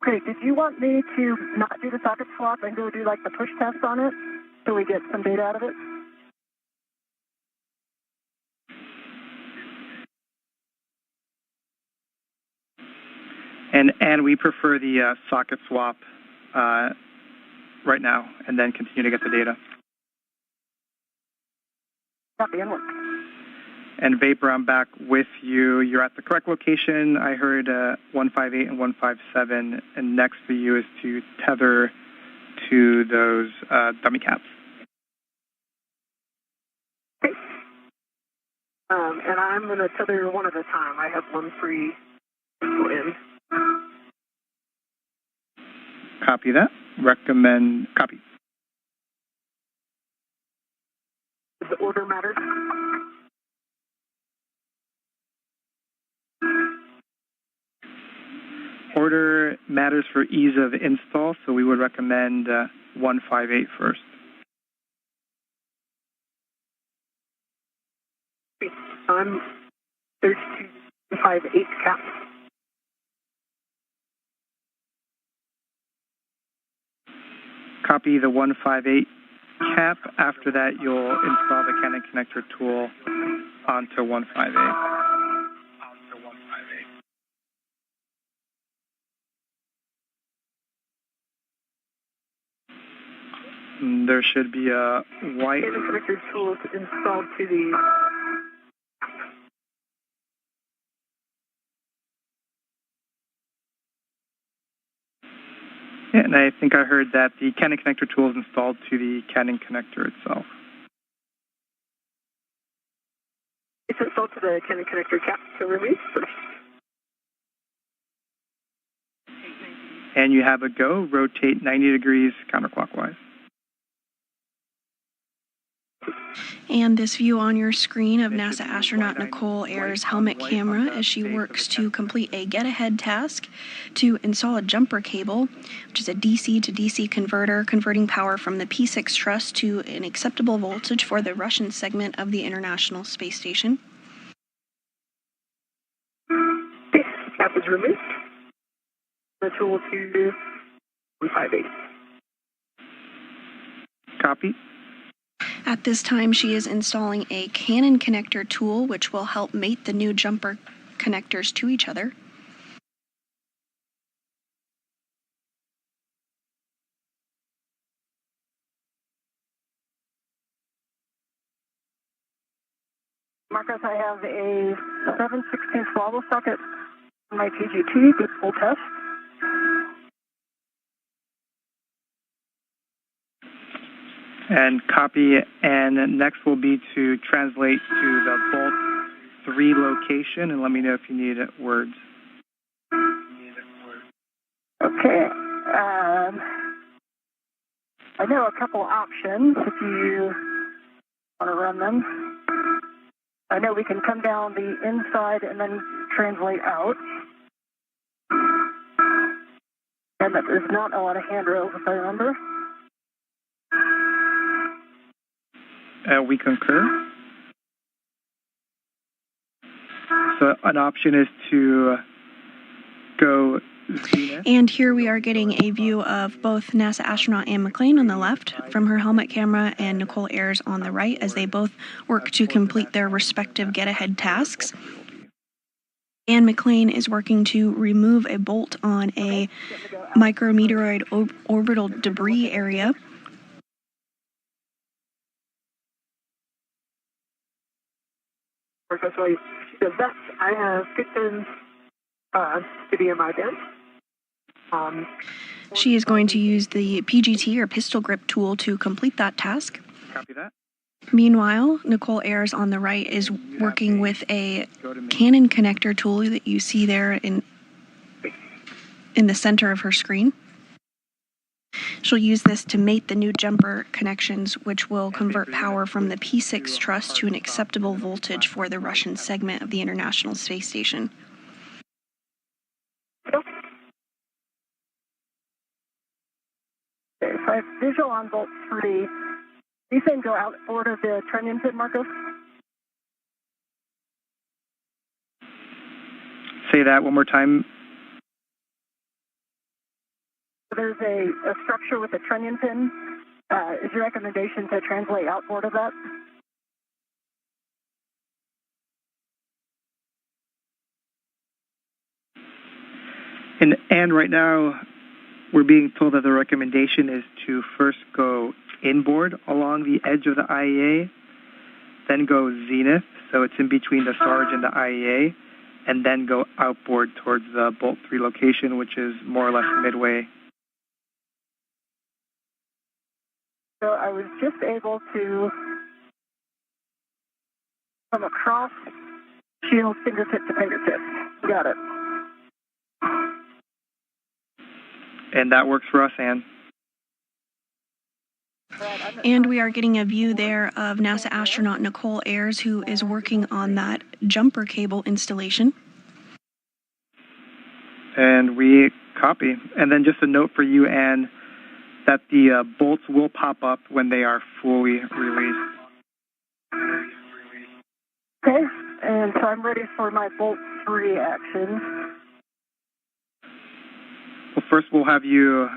Okay, did you want me to not do the socket swap and go do like the push test on it so we get some data out of it? And we prefer the socket swap right now, and then continue to get the data. Copy, inward. And Vapor, I'm back with you. You're at the correct location. I heard 158 and 157, and next for you is to tether to those dummy caps. Okay. And I'm going to tether one at a time. I have one free in. Copy that. Recommend copy. Does the order matter? Order matters for ease of install, so we would recommend 158 first. I'm 3258 cap. Copy the 158 cap. After that, you'll install the Canon connector tool onto 158. There should be a white... Canon connector tool installed to the... Yeah, and I think I heard that the Canon connector tool is installed to the Canon connector itself. It's installed to the Canon connector cap to release first. And you have a go. Rotate 90 degrees counterclockwise. And this view on your screen of NASA astronaut Nichole Ayers' helmet camera as she works to complete a get-ahead task to install a jumper cable, which is a DC to DC converter, converting power from the P6 truss to an acceptable voltage for the Russian segment of the International Space Station. Cap is removed. The tool to 158. Copy. At this time, she is installing a Canon connector tool, which will help mate the new jumper connectors to each other. Marcus, I have a 7/16 wobble socket on my PGT, good full test. And copy, and next will be to translate to the Bolt 3 location, and let me know if you need words. Okay. I know a couple options if you want to run them. I know we can come down the inside and then translate out. And that there's not a lot of handrails, if I remember. We concur. So an option is to go zenith. And here we are getting a view of both NASA astronaut Anne McClain on the left from her helmet camera and Nichole Ayers on the right as they both work to complete their respective get-ahead tasks. Anne McClain is working to remove a bolt on a micrometeoroid orbital debris area. So the best I have picked in to be in my bin. She is going to use the PGT or pistol grip tool to complete that task. Copy that. Meanwhile, Nichole Ayers on the right is working with a Canon connector tool that you see there in the center of her screen. She'll use this to mate the new jumper connections, which will convert power from the P6 truss to an acceptable voltage for the Russian segment of the International Space Station. Okay, so I have visual on Bolt 3. These things go outboard of the trunnion pin, Marcos? Say that one more time. There's a structure with a trunnion pin. Is your recommendation to translate outboard of that? And right now, we're being told that the recommendation is to first go inboard along the edge of the IEA, then go zenith, so it's in between the SARG and the IEA, and then go outboard towards the Bolt 3 location, which is more or less midway. So I was just able to come across shield fingertip to fingertip. Got it. And that works for us, Ann. And we are getting a view there of NASA astronaut Nichole Ayers, who is working on that jumper cable installation. And we copy. And then just a note for you, Ann, that the bolts will pop up when they are fully released. Okay, and so I'm ready for my Bolt 3 action. Well, first we'll have you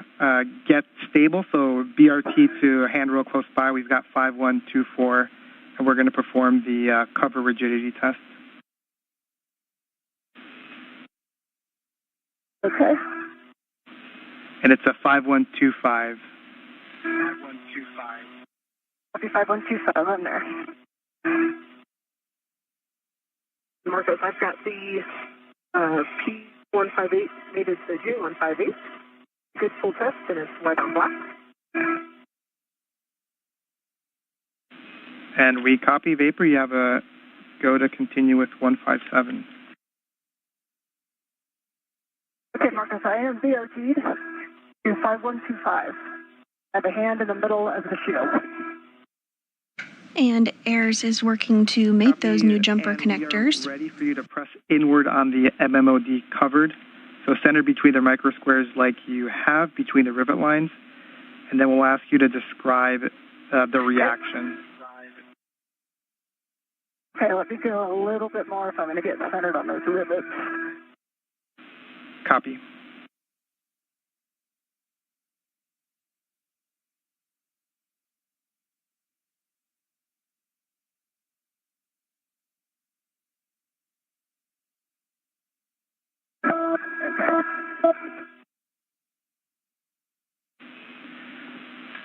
get stable, so BRT to handrail close by. We've got 5124, and we're going to perform the cover rigidity test. Okay. And it's a 5125. 5125, I'm there. Marcos, I've got the P158 needed to J158. Good full test, and it's white on black. And we copy Vapor. You have a go to continue with 157. Okay, Marcos, I am BRT'd to 5125. I have a hand in the middle of the shield. And Ayers is working to make those new jumper connectors. We are ready for you to press inward on the MMOD covered. So center between the microsquares like you have between the rivet lines. And then we'll ask you to describe the reaction. Okay, let me go a little bit more if I'm going to get centered on those rivets. Copy.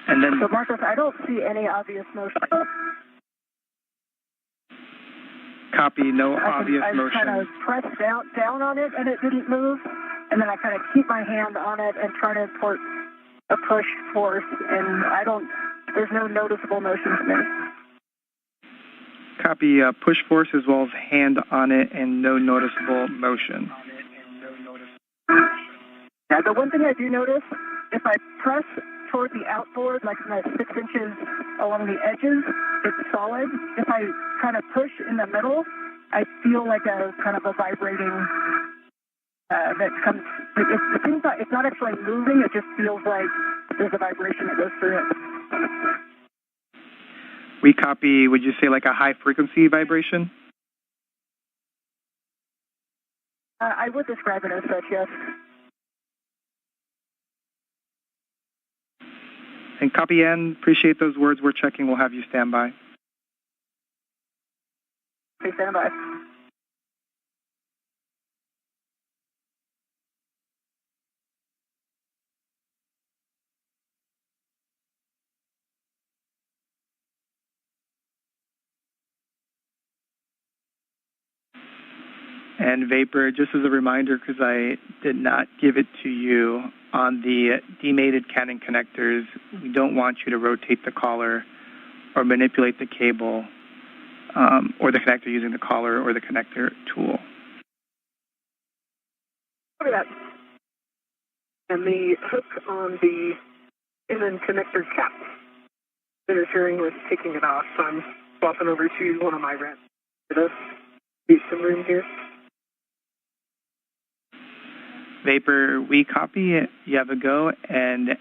And then, so Marcos, I don't see any obvious motion. Copy, no obvious motion. I kind of pressed down on it and it didn't move, and then I kind of keep my hand on it and try to import a push force, and there's no noticeable motion to me. Copy, push force as well as hand on it and no noticeable motion. Yeah, the one thing I do notice, if I press toward the outboard, like 6 inches along the edges, it's solid. If I kind of push in the middle, I feel like a kind of a vibrating that comes. It's not actually moving. It just feels like there's a vibration that goes through it. We copy. Would you say like a high frequency vibration? I would describe it as such, yes. And copy, Ann. Appreciate those words. We're checking. We'll have you stand by. Please stand by. And Vapor, just as a reminder, because I did not give it to you, on the demated Canon connectors, we don't want you to rotate the collar or manipulate the cable or the connector using the collar or the connector tool. Look at that. And the hook on the inland connector cap interfering with taking it off, so I'm swapping over to one of my ramps. Leave some room here. Vapor, we copy. You have a go, and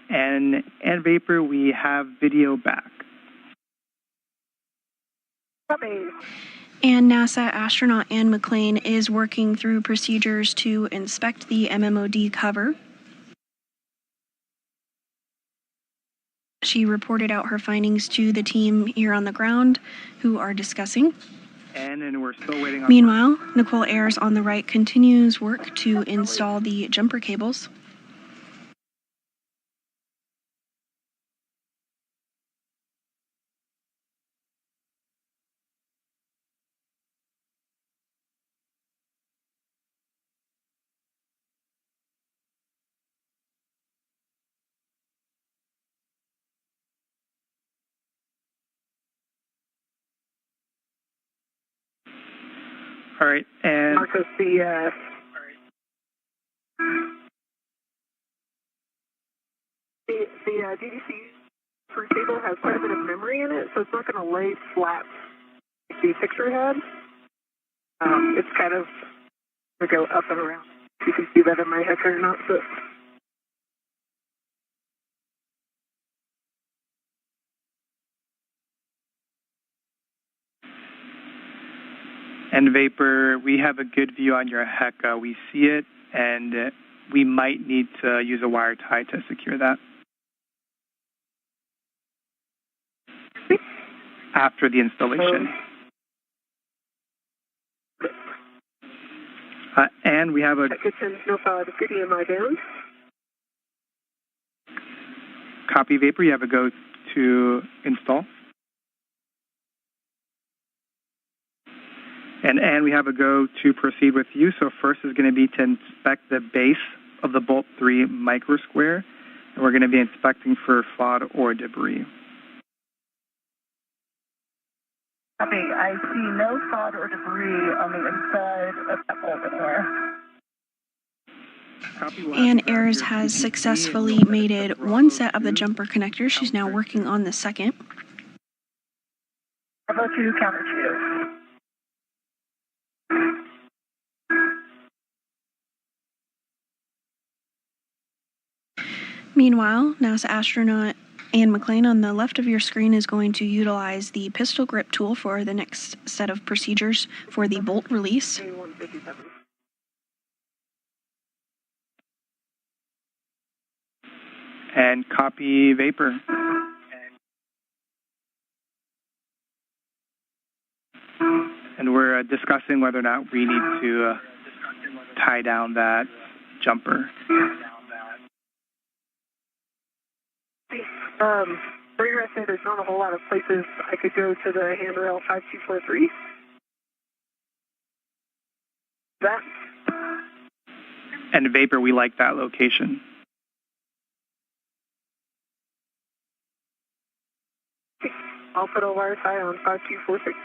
Vapor, we have video back. Copy. And NASA astronaut Ann McClain is working through procedures to inspect the MMOD cover. She reported out her findings to the team here on the ground, who are discussing. And we're still waiting on... Meanwhile, Nichole Ayers on the right continues work to install the jumper cables. All right, and... Marcus, the DDC for cable has quite a bit of memory in it, so it's not going to lay flat like the picture had. It's kind of going to go up and around. You can see that in my head or not, but... And Vapor, we have a good view on your HECA. We see it, and we might need to use a wire tie to secure that. After the installation. And we have a... No power to my down. Copy, Vapor. You have a go to install. And we have a go to proceed with you. So first is going to be to inspect the base of the Bolt 3 microsquare, and we're going to be inspecting for FOD or debris. Copy. I see no FOD or debris on the inside of that bolt anywhere. And Ayers has successfully mated one set of the jumper connectors. She's now working on the second. Bravo 2, counter 2. Meanwhile, NASA astronaut Ann McClain on the left of your screen is going to utilize the pistol grip tool for the next set of procedures for the bolt release. And copy, Vapor. And we're discussing whether or not we need to tie down that jumper. For your essay, there's not a whole lot of places I could go to the handrail 5243. That. And Vapor, we like that location. I'll put a wire tie on 5246.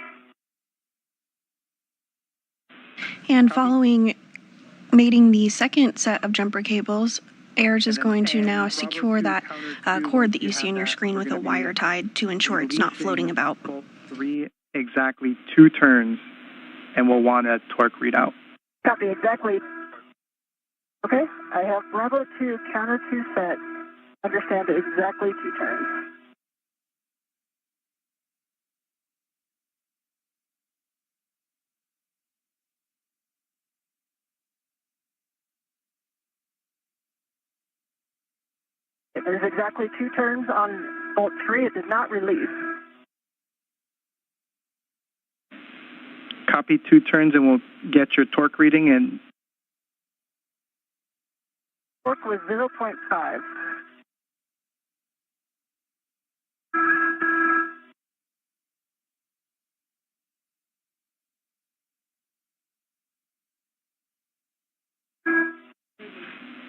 And following mating the second set of jumper cables, Ayers is going to now secure that cord that you see on your screen with a wire tied to ensure it's not floating about. 3 exactly 2 turns, and we'll want a torque readout. Copy, exactly. Okay, I have Bravo 2, counter 2 set. Understand exactly 2 turns. There's exactly 2 turns on bolt 3. It did not release. Copy 2 turns, and we'll get your torque reading. And torque was 0.5.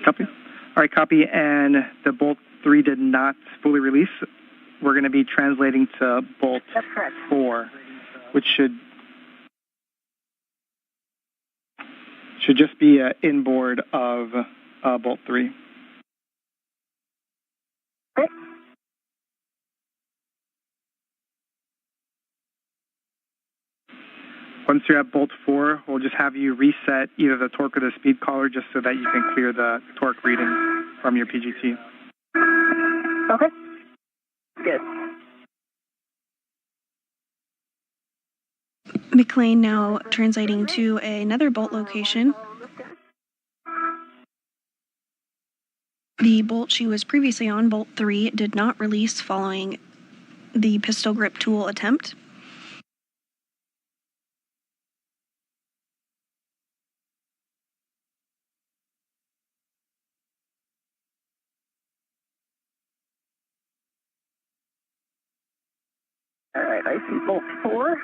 Copy. All right, copy. And the bolt 3 did not fully release. We're going to be translating to bolt 4, which should just be inboard of bolt 3. Okay. Once you're at bolt 4, we'll just have you reset either the torque or the speed collar just so that you can clear the torque reading from your PGT. Okay. Good. McClain now translating to another bolt location. The bolt she was previously on, bolt 3, did not release following the pistol grip tool attempt. right, I see bolt 4.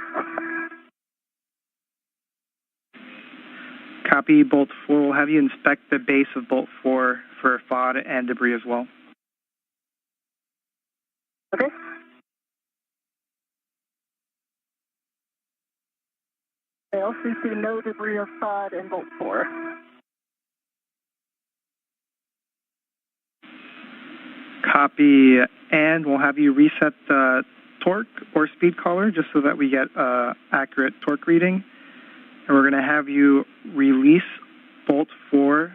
Copy, bolt 4. We'll have you inspect the base of bolt 4 for FOD and debris as well. Okay. I also see no debris or FOD in bolt 4. Copy, and we'll have you reset the torque or speed collar just so that we get accurate torque reading. And we're going to have you release bolt 4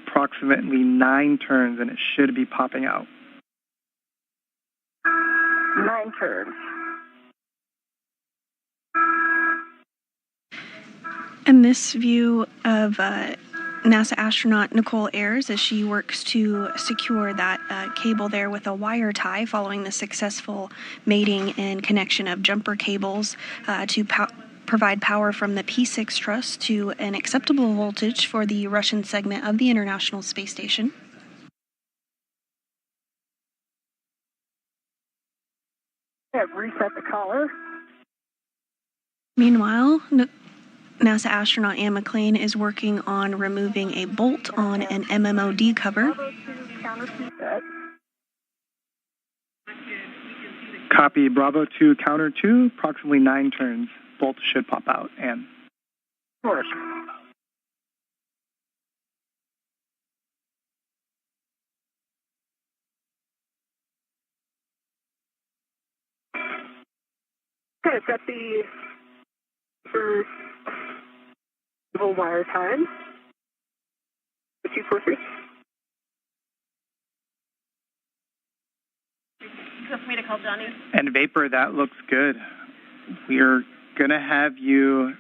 approximately 9 turns, and it should be popping out. 9 turns. And this view of NASA astronaut Nichole Ayers as she works to secure that cable there with a wire tie following the successful mating and connection of jumper cables to provide power from the P6 truss to an acceptable voltage for the Russian segment of the International Space Station. I've reset the collar. Meanwhile, NASA astronaut Ann McClain is working on removing a bolt on an MMOD cover. Copy, Bravo 2, counter 2, approximately 9 turns. Bolt should pop out, Ann. Of course. Okay, I've got the for wire time. 243. Feel free to call Johnny. And Vapor, that looks good. We're going to have you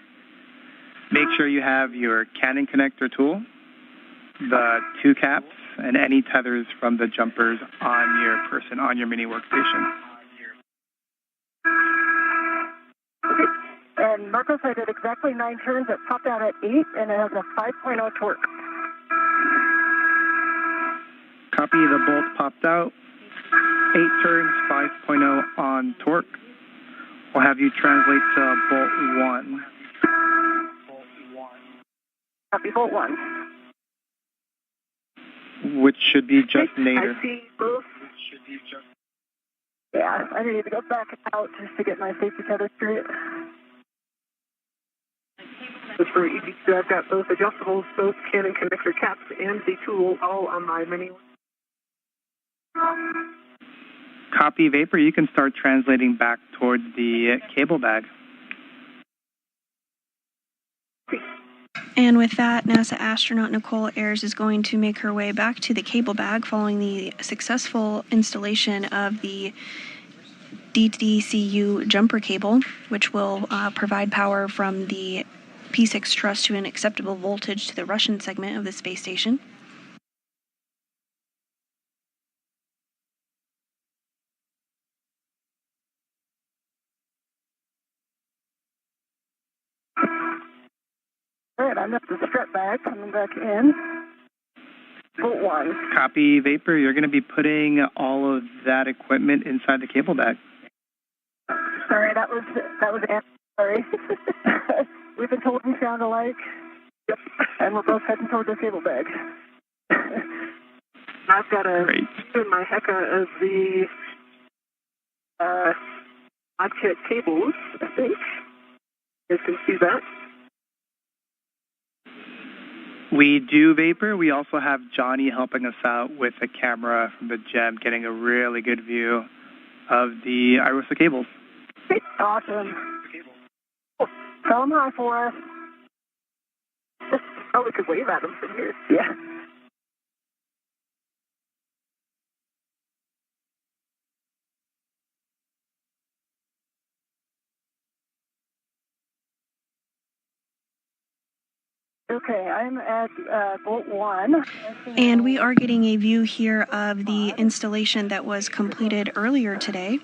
make sure you have your Canon connector tool, the 2 caps, and any tethers from the jumpers on your person, on your mini workstation. And Marcos, I did exactly 9 turns. It popped out at 8, and it has a 5.0 torque. Copy, the bolt popped out. 8 turns, 5.0 on torque. We'll have you translate to bolt 1. Copy, bolt 1. Which should be just nadir. I see both. Yeah, I need to go back out just to get my safety tether straight. Just for ED2, I've got both adjustables, both Canon connector caps, and the tool all on my mini. Copy, Vapor. You can start translating back towards the cable bag. And with that, NASA astronaut Nichole Ayers is going to make her way back to the cable bag following the successful installation of the DDCU jumper cable, which will provide power from the P6 truss to an acceptable voltage to the Russian segment of the space station. All right, I'm at the strap bag, coming back in. Bolt 1. Copy, Vapor. You're going to be putting all of that equipment inside the cable bag. Sorry, that was Ann. Sorry. We've been told we sound alike. Yep. And we're both heading toward the cable bag. I've got a in my Heka of the odd kit cables, I think. You guys can see that. We do, Vapor. We also have Johnny helping us out with a camera from the GEM, getting a really good view of the IROSA cables. Awesome. Tell them hi for us. Oh, we could wave at them from here. Yeah. Okay, I'm at bolt 1. And we are getting a view here of the installation that was completed earlier today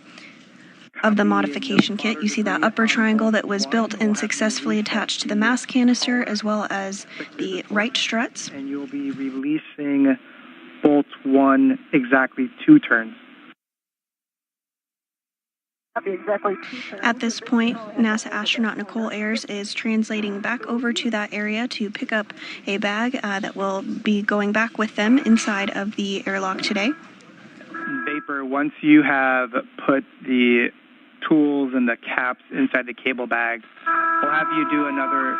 of the modification kit. You see that upper triangle that was built and successfully attached to the mass canister, as well as the right struts. And you'll be releasing bolt 1 exactly 2 turns. Copy, exactly 2 turns. At this point, NASA astronaut Nichole Ayers is translating back over to that area to pick up a bag that will be going back with them inside of the airlock today. Vapor, once you have put the tools and the caps inside the cable bag, we'll have you do another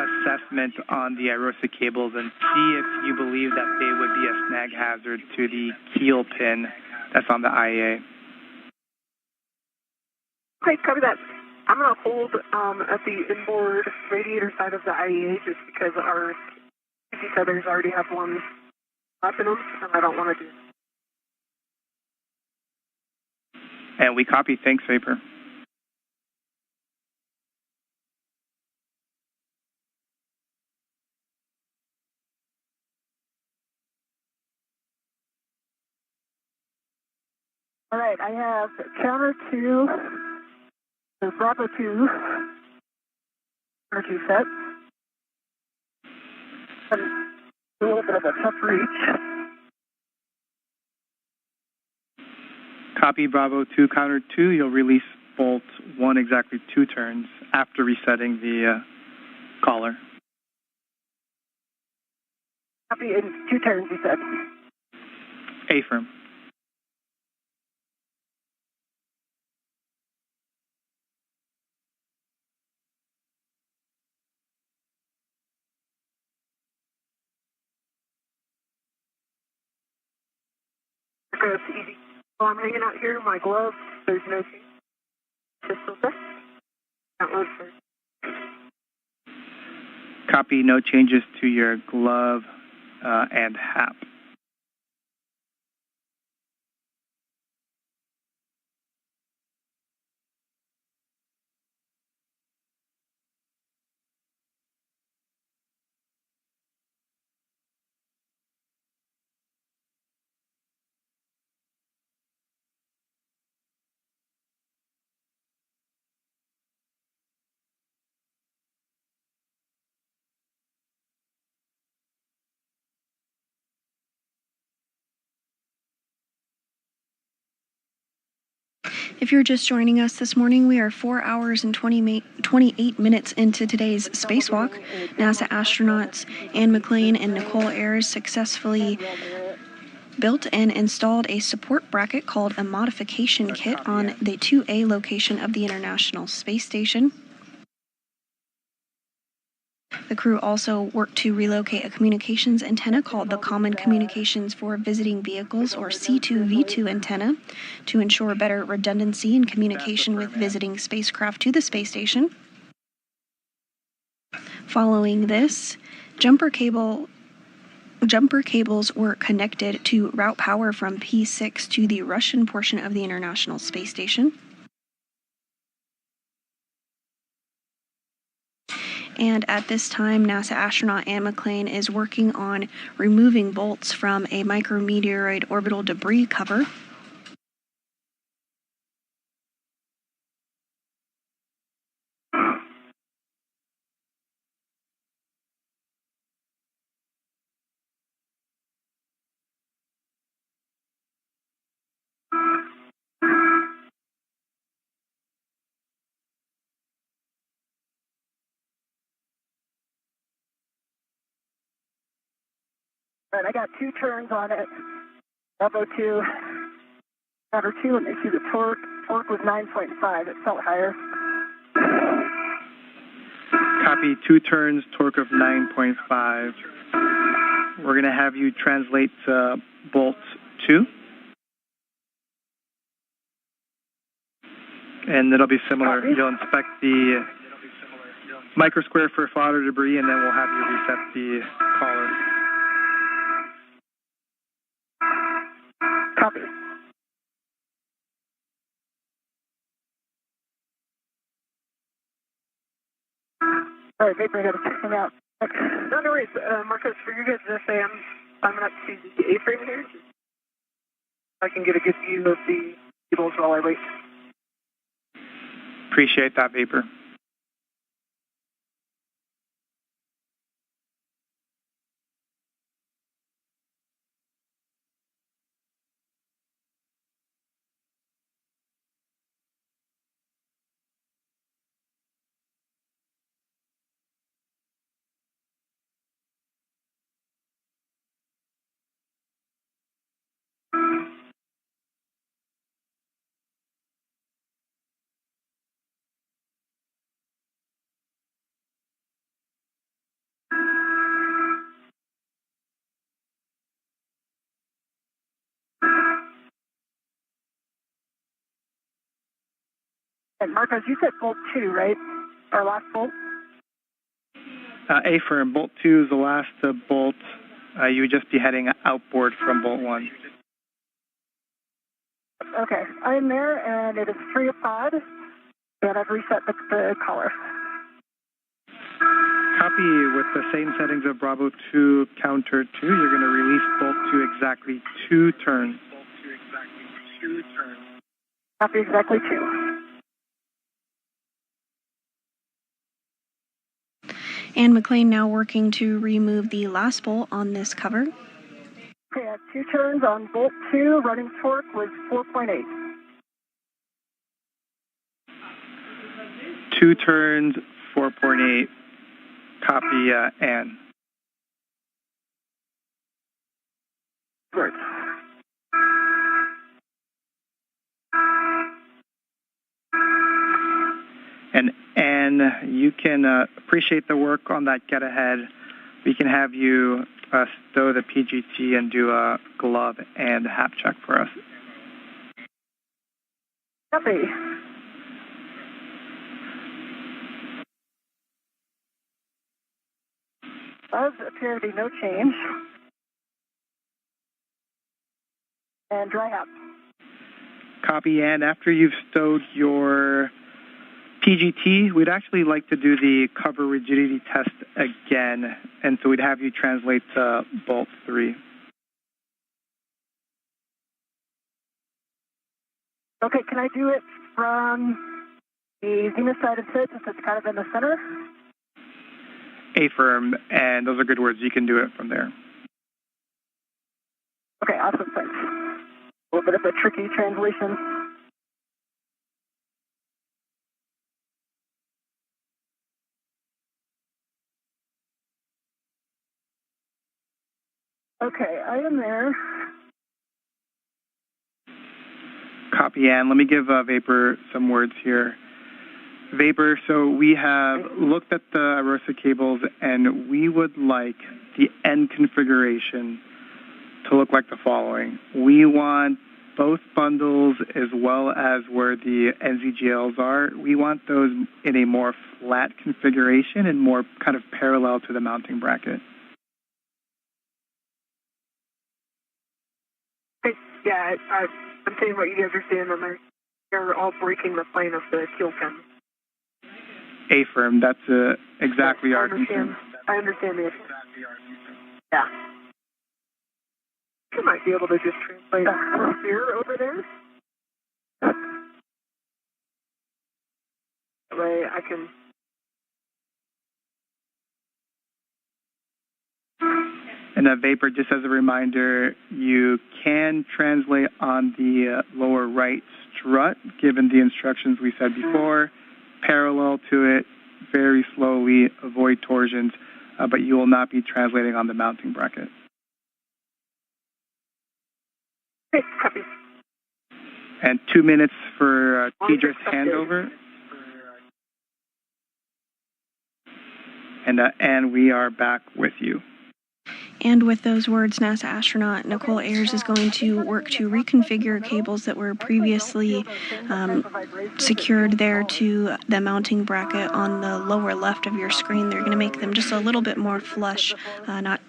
assessment on the IROSA cables and see if you believe that they would be a snag hazard to the keel pin that's on the IAA. Okay, copy that. I'm going to hold at the inboard radiator side of the IEA just because our PC feathers already have one up in them, and I don't want to do it. And we copy. Thanks, Vapor. All right, I have counter 2, the Bravo 2, counter 2 set. And a little bit of a tough reach. Copy Bravo 2, counter 2. You'll release bolt 1 exactly 2 turns after resetting the collar. Copy in 2 turns, you said. A-firm. Okay, it's easy. So I'm hanging out here, my gloves, there's no change. Pistol set. That was first. Copy, no changes to your glove and hap. If you're just joining us this morning, we are 4 hours and 28 minutes into today's spacewalk. NASA astronauts Anne McClain and Nichole Ayers successfully built and installed a support bracket called a modification kit on the 2A location of the International Space Station. The crew also worked to relocate a communications antenna called the Common Communications for Visiting Vehicles, or C2V2 antenna, to ensure better redundancy in communication with visiting spacecraft to the space station. Following this, jumper cables were connected to route power from P6 to the Russian portion of the International Space Station. And at this time, NASA astronaut Anne McClain is working on removing bolts from a micrometeoroid orbital debris cover. Right, I got 2 turns on it. Bravo 2, counter 2, and they see the torque. Torque was 9.5. It felt higher. Copy, 2 turns, torque of 9.5. We're going to have you translate to bolt 2. And it'll be similar. You'll inspect the microsquare for fodder debris, and then we'll have you reset the collar. Copy. All right, Vapor, I got to check them out. No worries, Marcos, for you guys to say I'm going to see the A-frame here. I can get a good view of the cables while I wait. Appreciate that, Vapor. And Marcos, you said bolt 2, right? Our last bolt? Affirm. Bolt 2 is the last bolt. You would just be heading outboard from bolt 1. Okay, I'm there, and it is 3 of pod, and I've reset the collar. Copy. With the same settings of Bravo 2 counter 2, you're going to release bolt 2 exactly 2 turns. Copy exactly 2. And McClain now working to remove the last bolt on this cover. Okay, at 2 turns on bolt 2, running torque was 4.8. 2 turns, 4.8. Copy, Ann. Great. And you can appreciate the work on that get ahead. We can have you stow the PGT and do a glove and hap check for us. Copy. Does appear to be no change. And dry hap. Copy, and after you've stowed your PGT, we'd actually like to do the cover rigidity test again, and so we'd have you translate to bolt 3. Okay, can I do it from the zenith side of it, since it's kind of in the center? Affirm, and those are good words. You can do it from there. Okay, awesome, thanks. A little bit of a tricky translation. Okay, I am there. Copy, Ann. Let me give Vapor some words here. Vapor, so we have looked at the IROSA cables, and we would like the end configuration to look like the following. We want both bundles as well as where the NZGLs are. We want those in a more flat configuration and more kind of parallel to the mounting bracket. Yeah, I'm saying what you guys are saying, and they're all breaking the plane of the kill pin. Affirm, that's exactly our concern. I understand the issue. Yeah. You might be able to just translate here over there. That way I can... And Vapor, just as a reminder, you can translate on the lower right strut, given the instructions we said before, parallel to it, very slowly, avoid torsions, but you will not be translating on the mounting bracket. Okay, copy. And 2 minutes for Tedra's handover. And we are back with you. And with those words, NASA astronaut Nichole Ayers is going to work to reconfigure cables that were previously secured there to the mounting bracket on the lower left of your screen. They're going to make them just a little bit more flush, not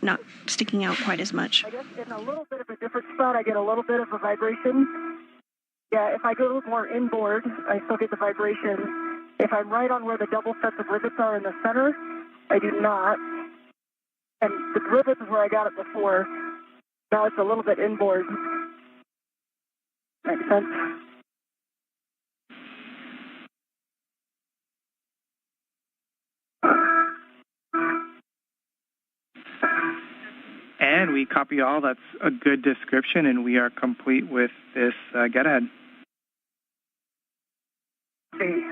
sticking out quite as much. I guess in a little bit of a different spot, I get a little bit of a vibration. Yeah, if I go more inboard, I still get the vibration. If I'm right on where the double sets of rivets are in the center, I do not. And the rivets is where I got it before. Now it's a little bit inboard. Makes sense? And we copy all. That's a good description, and we are complete with this get ahead. Okay. Is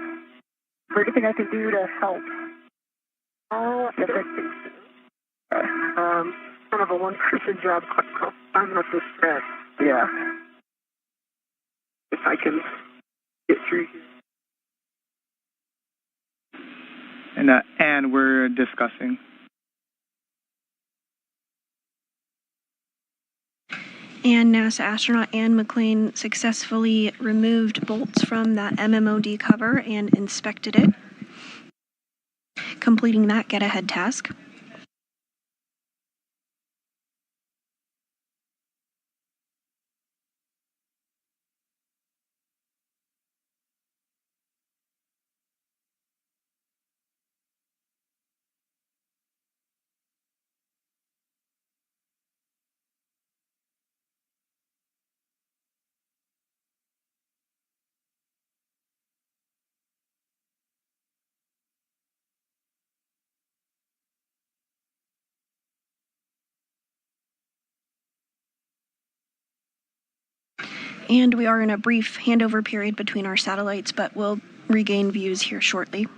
there anything I can do to help? Kind of a one-person job. I'm not so stressed. Yeah. If I can get through here. And we're discussing. And NASA astronaut Ann McClain successfully removed bolts from that MMOD cover and inspected it, completing that get-ahead task. And we are in a brief handover period between our satellites, but we'll regain views here shortly.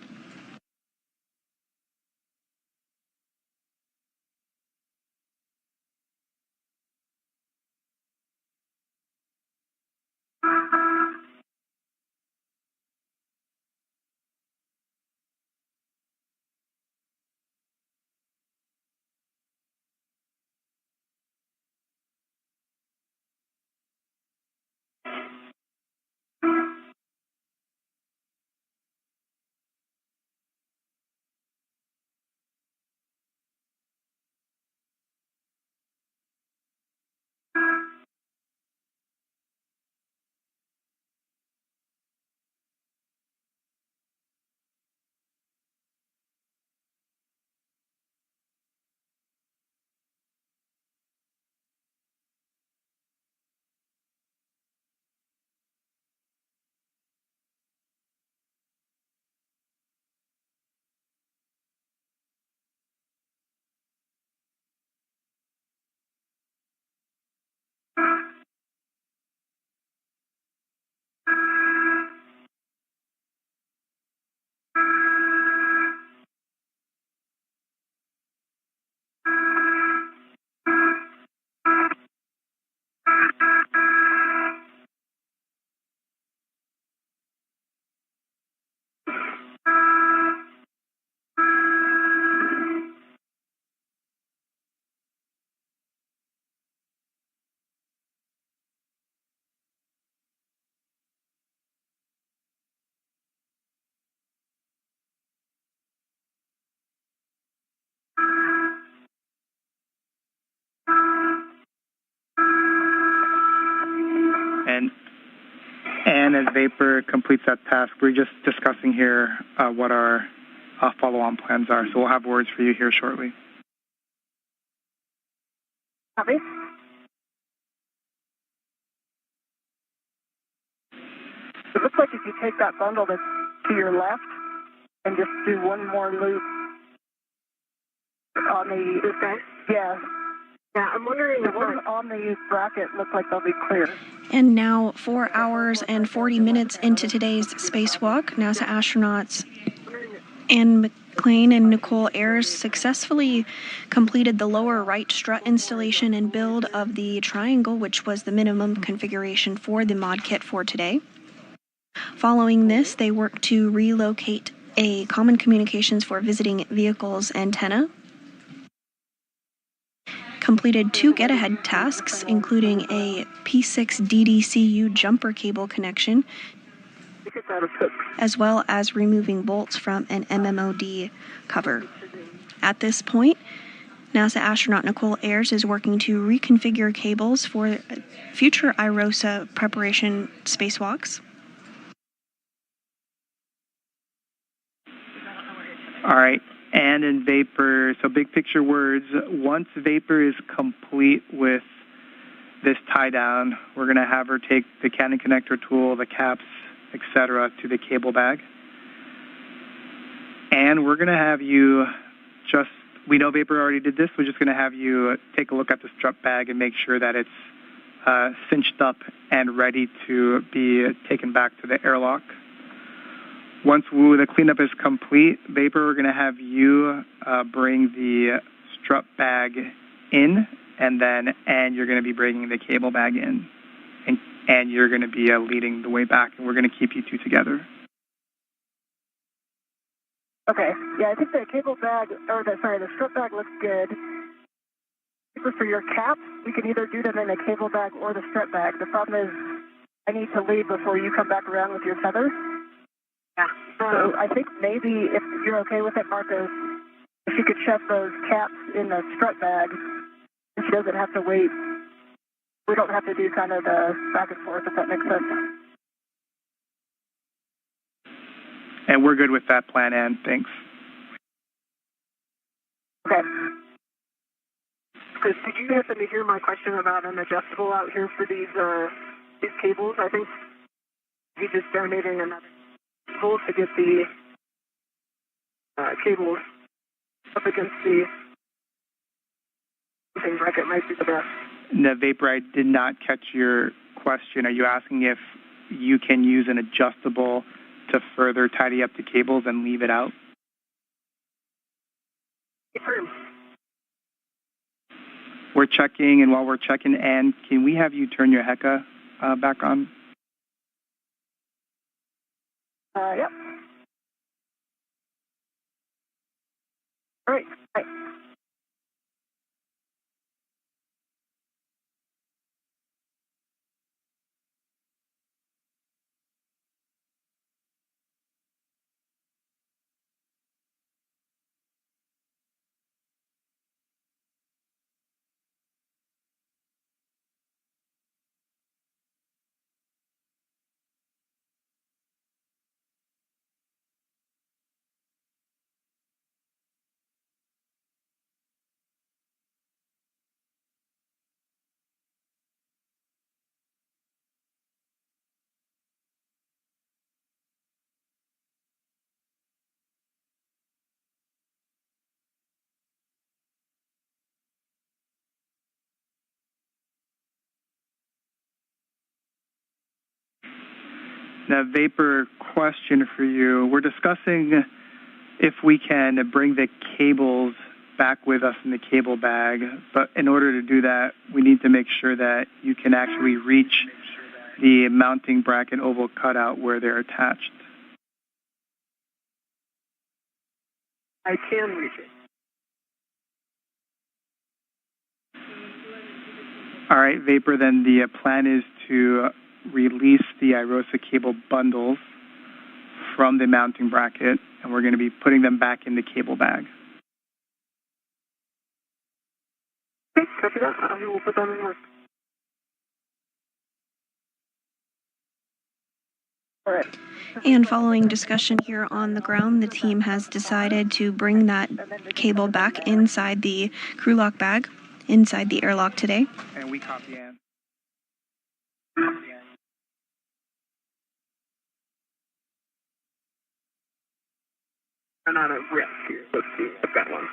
And as Vapor completes that task, we're just discussing here what our follow-on plans are. So we'll have words for you here shortly. Copy. It looks like if you take that bundle that's to your left and just do one more loop on the... This guy? Yeah. Yeah, I'm wondering if one on the bracket looks like they'll be clear. And now, 4 hours and 40 minutes into today's spacewalk, NASA astronauts Ann McClain and Nichole Ayers successfully completed the lower right strut installation and build of the triangle, which was the minimum configuration for the mod kit for today. Following this, they worked to relocate a common communications for visiting vehicles antenna, completed 2 get-ahead tasks, including a P6 DDCU jumper cable connection, as well as removing bolts from an MMOD cover. At this point, NASA astronaut Nichole Ayers is working to reconfigure cables for future IROSA preparation spacewalks. All right. And in Vapor, so big picture words, once Vapor is complete with this tie down, we're going to have her take the Canon connector tool, the caps, etc., to the cable bag. And we're going to have you we know Vapor already did this, we're just going to have you take a look at the strut bag and make sure that it's cinched up and ready to be taken back to the airlock. Once the cleanup is complete, Vapor, we're going to have you bring the strut bag in, and you're going to be bringing the cable bag in, and you're going to be leading the way back, and we're going to keep you two together. Okay. Yeah, I think the cable bag, the strut bag looks good. vapor for your caps, we can either do them in a cable bag or the strap bag. The problem is I need to leave before you come back around with your feathers. Yeah. So I think maybe if you're okay with it, Marcos, if you could shove those caps in the strut bag, she doesn't have to wait. We don't have to do kind of the back and forth, if that makes sense. And we're good with that plan, Ann. Thanks. Okay. Chris, did you happen to hear my question about an adjustable out here for these cables? I think he's just donating another cable to get the cables up against the thing bracket might be the best. No, Vapor, I did not catch your question. Are you asking if you can use an adjustable to further tidy up the cables and leave it out? We're checking, and while we're checking, Ann, can we have you turn your HECA back on? Yep. All right. Bye. Now, Vapor, question for you. We're discussing if we can bring the cables back with us in the cable bag, but in order to do that, we need to make sure that you can actually reach the mounting bracket oval cutout where they're attached. I can reach it. All right, Vapor, then the plan is to release the IROSA cable bundles from the mounting bracket, and we're going to be putting them back in the cable bag. Okay, copy that. I will put them in work. All right. And following discussion here on the ground, the team has decided to bring that cable back inside the crew lock bag, inside the airlock today. And we copy Ann. I'm on a risk here. Let's see. I've got one.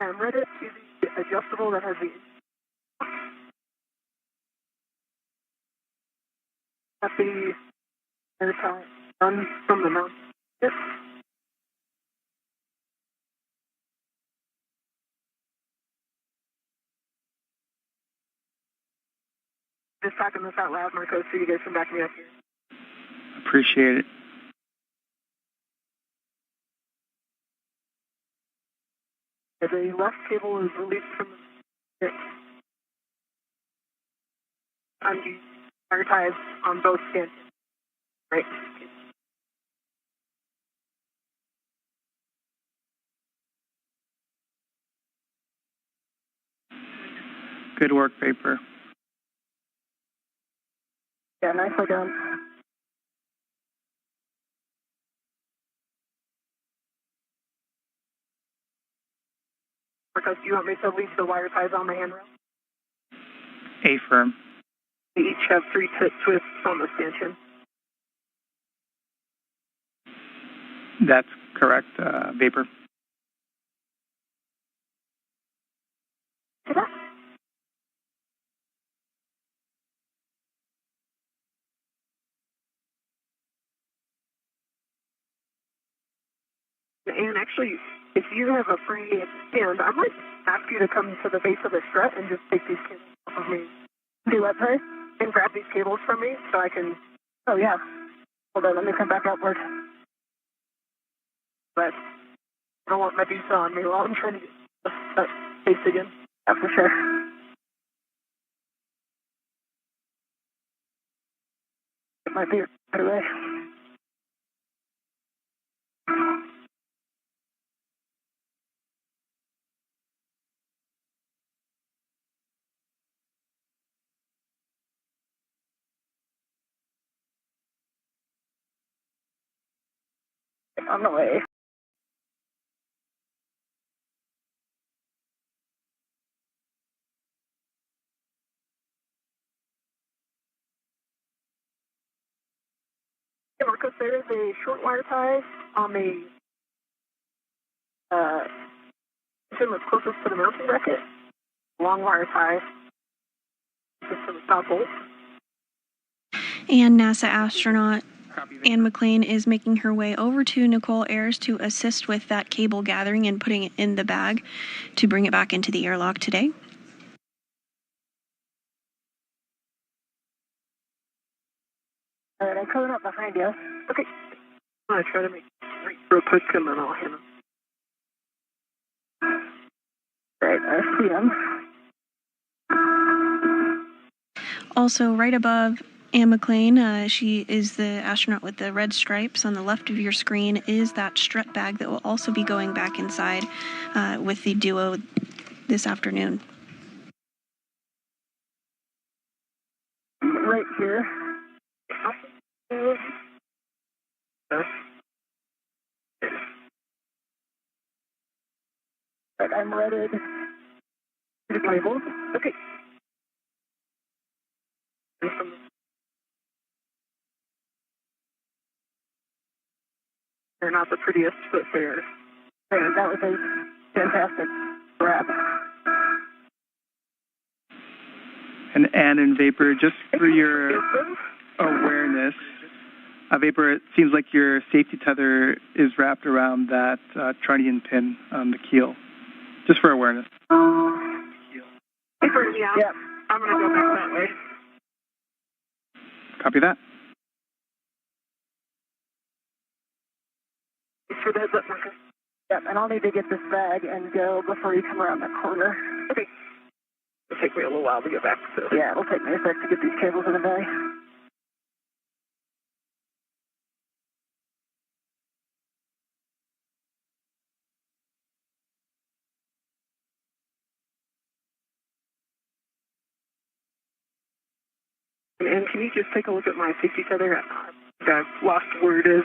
I'm ready to the adjustable that has the happy airtime done from the mount. Yep. Just talking this out loud, Marcos, so you guys can back me up here. Appreciate it. The left cable is released from the on the wire ties on both stanchions. Right. Good work, Vapor. Yeah, nicely done. Marcos, do you want me to leave the wire ties on the handrail? A-firm. They each have 3 twists on the stanchion. That's correct, Vapor. And actually, if you have a free hand, I might ask you to come to the base of the strut and just take these cables off of me. Do what, sorry? And grab these cables from me so I can. Oh yeah. Hold on, let me come back outward. But I don't want Medusa on me while I'm trying to get that base again. Yeah, for sure. It might be right away. On the way. Hey, Marcos, there is a short wire tie on the section that's closest to the mounting bracket. Long wire tie. Just to the top bolt. And NASA astronaut Ann McClain is making her way over to Nichole Ayers to assist with that cable gathering and putting it in the bag to bring it back into the airlock today. All right, I'm coming up behind you. Okay. I'm going to try to make it real quick and then I'll hit him. All right, I see him. Also, right above Ann McClain, she is the astronaut with the red stripes. On the left of your screen is that strut bag that will also be going back inside with the duo this afternoon. Right here. Right, I'm ready to the cable. Okay. They're not the prettiest, but they're. That was a fantastic grab. And Ann and Vapor, just for your awareness, Vapor, it seems like your safety tether is wrapped around that trunnion pin on the keel. Just for awareness. Vapor, yeah. Yep. I'm going to go back that way. Copy that. For the heads up, Marcus. Yep, and I'll need to get this bag and go before you come around the corner. Okay. It'll take me a little while to get back. So. Yeah, it'll take me a sec to get these cables in the bag. And can you just take a look at my safety tether? I've lost where it is.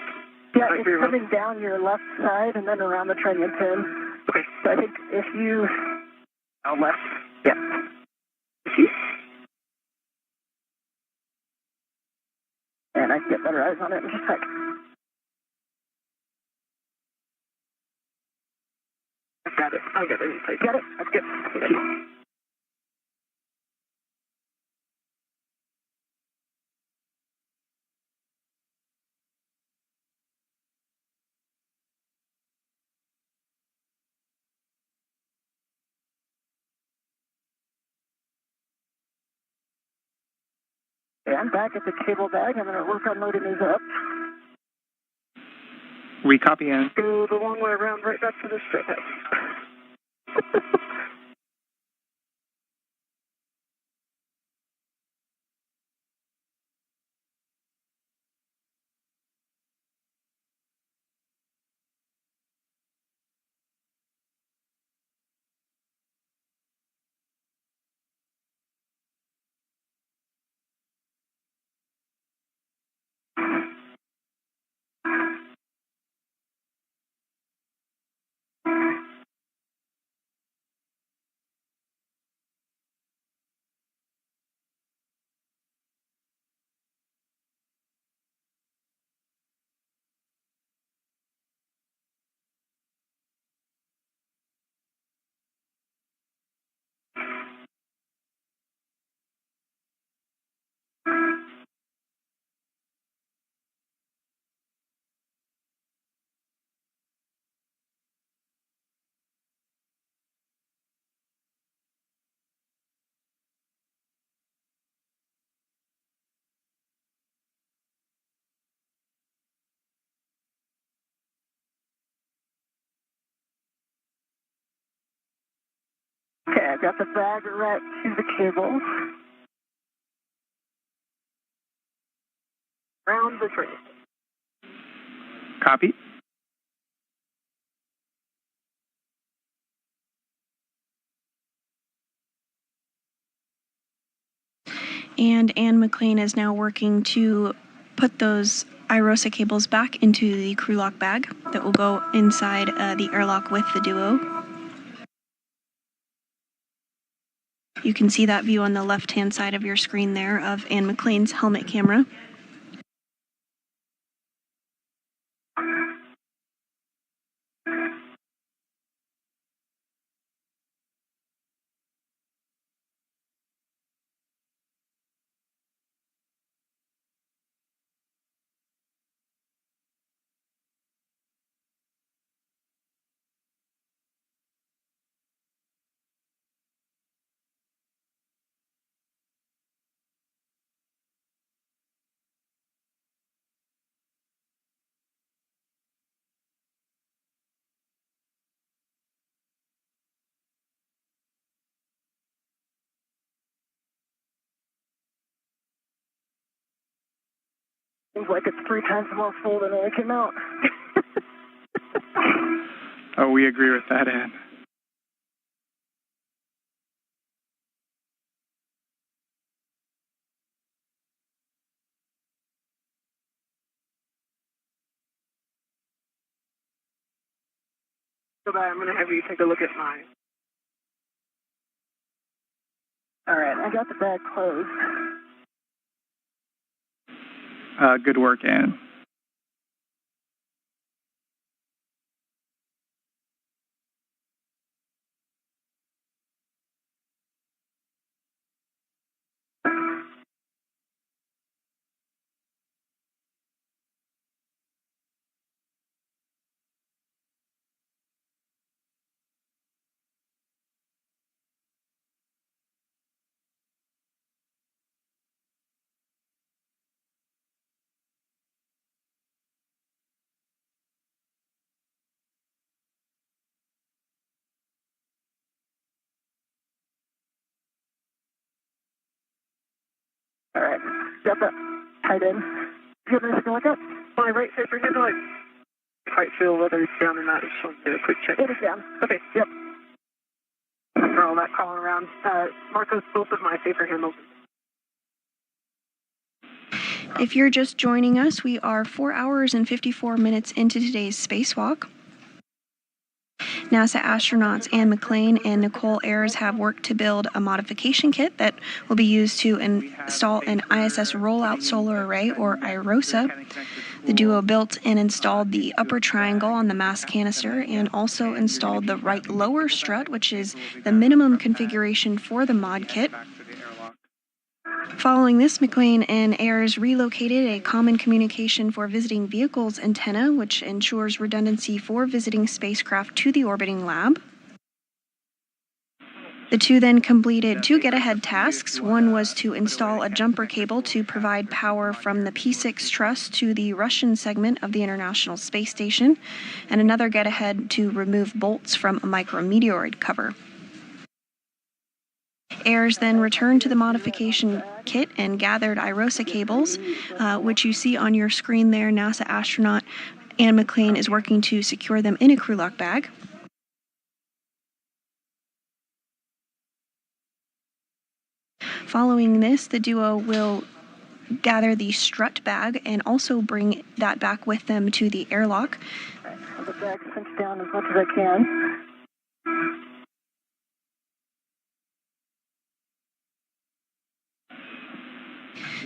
Yeah, it's coming down your left side and then around the trunnion pin. Okay. So I think if you... Oh, left. Yeah. And I can get better eyes on it in just a sec. I've got it. I'll get it. Got it? That's good. Thank you. Okay, I'm back at the cable bag. I'm going to work on loading these up. We copy, Ann. Go the long way around right back to the strip house. Okay, I've got the bag wrapped to the cable. Round the tree. Copy. And Ann McClain is now working to put those IROSA cables back into the crew lock bag that will go inside the airlock with the duo. You can see that view on the left-hand side of your screen there of Ann McClain's helmet camera. Seems like it's 3 times more full than when it came out. Oh, we agree with that, Ann. So I'm going to have you take a look at mine. All right, I got the bag closed. Good work, Ann. All right, got that tied in. You have anything to look at? My right safer handle, I quite feel whether it's down or not. I just want to do a quick check. It is down. Okay, yep. For all that calling around, mark those both of my safer handles. If you're just joining us, we are 4 hours and 54 minutes into today's spacewalk. NASA astronauts Ann McClain and Nichole Ayers have worked to build a modification kit that will be used to install an ISS Rollout solar array, or IROSA. The duo built and installed the upper triangle on the mass canister and also installed the right lower strut, which is the minimum configuration for the mod kit. Following this, McClain and Ayers relocated a common communication for visiting vehicles antenna, which ensures redundancy for visiting spacecraft to the orbiting lab. The two then completed 2 get-ahead tasks. One was to install a jumper cable to provide power from the P6 truss to the Russian segment of the International Space Station, and another get-ahead to remove bolts from a micrometeoroid cover. Ayers then returned to the modification kit and gathered IROSA cables, which you see on your screen there. NASA astronaut Ann McClain is working to secure them in a crew lock bag. Following this, the duo will gather the strut bag and also bring that back with them to the airlock. The bag cinched down as much as I can.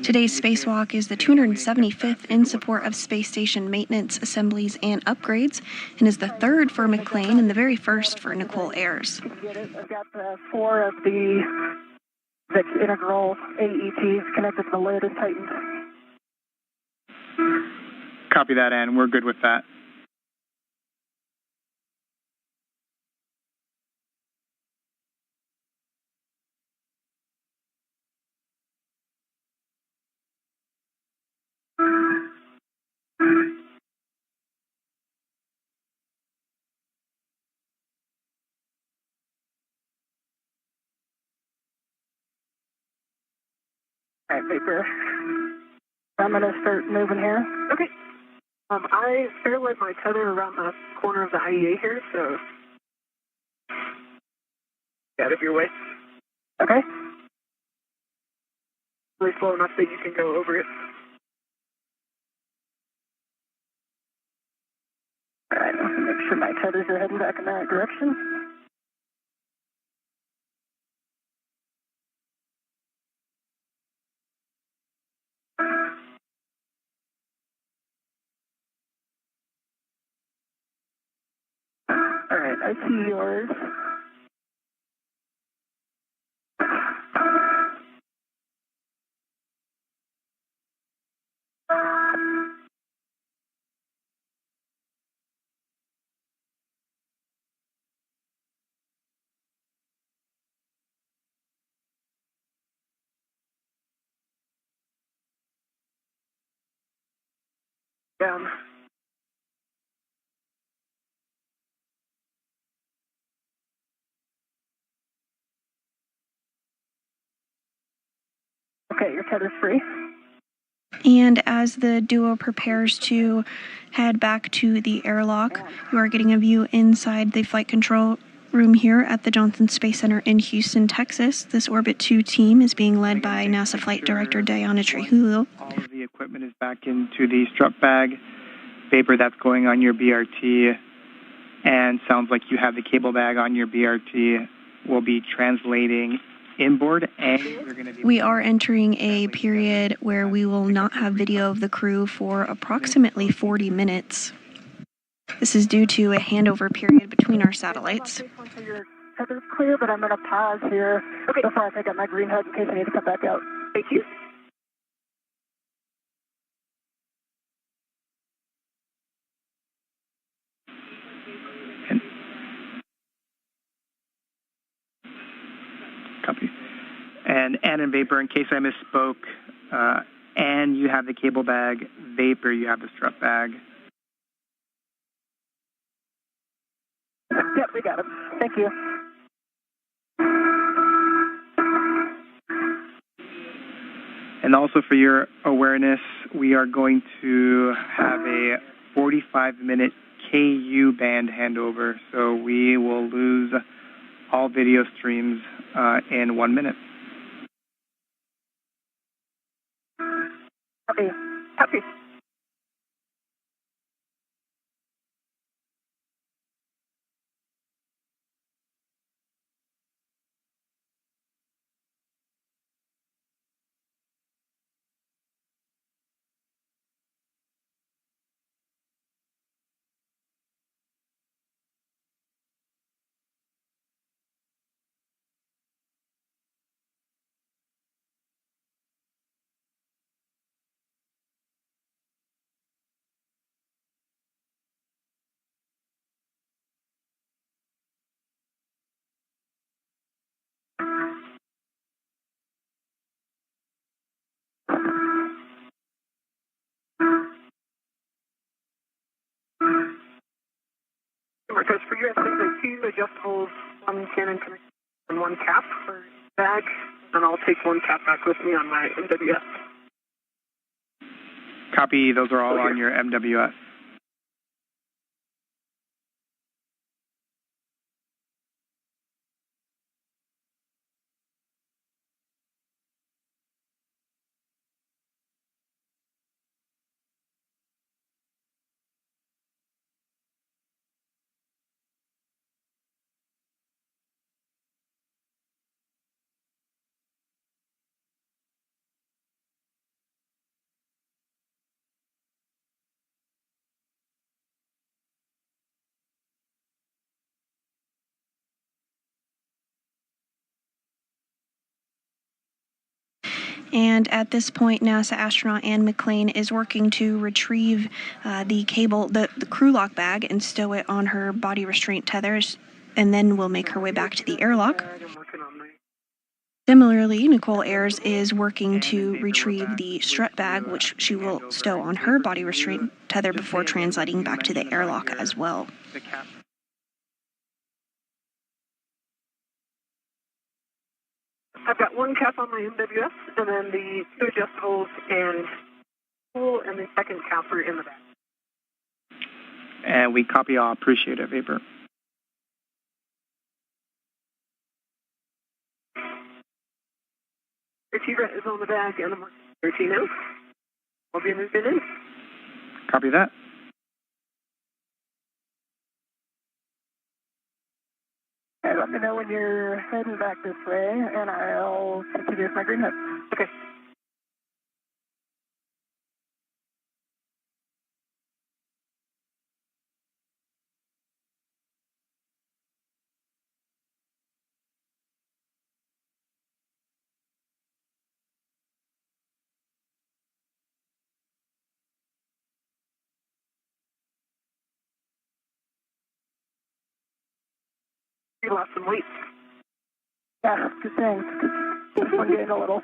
Today's spacewalk is the 275th in support of space station maintenance, assemblies, and upgrades, and is the third for McClain and the very first for Nichole Ayers. I've got 4 of the integral AETs connected to the lid and tightened. Copy that, Ann. We're good with that. All right, Vapor. I'm going to start moving here. Okay. I fairway my tether around the corner of the IEA here, so get out of your way. Okay. Really slow enough that you can go over it. All right, let's make sure my tethers are heading back in that direction. All right, I see yours. Down. Okay, your tether's free. And as the duo prepares to head back to the airlock, you are getting a view inside the flight control room here at the Johnson Space Center in Houston, Texas. This Orbit 2 team is being led by NASA Flight Director Diana Trujillo. All of the equipment is back into the strut bag. Vapor, that's going on your BRT, and sounds like you have the cable bag on your BRT. We'll be translating inboard, and we're going to be... We are entering a period where we will not have video of the crew for approximately 40 minutes. This is due to a handover period between our satellites. Your tether's clear, but I'm going to pause here before I pick up my green HUD in case I need to come back out. Thank you. Copy. And Ann and Vapor, in case I misspoke, Ann, you have the cable bag. Vapor, you have the strut bag. Yep, we got him. Thank you. And also for your awareness, we are going to have a 45-minute KU band handover, so we will lose all video streams in 1 minute. Copy. Copy. Because for you, I think the two adjustables, one cannon and one cap for bag, and I'll take one cap back with me on my MWS. Copy, those are all on your MWS. And at this point, NASA astronaut Ann McClain is working to retrieve the cable, the crew lock bag, and stow it on her body restraint tethers, and then will make her way back to the airlock. Similarly, Nichole Ayers is working to retrieve the strut bag, which she will stow on her body restraint tether before translating back to the airlock as well. I've got one cap on my MWS, and then the two adjustables and pool, and the second capper in the back. And we copy all. Appreciate it, Vapor. The T-Ret is on the back, and the mark 13 out. I'll be moving in. Copy that. Okay, let me know when you're heading back this way, and I'll continue with my green hook. Okay. You lost some weight. Yeah, good thing. Just one getting a little.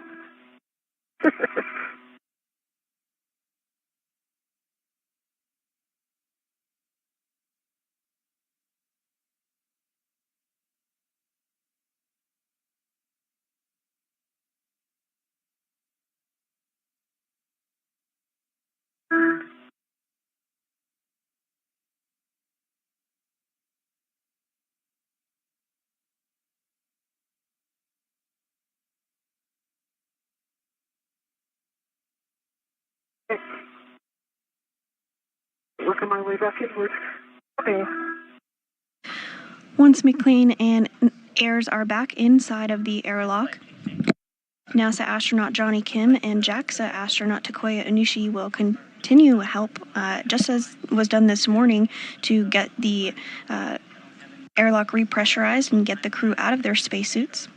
Working my way back inward. Okay. Once McClain and Ayers are back inside of the airlock, NASA astronaut Johnny Kim and JAXA astronaut Takoya Onishi will continue help, just as was done this morning, to get the airlock repressurized and get the crew out of their spacesuits.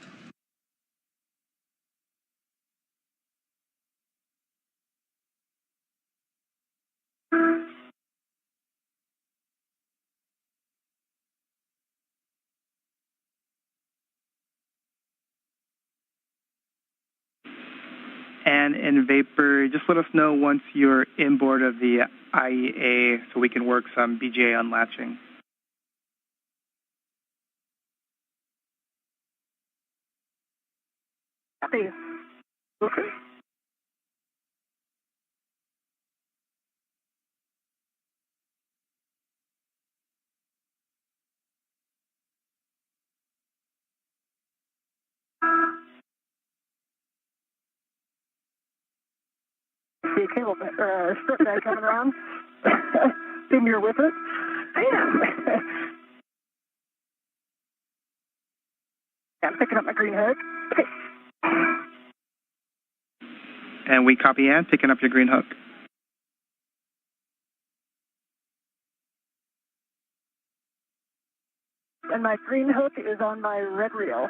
And in Vapor, just let us know once you're inboard of the IEA so we can work some BGA unlatching. Copy. Okay. See a cable strip guy coming around. Assume you're with it. I am. Yeah, I'm picking up my green hook. Okay. And we copy and picking up your green hook. And my green hook is on my red reel.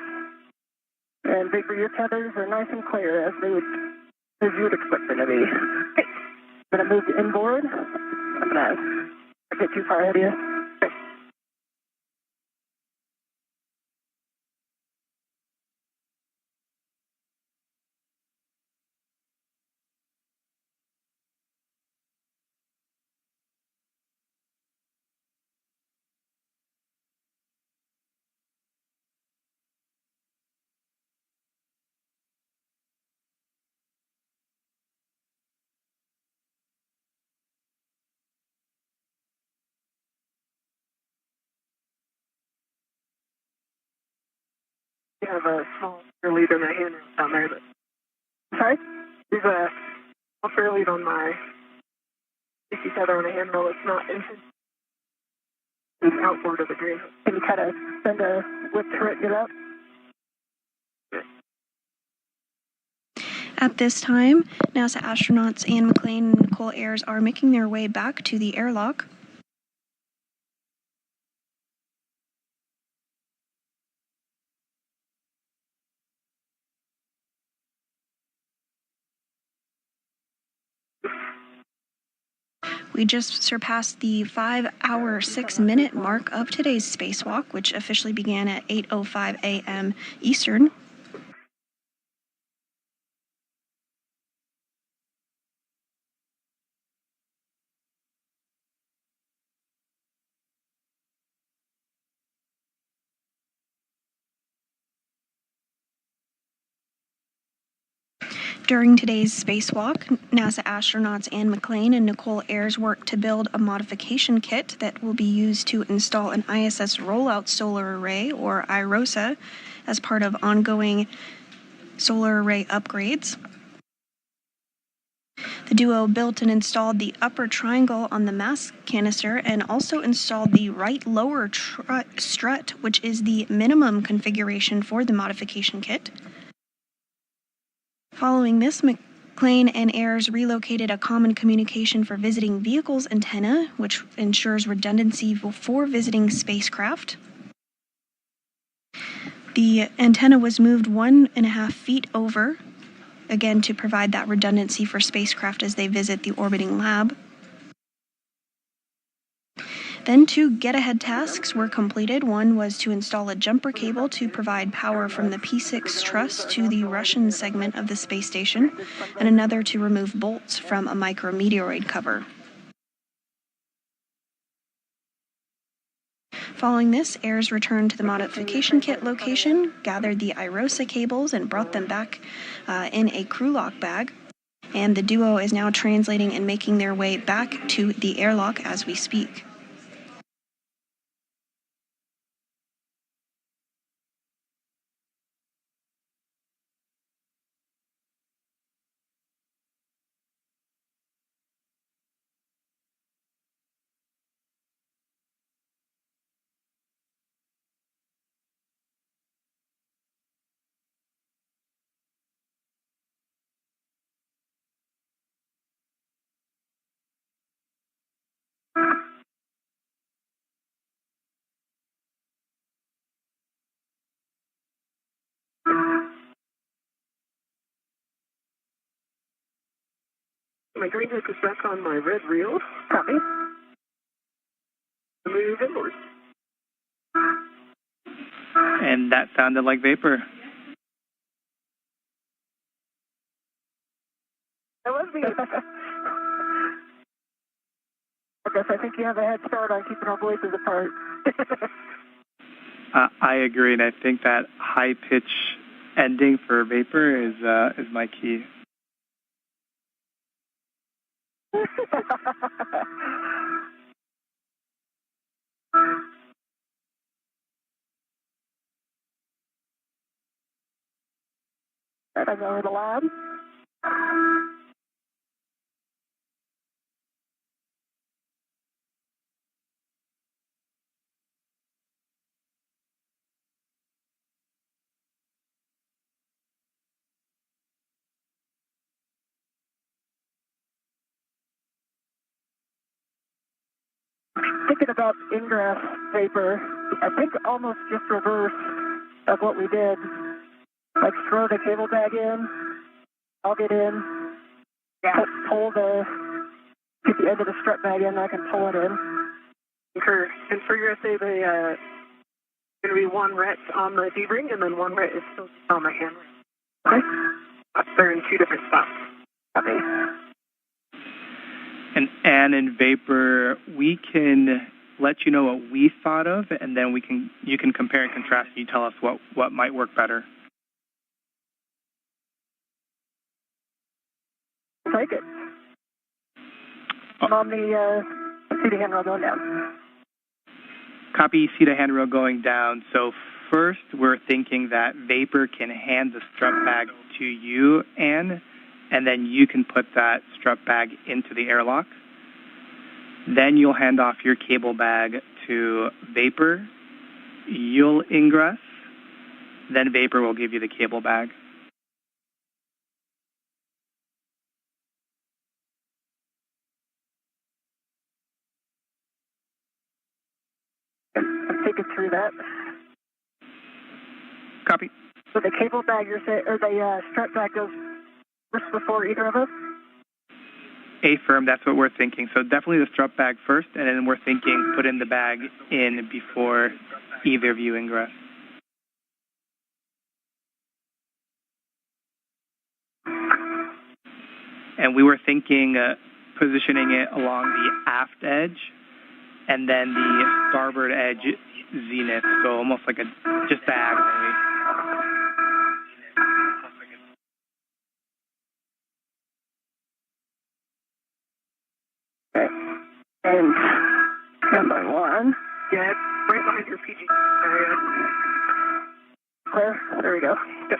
And Vapor, your tethers are nice and clear as you would expect them to be. Okay. I'm going to move to inboard. I'm going to get too far ahead of you. Okay. You have a small lead on the handrail down there. Sorry? There's a small fair lead on my safety tether on the handrail. It's not intended. It's outboard of the green. Can you kind of send a whip to it, get up? At this time, NASA astronauts Ann McClain and Nichole Ayers are making their way back to the airlock. We just surpassed the 5-hour, 6-minute mark of today's spacewalk, which officially began at 8:05 a.m. Eastern. During today's spacewalk, NASA astronauts Anne McClain and Nichole Ayers worked to build a modification kit that will be used to install an ISS Rollout solar array, or IROSA, as part of ongoing solar array upgrades. The duo built and installed the upper triangle on the mass canister and also installed the right lower strut, which is the minimum configuration for the modification kit. Following this, McClain and Ayers relocated a common communication for visiting vehicles antenna, which ensures redundancy for visiting spacecraft. The antenna was moved 1.5 feet over, again to provide that redundancy for spacecraft as they visit the orbiting lab. Then 2 get-ahead tasks were completed. One was to install a jumper cable to provide power from the P6 truss to the Russian segment of the space station, and another to remove bolts from a micrometeoroid cover. Following this, Ayers returned to the modification kit location, gathered the IROSA cables, and brought them back in a crew lock bag. And the duo is now translating and making their way back to the airlock as we speak. My green hook is back on my red reel. Copy. Move inward. And that sounded like vapor. That was me. I guess I think you have a head start on keeping our voices apart. I agree, and I think that high pitch ending for vapor is my key. Right, I'm over the lab. Thinking about ingress vapor, I think almost just reverse of what we did. Like throw the cable bag in, I'll get in, pull get the end of the strut bag in, I can pull it in. Sure. And for your SA, going to be 1 ret on the D-ring, and then 1 ret is still on my hand. Okay. They're in 2 different spots. Okay. And in vapor, we can let you know what we thought of, and then you can compare and contrast, and you tell us what might work better. Take it. I'm on the seat handrail going down. Copy seat handrail going down. So first, we're thinking that vapor can hand the strut bag to you, Anne, and then you can put that strut bag into the airlock. Then you'll hand off your cable bag to vapor. You'll ingress. Then vapor will give you the cable bag. Take it through that. Copy. So the cable bag, or the strut bag goes first before either of us? Affirm, that's what we're thinking. So definitely the strut bag first, and then we're thinking put in the bag in before either of you ingress. And we were thinking positioning it along the aft edge, and then the starboard edge zenith, so almost like just diagonally. Okay. And number one. Yeah, it's right behind your PG area. Clear? There we go. Yep.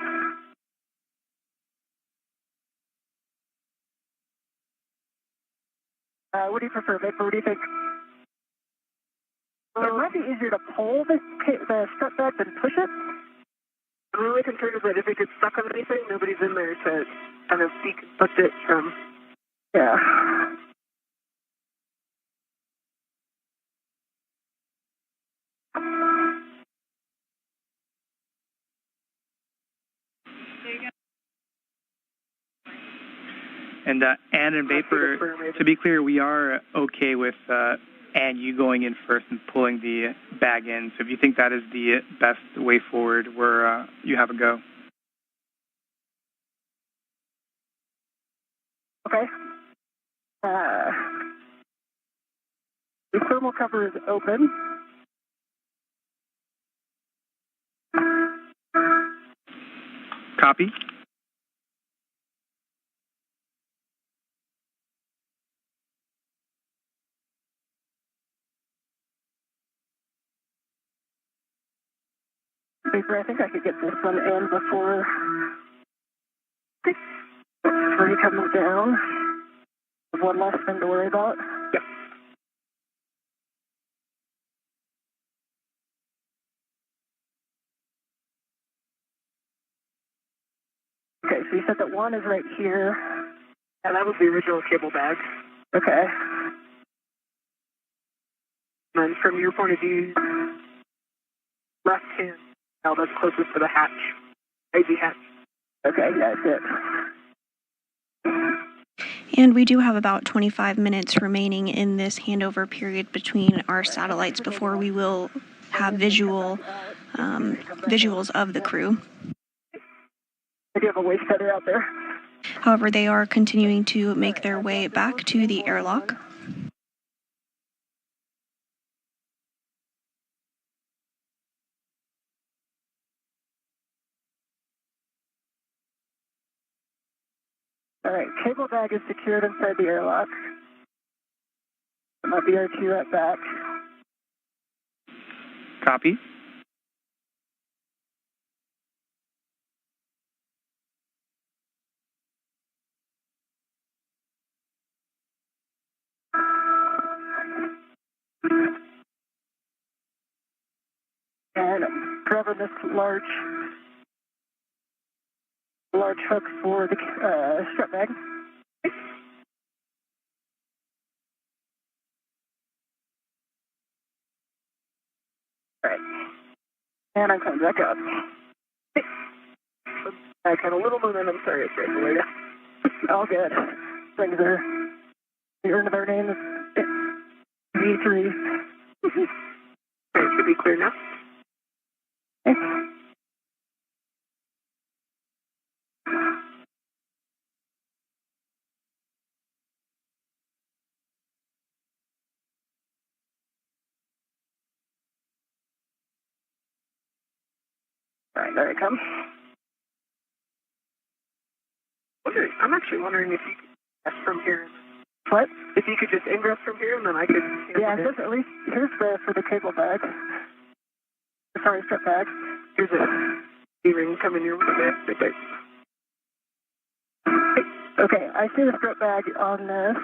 What do you prefer, Vic? What do you think? It might be easier to pull the strut bag than push it. I'm really concerned is that if it gets stuck on anything, nobody's in there to kind of deconstruct it from. Yeah. And Ann and Vapor, to be clear, we are okay with Ann, you going in first and pulling the bag in. So if you think that is the best way forward, you have a go. Okay. The thermal cover is open. Copy. Vapor, I think I could get this one in before you come down. One less thing to worry about. Yep. Okay, so you said that one is right here. Yeah, that was the original cable bag. Okay. And from your point of view, left hand, now that's closest to the hatch. Crazy hatch. Okay, that's it. And we do have about 25 minutes remaining in this handover period between our satellites before we will have visuals of the crew. I do have a waste feather out there. However, they are continuing to make their way back to the airlock. All right, cable bag is secured inside the airlock. My BR2 at back. Copy. And I'm grabbing this large hook for the strap bag. All right. And I'm coming back up. I got a little momentum. Sorry, it's right away. All good. Things are, the earn of their name is V3. Okay, should be clear now. Okay. All right, there it comes. I'm actually wondering if you could ingress from here. What? If you could just ingress from here, and then I could. Yeah, just at least here's for the cable bag. Sorry, strap bag. Here's a D-ring coming your way. Okay, I see the strap bag on this.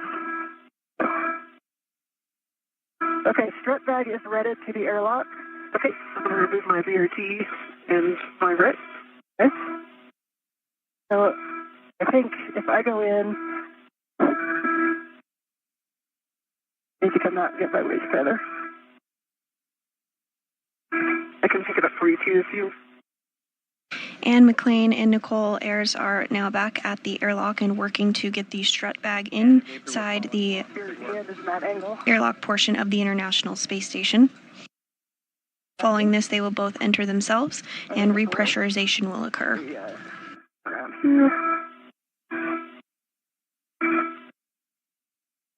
Okay, strap bag is ready to the airlock. Okay, I'm going to remove my BRT and my RET. Okay. So I think if I go in, I need to come out and get my waste feather. I can pick it up for you too if you. And McClain and Nichole Ayers are now back at the airlock and working to get the strut bag inside the airlock portion of the International Space Station. Following this, they will both enter themselves and repressurization will occur.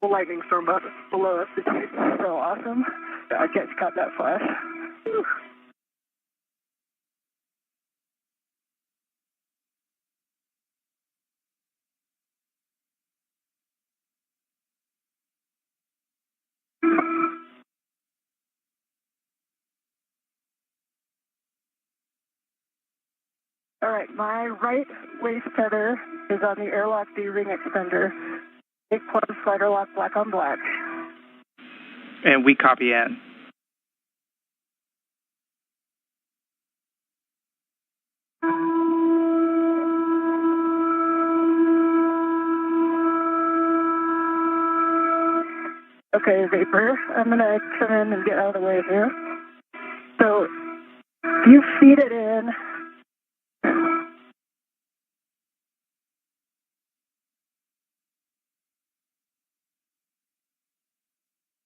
The lightning storm below us. It's so awesome. I just got that flash. Whew. All right, my right waist tether is on the airlock D-ring extender. Big plus slider lock black on black. And we copy Ann. Okay, Vapor, I'm going to come in and get out of the way here. So, you feed it in.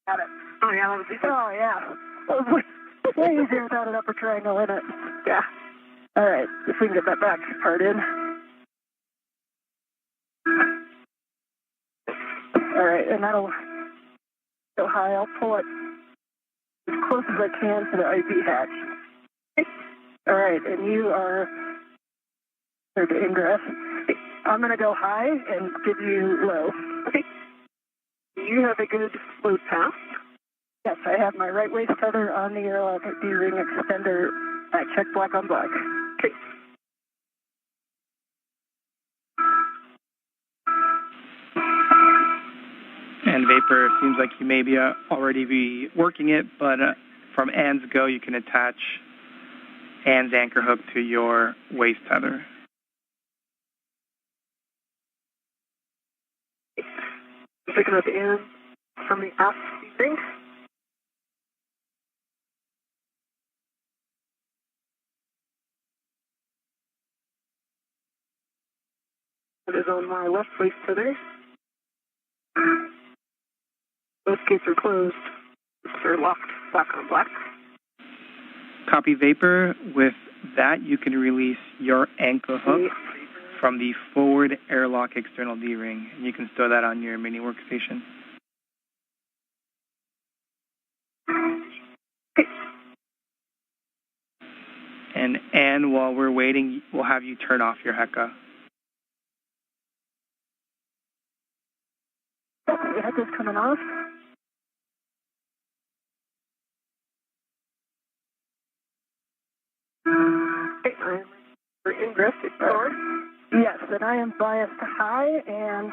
Got it. Oh, yeah, that was easy. Oh, yeah. That was way easier without an upper triangle in it. Yeah. All right, if we can get that back part in. All right, and that'll go high. I'll pull it as close as I can to the IP hatch. All right, and you are there to ingress. I'm going to go high and give you low. Okay. You have a good load path. Yes, I have my right waist tether on the airlock D-ring extender. I check black on black. Okay. And Vapor, seems like you may be already be working it, but from Ann's go, you can attach Ann's anchor hook to your waist tether. Picking up in from the aft thing. It is on my left waist tether. Both gates are closed. They're locked black on black. Copy Vapor. With that, you can release your anchor hook from the forward airlock external D-ring. And you can store that on your mini workstation. And Ann, while we're waiting, we'll have you turn off your HECA. The HECA's coming off. Okay, I'm for ingress forward. Yes, and I am biased high and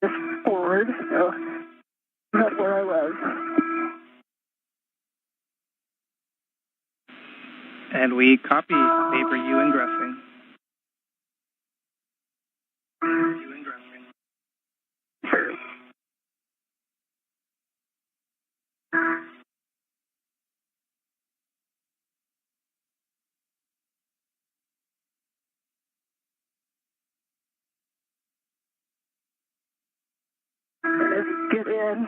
just forward, so not where I was. And we copy Vapor, you ingressing. Sure. And as you get in,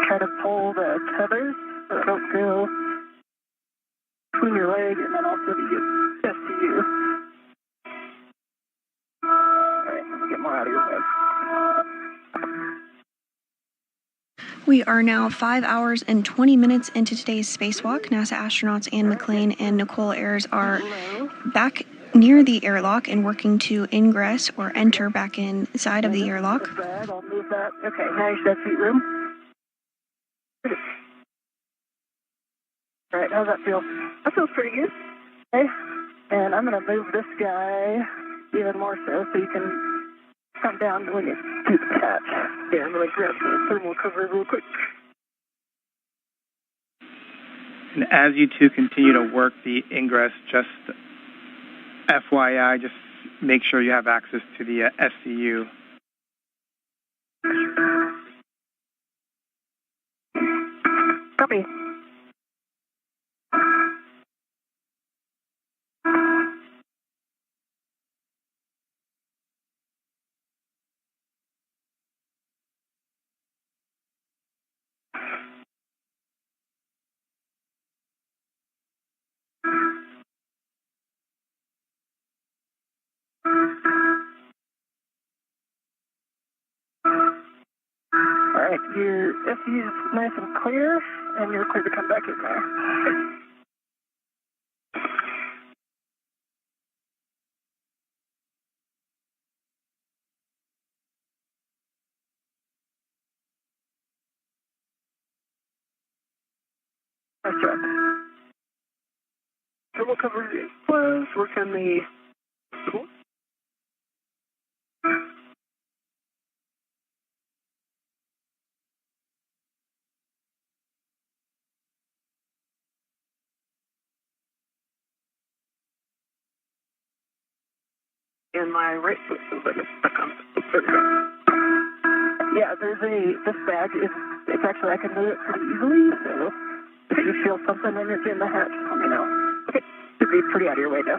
try to pull the tethers so they don't go between your leg and then also the SCU. All right, let me get more out of your way. We are now 5 hours and 20 minutes into today's spacewalk. NASA astronauts Ann McClain and Nichole Ayers are back near the airlock and working to ingress or enter back inside of the airlock. I'll move that. Okay, now you should have seat room. All right, how's that feel? That feels pretty good. Okay, and I'm going to move this guy even more so you can come down when you do the catch. Yeah, I'm going to grab the thermal cover real quick. And as you two continue to work the ingress, just FYI, just make sure you have access to the SCU. Copy. All right, your SCU is nice and clear, and you're clear to come back in there. Nice job. Thermal cover was, work on the and my right foot is stuck on. Yeah, this bag it's actually, I can move it pretty easily, so if you feel something in the hatch, let me know. Okay, should be pretty out of your way now.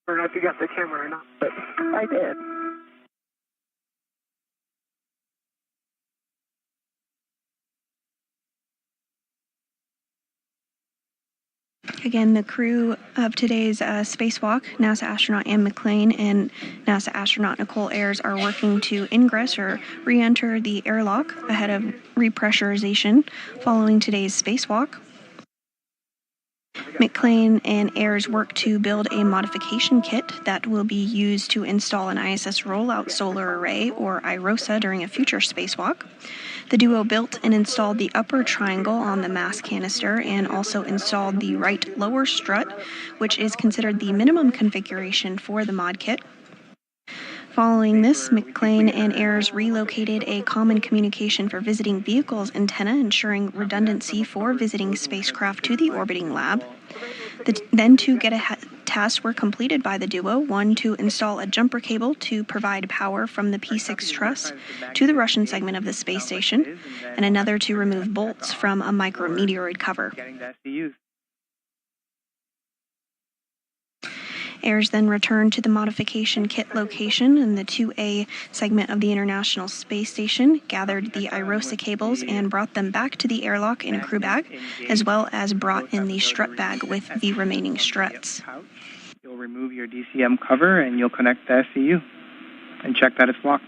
I don't know if you got the camera or not, but I did. Again, the crew of today's spacewalk, NASA astronaut Ann McClain and NASA astronaut Nichole Ayers, are working to ingress or re-enter the airlock ahead of repressurization following today's spacewalk. McClain and Ayers work to build a modification kit that will be used to install an ISS Rollout solar array, or IROSA, during a future spacewalk. The duo built and installed the upper triangle on the mass canister and also installed the right lower strut, which is considered the minimum configuration for the mod kit. Following this, McClain and Ayers relocated a common communication for visiting vehicles antenna, ensuring redundancy for visiting spacecraft to the orbiting lab. Then two tasks were completed by the duo, one to install a jumper cable to provide power from the P6 truss to the Russian segment of the space station, and another to remove bolts from a micrometeoroid cover. Ayers then returned to the modification kit location in the 2A segment of the International Space Station, gathered the IROSA cables, and brought them back to the airlock in a crew bag, as well as brought in the strut bag with the remaining struts. You'll remove your DCM cover and you'll connect the SCU and check that it's locked.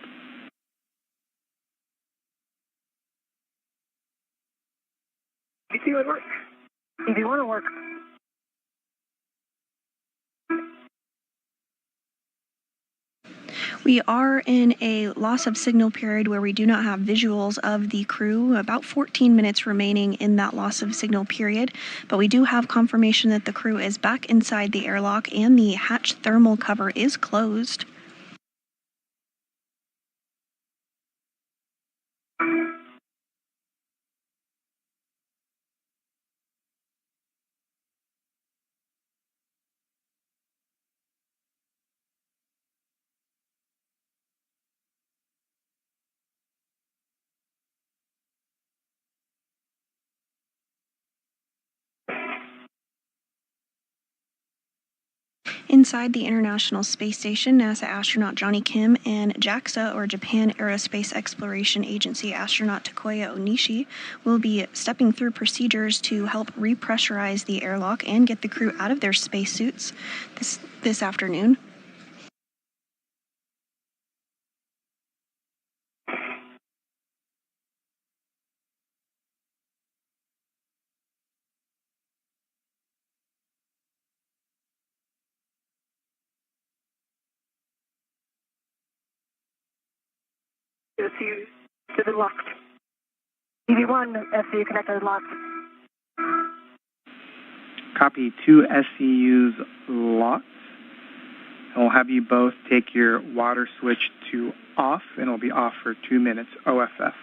EV would work. EV want to work. We are in a loss of signal period where we do not have visuals of the crew, about 14 minutes remaining in that loss of signal period, but we do have confirmation that the crew is back inside the airlock and the hatch thermal cover is closed. Inside the International Space Station, NASA astronaut Johnny Kim and JAXA, or Japan Aerospace Exploration Agency astronaut Takuya Onishi, will be stepping through procedures to help repressurize the airlock and get the crew out of their spacesuits this afternoon. SCU to the locked. EV1 SCU connected locked. Copy, 2 SCUs locked. I'll have you both take your water switch to off, and it'll be off for 2 minutes, OFF.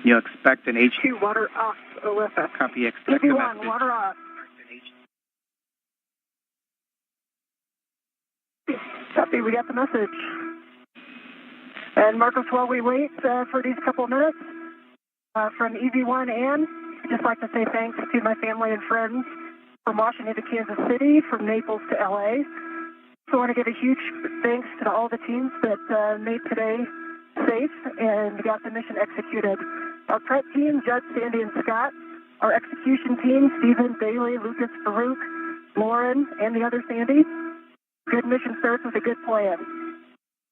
You'll expect an H2 water off, OFF. Copy, expect EV1 a message. water off. Copy, we got the message. And Marcus, while we wait for these couple of minutes, from EV1 and I'd just like to say thanks to my family and friends from Washington to Kansas City, from Naples to LA. So I want to give a huge thanks to all the teams that made today safe and got the mission executed. Our prep team, Judd, Sandy, and Scott. Our execution team, Stephen, Bailey, Lucas, Farouk, Lauren, and the other Sandy. Good mission starts with a good plan.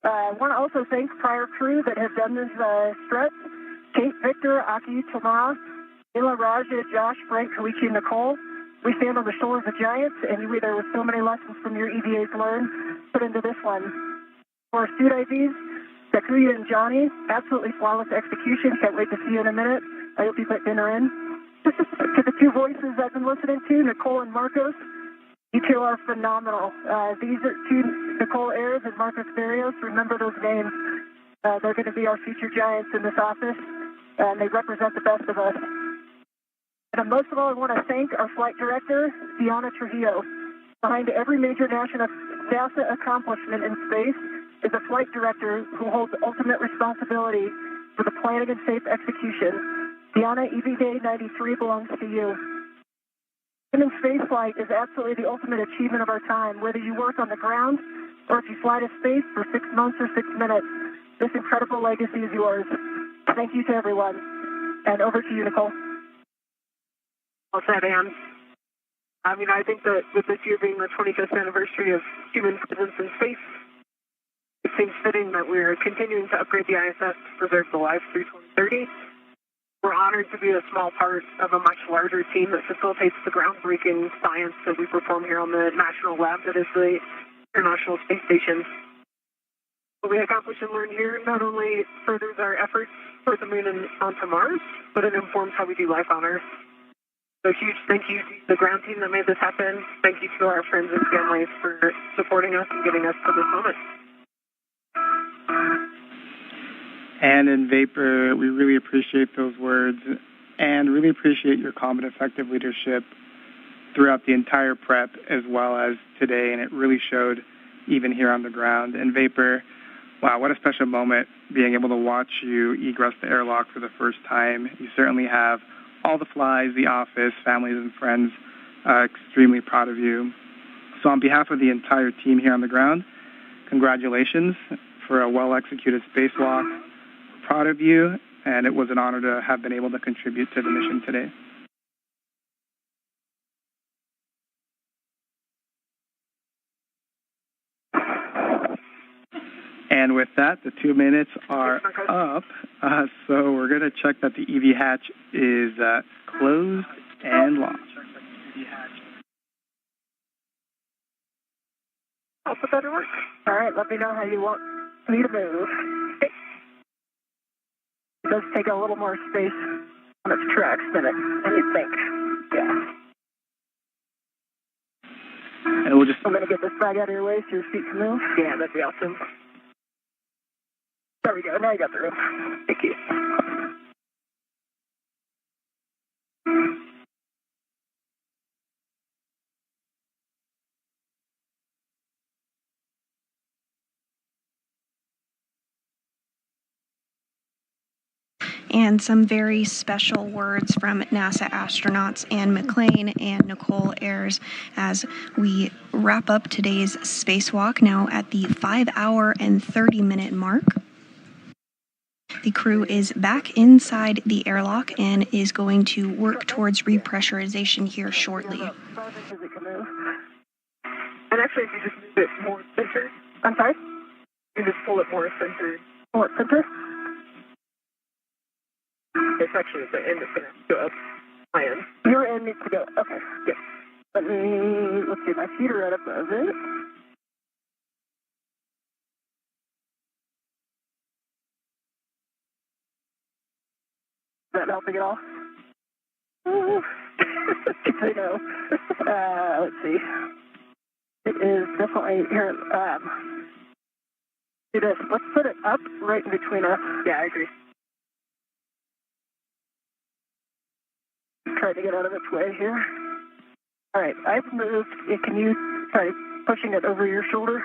I want to also thank prior crew that have done this stretch. Kate, Victor, Aki, Tomas, Ila, Raja, Josh, Frank, Koichi, and Nichole. We stand on the shoulders of giants, and there were so many lessons from your EVAs learned put into this one. For our suit IVs, Takuya and Johnny, absolutely flawless execution. Can't wait to see you in a minute. I hope you put dinner in. To the two voices I've been listening to, Nichole and Marcos, you two are phenomenal. These are two, Nichole Ayers and Marcos Barrios. Remember those names. They're going to be our future giants in this office, and they represent the best of us. And most of all, I want to thank our flight director, Diana Trujillo. Behind every major NASA accomplishment in space is a flight director who holds ultimate responsibility for the planning and safe execution. Diana, EV Day 93 belongs to you. Human spaceflight is absolutely the ultimate achievement of our time, whether you work on the ground or if you fly to space for 6 months or 6 minutes. This incredible legacy is yours. Thank you to everyone. And over to you, Nichole. Well said, Ann. I mean, I think that with this year being the 25th anniversary of human presence in space, it seems fitting that we're continuing to upgrade the ISS to preserve the lives through 2030. We're honored to be a small part of a much larger team that facilitates the groundbreaking science that we perform here on the national lab that is the International Space Station. What we accomplish and learn here not only furthers our efforts toward the moon and onto Mars, but it informs how we do life on Earth. So huge thank you to the ground team that made this happen. Thank you to our friends and families for supporting us and getting us to this moment. And in Vapor, we really appreciate those words and really appreciate your calm and effective leadership throughout the entire prep as well as today, and it really showed even here on the ground. And Vapor, wow, what a special moment being able to watch you egress the airlock for the first time. You certainly have all the flies, the office, families, and friends extremely proud of you. So on behalf of the entire team here on the ground, congratulations for a well-executed spacewalk. We're proud of you, and it was an honor to have been able to contribute to the mission today. And with that, the 2 minutes are up, so we're going to check that the EV hatch is closed and launched. I'll put that to work. All right, let me know how you want me to move. Okay. It does take a little more space on its tracks than you think. Yeah. And we'll just... I'm going to get this bag out of your way so your feet can move. Yeah, that'd be awesome. There we go. Now you got the room. Thank you. And some very special words from NASA astronauts Ann McClain and Nichole Ayers as we wrap up today's spacewalk now at the 5-hour and 30-minute mark. The crew is back inside the airlock and is going to work towards repressurization here shortly. And actually, if you just move it more center, I'm sorry? You just pull it more center. More center? It's actually at the end it's going to go up my end. Your end needs to go. Okay, good. Let's see, my feet are right above it. Is that helping at all? I know. Let's see. It is definitely here. Do this. Let's put it up right in between us. Yeah, I agree. Try to get out of its way here. All right, I've moved. Can you try pushing it over your shoulder?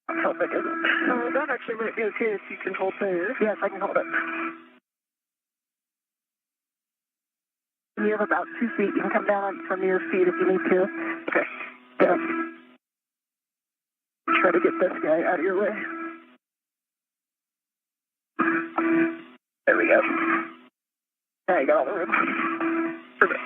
How big is it? That actually might be okay if you can hold there. Yes, I can hold it. You have about 2 feet. You can come down from your feet if you need to. Okay. Yeah. Try to get this guy out of your way. There we go. Now you got all the room. Perfect.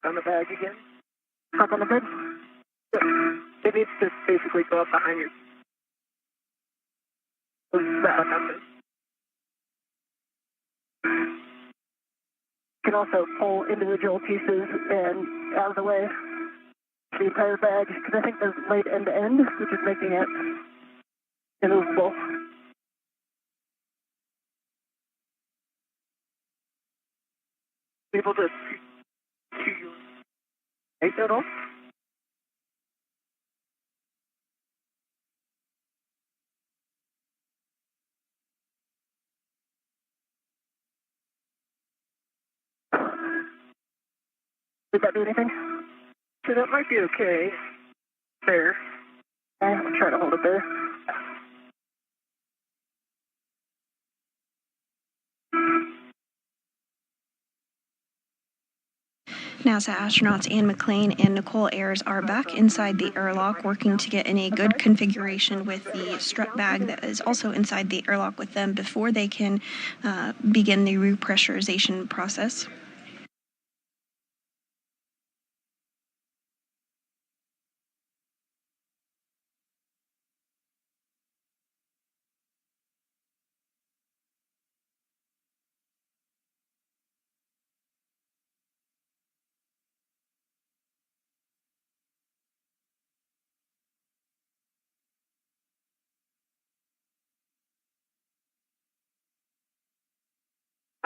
On the bag again. Hop on the bed. It needs to basically go up behind you. You can also pull individual pieces and out of the way the entire bag, because I think they're laid end to end, which is making it immovable. Able to take that off? Did that do anything? So that might be okay. There. I'm trying to hold it there. NASA astronauts Ann McClain and Nichole Ayers are back inside the airlock, working to get in a good configuration with the strut bag that is also inside the airlock with them before they can begin the repressurization process.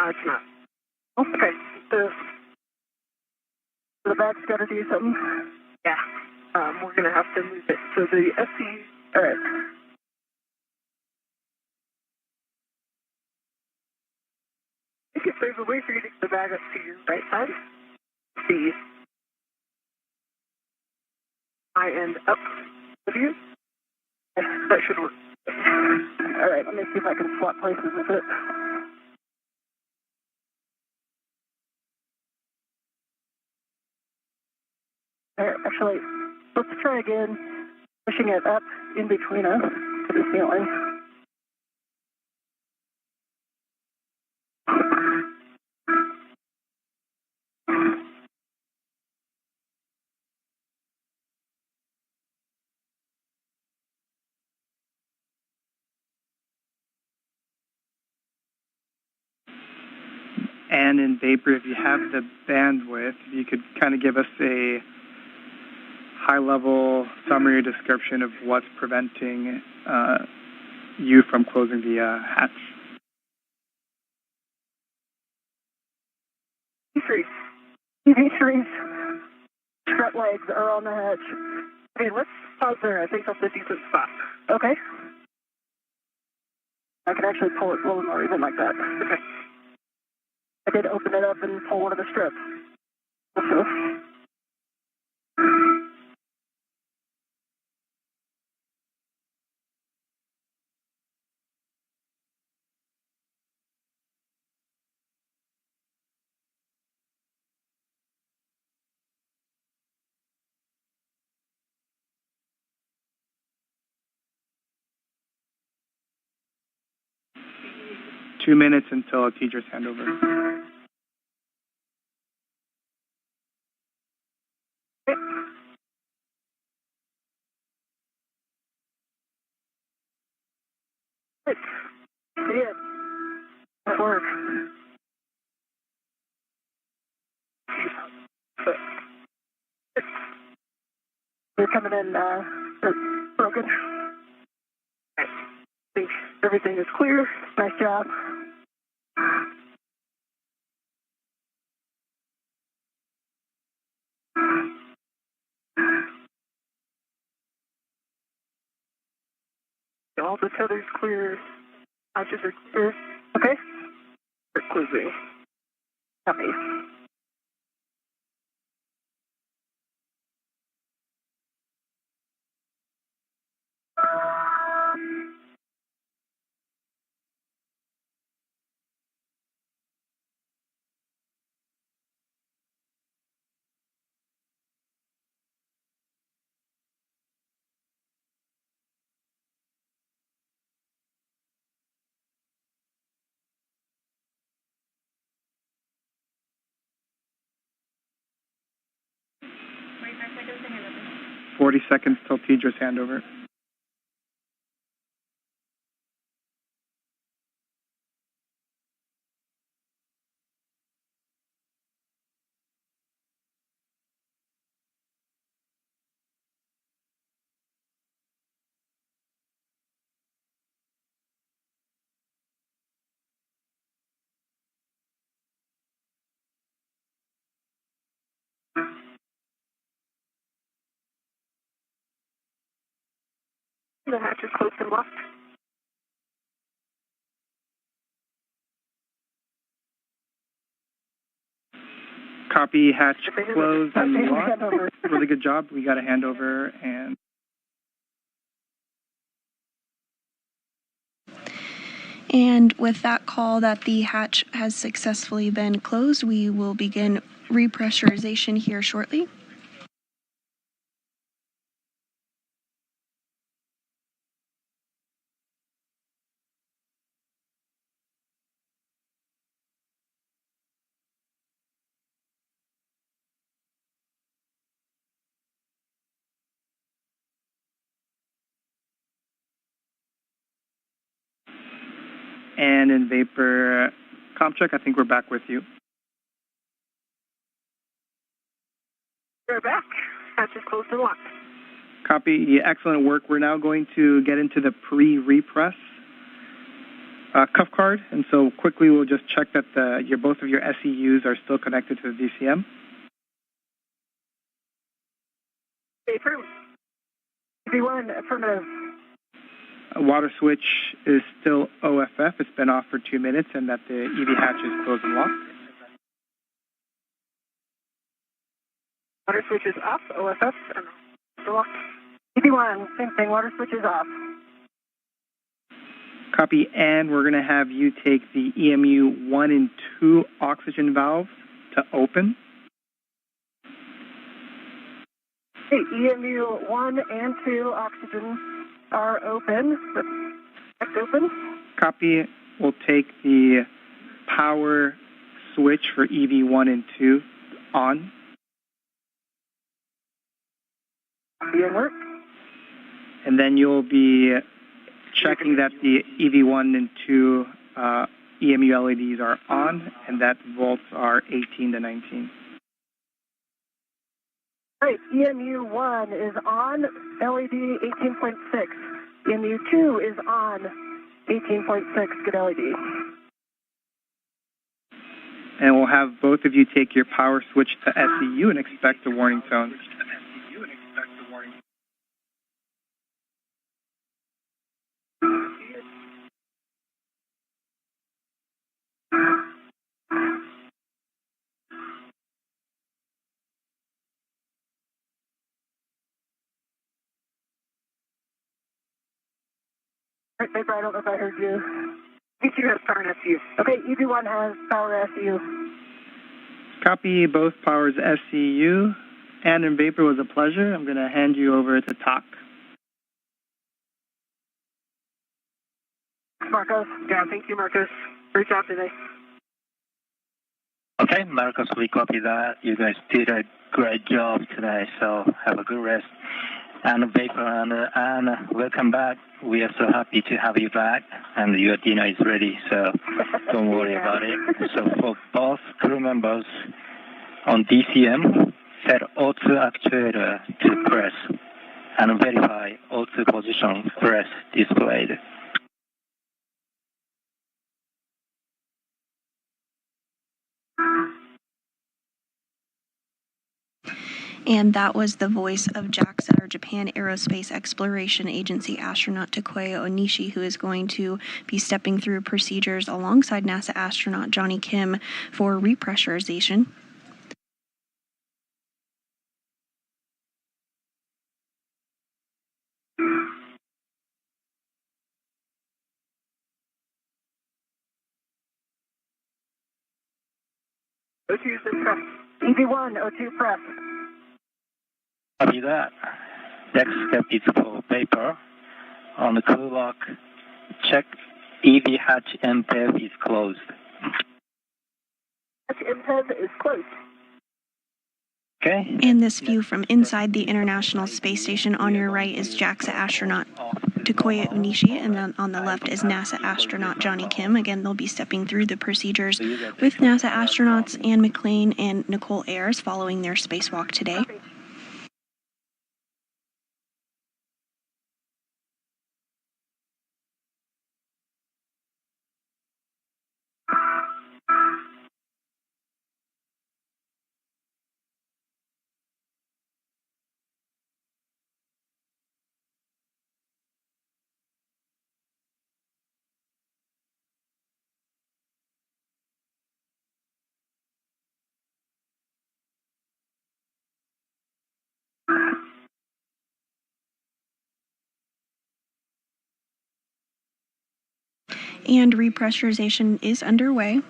It's not. Okay. The bag's got to do something. Yeah. We're going to have to move it. So the SC. All right. I think there's a way for you to get the bag up to your right side. The high end up with you. That should work. All right. Let me see if I can swap places with it. Actually, let's try again, pushing it up in between us to the ceiling. And in Vapor, if you have the bandwidth, if you could kind of give us a high-level summary description of what's preventing you from closing the hatch. TV3's strut legs are on the hatch. Okay, let's pause there. I think that's a decent spot. Okay. I can actually pull it a little more even like that. Okay. I did open it up and pull one of the strips. Also. 2 minutes until a teacher's handover. coming in broken. I think everything is clear. Nice job. All the tethers clear. Hatches are clear. Okay. We're closing. Copy. seconds to handover. 40 seconds till Tedra's handover. The hatch is closed and locked. Copy, hatch closed and locked. Really good job. We got a handover and... And with that call that the hatch has successfully been closed, we will begin repressurization here shortly. And in vapor comp check, I think we're back with you. We're back. Hatch is closed and locked. Copy. Excellent work. We're now going to get into the pre-repress cuff card. And so quickly we'll just check that both of your SEUs are still connected to the DCM. Vapor. V1, affirmative. Water switch is still OFF. It's been off for 2 minutes, and that the EV hatch is closed and locked. Water switch is off, OFF, and locked. EV1, same thing, water switch is off. Copy, and we're going to have you take the EMU 1 and 2 oxygen valves to open. Okay, EMU 1 and 2 oxygen are open. That's open. Copy. We'll take the power switch for EV1 and 2 on. Copy and work. And then you'll be checking that the EV1 and 2 EMU LEDs are on and that volts are 18 to 19. Right, EMU 1 is on, LED 18.6. EMU 2 is on, 18.6, good LED. And we'll have both of you take your power switch to SEU and expect a warning tone. Right, Vapor, I don't know if I heard you. EV2 has power and SU. Okay, EV1 has power SU. Copy, both powers SEU. And in Vapor, was a pleasure. I'm going to hand you over to TOC. Marcos. Yeah, thank you, Marcos. Great job today. Okay, Marcos, we copy that. You guys did a great job today, so have a good rest. And Vapor and welcome back. We are so happy to have you back, and your dinner is ready, so don't worry about it. So for both crew members on DCM, set O2 actuator to press. and verify O2 position press displayed. And that was the voice of JAXA, or Japan Aerospace Exploration Agency astronaut Takuya Onishi, who is going to be stepping through procedures alongside NASA astronaut Johnny Kim for repressurization. O2 is press. EV1, O2 press. Copy that. Next step is for paper. On the crew lock, check EV hatch MPEV is closed. Hatch MPEV is closed. Okay. In this view from inside the International Space Station, on your right is JAXA astronaut Takuya Onishi, and then on the left is NASA astronaut Johnny Kim. Again, they'll be stepping through the procedures with NASA astronauts Anne McClain and Nichole Ayers following their spacewalk today. And repressurization is underway.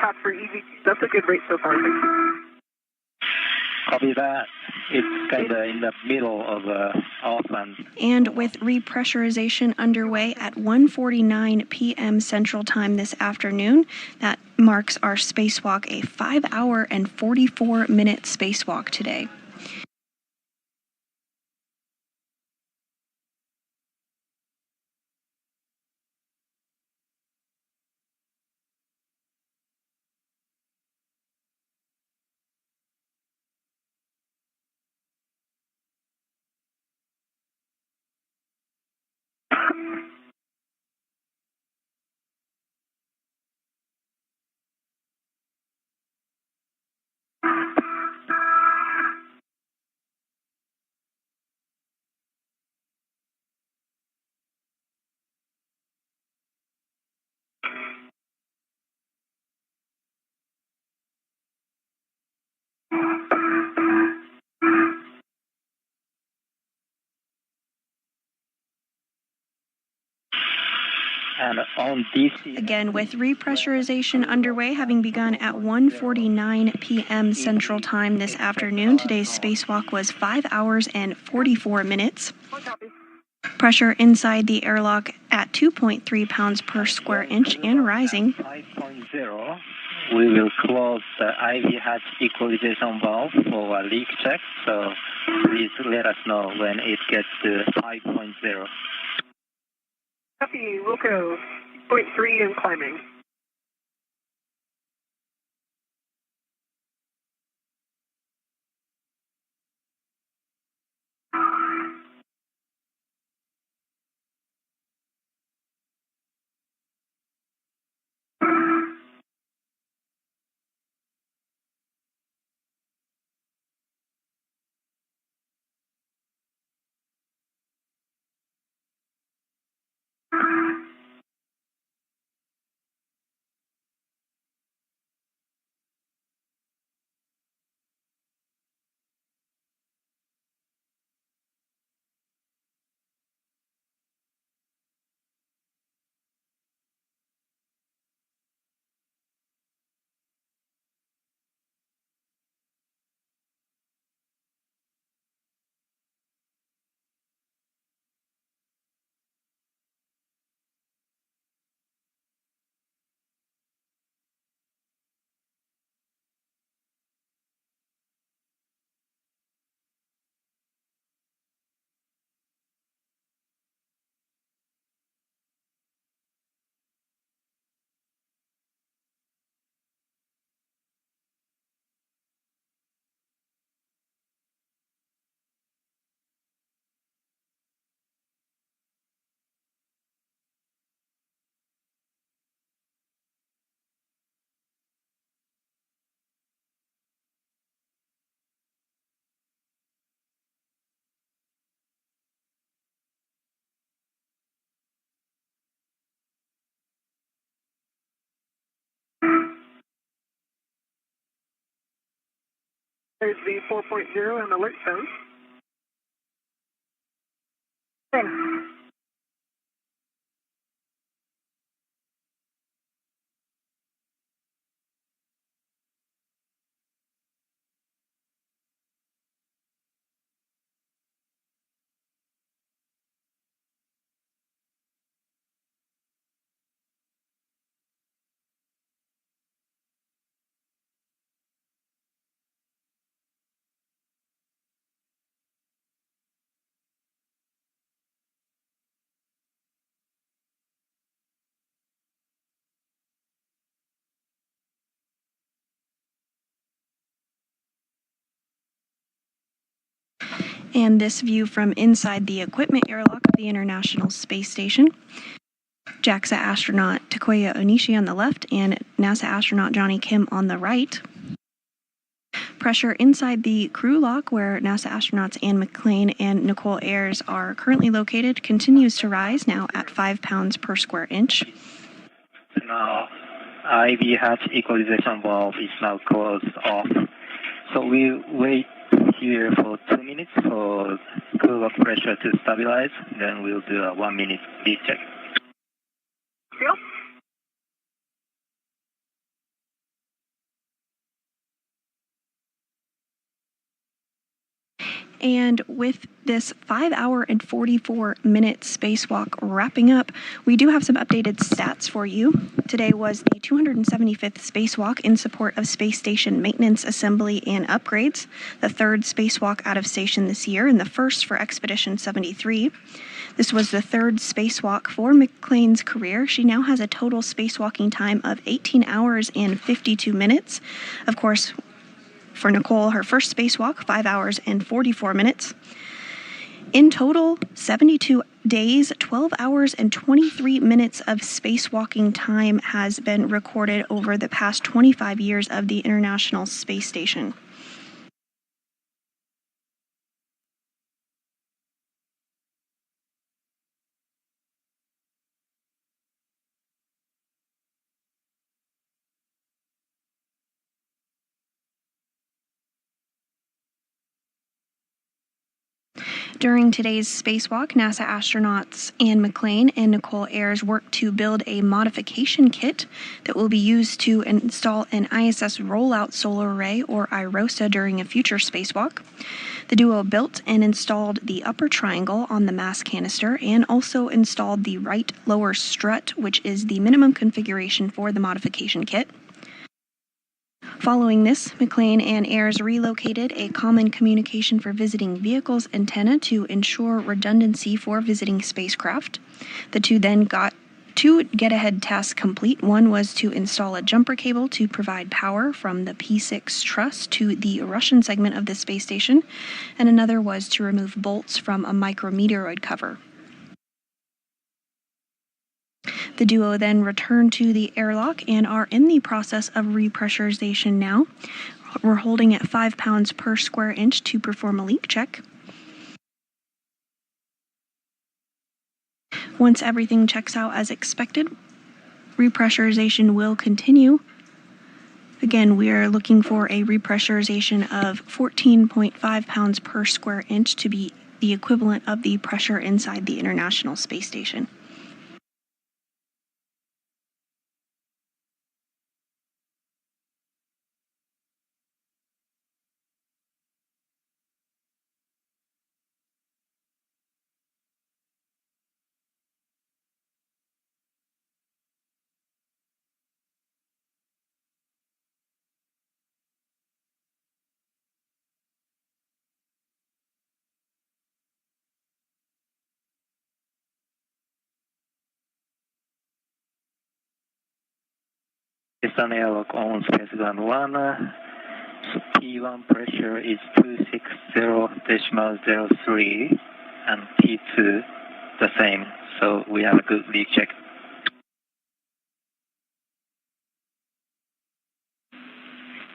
Top for EV. That's a good rate so far. Copy that. It's kind of in the middle of Auckland. And with repressurization underway at 1:49 p.m. Central Time this afternoon, that marks our spacewalk a 5-hour and 44-minute spacewalk today. And on DC. Again, with repressurization underway, having begun at 1:49 p.m. Central Time this afternoon, today's spacewalk was 5 hours and 44 minutes. Pressure inside the airlock at 2.3 pounds per square inch and rising. 5.0, we will close the IV hatch equalization valve for a leak check, so please let us know when it gets to 5.0. Copy, Wilco, 0.3 and climbing. There's the 4.0 and alert tone. Thanks. And this view from inside the equipment airlock of the International Space Station. JAXA astronaut Takuya Onishi on the left and NASA astronaut Johnny Kim on the right. Pressure inside the crew lock, where NASA astronauts Anne McClain and Nichole Ayers are currently located, continues to rise, now at 5 pounds per square inch. Now, IV hatch equalization valve is now closed off. So we wait here for 2 minutes for crew lock pressure to stabilize. Then we'll do a 1 minute leak check. Yep. And with this 5 hour and 44 minute spacewalk wrapping up, we do have some updated stats for you. Today was the 275th spacewalk in support of space station maintenance, assembly, and upgrades, the third spacewalk out of station this year, and the first for Expedition 73. This was the third spacewalk for McClain's career. She now has a total spacewalking time of 18 hours and 52 minutes. Of course, for Nichole, her first spacewalk, 5 hours and 44 minutes. In total, 72 days, 12 hours and 23 minutes of spacewalking time has been recorded over the past 25 years of the International Space Station. During today's spacewalk, NASA astronauts Anne McClain and Nichole Ayers worked to build a modification kit that will be used to install an ISS Rollout solar array, or IROSA, during a future spacewalk. The duo built and installed the upper triangle on the mass canister and also installed the right lower strut, which is the minimum configuration for the modification kit. Following this, McClain and Ayers relocated a common communication for visiting vehicles antenna to ensure redundancy for visiting spacecraft. The two then got 2 get-ahead tasks complete. One was to install a jumper cable to provide power from the P6 truss to the Russian segment of the space station, and another was to remove bolts from a micrometeoroid cover. The duo then returned to the airlock and are in the process of repressurization now. We're holding at 5 pounds per square inch to perform a leak check. Once everything checks out as expected, repressurization will continue. Again, we are looking for a repressurization of 14.5 pounds per square inch to be the equivalent of the pressure inside the International Space Station. It's an airlock on Space Ground 1. So P1 pressure is 260.03 and P2 the same. So we have a good leak check.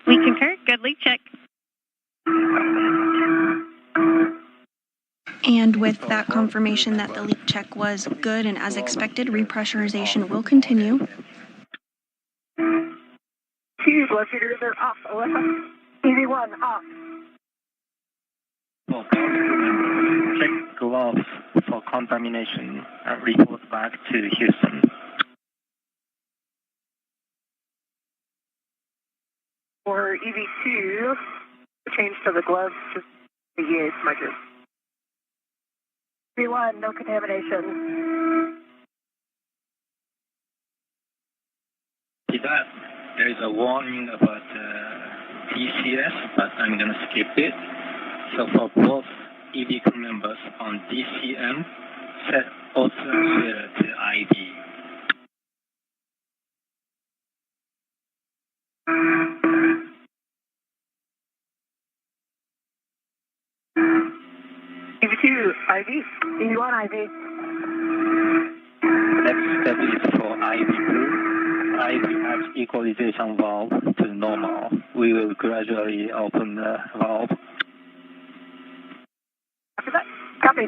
We concur. Good leak check. And with that confirmation that the leak check was good and as expected, repressurization will continue. Tube locator, they're off. OSS. EV1 off. For check gloves for contamination and report back to Houston. For EV2, change to the gloves, just EA smudges. EV1, no contamination. See that? There is a warning about DCS, but I'm going to skip it. So for both EV crew members on DCM, set authorizer to ID. EV2, IV. EV1, IV. Next step is for IV crew. IV adds equalization valve to normal. We will gradually open the valve. After that, copy.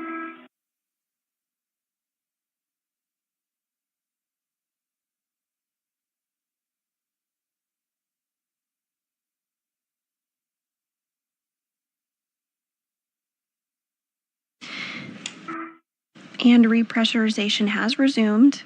And repressurization has resumed.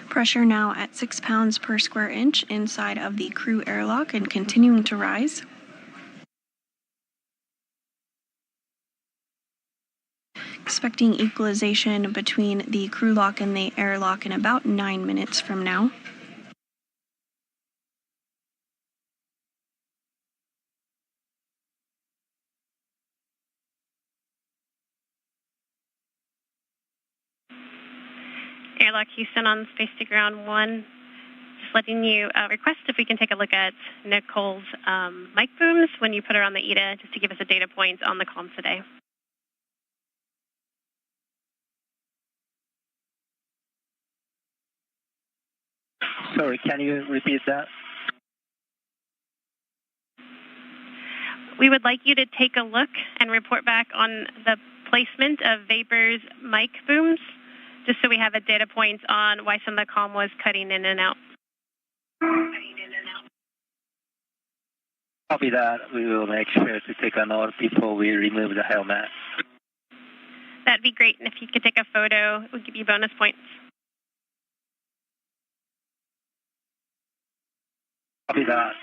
Pressure now at 6 pounds per square inch inside of the crew airlock and continuing to rise. Expecting equalization between the crew lock and the airlock in about 9 minutes from now. Airlock Houston on Space to Ground 1. Just letting you request if we can take a look at Nichole's mic booms when you put her on the ETA, just to give us a data point on the comm today. Sorry, can you repeat that? We would like you to take a look and report back on the placement of Vapor's mic booms, just so we have a data point on why some of the comm was cutting in and out. Copy that. We will make sure to take a note before we remove the helmet. That'd be great, and if you could take a photo, we'll give you bonus points. Copy that.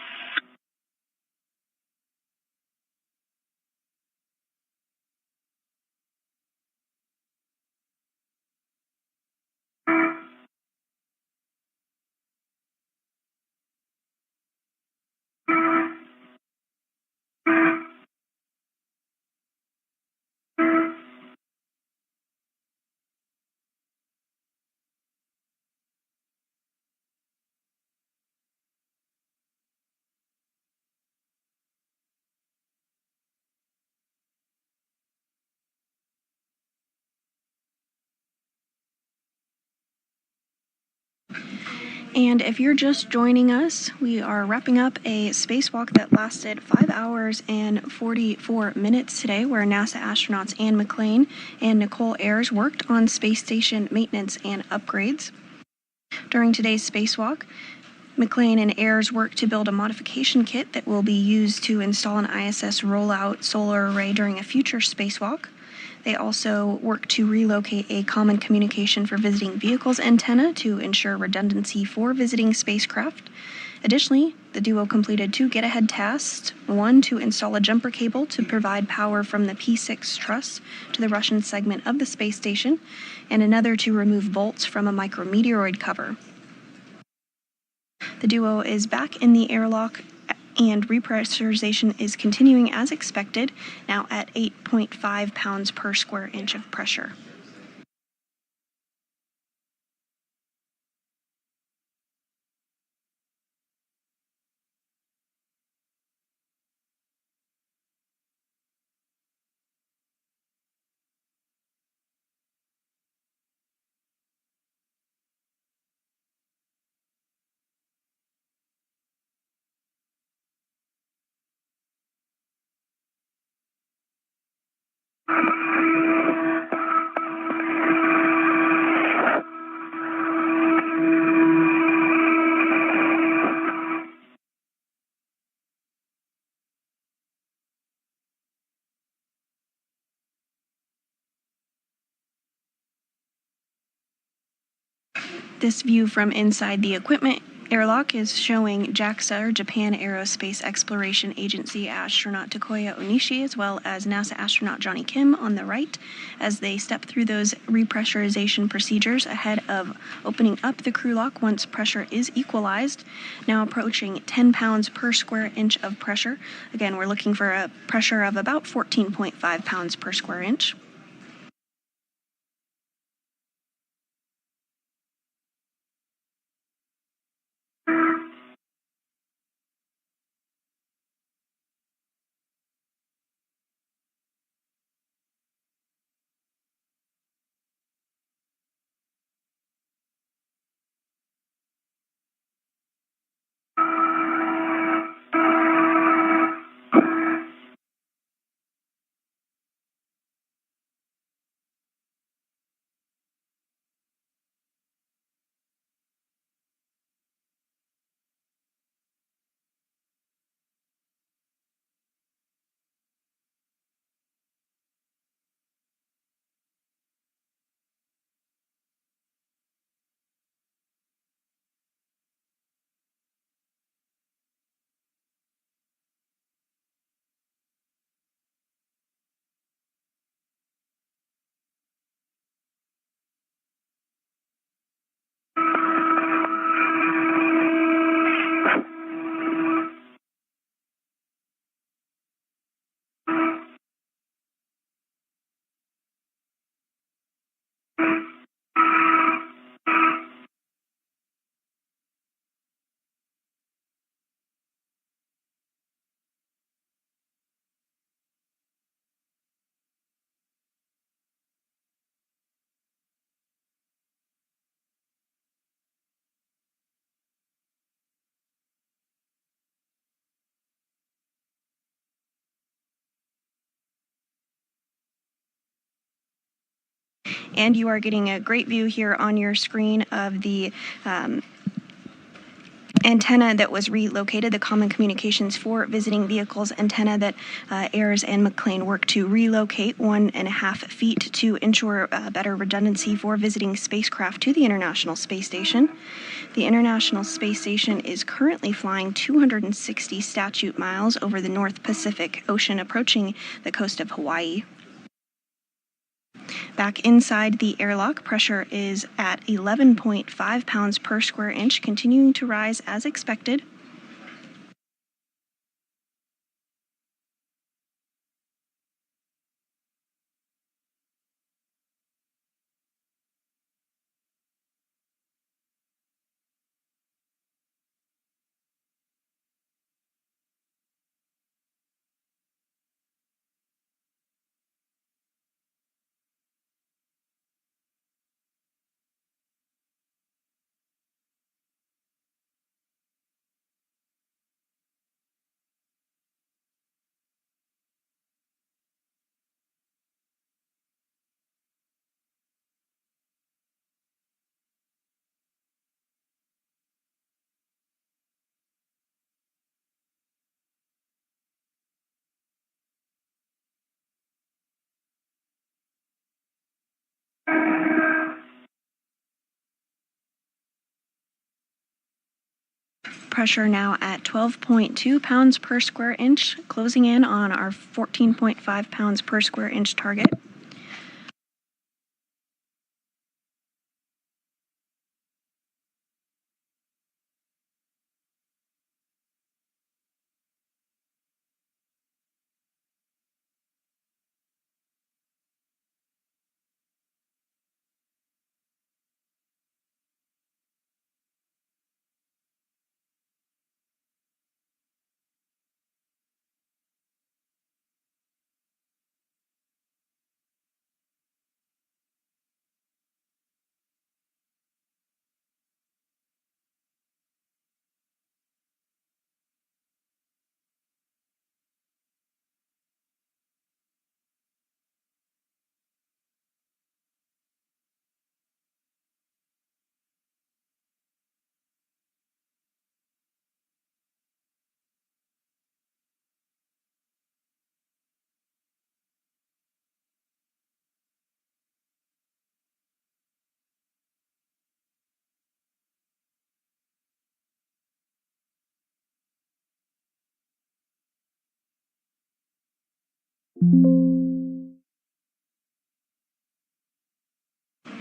And if you're just joining us, we are wrapping up a spacewalk that lasted 5 hours and 44 minutes today, where NASA astronauts Anne McClain and Nichole Ayers worked on space station maintenance and upgrades. During today's spacewalk, McClain and Ayers worked to build a modification kit that will be used to install an ISS rollout solar array during a future spacewalk. They also worked to relocate a common communication for visiting vehicles antenna to ensure redundancy for visiting spacecraft. Additionally, the duo completed 2 get-ahead tasks, one to install a jumper cable to provide power from the P6 truss to the Russian segment of the space station, and another to remove bolts from a micrometeoroid cover. The duo is back in the airlock and repressurization is continuing as expected, now at 8.5 pounds per square inch of pressure. This view from inside the equipment airlock is showing JAXA, or Japan Aerospace Exploration Agency astronaut Takuya Onishi, as well as NASA astronaut Johnny Kim on the right, as they step through those repressurization procedures ahead of opening up the crew lock once pressure is equalized. Now approaching 10 pounds per square inch of pressure. Again, we're looking for a pressure of about 14.5 pounds per square inch. And you are getting a great view here on your screen of the antenna that was relocated, the Common Communications for Visiting Vehicles antenna that Ayers and McClain worked to relocate 1.5 feet to ensure better redundancy for visiting spacecraft to the International Space Station. The International Space Station is currently flying 260 statute miles over the North Pacific Ocean, approaching the coast of Hawaii. Back inside the airlock, pressure is at 11.5 pounds per square inch, continuing to rise as expected. Pressure now at 12.2 pounds per square inch, closing in on our 14.5 pounds per square inch target.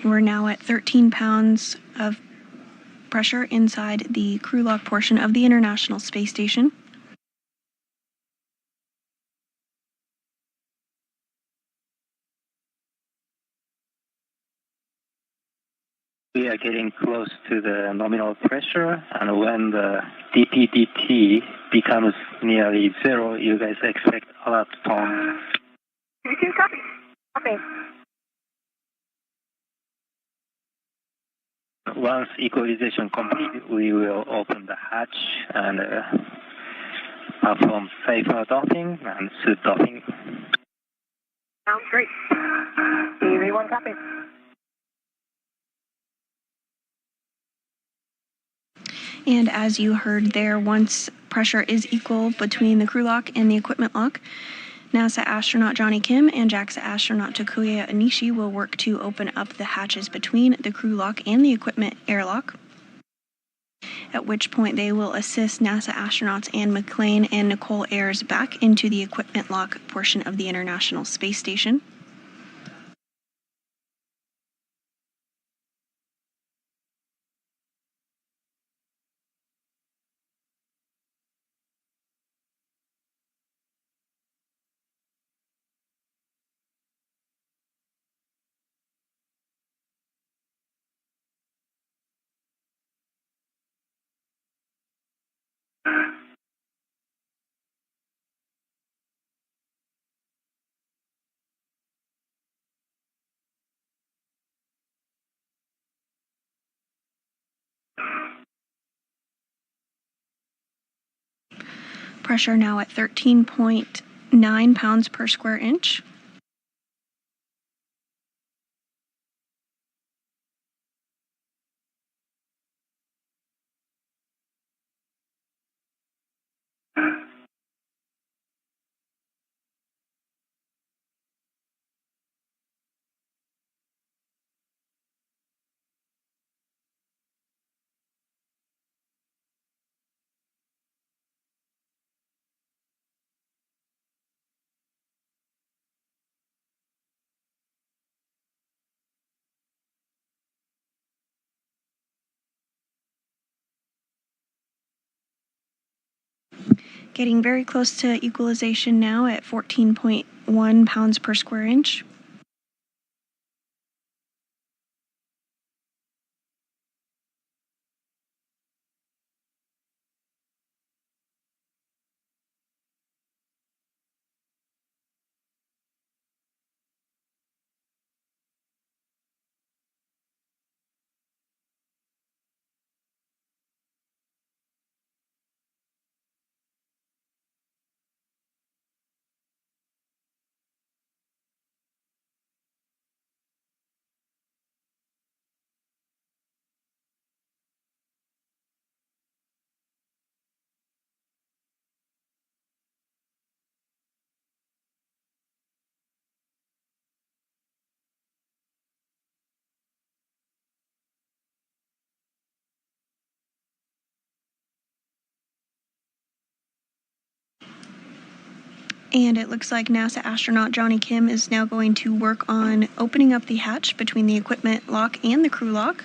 We're now at 13 pounds of pressure inside the crew lock portion of the International Space Station. We are getting close to the nominal pressure, and when the dPdt becomes nearly zero, you guys expect alert tone. Copy. Copy. Once equalization complete, we will open the hatch and perform safer docking and suit docking. Sounds great. EV1 copy. And as you heard there, once pressure is equal between the crew lock and the equipment lock, NASA astronaut Johnny Kim and JAXA astronaut Takuya Onishi will work to open up the hatches between the crew lock and the equipment airlock, at which point they will assist NASA astronauts Anne McClain and Nichole Ayers back into the equipment lock portion of the International Space Station. Pressure now at 13.9 pounds per square inch. Getting very close to equalization now at 14.1 pounds per square inch. And it looks like NASA astronaut Johnny Kim is now going to work on opening up the hatch between the equipment lock and the crew lock.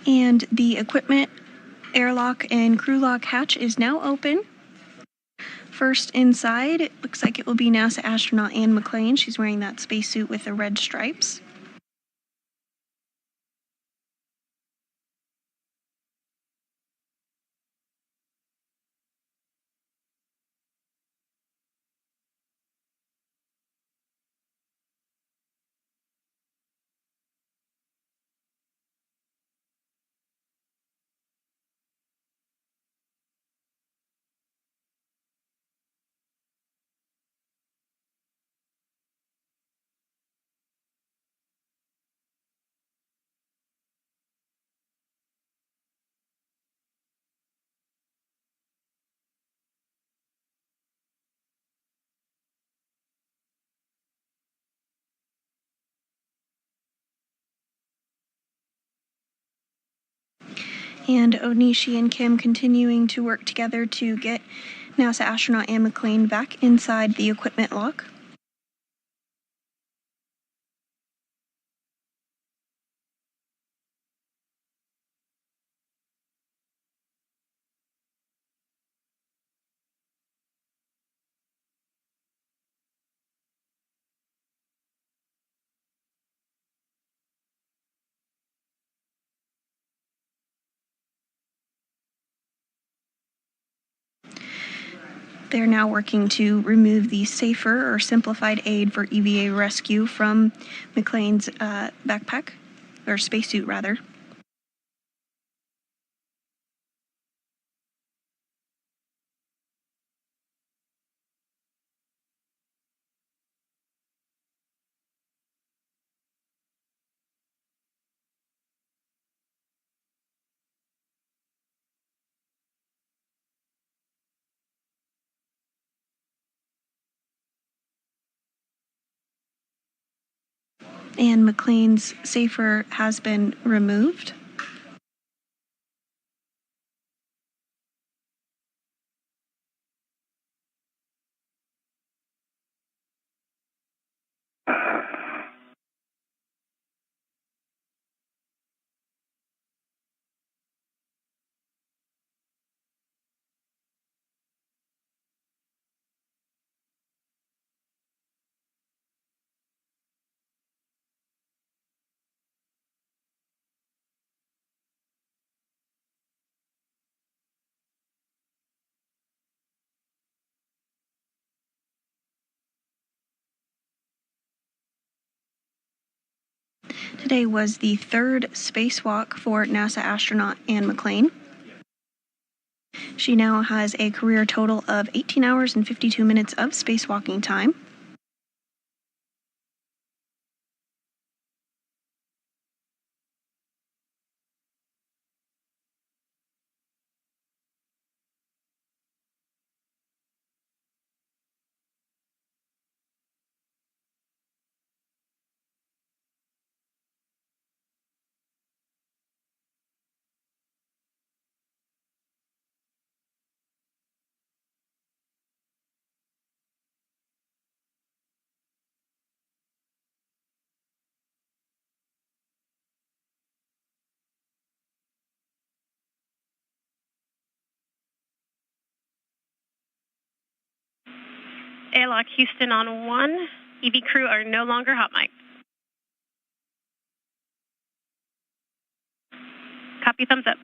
And the equipment airlock and crew lock hatch is now open. First inside, it looks like it will be NASA astronaut Anne McClain. She's wearing that spacesuit with the red stripes. And Onishi and Kim continuing to work together to get NASA astronaut and McClain back inside the equipment lock. They're now working to remove the safer or simplified aid for EVA rescue from McClain's backpack, or spacesuit rather. And McClain's safer has been removed. Today was the third spacewalk for NASA astronaut Anne McClain. She now has a career total of 18 hours and 52 minutes of spacewalking time. Airlock Houston on 1. EV crew are no longer hot mic. Copy, thumbs up.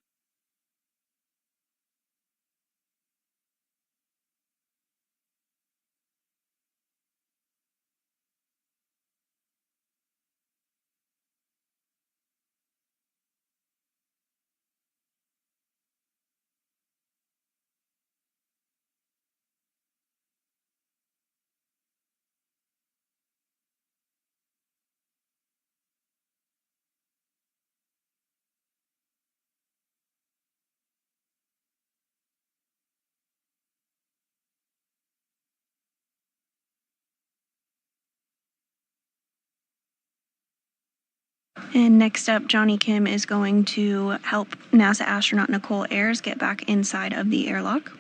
And next up, Johnny Kim is going to help NASA astronaut Nichole Ayers get back inside of the airlock.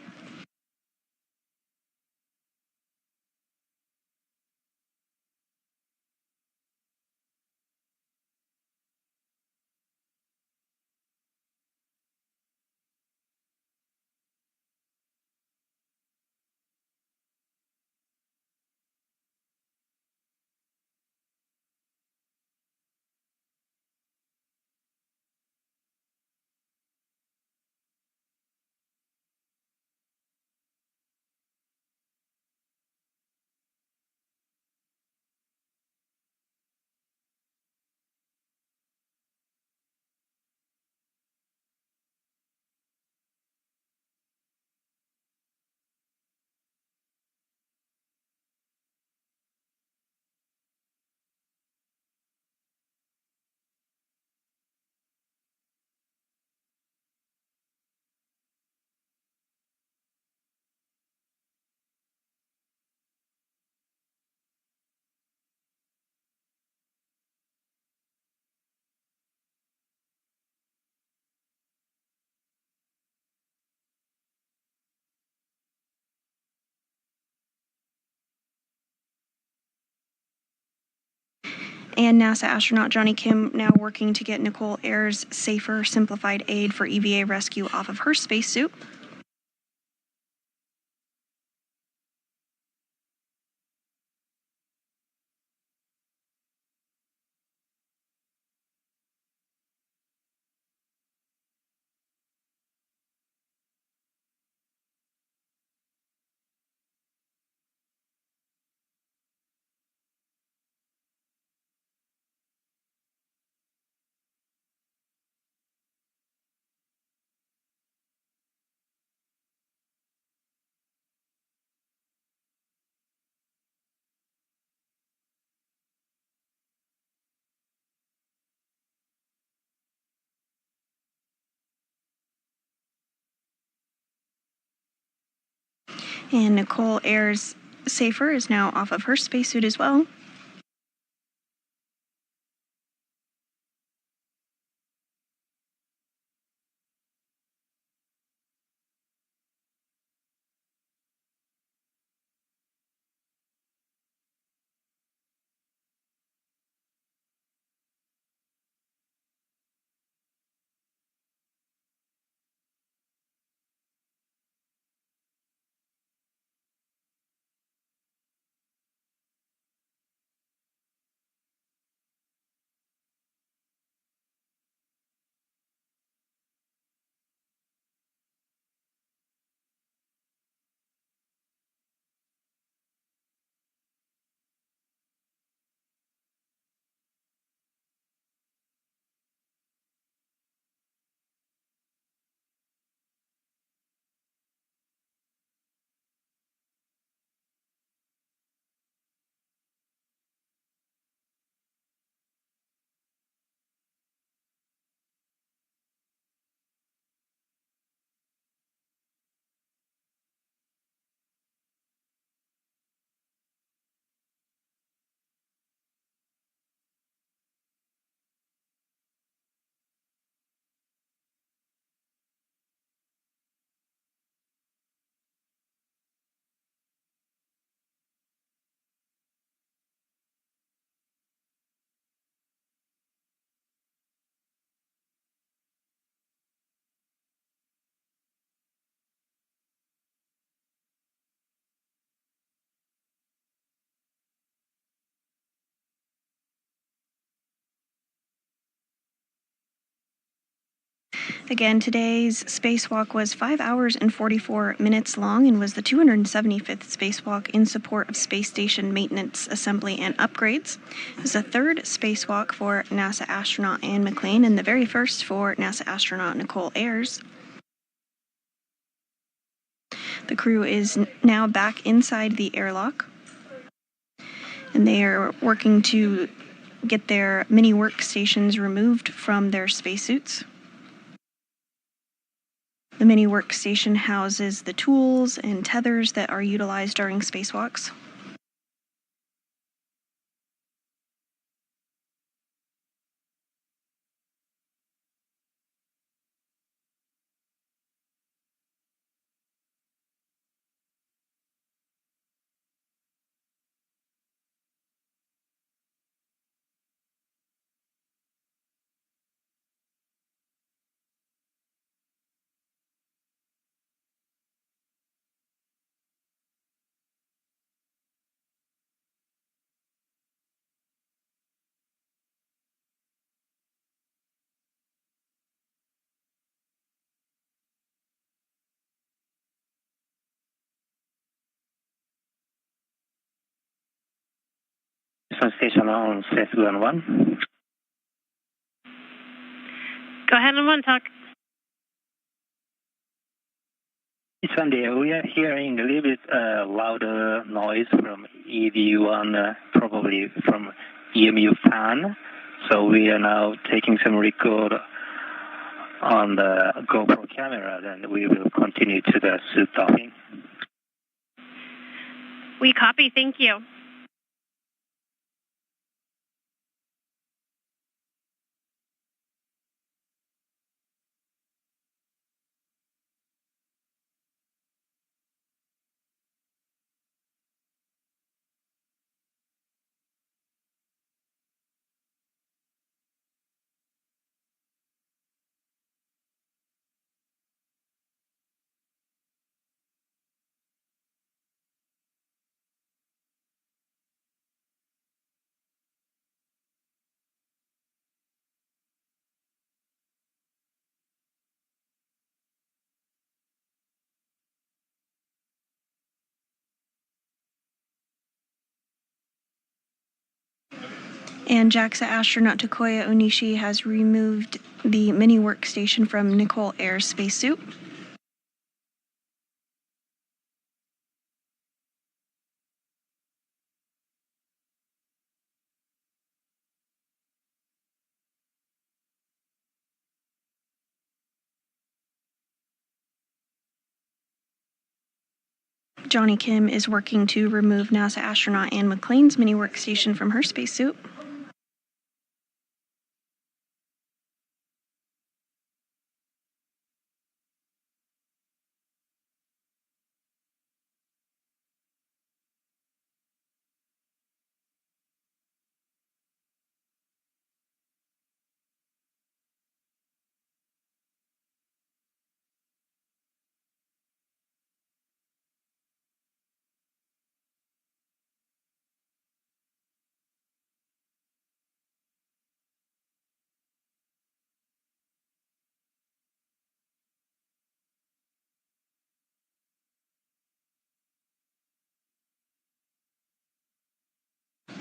And NASA astronaut Johnny Kim now working to get Nichole Ayers' safer, simplified aid for EVA rescue off of her spacesuit. And Nichole Ayers' safer is now off of her spacesuit as well. Again, today's spacewalk was 5 hours and 44 minutes long and was the 275th spacewalk in support of space station maintenance, assembly, and upgrades. It was the third spacewalk for NASA astronaut Anne McClain and the very first for NASA astronaut Nichole Ayers. The crew is now back inside the airlock, and they are working to get their mini workstations removed from their spacesuits. The mini workstation houses the tools and tethers that are utilized during spacewalks. Station on set 1. Go ahead and one talk. It's Sunday. We are hearing a little bit louder noise from EV1, probably from EMU fan. So we are now taking some record on the GoPro camera, then we will continue to the suit docking. We copy. Thank you. And JAXA astronaut Takuya Onishi has removed the mini workstation from Nichole Ayers' spacesuit. Johnny Kim is working to remove NASA astronaut Anne McClain's mini workstation from her spacesuit.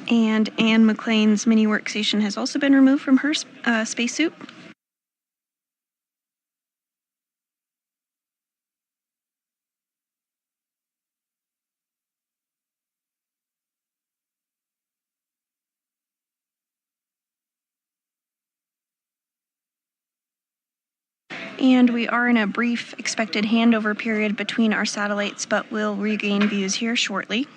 And Anne McClain's mini workstation has also been removed from her spacesuit. And we are in a brief expected handover period between our satellites, but we'll regain views here shortly.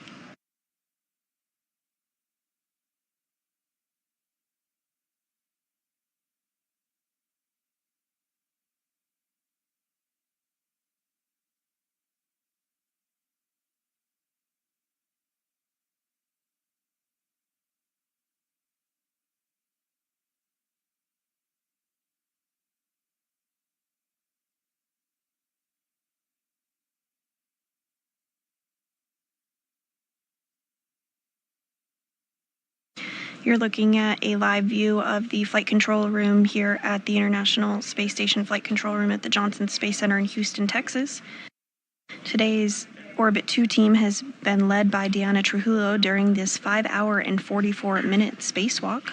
You're looking at a live view of the flight control room here at the International Space Station Flight Control Room at the Johnson Space Center in Houston, Texas. Today's Orbit 2 team has been led by Diana Trujillo during this 5-hour and 44-minute spacewalk.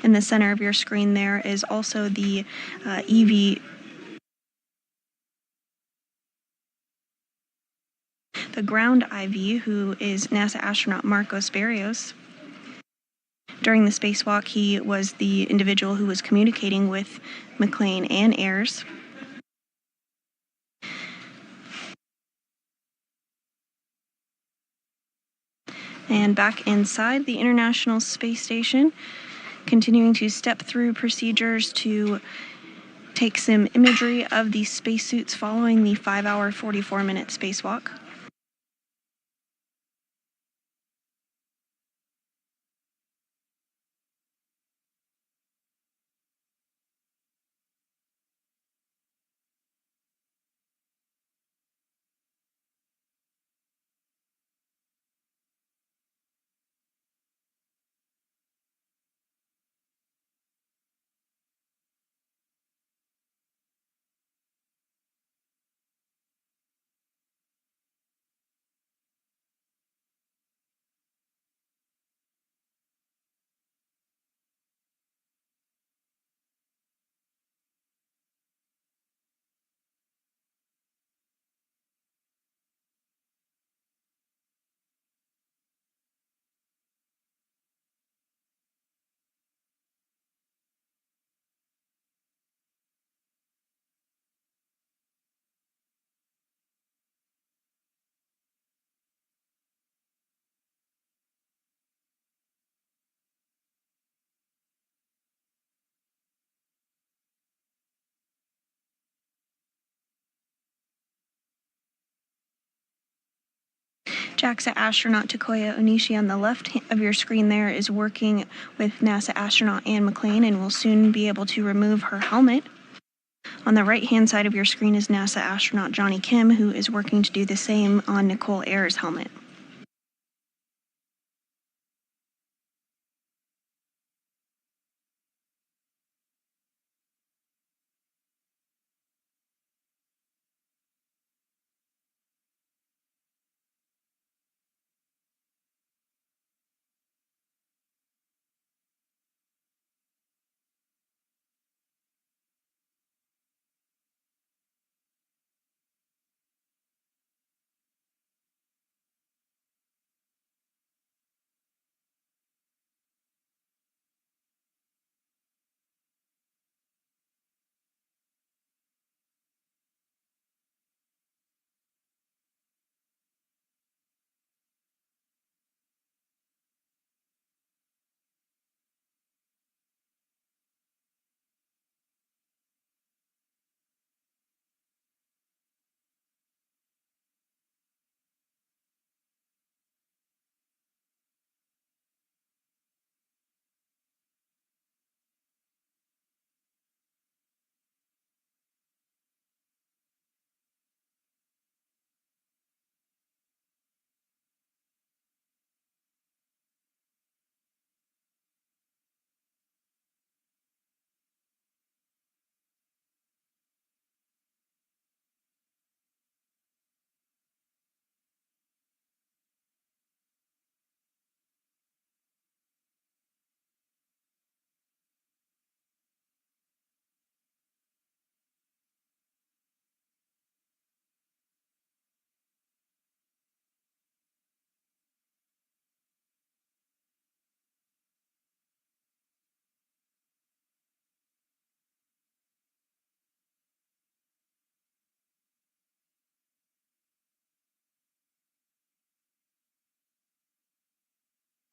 In the center of your screen there is also the the ground IV, who is NASA astronaut Marcos Berrios. During the spacewalk, he was the individual who was communicating with McClain and Ayers. And back inside the International Space Station, continuing to step through procedures to take some imagery of the spacesuits following the 5-hour, 44-minute spacewalk. JAXA astronaut Takuya Onishi on the left of your screen there is working with NASA astronaut Anne McClain and will soon be able to remove her helmet. On the right-hand side of your screen is NASA astronaut Johnny Kim, who is working to do the same on Nichole Ayers' helmet.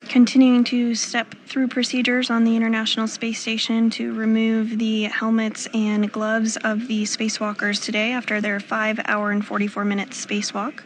Continuing to step through procedures on the International Space Station to remove the helmets and gloves of the spacewalkers today after their 5-hour and 44-minute spacewalk.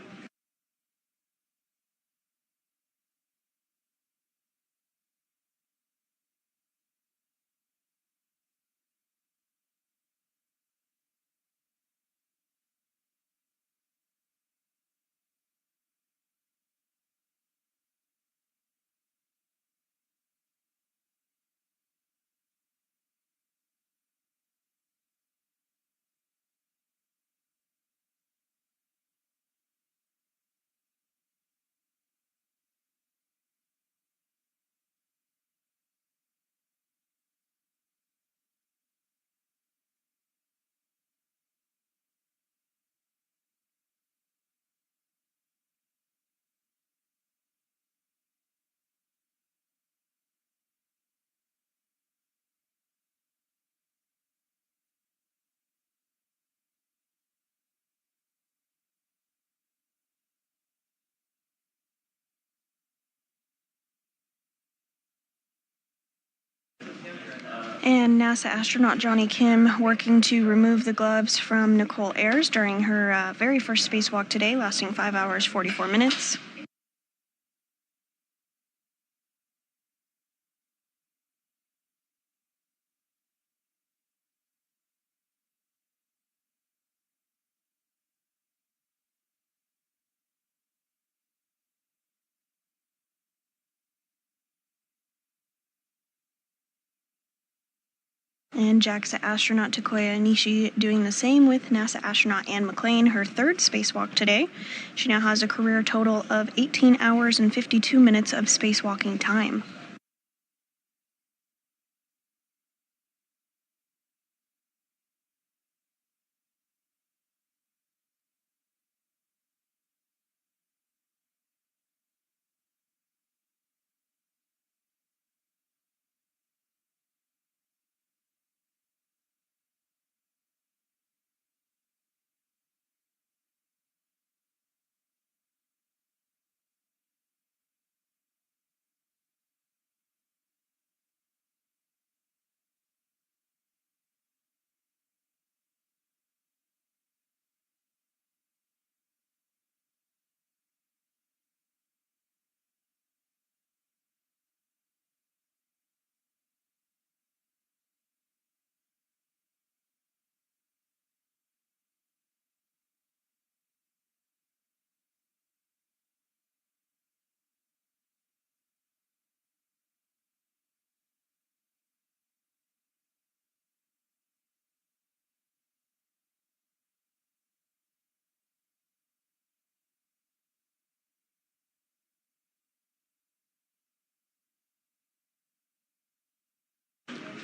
And NASA astronaut Johnny Kim working to remove the gloves from Nichole Ayers during her very first spacewalk today, lasting 5 hours, 44 minutes. And JAXA astronaut Nichole doing the same with NASA astronaut Anne McClain, her third spacewalk today. She now has a career total of 18 hours and 52 minutes of spacewalking time.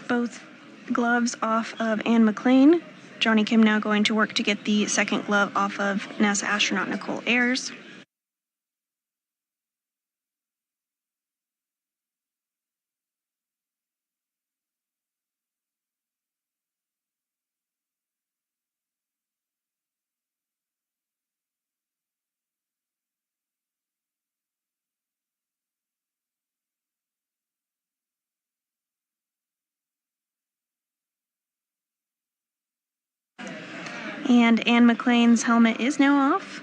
Both gloves off of Anne McClain. Johnny Kim now going to work to get the second glove off of NASA astronaut Nichole Ayers. And Anne McClain's helmet is now off.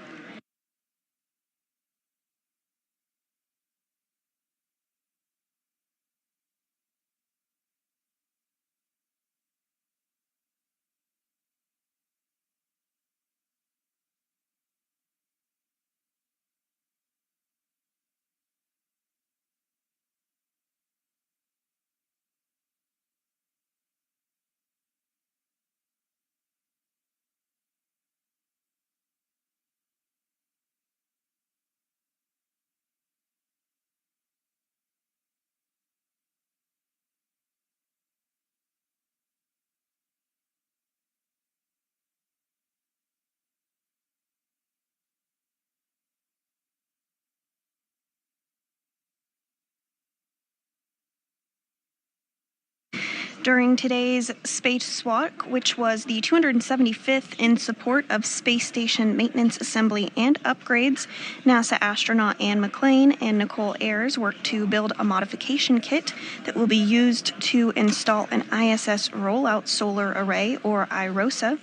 During today's Spacewalk, which was the 275th in support of space station maintenance, assembly, and upgrades, NASA astronaut Anne McClain and Nichole Ayers worked to build a modification kit that will be used to install an ISS Rollout solar array, or IROSA.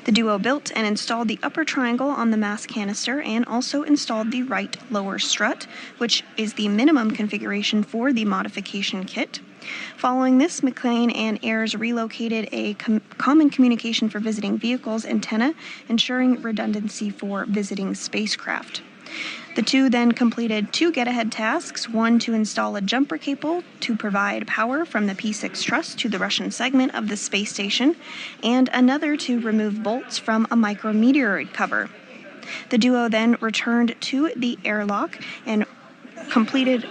The duo built and installed the upper triangle on the mass canister and also installed the right lower strut, which is the minimum configuration for the modification kit. Following this, McClain and Ayers relocated a common communication for visiting vehicles antenna, ensuring redundancy for visiting spacecraft. The two then completed two get-ahead tasks, one to install a jumper cable to provide power from the P6 truss to the Russian segment of the space station, and another to remove bolts from a micrometeoroid cover. The duo then returned to the airlock and completed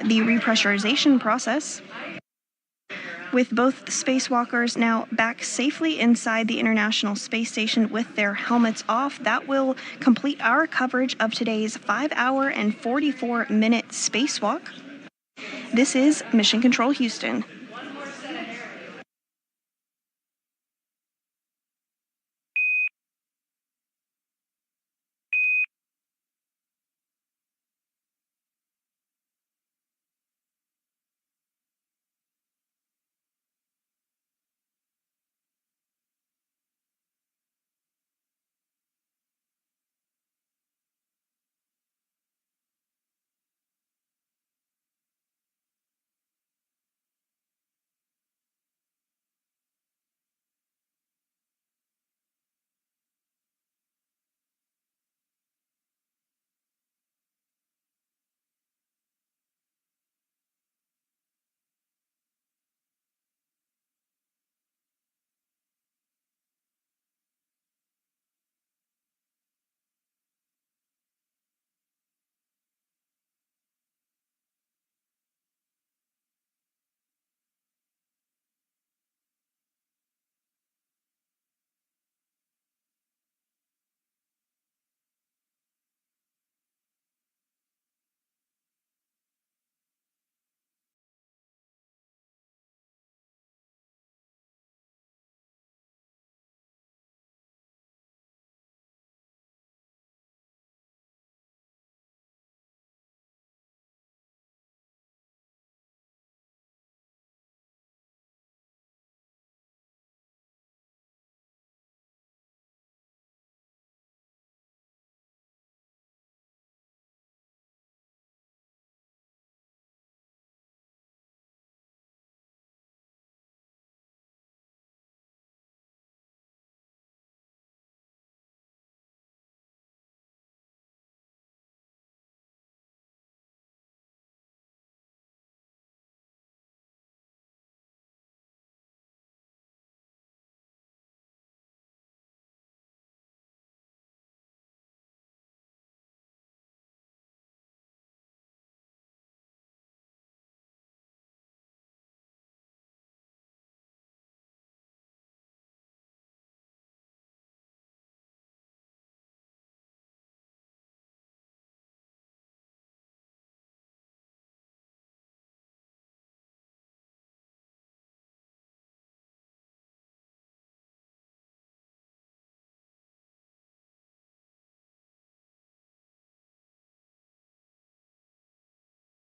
the repressurization process. With both spacewalkers now back safely inside the International Space Station with their helmets off, that will complete our coverage of today's 5-hour and 44-minute spacewalk. This is Mission Control Houston.